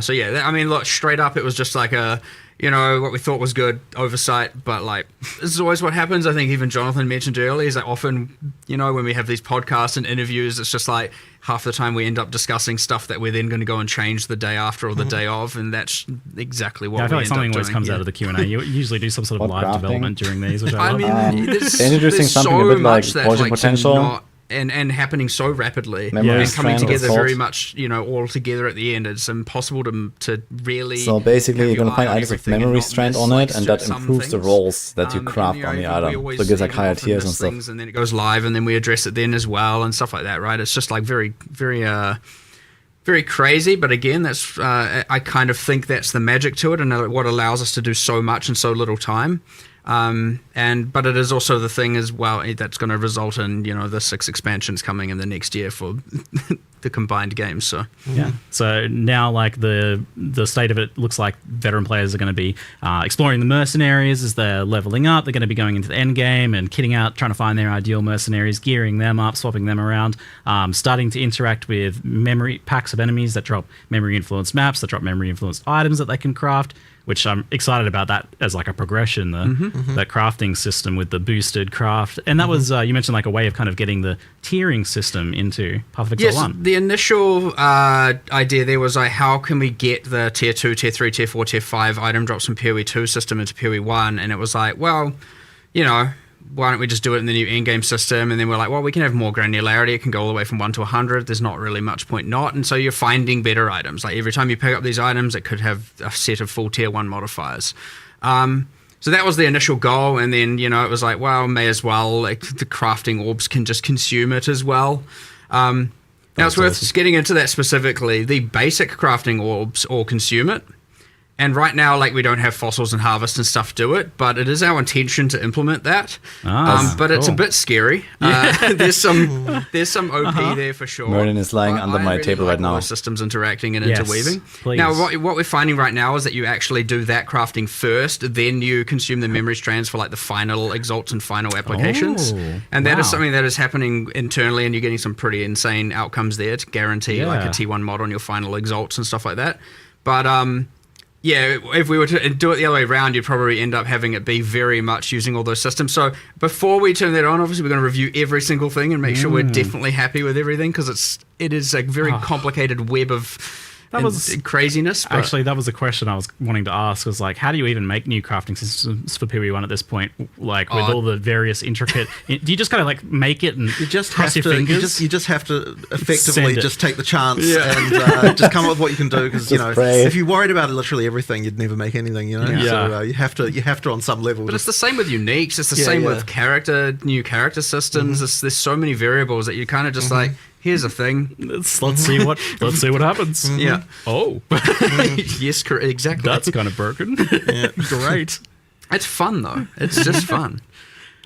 So yeah, I mean, look, straight up, it was just like what we thought was good oversight, but like, this is always what happens. I think even Jonathan mentioned earlier is that often, when we have these podcasts and interviews, it's just like half the time we end up discussing stuff that we're then going to go and change the day after or the day of, and that's exactly what we end up doing. I feel like something always comes out of the Q&A. You usually do some sort of live development during these, which I love. mean, introducing something a bit like project potential. And happening so rapidly and coming together very much, all together at the end. It's impossible to really. So basically, you're gonna find items with memory strand on it, and that improves the rolls that you craft on the item. So it gives like higher tiers and stuff. And then it goes live, and then we address it then as well, and stuff like that. Right? It's just like very, very, very crazy. But again, that's I kind of think that's the magic to it, and what allows us to do so much in so little time. But it is also the thing as well that's going to result in the 6 expansions coming in the next year for the combined games. So yeah. So now like the state of it looks like veteran players are going to be exploring the mercenaries as they're leveling up. They're going to be going into the end game and kitting out, trying to find their ideal mercenaries, gearing them up, swapping them around, starting to interact with memory packs of enemies that drop memory influenced maps, that drop memory influenced items that they can craft. Which I'm excited about that as like a progression, that crafting system with the boosted craft. And that was, you mentioned like a way of kind of getting the tiering system into Path of Exile 1. The initial idea there was like, how can we get the tier 2, tier 3, tier 4, tier 5 item drops from PoE 2 system into PoE 1? And it was like, well, why don't we just do it in the new in-game system? And then we're like, well, we can have more granularity. It can go all the way from 1 to 100. There's not really much point not. And so you're finding better items. Like every time you pick up these items, it could have a set of full tier 1 modifiers. So that was the initial goal. And then, it was like, well, may as well. Like the crafting orbs can just consume it as well. Now it's worth getting into that specifically. The basic crafting orbs all consume it. And right now, like, we don't have fossils and harvest and stuff do it, but it is our intention to implement that. But it's a bit scary. There's some OP there for sure. Merlin is lying under my table right now. Systems interacting and Yes, interweaving. please. Now, what we're finding right now is that you actually do that crafting first, then you consume the memory strands for like the final exalts and final applications. And that is something that is happening internally, and you're getting some pretty insane outcomes there to guarantee like a T1 mod on your final exalts and stuff like that. But yeah, if we were to do it the other way around, you'd probably end up having it be very much using all those systems. So before we turn that on, obviously we're going to review every single thing and make sure we're definitely happy with everything, because it is a very complicated web of craziness. But Actually, that was a question I was wanting to ask, was like, how do you even make new crafting systems for PoE 1 at this point? Like with all the various intricate, do you just kind of like make it and You just cross have your to. fingers? You just have to effectively Send it. just take the chance and just come up with what you can do. Because pray. if you worried about literally everything, you'd never make anything. Yeah. So you have to on some level. But it's the same with uniques. It's the same with new character systems. There's so many variables that you kind of just like, here's a thing. let's see what happens. Yeah. Oh, Yes, exactly. that's kind of broken. Great. It's fun though. It's just fun.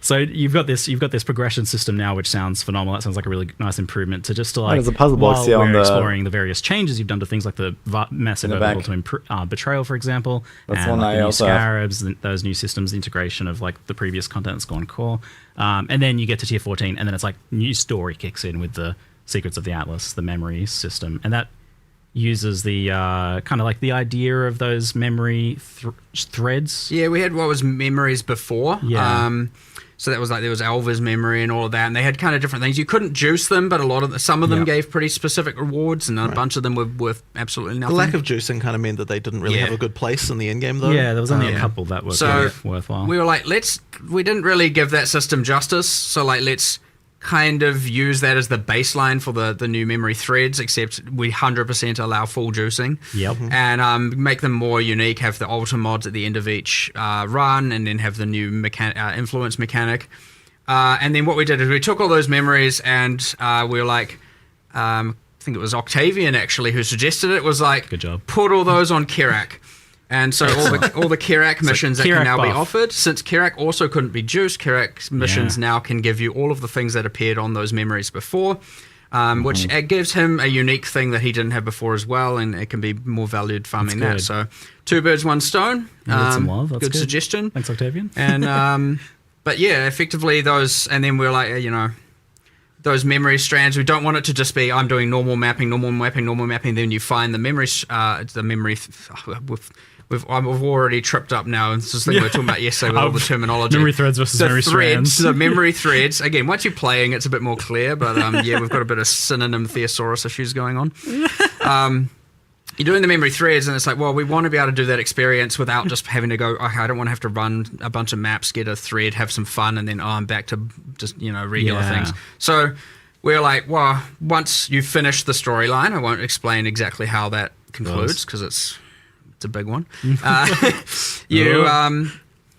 So you've got this progression system now, which sounds phenomenal. That sounds like a really nice improvement to just to like there's a puzzle box while here on we're the- exploring the various changes you've done to things like the massive In the overhaul to Betrayal, for example, That's and one like I the new also have. Scarabs, those new systems, the integration of like the previous content that's gone core, and then you get to tier 14, and then it's like new story kicks in with the Secrets of the Atlas, the memory system, and that uses the kind of like the idea of those memory threads. Yeah, we had what was memories before. Yeah. So that was like there was Alva's memory and all of that, and they had kind of different things. You couldn't juice them, but some of them gave pretty specific rewards, and a bunch of them were worth absolutely the nothing. lack of juicing kind of meant that they didn't really have a good place in the end game, though. Yeah, there was only a couple that were kind of worthwhile. We were like, we didn't really give that system justice, so like let's kind of use that as the baseline for the new memory threads, except we 100% allow full juicing. Yep. And make them more unique, have the alter mods at the end of each run, and then have the new influence mechanic. And then what we did is we took all those memories and we were like, I think it was Octavian actually who suggested it, was like, good job. Put all those on Kirak. And so all the Kirak missions that can now be offered, since Kirak also couldn't be juiced, Kirak missions now can give you all of the things that appeared on those memories before, which it gives him a unique thing that he didn't have before as well, and it can be more valued farming that. So 2 birds, 1 stone. Some love. That's good suggestion. Thanks, Octavian. And but yeah, effectively those, and then we're like, those memory strands, we don't want it to just be I'm doing normal mapping, then you find the memory. I've already tripped up now. It's this thing we were talking about yesterday with all the terminology. Memory threads versus memory strands. The memory threads. Again, once you're playing, it's a bit more clear. But we've got a bit of synonym thesaurus issues going on. You're doing the memory threads, and it's like, well, we want to be able to do that experience without just having to go, okay, I don't want to have to run a bunch of maps, get a thread, have some fun, and then I'm back to just regular things. So we're like, well, once you finish the storyline, I won't explain exactly how that concludes because it's a big one.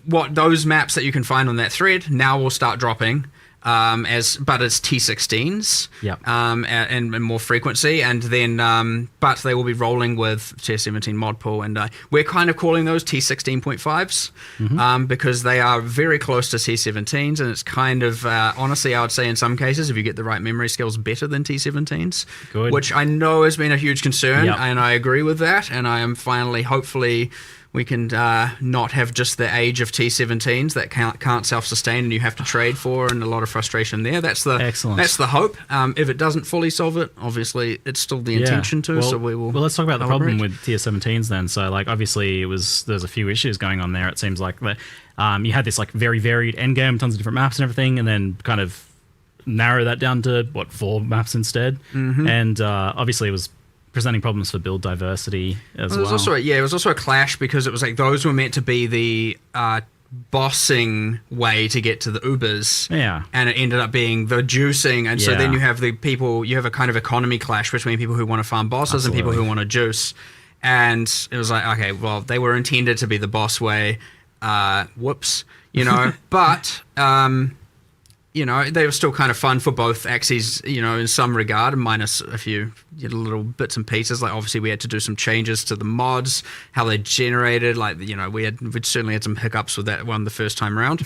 What those maps that you can find on that thread now will start dropping but it's T16s, Yep. and more frequency, and then but they will be rolling with Tier 17 mod pool, and we're kind of calling those T16.5s because they are very close to T17s, and it's kind of honestly, I would say in some cases, if you get the right memory skills, better than T17s. Good. Which I know has been a huge concern, Yep. and I agree with that, and I am finally, hopefully, we can not have just the age of T17s that can't self-sustain and you have to trade for, and a lot of frustration there. That's the Excellent. That's the hope. If it doesn't fully solve it, obviously it's still the intention to. Well, so we will. Well, let's talk about the problem elaborate. with tier 17s then. So, like, obviously, there's a few issues going on there. It seems like, but you had this like very varied endgame, tons of different maps and everything, and then kind of narrow that down to 4 maps instead. And obviously, it was presenting problems for build diversity as well. It was also a clash because it was like those were meant to be the bossing way to get to the Ubers. Yeah. And it ended up being the juicing. And so then you have a kind of economy clash between people who want to farm bosses and people who want to juice. And it was like, okay, well, they were intended to be the boss way. Whoops. But they were still kind of fun for both axes, in some regard, minus a few little bits and pieces. Like, obviously, we had to do some changes to the mods, how they generated. Like, we certainly had some hiccups with that one the first time around.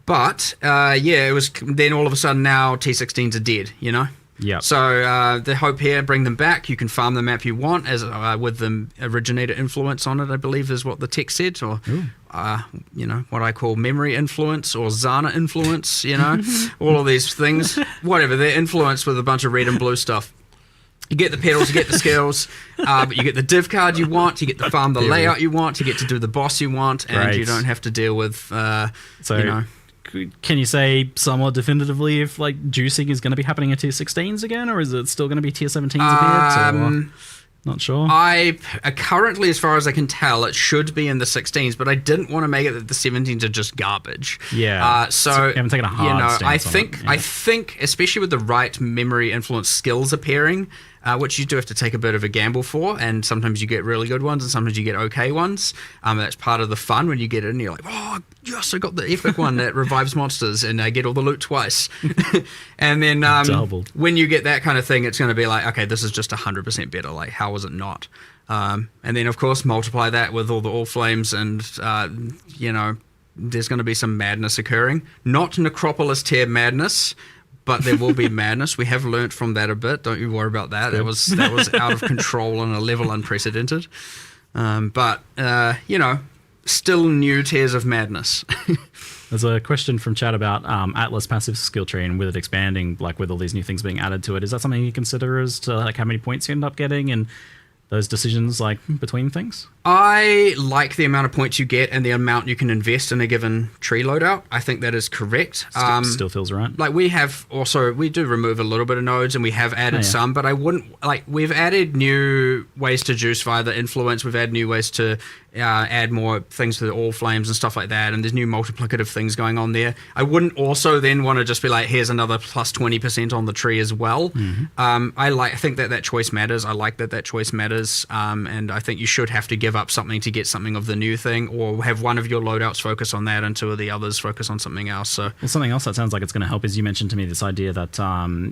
But it was then all of a sudden now T16s are dead, Yeah. So the hope here, bring them back. You can farm the map you want as with the originator influence on it, I believe is what the text said, or what I call memory influence or Zana influence. All of these things, whatever. They're influenced with a bunch of red and blue stuff. You get the pedals, you get the skills, but you get the div card you want, you get to farm the layout you want, you get to do the boss you want, and you don't have to deal with, Can you say somewhat definitively if like juicing is going to be happening at tier 16s again, or is it still going to be tier 17s a bit? Not sure. I currently, as far as I can tell, it should be in the 16s, but I didn't want to make it that the 17s are just garbage. Yeah. So you haven't taken a hard stance I think, especially with the right memory influence skills appearing, which you do have to take a bit of a gamble for, and sometimes you get really good ones and sometimes you get okay ones. That's part of the fun when you get in and you're like, oh, yes, I got the epic one that revives monsters and I get all the loot twice. And then when you get that kind of thing, it's going to be like, okay, this is just 100% better. Like, how was it not? And then, of course, multiply that with all the All Flames and, there's going to be some madness occurring. Not Necropolis tier madness, but there will be madness. We have learnt from that a bit. Don't you worry about that. That was out of control on a level unprecedented. But still new tiers of madness. There's a question from chat about Atlas passive skill tree and with it expanding, like with all these new things being added to it. Is that something you consider as to like how many points you end up getting and those decisions like between things? I like the amount of points you get and the amount you can invest in a given tree loadout. I think that is correct. Still feels right. Like we do remove a little bit of nodes and we have added some, but I wouldn't we've added new ways to juice via the influence. We've added new ways to add more things to the All Flames and stuff like that. And there's new multiplicative things going on there. I wouldn't also then want to just be like, here's another plus 20% on the tree as well. Mm-hmm. I think that choice matters. I like that choice matters. And I think you should have to give up something to get something of the new thing, or have one of your loadouts focus on that and two of the others focus on something else. So, well, something else that sounds like it's going to help is you mentioned to me this idea that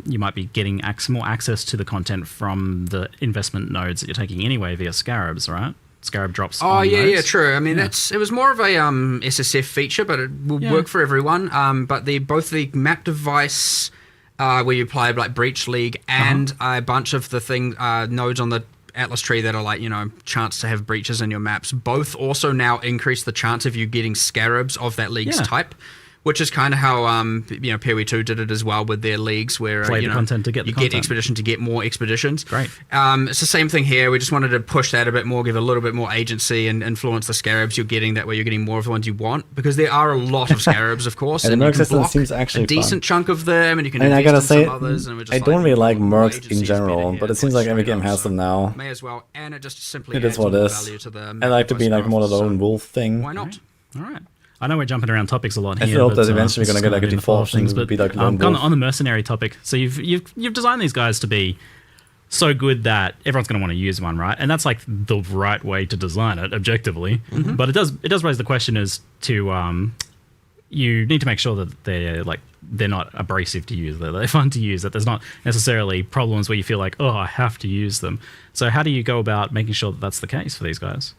you might be getting more access to the content from the investment nodes that you're taking anyway via Scarabs, right? Scarab drops. Oh yeah, true. I mean, it was more of a SSF feature, but it will work for everyone. But both the map device where you apply like Breach League and a bunch of the nodes on the Atlas tree that are like, chance to have breaches in your maps, both also now increase the chance of you getting Scarabs of that league's type, which is kind of how PoE 2 did it as well with their leagues, where play the content to get the content. Get expedition to get more expeditions. Great. It's the same thing here. We just wanted to push that a bit more, give a little bit more agency and influence the Scarabs you're getting. That way you're getting more of the ones you want, because there are a lot of Scarabs, of course. And the Merc system seems actually a decent chunk of them, and you can I gotta say, some others. And we're just I don't really like Mercs in general, but it seems like every game has them now. May as well, and it just simply it is what it is. Value to the I like to be like more of the lone wolf thing. Why not? All right. I know we're jumping around topics a lot here. I feel that eventually we're going to get like a default thing to be like lone wolf. On the mercenary topic, so you've designed these guys to be so good that everyone's going to want to use one, right? And that's like the right way to design it objectively. Mm-hmm. But it does raise the question as to you need to make sure that they're not abrasive to use, that they're fun to use, that there's not necessarily problems where you feel like, oh, I have to use them. So how do you go about making sure that that's the case for these guys?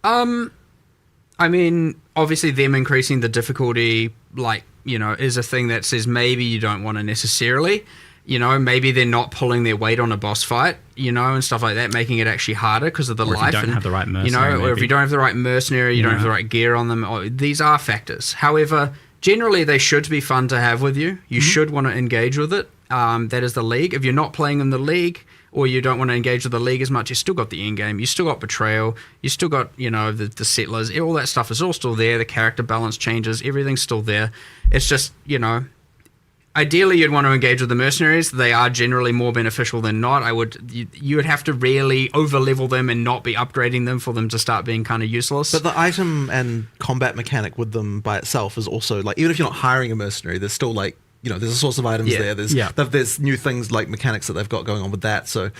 I mean, obviously them increasing the difficulty, is a thing that says maybe you don't want to necessarily, maybe they're not pulling their weight on a boss fight, and stuff like that, making it actually harder because of the or life. If you don't have the right mercenary, or if you don't have the right mercenary, you don't have the right gear on them. These are factors. However, generally they should be fun to have with you. You should want to engage with it. That is the league. If you're not playing in the league, or you don't want to engage with the league as much, you still got the end game, you still got betrayal, you still got, the settlers, all that stuff is all still there, the character balance changes, everything's still there. It's just, ideally you'd want to engage with the mercenaries. They are generally more beneficial than not. You would have to really over-level them and not be upgrading them for them to start being kind of useless. But the item and combat mechanic with them by itself is also, even if you're not hiring a mercenary, there's still, there's a source of items there. There's new things like mechanics that they've got going on with that. So,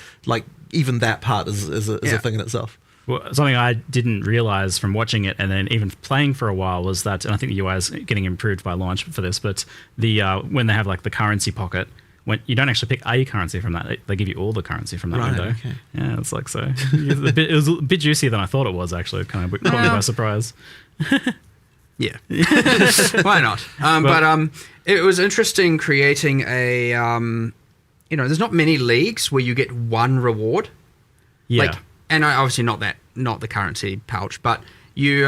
even that part is a thing in itself. Well, something I didn't realize from watching it and then even playing for a while was that, and I think the UI is getting improved by launch for this, but when they have the currency pocket, when you don't actually pick a currency from that, they give you all the currency from that window. Okay. Yeah, it's so. It was a bit juicier than I thought it was, actually. It kind of caught me by surprise. Yeah. Why not? But it was interesting creating a, there's not many leagues where you get one reward. Yeah. And obviously not the currency pouch, but you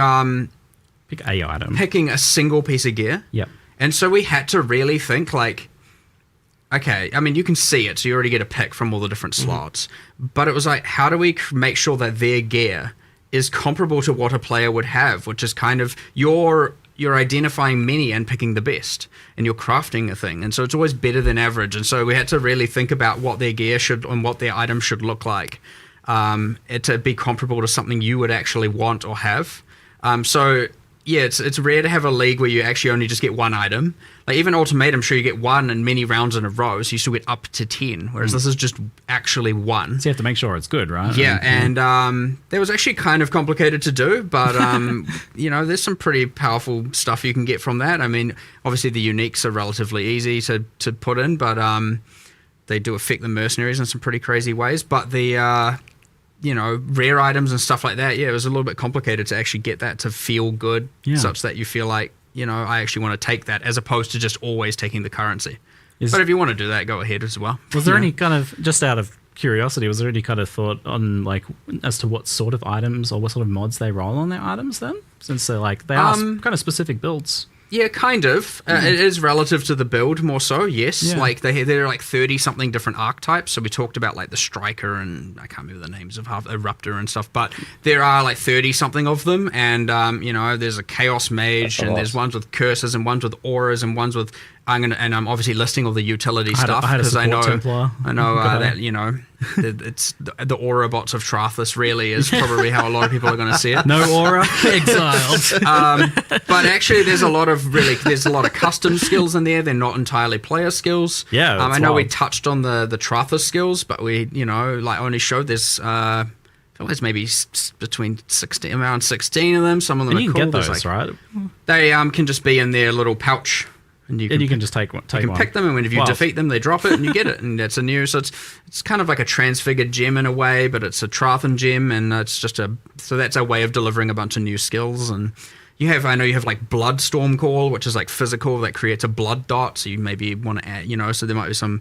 pick a item. Picking a single piece of gear. Yep. And so we had to really think okay, I mean, you can see it, so you already get a pick from all the different slots. But it was how do we make sure that their gear is comparable to what a player would have, which is kind of you're identifying many and picking the best, and you're crafting a thing, and so it's always better than average. And so we had to really think about what their gear should and what their items should look like, to be comparable to something you would actually want or have. So yeah, it's rare to have a league where you actually only just get one item. Even Ultimatum, sure, you get one and many rounds in a row, so you still get up to 10, whereas this is just actually one. So you have to make sure it's good, right? Yeah, and that was actually kind of complicated to do, but, there's some pretty powerful stuff you can get from that. I mean, obviously the uniques are relatively easy to put in, but they do affect the mercenaries in some pretty crazy ways. But the... rare items and stuff like that, it was a little bit complicated to actually get that to feel good, such that you feel like, I actually want to take that, as opposed to just always taking the currency. But if you want to do that, go ahead as well. Was there any kind of, just out of curiosity, was there any kind of thought on, as to what sort of items or what sort of mods they roll on their items then? Since they're they are kind of specific builds. Yeah, kind of. It is relative to the build more so, yes. Yeah. There are 30-something different archetypes. So we talked about the Striker and I can't remember the names of Eruptor and stuff, but there are 30-something of them. And, there's a Chaos Mage and there's ones with curses and ones with auras and ones with... I'm obviously listing all the utility stuff because I know that it's the aura bots of Trathus really is probably how a lot of people are going to see it. No aura, exiled. But actually, there's a lot of custom skills in there. They're not entirely player skills. Yeah, I know we touched on the Trathus skills, but we only showed this. I feel there's maybe between around 16 of them. Some of them and are you cool. Can get those, right? They can just be in their little pouch. And you can just take one. You can pick them, and if you defeat them, they drop it, and you get it. And that's a new. So it's kind of like a transfigured gem in a way, but it's a Trathan gem, and it's just so that's a way of delivering a bunch of new skills. And I know you have Blood Storm Call, which is physical that creates a blood dot. So you maybe want to add, so there might be some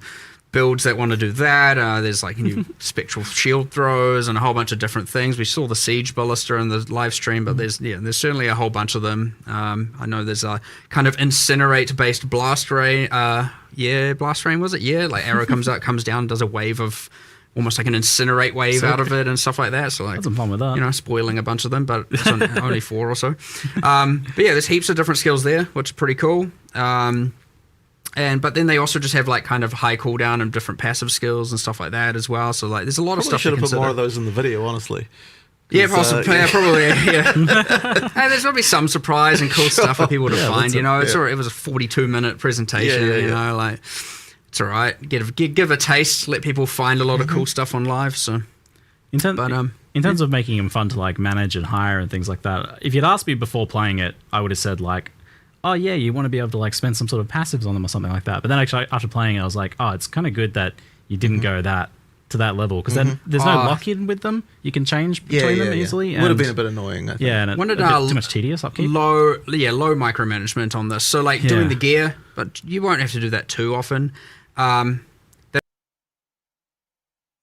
builds that want to do that. There's new spectral shield throws and a whole bunch of different things. We saw the Siege Ballista in the live stream, but there's certainly a whole bunch of them. I know there's a kind of Incinerate based Blast Rain. Blast Rain was it? Yeah, arrow comes down, does a wave of almost an Incinerate wave out of it and stuff like that. So had some fun with that. Spoiling a bunch of them, but it's only 4 or so. But yeah, there's heaps of different skills there, which is pretty cool. But then they also just have kind of high cooldown and different passive skills and stuff like that as well. So there's a lot of stuff. Should have put more of those in the video, honestly. Yeah, possibly. Probably. Yeah. Hey, there's probably some surprise and cool stuff for people to find. It was a 42-minute presentation. It's all right. Give a taste. Let people find a lot of cool stuff on live. So, in terms of making them fun to manage and hire and things like that, if you'd asked me before playing it, I would have said oh yeah, you want to be able to like spend some sort of passives on them or something like that. But then actually after playing it, I was like, oh, it's kind of good that you didn't go to that level, because then there's no lock-in with them. You can change between them easily. Would have been a bit annoying, I think. Yeah, and a bit too much tedious upkeep. Low micromanagement on this. So like doing the gear, but you won't have to do that too often.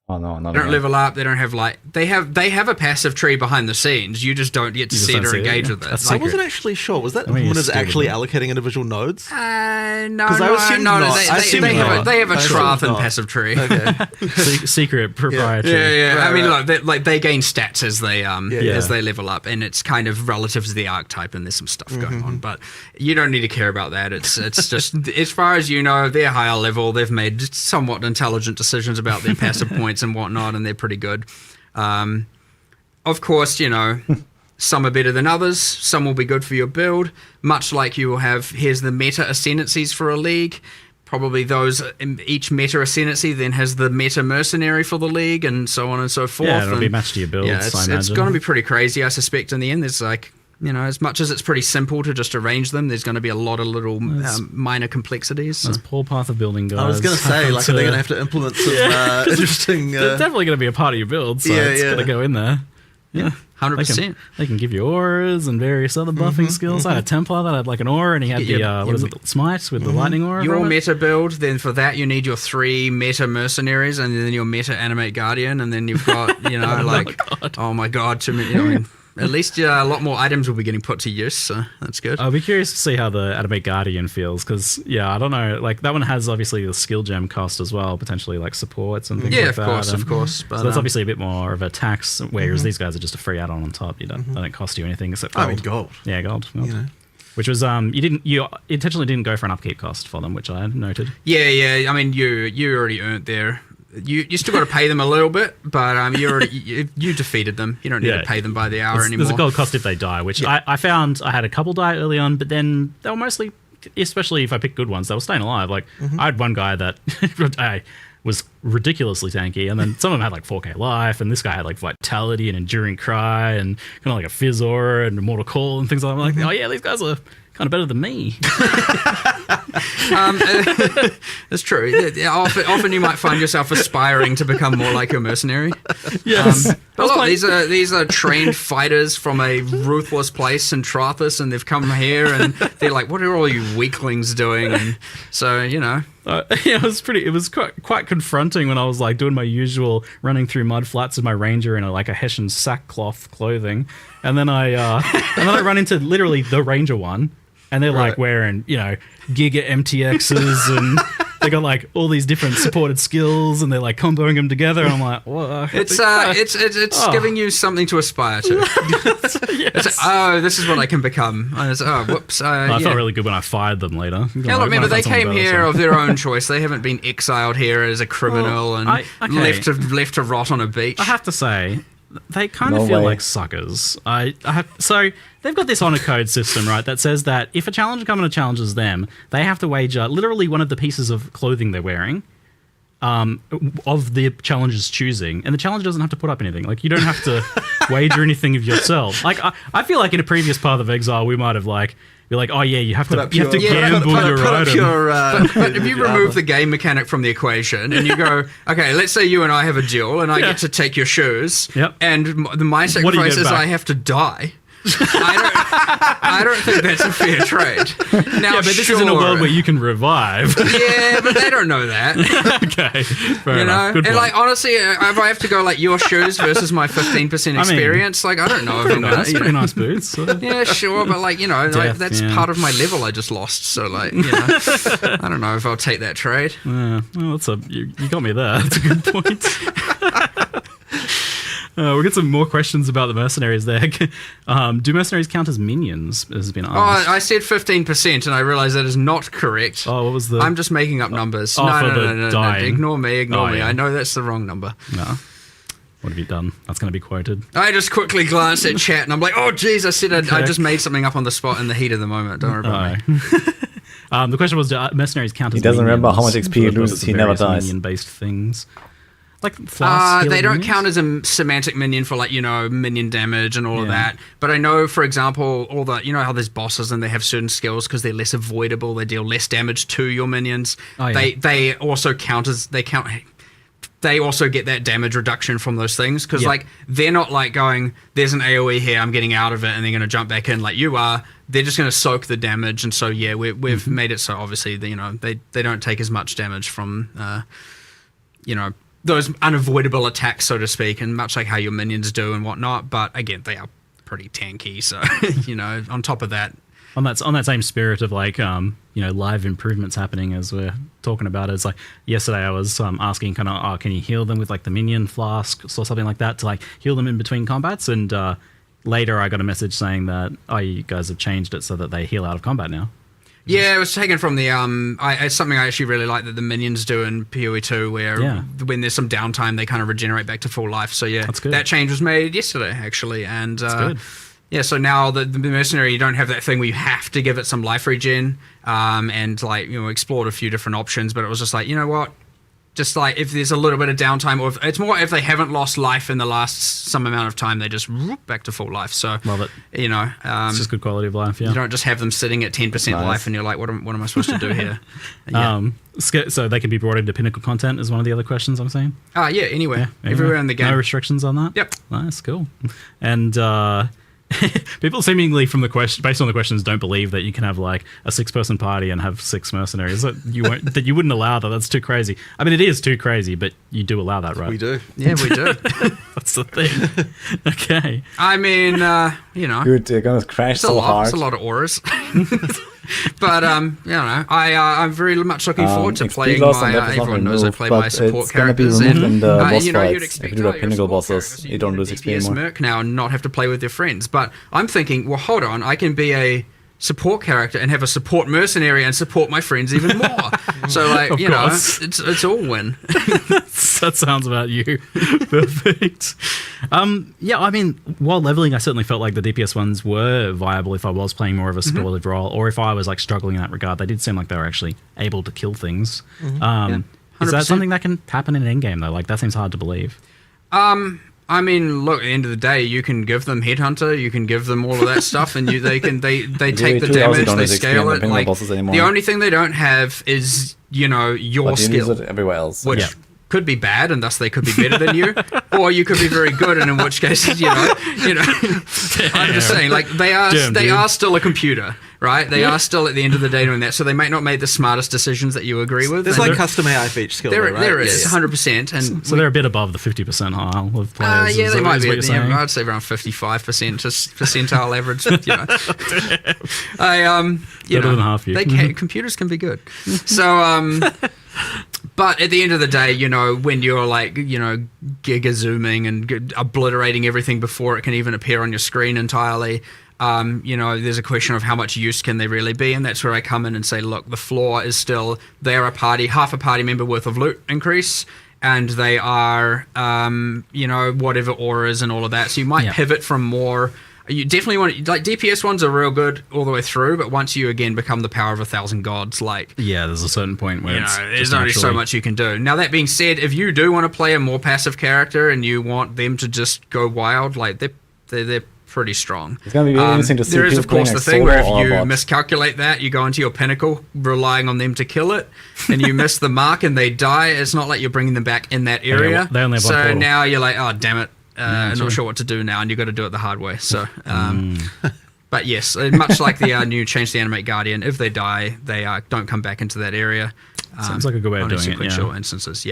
Oh no, not they don't again. level up. They don't have like they have a passive tree behind the scenes. You just don't get to see it or engage with it. I wasn't actually sure. Was that Implementers actually allocating individual nodes? No, I assumed not. They have a Trath and passive tree. Okay. Secret proprietary. Yeah. Right, I mean, they gain stats as they as they level up, and it's kind of relative to the archetype, and there's some stuff going on. But you don't need to care about that. It's just as far as you know, they're higher level. They've made somewhat intelligent decisions about their passive points and whatnot, and they're pretty good. Of course, you know, some are better than others. Some will be good for your build, much like you will have, here's the meta ascendancies for a league. Probably those, each meta ascendancy then has the meta mercenary for the league, and so on and so forth. Yeah, it'll be matched to your builds, Yeah, it's going to be pretty crazy, I suspect, in the end. There's like, you know, as much as it's pretty simple to just arrange them, there's going to be a lot of little minor complexities. That's poor path of building, guys. I was going to say, like, are they going to have to implement some interesting... It's definitely going to be a part of your build, so it's going to go in there. Yeah, 100%. They can give you auras and various other buffing skills. I had a Templar that had like an aura, and he had the smite with the lightning aura. Your meta build, then for that you need your 3 meta mercenaries, and then your meta animate guardian, and then you've got, you know, oh my god, too many. I mean, at least a lot more items will be getting put to use, so that's good. I'll be curious to see how the Animate Guardian feels, because, I don't know, like, that one has obviously the skill gem cost as well, potentially, like, supports and things like that. Yeah, of course. But, so that's obviously a bit more of a tax, whereas these guys are just a free add-on on top. They don't cost you anything except gold. I mean, gold. Yeah, gold. You know. Which was, you intentionally didn't go for an upkeep cost for them, which I noted. Yeah, I mean, you already earned their... You still got to pay them a little bit, but you defeated them. You don't need to pay them by the hour anymore. There's a gold cost if they die, which I found I had a couple die early on, but then they were mostly, especially if I picked good ones, they were staying alive. Like, I had one guy that was ridiculously tanky, and then some of them had like 4k life, and this guy had like vitality and enduring cry and kind of like a fizz aura and immortal call and things like that. I'm like, oh yeah, these guys are kind of better than me. That's true. Often you might find yourself aspiring to become more like your mercenary. Yes. But look, these are trained fighters from a ruthless place in Trathus, and they've come here and they're like, what are all you weaklings doing? And so, you know. It was quite confronting when I was like doing my usual running through mud flats with my ranger in a Hessian sackcloth clothing, and then I run into literally the ranger one, and they're like wearing, you know, Giga MTXs, and they got like all these different supported skills, and they're like comboing them together. And I'm like, whoa. It's giving you something to aspire to. It's like, this is what I can become. And it's, whoops. I felt really good when I fired them later. Yeah, look, remember, they came here of their own choice. They haven't been exiled here as a criminal left to rot on a beach. I have to say, they kind of feel like suckers. So they've got this honor code system, right, that says that if a challenger comes and challenges them, they have to wager literally one of the pieces of clothing they're wearing of the challenger's choosing, and the challenger doesn't have to put up anything. Like, you don't have to wager anything of yourself. Like, I feel like in a previous Path of Exile, we might have be like, oh yeah, you have to gamble your item. But if you remove the game mechanic from the equation and you go, okay, let's say you and I have a duel and I get to take your shoes, and my sacrifice is I have to die. I don't think that's a fair trade. Now, but this is in a world where you can revive. Yeah, but they don't know that. Okay, fair enough. Good point. Like, honestly, if I have to go like your shoes versus my 15% experience, like, I don't know if I'm gonna. Pretty nice boots. Yeah, sure, but like, you know, that's part of my level I just lost. So like, you know, I don't know if I'll take that trade. Yeah, well, you got me there. That's a good point. We'll get some more questions about the mercenaries there. Do mercenaries count as minions? Has been asked. I said 15%, and I realised that is not correct. Oh, what was the... I'm just making up numbers. No. Ignore me. I know that's the wrong number. No. What have you done? That's going to be quoted. I just quickly glanced at chat, and I'm like, oh, geez, I said I just made something up on the spot in the heat of the moment. Don't worry about me. The question was, do mercenaries count as He doesn't minions? remember how much XP he loses. He never dies. Minion-based things. Like flasks? They don't count as a semantic minion for minion damage and all of that. But I know, for example, all the how there's bosses and they have certain skills because they're less avoidable. They deal less damage to your minions. Oh, yeah. They also count as They also get that damage reduction from those things because they're not like going, there's an AoE here, I'm getting out of it, and they're going to jump back in like you are. They're just going to soak the damage, and so we've made it so obviously that, they don't take as much damage from those unavoidable attacks, so to speak, and much like how your minions do and whatnot. But again, they are pretty tanky, so on top of that. On that same spirit of live improvements happening as we're talking about it, it's like yesterday I was asking can you heal them with like the minion flasks or something like that to like heal them in between combats, and later I got a message saying that you guys have changed it so that they heal out of combat now. Yeah, it was taken from the it's something I actually really like that the minions do in PoE 2, where when there's some downtime they kind of regenerate back to full life. So yeah, that change was made yesterday actually, and that's good. Yeah, so now the mercenary, you don't have that thing where you have to give it some life regen, and explored a few different options, but it was just like, you know what, just like if there's a little bit of downtime, or it's more if they haven't lost life in the last some amount of time, they just whoop back to full life. So love it. It's just good quality of life. Yeah, you don't just have them sitting at 10% life, and you're like, what am I supposed to do here? So they can be brought into pinnacle content is one of the other questions I'm saying. Anywhere, everywhere in the game. No restrictions on that. Yep, nice, cool, and. People seemingly from the question, based on the questions, don't believe that you can have like a 6-person party and have 6 mercenaries. That you wouldn't allow that. That's too crazy. I mean, it is too crazy, but you do allow that, right? We do. Yeah, we do. That's the thing. Okay. I mean, Dude, they're gonna crash so hard. It's a lot of auras. But I'm very much looking forward to playing my. Everyone knows I play my support characters, and in the boss fights. If you do the pinnacle bosses, you don't lose XP anymore. Merc now and not have to play with their friends. But I'm thinking, well, hold on, I can be a support character and have a support mercenary and support my friends even more. So like, it's all win. That sounds about you. Perfect. I mean, while leveling, I certainly felt like the DPS ones were viable if I was playing more of a supportive role, or if I was like struggling in that regard. They did seem like they were actually able to kill things. Is that something that can happen in an endgame though? Like that seems hard to believe. I mean, look, at the end of the day, you can give them Headhunter, you can give them all of that stuff, and they take the damage, they scale it. Like, the only thing they don't have is, your skill. Use it everywhere else. Which could be bad, and thus they could be better than you, or you could be very good, and in which case, I'm just saying, like, they are still a computer, right? They are still at the end of the day doing that, so they might not make the smartest decisions that you agree with. There's like custom AI for each skill, right? There is, 100%. And so they're a bit above the 50 percentile of players. They might be. I'd say around 55% just percentile average. Better than half you. Computers can be good. So, but at the end of the day, when you're like, giga zooming and obliterating everything before it can even appear on your screen entirely, there's a question of how much use can they really be, and that's where I come in and say, look, the floor is still, they're half a party member worth of loot increase, and they are, whatever auras and all of that. So you might pivot from more. You definitely want, like, DPS ones are real good all the way through, but once you again become the power of 1,000 gods, like, there's a certain point where there's only so much you can do. Now that being said, if you do want to play a more passive character and you want them to just go wild, like they're pretty strong. It's gonna be really interesting to see. There is, of course, the thing where if you miscalculate that, you go into your pinnacle relying on them to kill it, and you miss the mark and they die. It's not like you're bringing them back in that area. They only have one so portal. now you're like, oh damn it. I'm not sure what to do now, and you've got to do it the hard way. So, but yes, much like the new change to animate guardian, if they die, they don't come back into that area. Sounds like a good way of doing it. Sequential instances,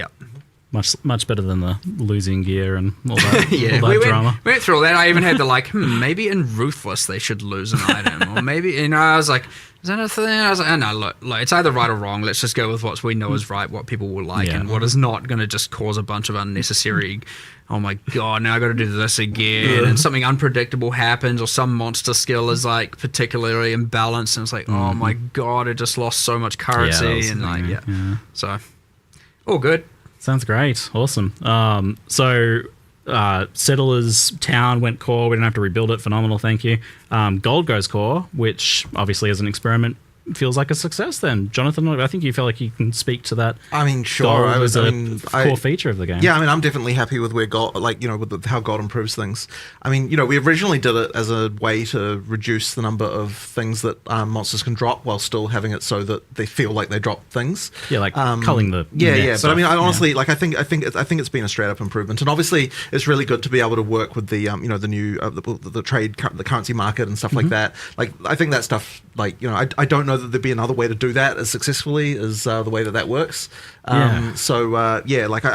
much better than the losing gear and all that, all that drama. We went through all that. I even had the maybe in Ruthless they should lose an item, or maybe I was like, is that a thing? I was like, oh, no, look, it's either right or wrong. Let's just go with what we know is right, what people will like, and what is not going to just cause a bunch of unnecessary. Oh my god, now I got to do this again, and something unpredictable happens, or some monster skill is like particularly imbalanced, and it's like, oh my god, it just lost so much currency, so all good. Sounds great, awesome. Settlers Town went core. We didn't have to rebuild it. Phenomenal, thank you. Gold goes core, which obviously is an experiment feels like a success then. Jonathan, I think you feel like you can speak to that. I mean, sure. Gold was a core feature of the game. Yeah, I mean, I'm definitely happy with where gold, with how gold improves things. I mean, we originally did it as a way to reduce the number of things that monsters can drop while still having it so that they feel like they drop things. Yeah, like culling the yeah. stuff. But I mean, I honestly, I think it's been a straight up improvement, and obviously it's really good to be able to work with the the new the trade, the currency market and stuff like that. Like, I think that stuff, I don't know that there'd be another way to do that as successfully as the way that works. So I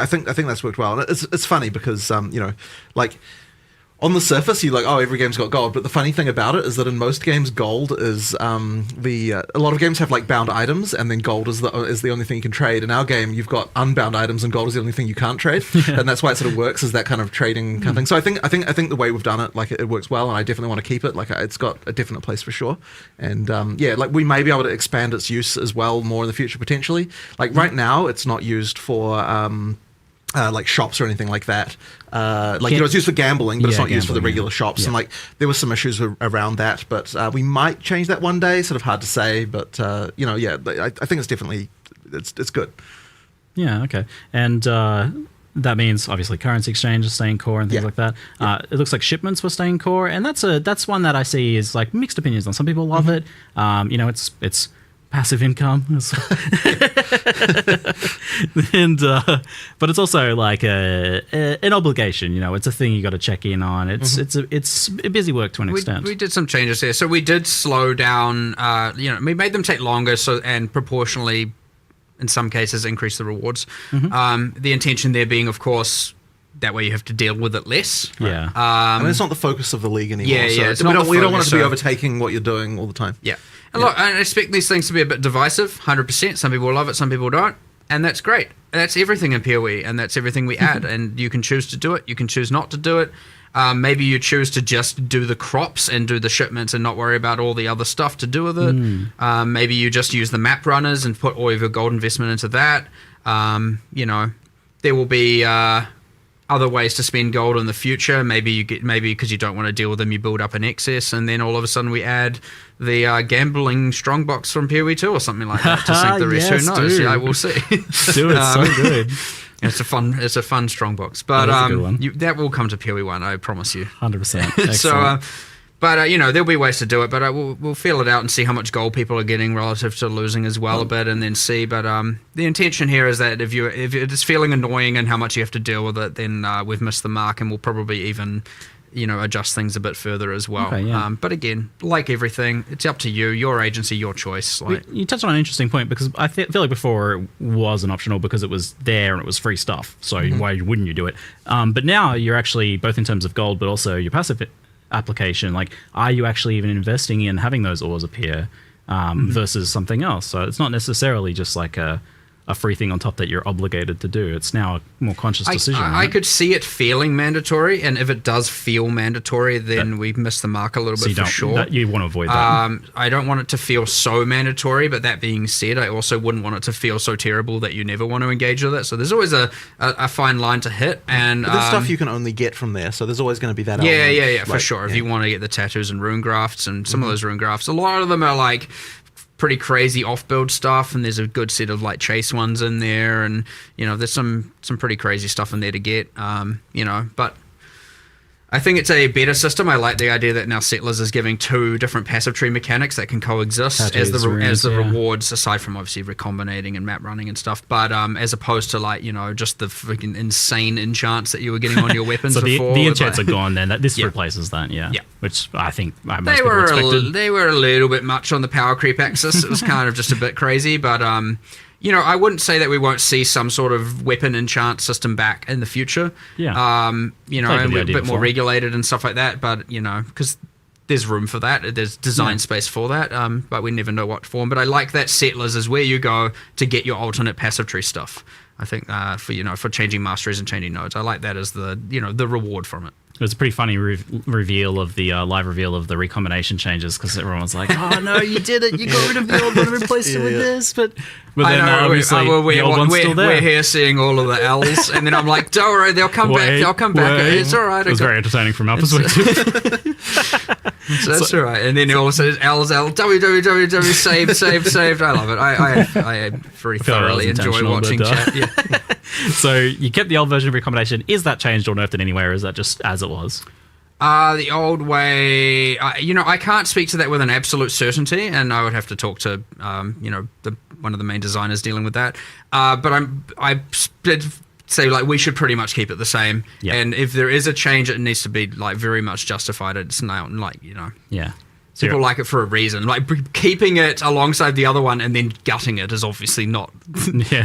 think that's worked well. And it's funny because on the surface, you're like, oh, every game's got gold. But the funny thing about it is that in most games, gold is a lot of games have like bound items, and then gold is the only thing you can trade. In our game, you've got unbound items, and gold is the only thing you can't trade, and that's why it sort of works as that kind of trading kind of thing. So I think the way we've done it, it works well, and I definitely want to keep it. It's got a definite place for sure, and we may be able to expand its use as well more in the future potentially. Right now, it's not used for shops or anything like that. It's used for gambling, but it's not used for the regular shops. Yeah. And there were some issues around that, but we might change that one day. Sort of hard to say, but I think it's definitely it's good. Yeah. Okay. And that means obviously currency exchange is staying core and things like that. It looks like shipments were staying core, and that's one that I see is mixed opinions on. Some people love it. It's passive income, and but it's also like an obligation. It's a thing you got to check in on. It's a busy work to an extent. We did some changes here, so we did slow down. We made them take longer, and proportionally, in some cases, increase the rewards. The intention there being, of course, that way you have to deal with it less. Yeah. I mean, it's not the focus of the league anymore. Yeah. So we don't want it to be overtaking what you're doing all the time. Yeah. And look, I expect these things to be a bit divisive, 100%. Some people love it, some people don't. And that's great. That's everything in PoE, and that's everything we add. And you can choose to do it. You can choose not to do it. Maybe you choose to just do the crops and do the shipments and not worry about all the other stuff to do with it. Maybe you just use the map runners and put all of your gold investment into that. There will be other ways to spend gold in the future. Maybe because you don't want to deal with them, you build up an excess, and then all of a sudden we add the gambling strongbox from PoE 2 or something like that to sink the rest. Who knows? Yeah, we'll see. Do it so good. It's a fun strongbox, but that will come to PoE 1. I promise you. 100%. So. But there'll be ways to do it. But we'll feel it out and see how much gold people are getting relative to losing as well a bit, and then see. But the intention here is that if it's feeling annoying and how much you have to deal with it, then we've missed the mark, and we'll probably even adjust things a bit further as well. Okay, yeah. But again, like everything, it's up to you, your agency, your choice. You touched on an interesting point, because I feel like before it wasn't optional because it was there and it was free stuff. So why wouldn't you do it? But now you're actually, both in terms of gold, but also your passive application, are you actually even investing in having those ores appear versus something else? So it's not necessarily just like a free thing on top that you're obligated to do. It's now a more conscious decision. I could see it feeling mandatory, and if it does feel mandatory, then we've missed the mark a little bit for sure. You want to avoid that. I don't want it to feel so mandatory, but that being said, I also wouldn't want it to feel so terrible that you never want to engage with it. So there's always a fine line to hit. And but there's stuff you can only get from there, so there's always going to be that element. Yeah, for sure. If you want to get the tattoos and rune grafts, and some of those rune grafts, a lot of them are pretty crazy off-build stuff, and there's a good set of chase ones in there, and there's some pretty crazy stuff in there to get, but I think it's a better system. I like the idea that now Settlers is giving two different passive tree mechanics that can coexist as the rewards, aside from obviously recombinating and map running and stuff, but as opposed to just the freaking insane enchants that you were getting on your weapons so before. The enchants are gone then. This replaces that, which I think most they people expected. They were a little bit much on the power creep axis. It was kind of just a bit crazy, but I wouldn't say that we won't see some sort of weapon enchant system back in the future. Yeah. And we're a bit more regulated and stuff like that, but, because there's room for that. There's design space for that, but we never know what form. But I like that Settlers is where you go to get your alternate passive tree stuff. I think for changing masteries and changing nodes, I like that as the the reward from it. It was a pretty funny reveal of the live reveal of the recombination changes because everyone was like, "Oh no, you did it! You got rid of the old one and replaced it with this." But then obviously the old one's still there. We're here seeing all of the L's, and then I'm like, "Don't worry, they'll come back. They'll come back. It's all right." It was very entertaining from our perspective. So that's all right. And then all of a sudden, L's www saved. I love it. I very thoroughly enjoy watching chat. Yeah. So you kept the old version of recombination. Is that changed or nerfed in any way, or is that just as it was? The old way, I can't speak to that with an absolute certainty, and I would have to talk to, one of the main designers dealing with that. But I did say like we should pretty much keep it the same. Yep. And if there is a change, it needs to be like very much justified. It's not like Yeah. People like it for a reason. Like keeping it alongside the other one and then gutting it is obviously not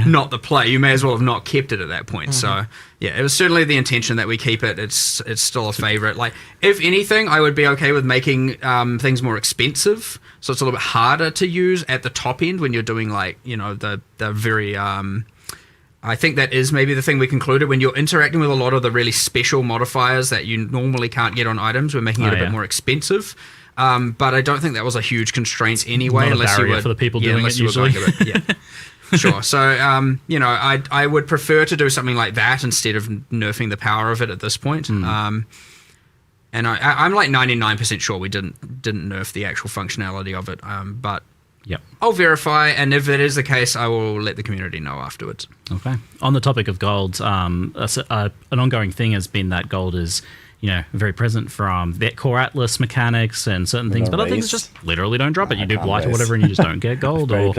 not the play. You may as well have not kept it at that point. Mm-hmm. So yeah, it was certainly the intention that we keep it. It's still a favorite. Like if anything, I would be okay with making things more expensive. So it's a little bit harder to use at the top end when you're doing like the very. I think that is maybe the thing we concluded when you're interacting with a lot of the really special modifiers that you normally can't get on items. We're making it a bit more expensive. But I don't think that was a huge constraint anyway, not unless you were for the people doing it usually. Sure. So, I would prefer to do something like that instead of nerfing the power of it at this point. And I'm like 99% sure we didn't nerf the actual functionality of it. But I'll verify, and if that is the case, I will let the community know afterwards. Okay. On the topic of gold, an ongoing thing has been that gold is very present from the core Atlas mechanics and certain things, but other things just literally don't drop it. You do Blight or whatever and you just don't get gold, or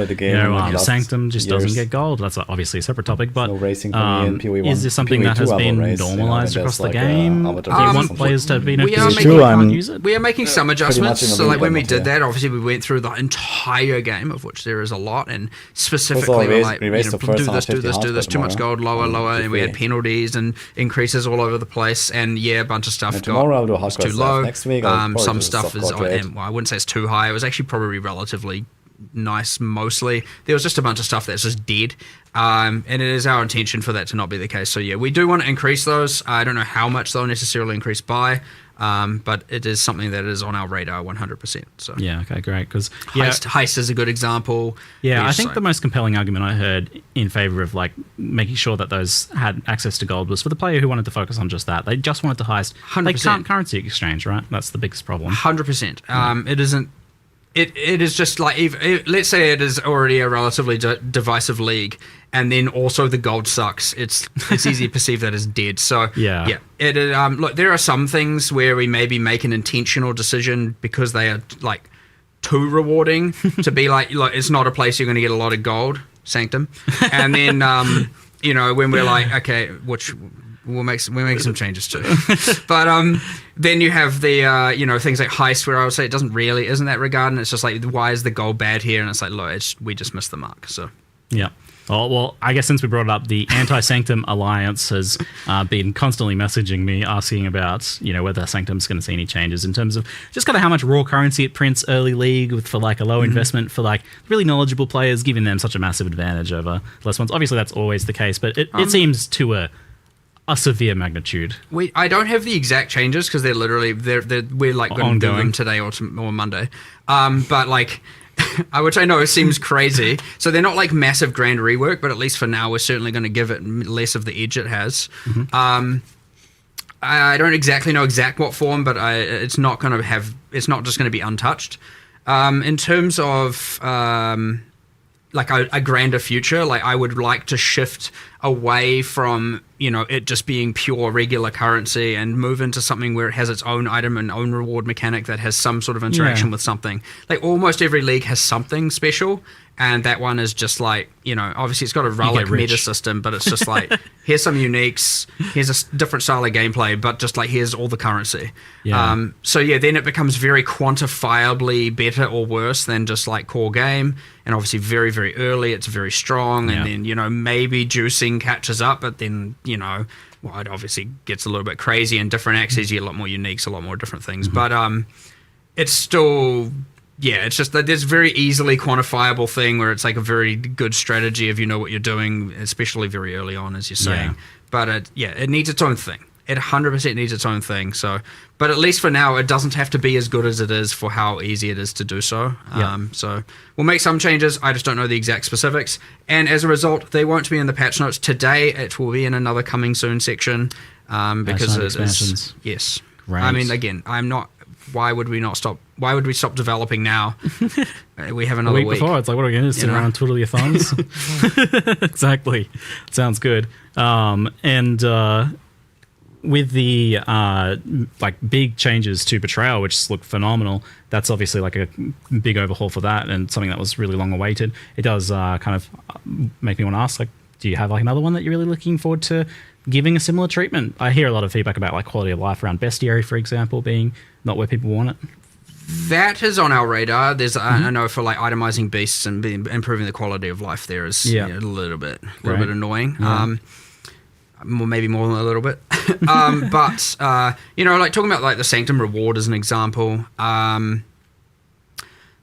Sanctum just doesn't get gold. That's obviously a separate topic, but is this something that has been normalized across the game? Do you want players to be can't use it? We are making some adjustments. So like when we did that, obviously we went through the entire game, of which there is a lot, and specifically we're like, do this, too much gold, lower, and we had penalties and increases all over the place, and a bunch of stuff got too low. Next week, some stuff is I wouldn't say it's too high. It was actually probably relatively nice mostly. There was just a bunch of stuff that's just dead. And it is our intention for that to not be the case. So we do want to increase those. I don't know how much they'll necessarily increase by. But it is something that is on our radar 100%. So okay, great. Because Heist is a good example. I think the most compelling argument I heard in favor of like making sure that those had access to gold was for the player who wanted to focus on just that. They just wanted to heist. 100%. They can't currency exchange, right? That's the biggest problem. 100%. It isn't. It is just like let's say it is already a relatively divisive league, and then also the gold sucks. It's easy to perceive that as dead. So it look, there are some things where we maybe make an intentional decision because they are like too rewarding to be like it's not a place you're going to get a lot of gold, Sanctum, and then when we're like which. We'll make some changes too, but then you have the things like Heist, where I would say it isn't that regard, and it's just like why is the gold bad here, and it's like look, we just missed the mark. So Oh, well, I guess since we brought it up, the Anti-Sanctum Alliance has been constantly messaging me, asking about, whether Sanctum's going to see any changes in terms of just kind of how much raw currency it prints early league for like a low investment for like really knowledgeable players, giving them such a massive advantage over less ones. Obviously, that's always the case, but it seems to a severe magnitude. I don't have the exact changes because they're literally we're like going to do them today or Monday, but like. Which I know seems crazy. So they're not like massive grand rework, but at least for now we're certainly going to give it less of the edge it has. Mm-hmm. I don't exactly know what form, but it's not going to have. It's not just going to be untouched. In terms of like a grander future, like I would like to shift away from it just being pure regular currency and move into something where it has its own item and own reward mechanic that has some sort of interaction with something. Like almost every league has something special, and that one is just like obviously it's got a relic meta system, but it's just like here's some uniques, here's a different style of gameplay, but just like here's all the currency. Then it becomes very quantifiably better or worse than just like core game, and obviously very, very early it's very strong, and then maybe juicing catches up, but then it obviously gets a little bit crazy. In different axes you get a lot more uniques, a lot more different things, but it's still it's just that there's very easily quantifiable thing where it's like a very good strategy if you know what you're doing, especially very early on, as you're saying. But it needs its own thing. It 100% needs its own thing. So, but at least for now, it doesn't have to be as good as it is for how easy it is to do so. So we'll make some changes. I just don't know the exact specifics. And as a result, they won't be in the patch notes today. It will be in another coming soon section because it is. Yes. Great. I mean, again, I'm not. Why would we not stop? Why would we stop developing now? We have another week before. It's like, what are we going to do? Sit around and twiddle your thumbs? Exactly. Sounds good. With the like big changes to Betrayal, which look phenomenal, that's obviously like a big overhaul for that, and something that was really long awaited. It does kind of make me want to ask, like, do you have like another one that you're really looking forward to giving a similar treatment? I hear a lot of feedback about like quality of life around Bestiary, for example, being not where people want it. That is on our radar. There's I know for like itemizing beasts and improving the quality of life there is a little bit annoying. Yeah. Maybe more than a little bit. But like talking about like the Sanctum reward as an example.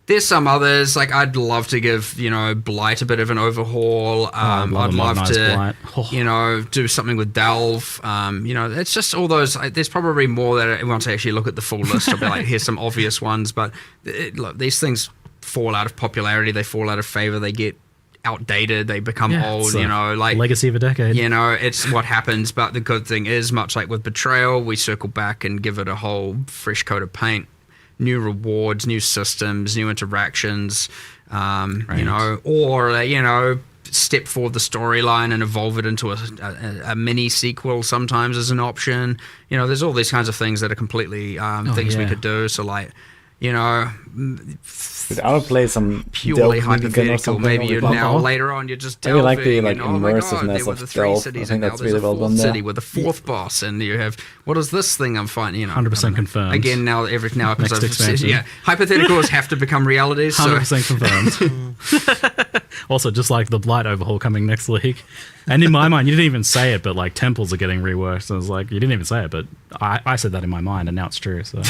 There's some others, like I'd love to give, Blight a bit of an overhaul. I'd love to, do something with Delve. It's just all those, there's probably more that once I actually look at the full list, I'll be like, here's some obvious ones. But look, these things fall out of popularity, they fall out of favor, they get outdated, they become old, like legacy of a decade. It's what happens. But the good thing is, much like with Betrayal, we circle back and give it a whole fresh coat of paint. New rewards, new systems, new interactions, step forward the storyline and evolve it into a mini sequel sometimes as an option. There's all these kinds of things that are completely things we could do. So like, I would play some purely Delve hypothetical. Maybe you're now later on you're just delving. I like the immersiveness there were the of three Delve. cities, I think and now that's there's really a well fourth done there. city with a fourth boss, and you have what is this thing I'm finding? 100% confirmed. Again, now because Next expansion. hypotheticals have to become realities. 100% confirmed. Also, just like the Blight overhaul coming next week. And in my mind, you didn't even say it, but like temples are getting reworked. So I was like, you didn't even say it, but I said that in my mind, and now it's true. So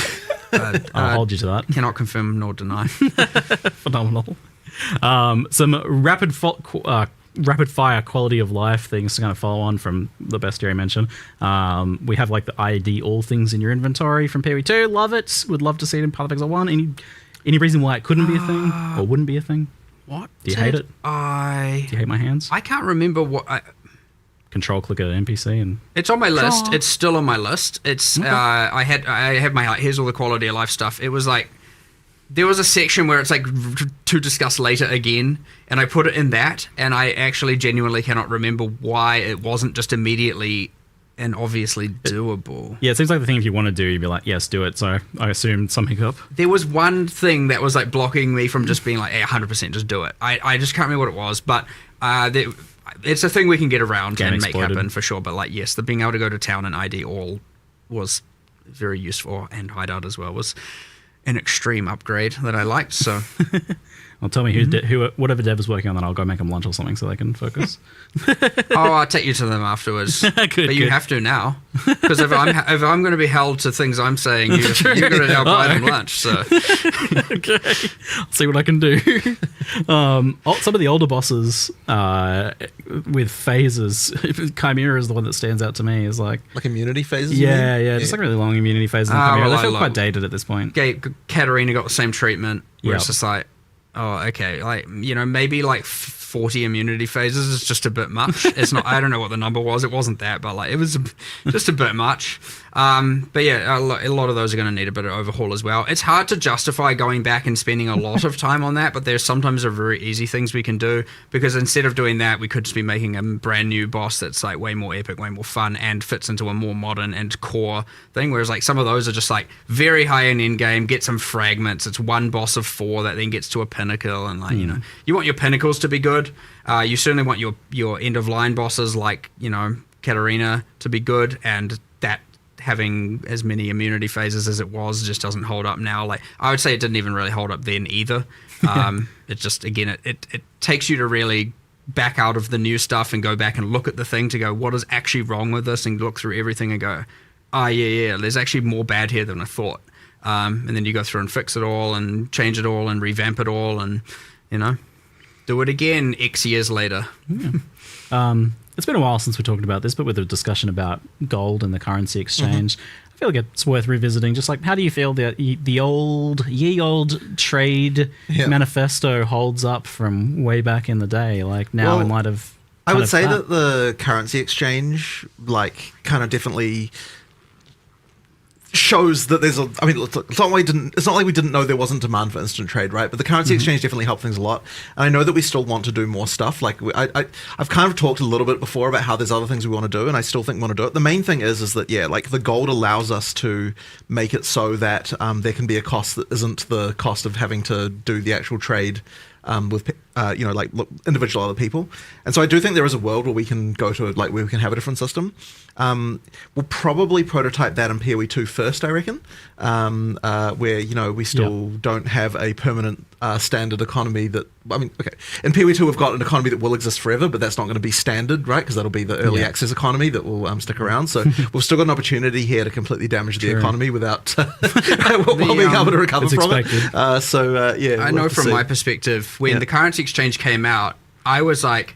I'll hold you to that. Cannot confirm nor deny. Phenomenal. Some rapid fire quality of life things to kind of follow on from the bestiary mention. We have like the ID all things in your inventory from PoE 2. Love it. Would love to see it in Path of Exile 1. Any reason why it couldn't be a thing or wouldn't be a thing? What? Do you hate it? Do you hate my hands? I can't remember what. Control click at an NPC and it's on my list. It's still on my list. It's okay. I had my here's all the quality of life stuff. It was like there was a section where it's like to discuss later again, and I put it in that, and I actually genuinely cannot remember why it wasn't just immediately and obviously doable. Yeah, it seems like the thing if you want to do, you'd be like, yes, do it. So I assumed some hiccup. There was one thing that was like blocking me from just being like, hey, 100% just do it. I just can't remember what it was, but it's a thing we can get around Game and exploded. make happen for sure. But like, yes, the being able to go to town and ID all was very useful, and hideout as well was an extreme upgrade that I liked. So, well, tell me whatever dev is working on that, I'll go make them lunch or something so they can focus. I'll take you to them afterwards. But you have to now, because if I'm going to be held to things I'm saying, you're going to now buy them lunch. So, okay, I'll see what I can do. Some of the older bosses with phases, Chimera is the one that stands out to me. Is like immunity phases. Yeah, just like really long immunity phases. In Chimera. Well, they feel quite dated at this point. Katarina got the same treatment. Where it's just like, oh, okay, like maybe like 40 immunity phases is just a bit much. It's not. I don't know what the number was. It wasn't that, but like it was just a bit much. But yeah, a lot of those are going to need a bit of overhaul as well. It's hard to justify going back and spending a lot of time on that, but there's sometimes are very easy things we can do, because instead of doing that, we could just be making a brand new boss that's like way more epic, way more fun, and fits into a more modern and core thing. Whereas like some of those are just like very high in end game, get some fragments. It's one boss of 4 that then gets to a pinnacle, and like you want your pinnacles to be good. You certainly want your end of line bosses like Katarina to be good, and that having as many immunity phases as it was just doesn't hold up now. Like I would say it didn't even really hold up then either. It just, again, it takes you to really back out of the new stuff and go back and look at the thing to go, what is actually wrong with this, and look through everything and go, there's actually more bad here than I thought. And then you go through and fix it all and change it all and revamp it all and do it again X years later. Yeah. it's been a while since we talked about this, but with the discussion about gold and the currency exchange, I feel like it's worth revisiting. Just like, how do you feel that the old trade manifesto holds up from way back in the day? Like now, in light of, I would say that the currency exchange, like, kind of definitely shows that there's it's not like we didn't know there wasn't demand for instant trade, right? But the currency exchange definitely helped things a lot. And I know that we still want to do more stuff. Like I've kind of talked a little bit before about how there's other things we want to do, and I still think we want to do it. The main thing is that like the gold allows us to make it so that there can be a cost that isn't the cost of having to do the actual trade with individual other people. And so I do think there is a world where we can go to where we can have a different system. We'll probably prototype that in PoE 2 first, I reckon, where we still don't have a permanent standard economy that, in PoE 2 we've got an economy that will exist forever, but that's not going to be standard, right? Because that'll be the early access economy that will stick around. So we've still got an opportunity here to completely damage the economy without while being able to recover from it. I know from my perspective, when the currency exchange came out, I was like,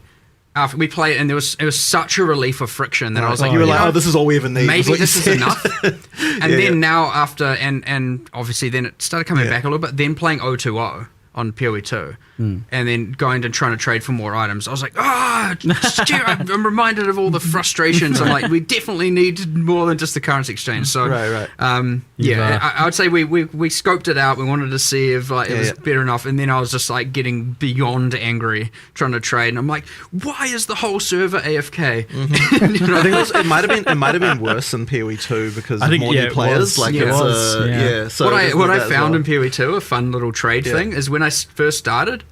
after we played, and it was such a relief of friction that I was like, you were like, this is all we ever need. Maybe this is enough. And then now after, and obviously then it started coming back a little bit. Then playing 020 on PoE 2, and then going and trying to trade for more items, I was like, I'm reminded of all the frustrations. I'm like, we definitely need more than just the currency exchange. So, I would say we scoped it out. We wanted to see if it was better enough, and then I was just like getting beyond angry trying to trade, and I'm like, why is the whole server AFK? I think it might have been worse in PoE 2 because of more new players. So what I found in PoE 2, a fun little trade thing, is when I first started,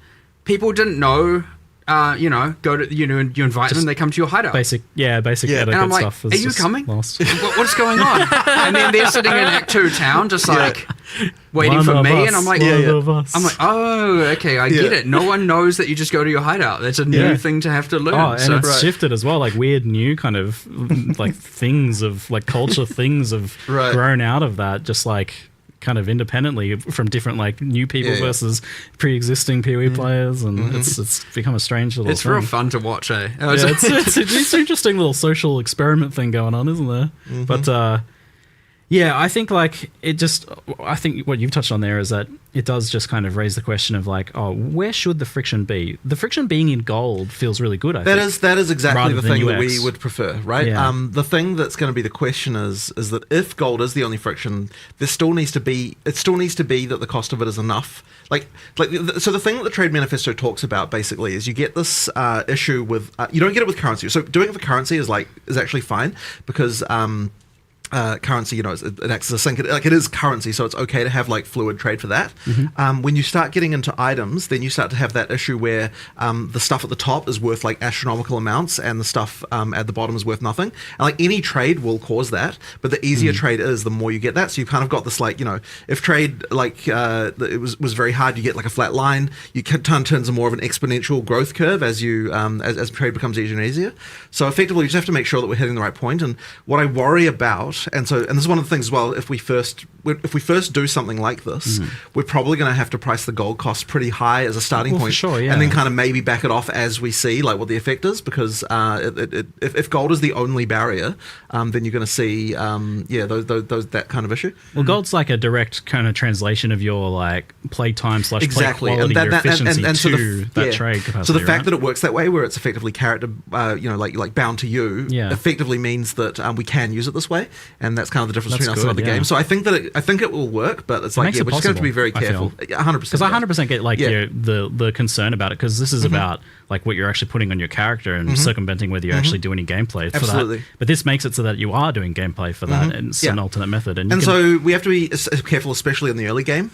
people didn't know, go to, you invite them, they come to your hideout. Basic etiquette and I'm like, stuff. Are you coming? What's going on? And then they're sitting in Act 2 town, just like waiting for me, and I'm like, oh, okay, I get it. No one knows that you just go to your hideout. That's a new thing to have to learn. Oh, and it's shifted as well. Like weird new kind of like things of like culture things have grown out of that. Just like kind of independently from different like new people versus pre-existing PoE players, and it's become a strange little thing. Real fun to watch, eh? It's an interesting little social experiment thing going on, isn't there? But I think I think what you've touched on there is that it does just kind of raise the question of like, where should the friction be? The friction being in gold feels really good, I think. That is exactly the thing that we would prefer, right? The thing that's going to be the question is that if gold is the only friction, it still needs to be that the cost of it is enough. So the thing that the trade manifesto talks about basically is you get this issue with you don't get it with currency. So doing it for currency is actually fine because currency, it acts as a sink. It is currency, so it's okay to have like fluid trade for that. When you start getting into items, then you start to have that issue where the stuff at the top is worth like astronomical amounts, and the stuff at the bottom is worth nothing. And like any trade will cause that, but the easier trade is, the more you get that. So you've kind of got this like, if trade it was very hard, you get like a flat line. You turns into more of an exponential growth curve as you as trade becomes easier and easier. So effectively, you just have to make sure that we're hitting the right point. And what I worry about, and this is one of the things as well, if we first do something like this, we're probably going to have to price the gold cost pretty high as a starting point, and then kind of maybe back it off as we see like what the effect is, because if gold is the only barrier, then you're going to see that kind of issue. Well, gold's like a direct kind of translation of your like play time / play quality, your efficiency to that trade capacity. So the fact that it works that way, where it's effectively character, like bound to you, effectively means that we can use it this way. And that's kind of the difference between us and other games. So I think it will work, but it's like, we're just going to have to be very careful. 100%. Because I 100% get like the concern about it, because this is about like what you're actually putting on your character and circumventing whether you actually do any gameplay for that. But this makes it so that you are doing gameplay for that, and it's an alternate method. And so we have to be careful, especially in the early game,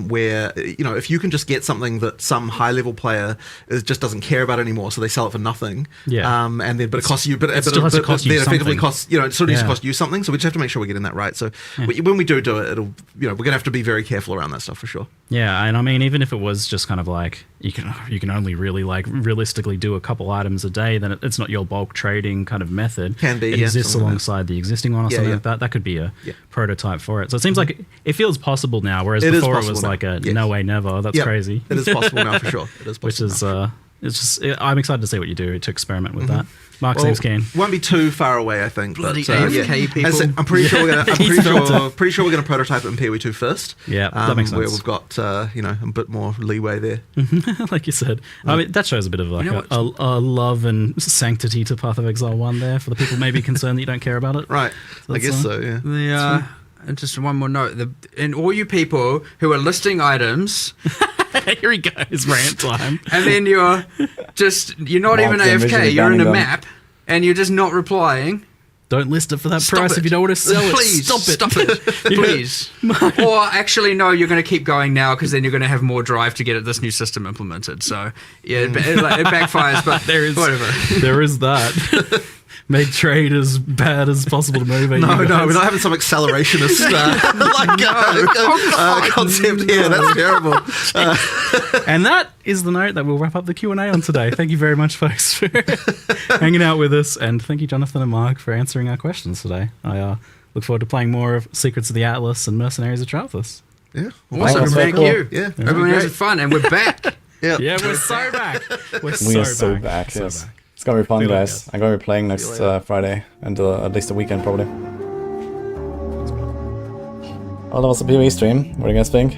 where if you can just get something that some high level player just doesn't care about anymore, so they sell it for nothing. And then it costs you, but it still has to cost you something. Effectively costs it still needs to cost you something. So we just have to make sure we're getting that right. So when we do it, it'll we're gonna have to be very careful around that stuff for sure. Yeah, and I mean, even if it was just kind of like you can only really like realistically do a couple items a day, then it's not your bulk trading kind of method. Can be, it exists alongside the existing one or something like that. That could be a prototype for it. So it seems like it feels possible now, whereas before it was like a no way never. That's crazy. It is possible now for sure. It is possible. Which is it's just I'm excited to see what you do to experiment with that. Mark seems keen. Won't be too far away, I think. Bloody but, AFK people. As I said, I'm pretty sure we're gonna. He's pretty sure we're gonna prototype it in PoE 2 first. Yeah, that makes sense. Where we've got a bit more leeway there. Like you said, I mean that shows a bit of like a love and sanctity to Path of Exile 1 there for the people maybe concerned that you don't care about it. Right, I guess so. Yeah. And just one more note: and all you people who are listing items. Here he goes, rant time. And then you're not even AFK, you're in a map, and you're just not replying. Don't list it for that price if you don't want to sell it. Please, stop it. Please. Or actually, no, you're going to keep going now because then you're going to have more drive to get this new system implemented. So, yeah, it backfires, but whatever. There is that. Make trade as bad as possible to motivate you guys. No, we're not having some accelerationist concept here. That's terrible. And that is the note that we'll wrap up the Q&A on today. Thank you very much, folks, for hanging out with us. And thank you, Jonathan and Mark, for answering our questions today. I look forward to playing more of Secrets of the Atlas and Mercenaries of Travelers. Yeah. Awesome. Thank you. Yeah. Everyone has fun, and we're back. Yeah, we're so back. We are so back, yes. It's gonna be fun, guys. I'm gonna be playing next Friday and at least a weekend probably. Oh, that was a PoE stream. What do you guys think?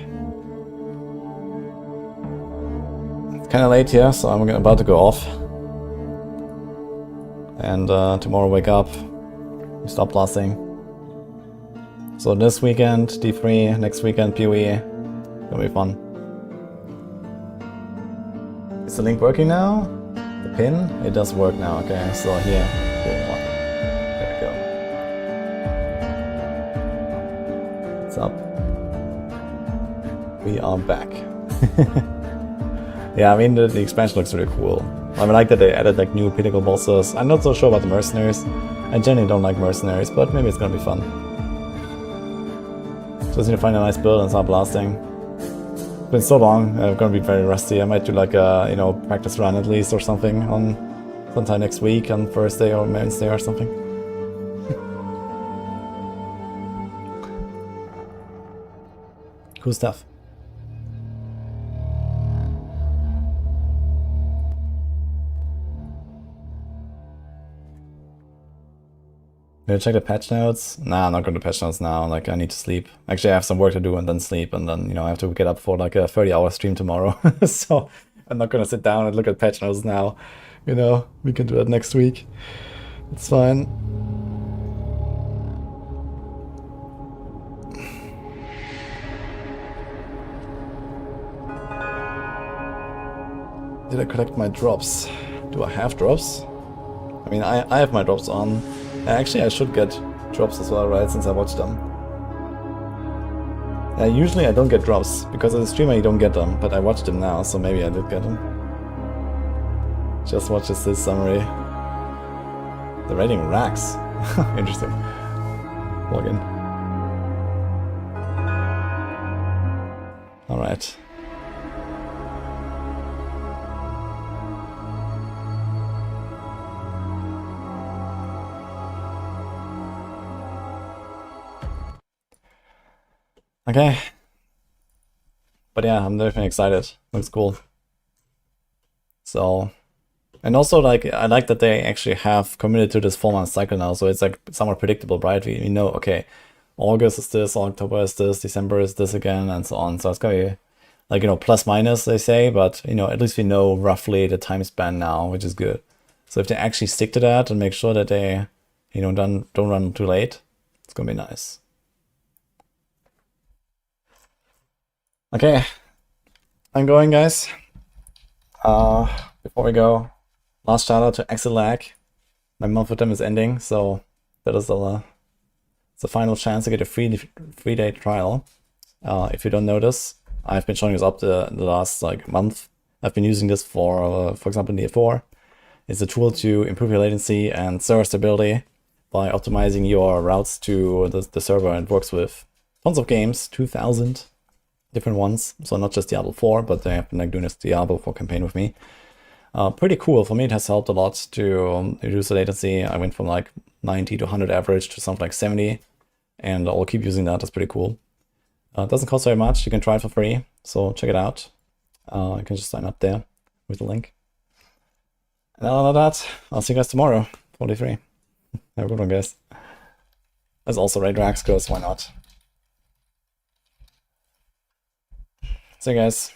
It's kind of late here, so I'm about to go off. And tomorrow wake up, we stop blasting. So this weekend D3, next weekend PoE. Gonna be fun. Is the link working now? Pin? It does work now, okay, so here. There we go. What's up? We are back. Yeah, I mean, the expansion looks really cool. I like that they added like new pinnacle bosses. I'm not so sure about the mercenaries. I generally don't like mercenaries, but maybe it's gonna be fun. Just need to find a nice build and start blasting. It's been so long, I'm gonna be very rusty. I might do like a, practice run at least or something on sometime next week on Thursday or Wednesday or something. Cool stuff. Did I check the patch notes? Nah, I'm not going to patch notes now. Like, I need to sleep. Actually, I have some work to do and then sleep, and then, I have to get up for like a 30-hour stream tomorrow. So I'm not going to sit down and look at patch notes now. We can do that next week. It's fine. Did I collect my drops? Do I have drops? I mean, I have my drops on. Actually, I should get drops as well, right, since I watched them. Usually I don't get drops, because as a streamer you don't get them, but I watched them now, so maybe I did get them. Just watch this summary. The rating racks. Interesting. Log in. Alright. Okay. But yeah, I'm definitely excited. Looks cool. So, and also like, I like that they actually have committed to this 4-month cycle now, so it's like somewhat predictable, right? We know, okay, August is this, October is this, December is this again, and so on. So it's gonna be like, plus minus, they say, but at least we know roughly the time span now, which is good. So if they actually stick to that and make sure that they, don't run too late, it's gonna be nice. Okay, I'm going, guys. Before we go, last shout out to Exile. My month with them is ending, so that is the final chance to get a free day trial. If you don't notice, I've been showing this up the last month. I've been using this for example, Near4. It's a tool to improve your latency and server stability by optimizing your routes to the server, and works with tons of games, 2,000. Different ones, so not just Diablo 4, but they have been doing this Diablo 4 campaign with me. Pretty cool. For me, it has helped a lot to reduce the latency. I went from 90 to 100 average to something like 70, and I'll keep using that. That's pretty cool. It doesn't cost very much. You can try it for free, so check it out. You can just sign up there with the link. And other than that, I'll see you guys tomorrow, 43. Have a good one, guys. There's also Raid Rax, because why not? See you guys.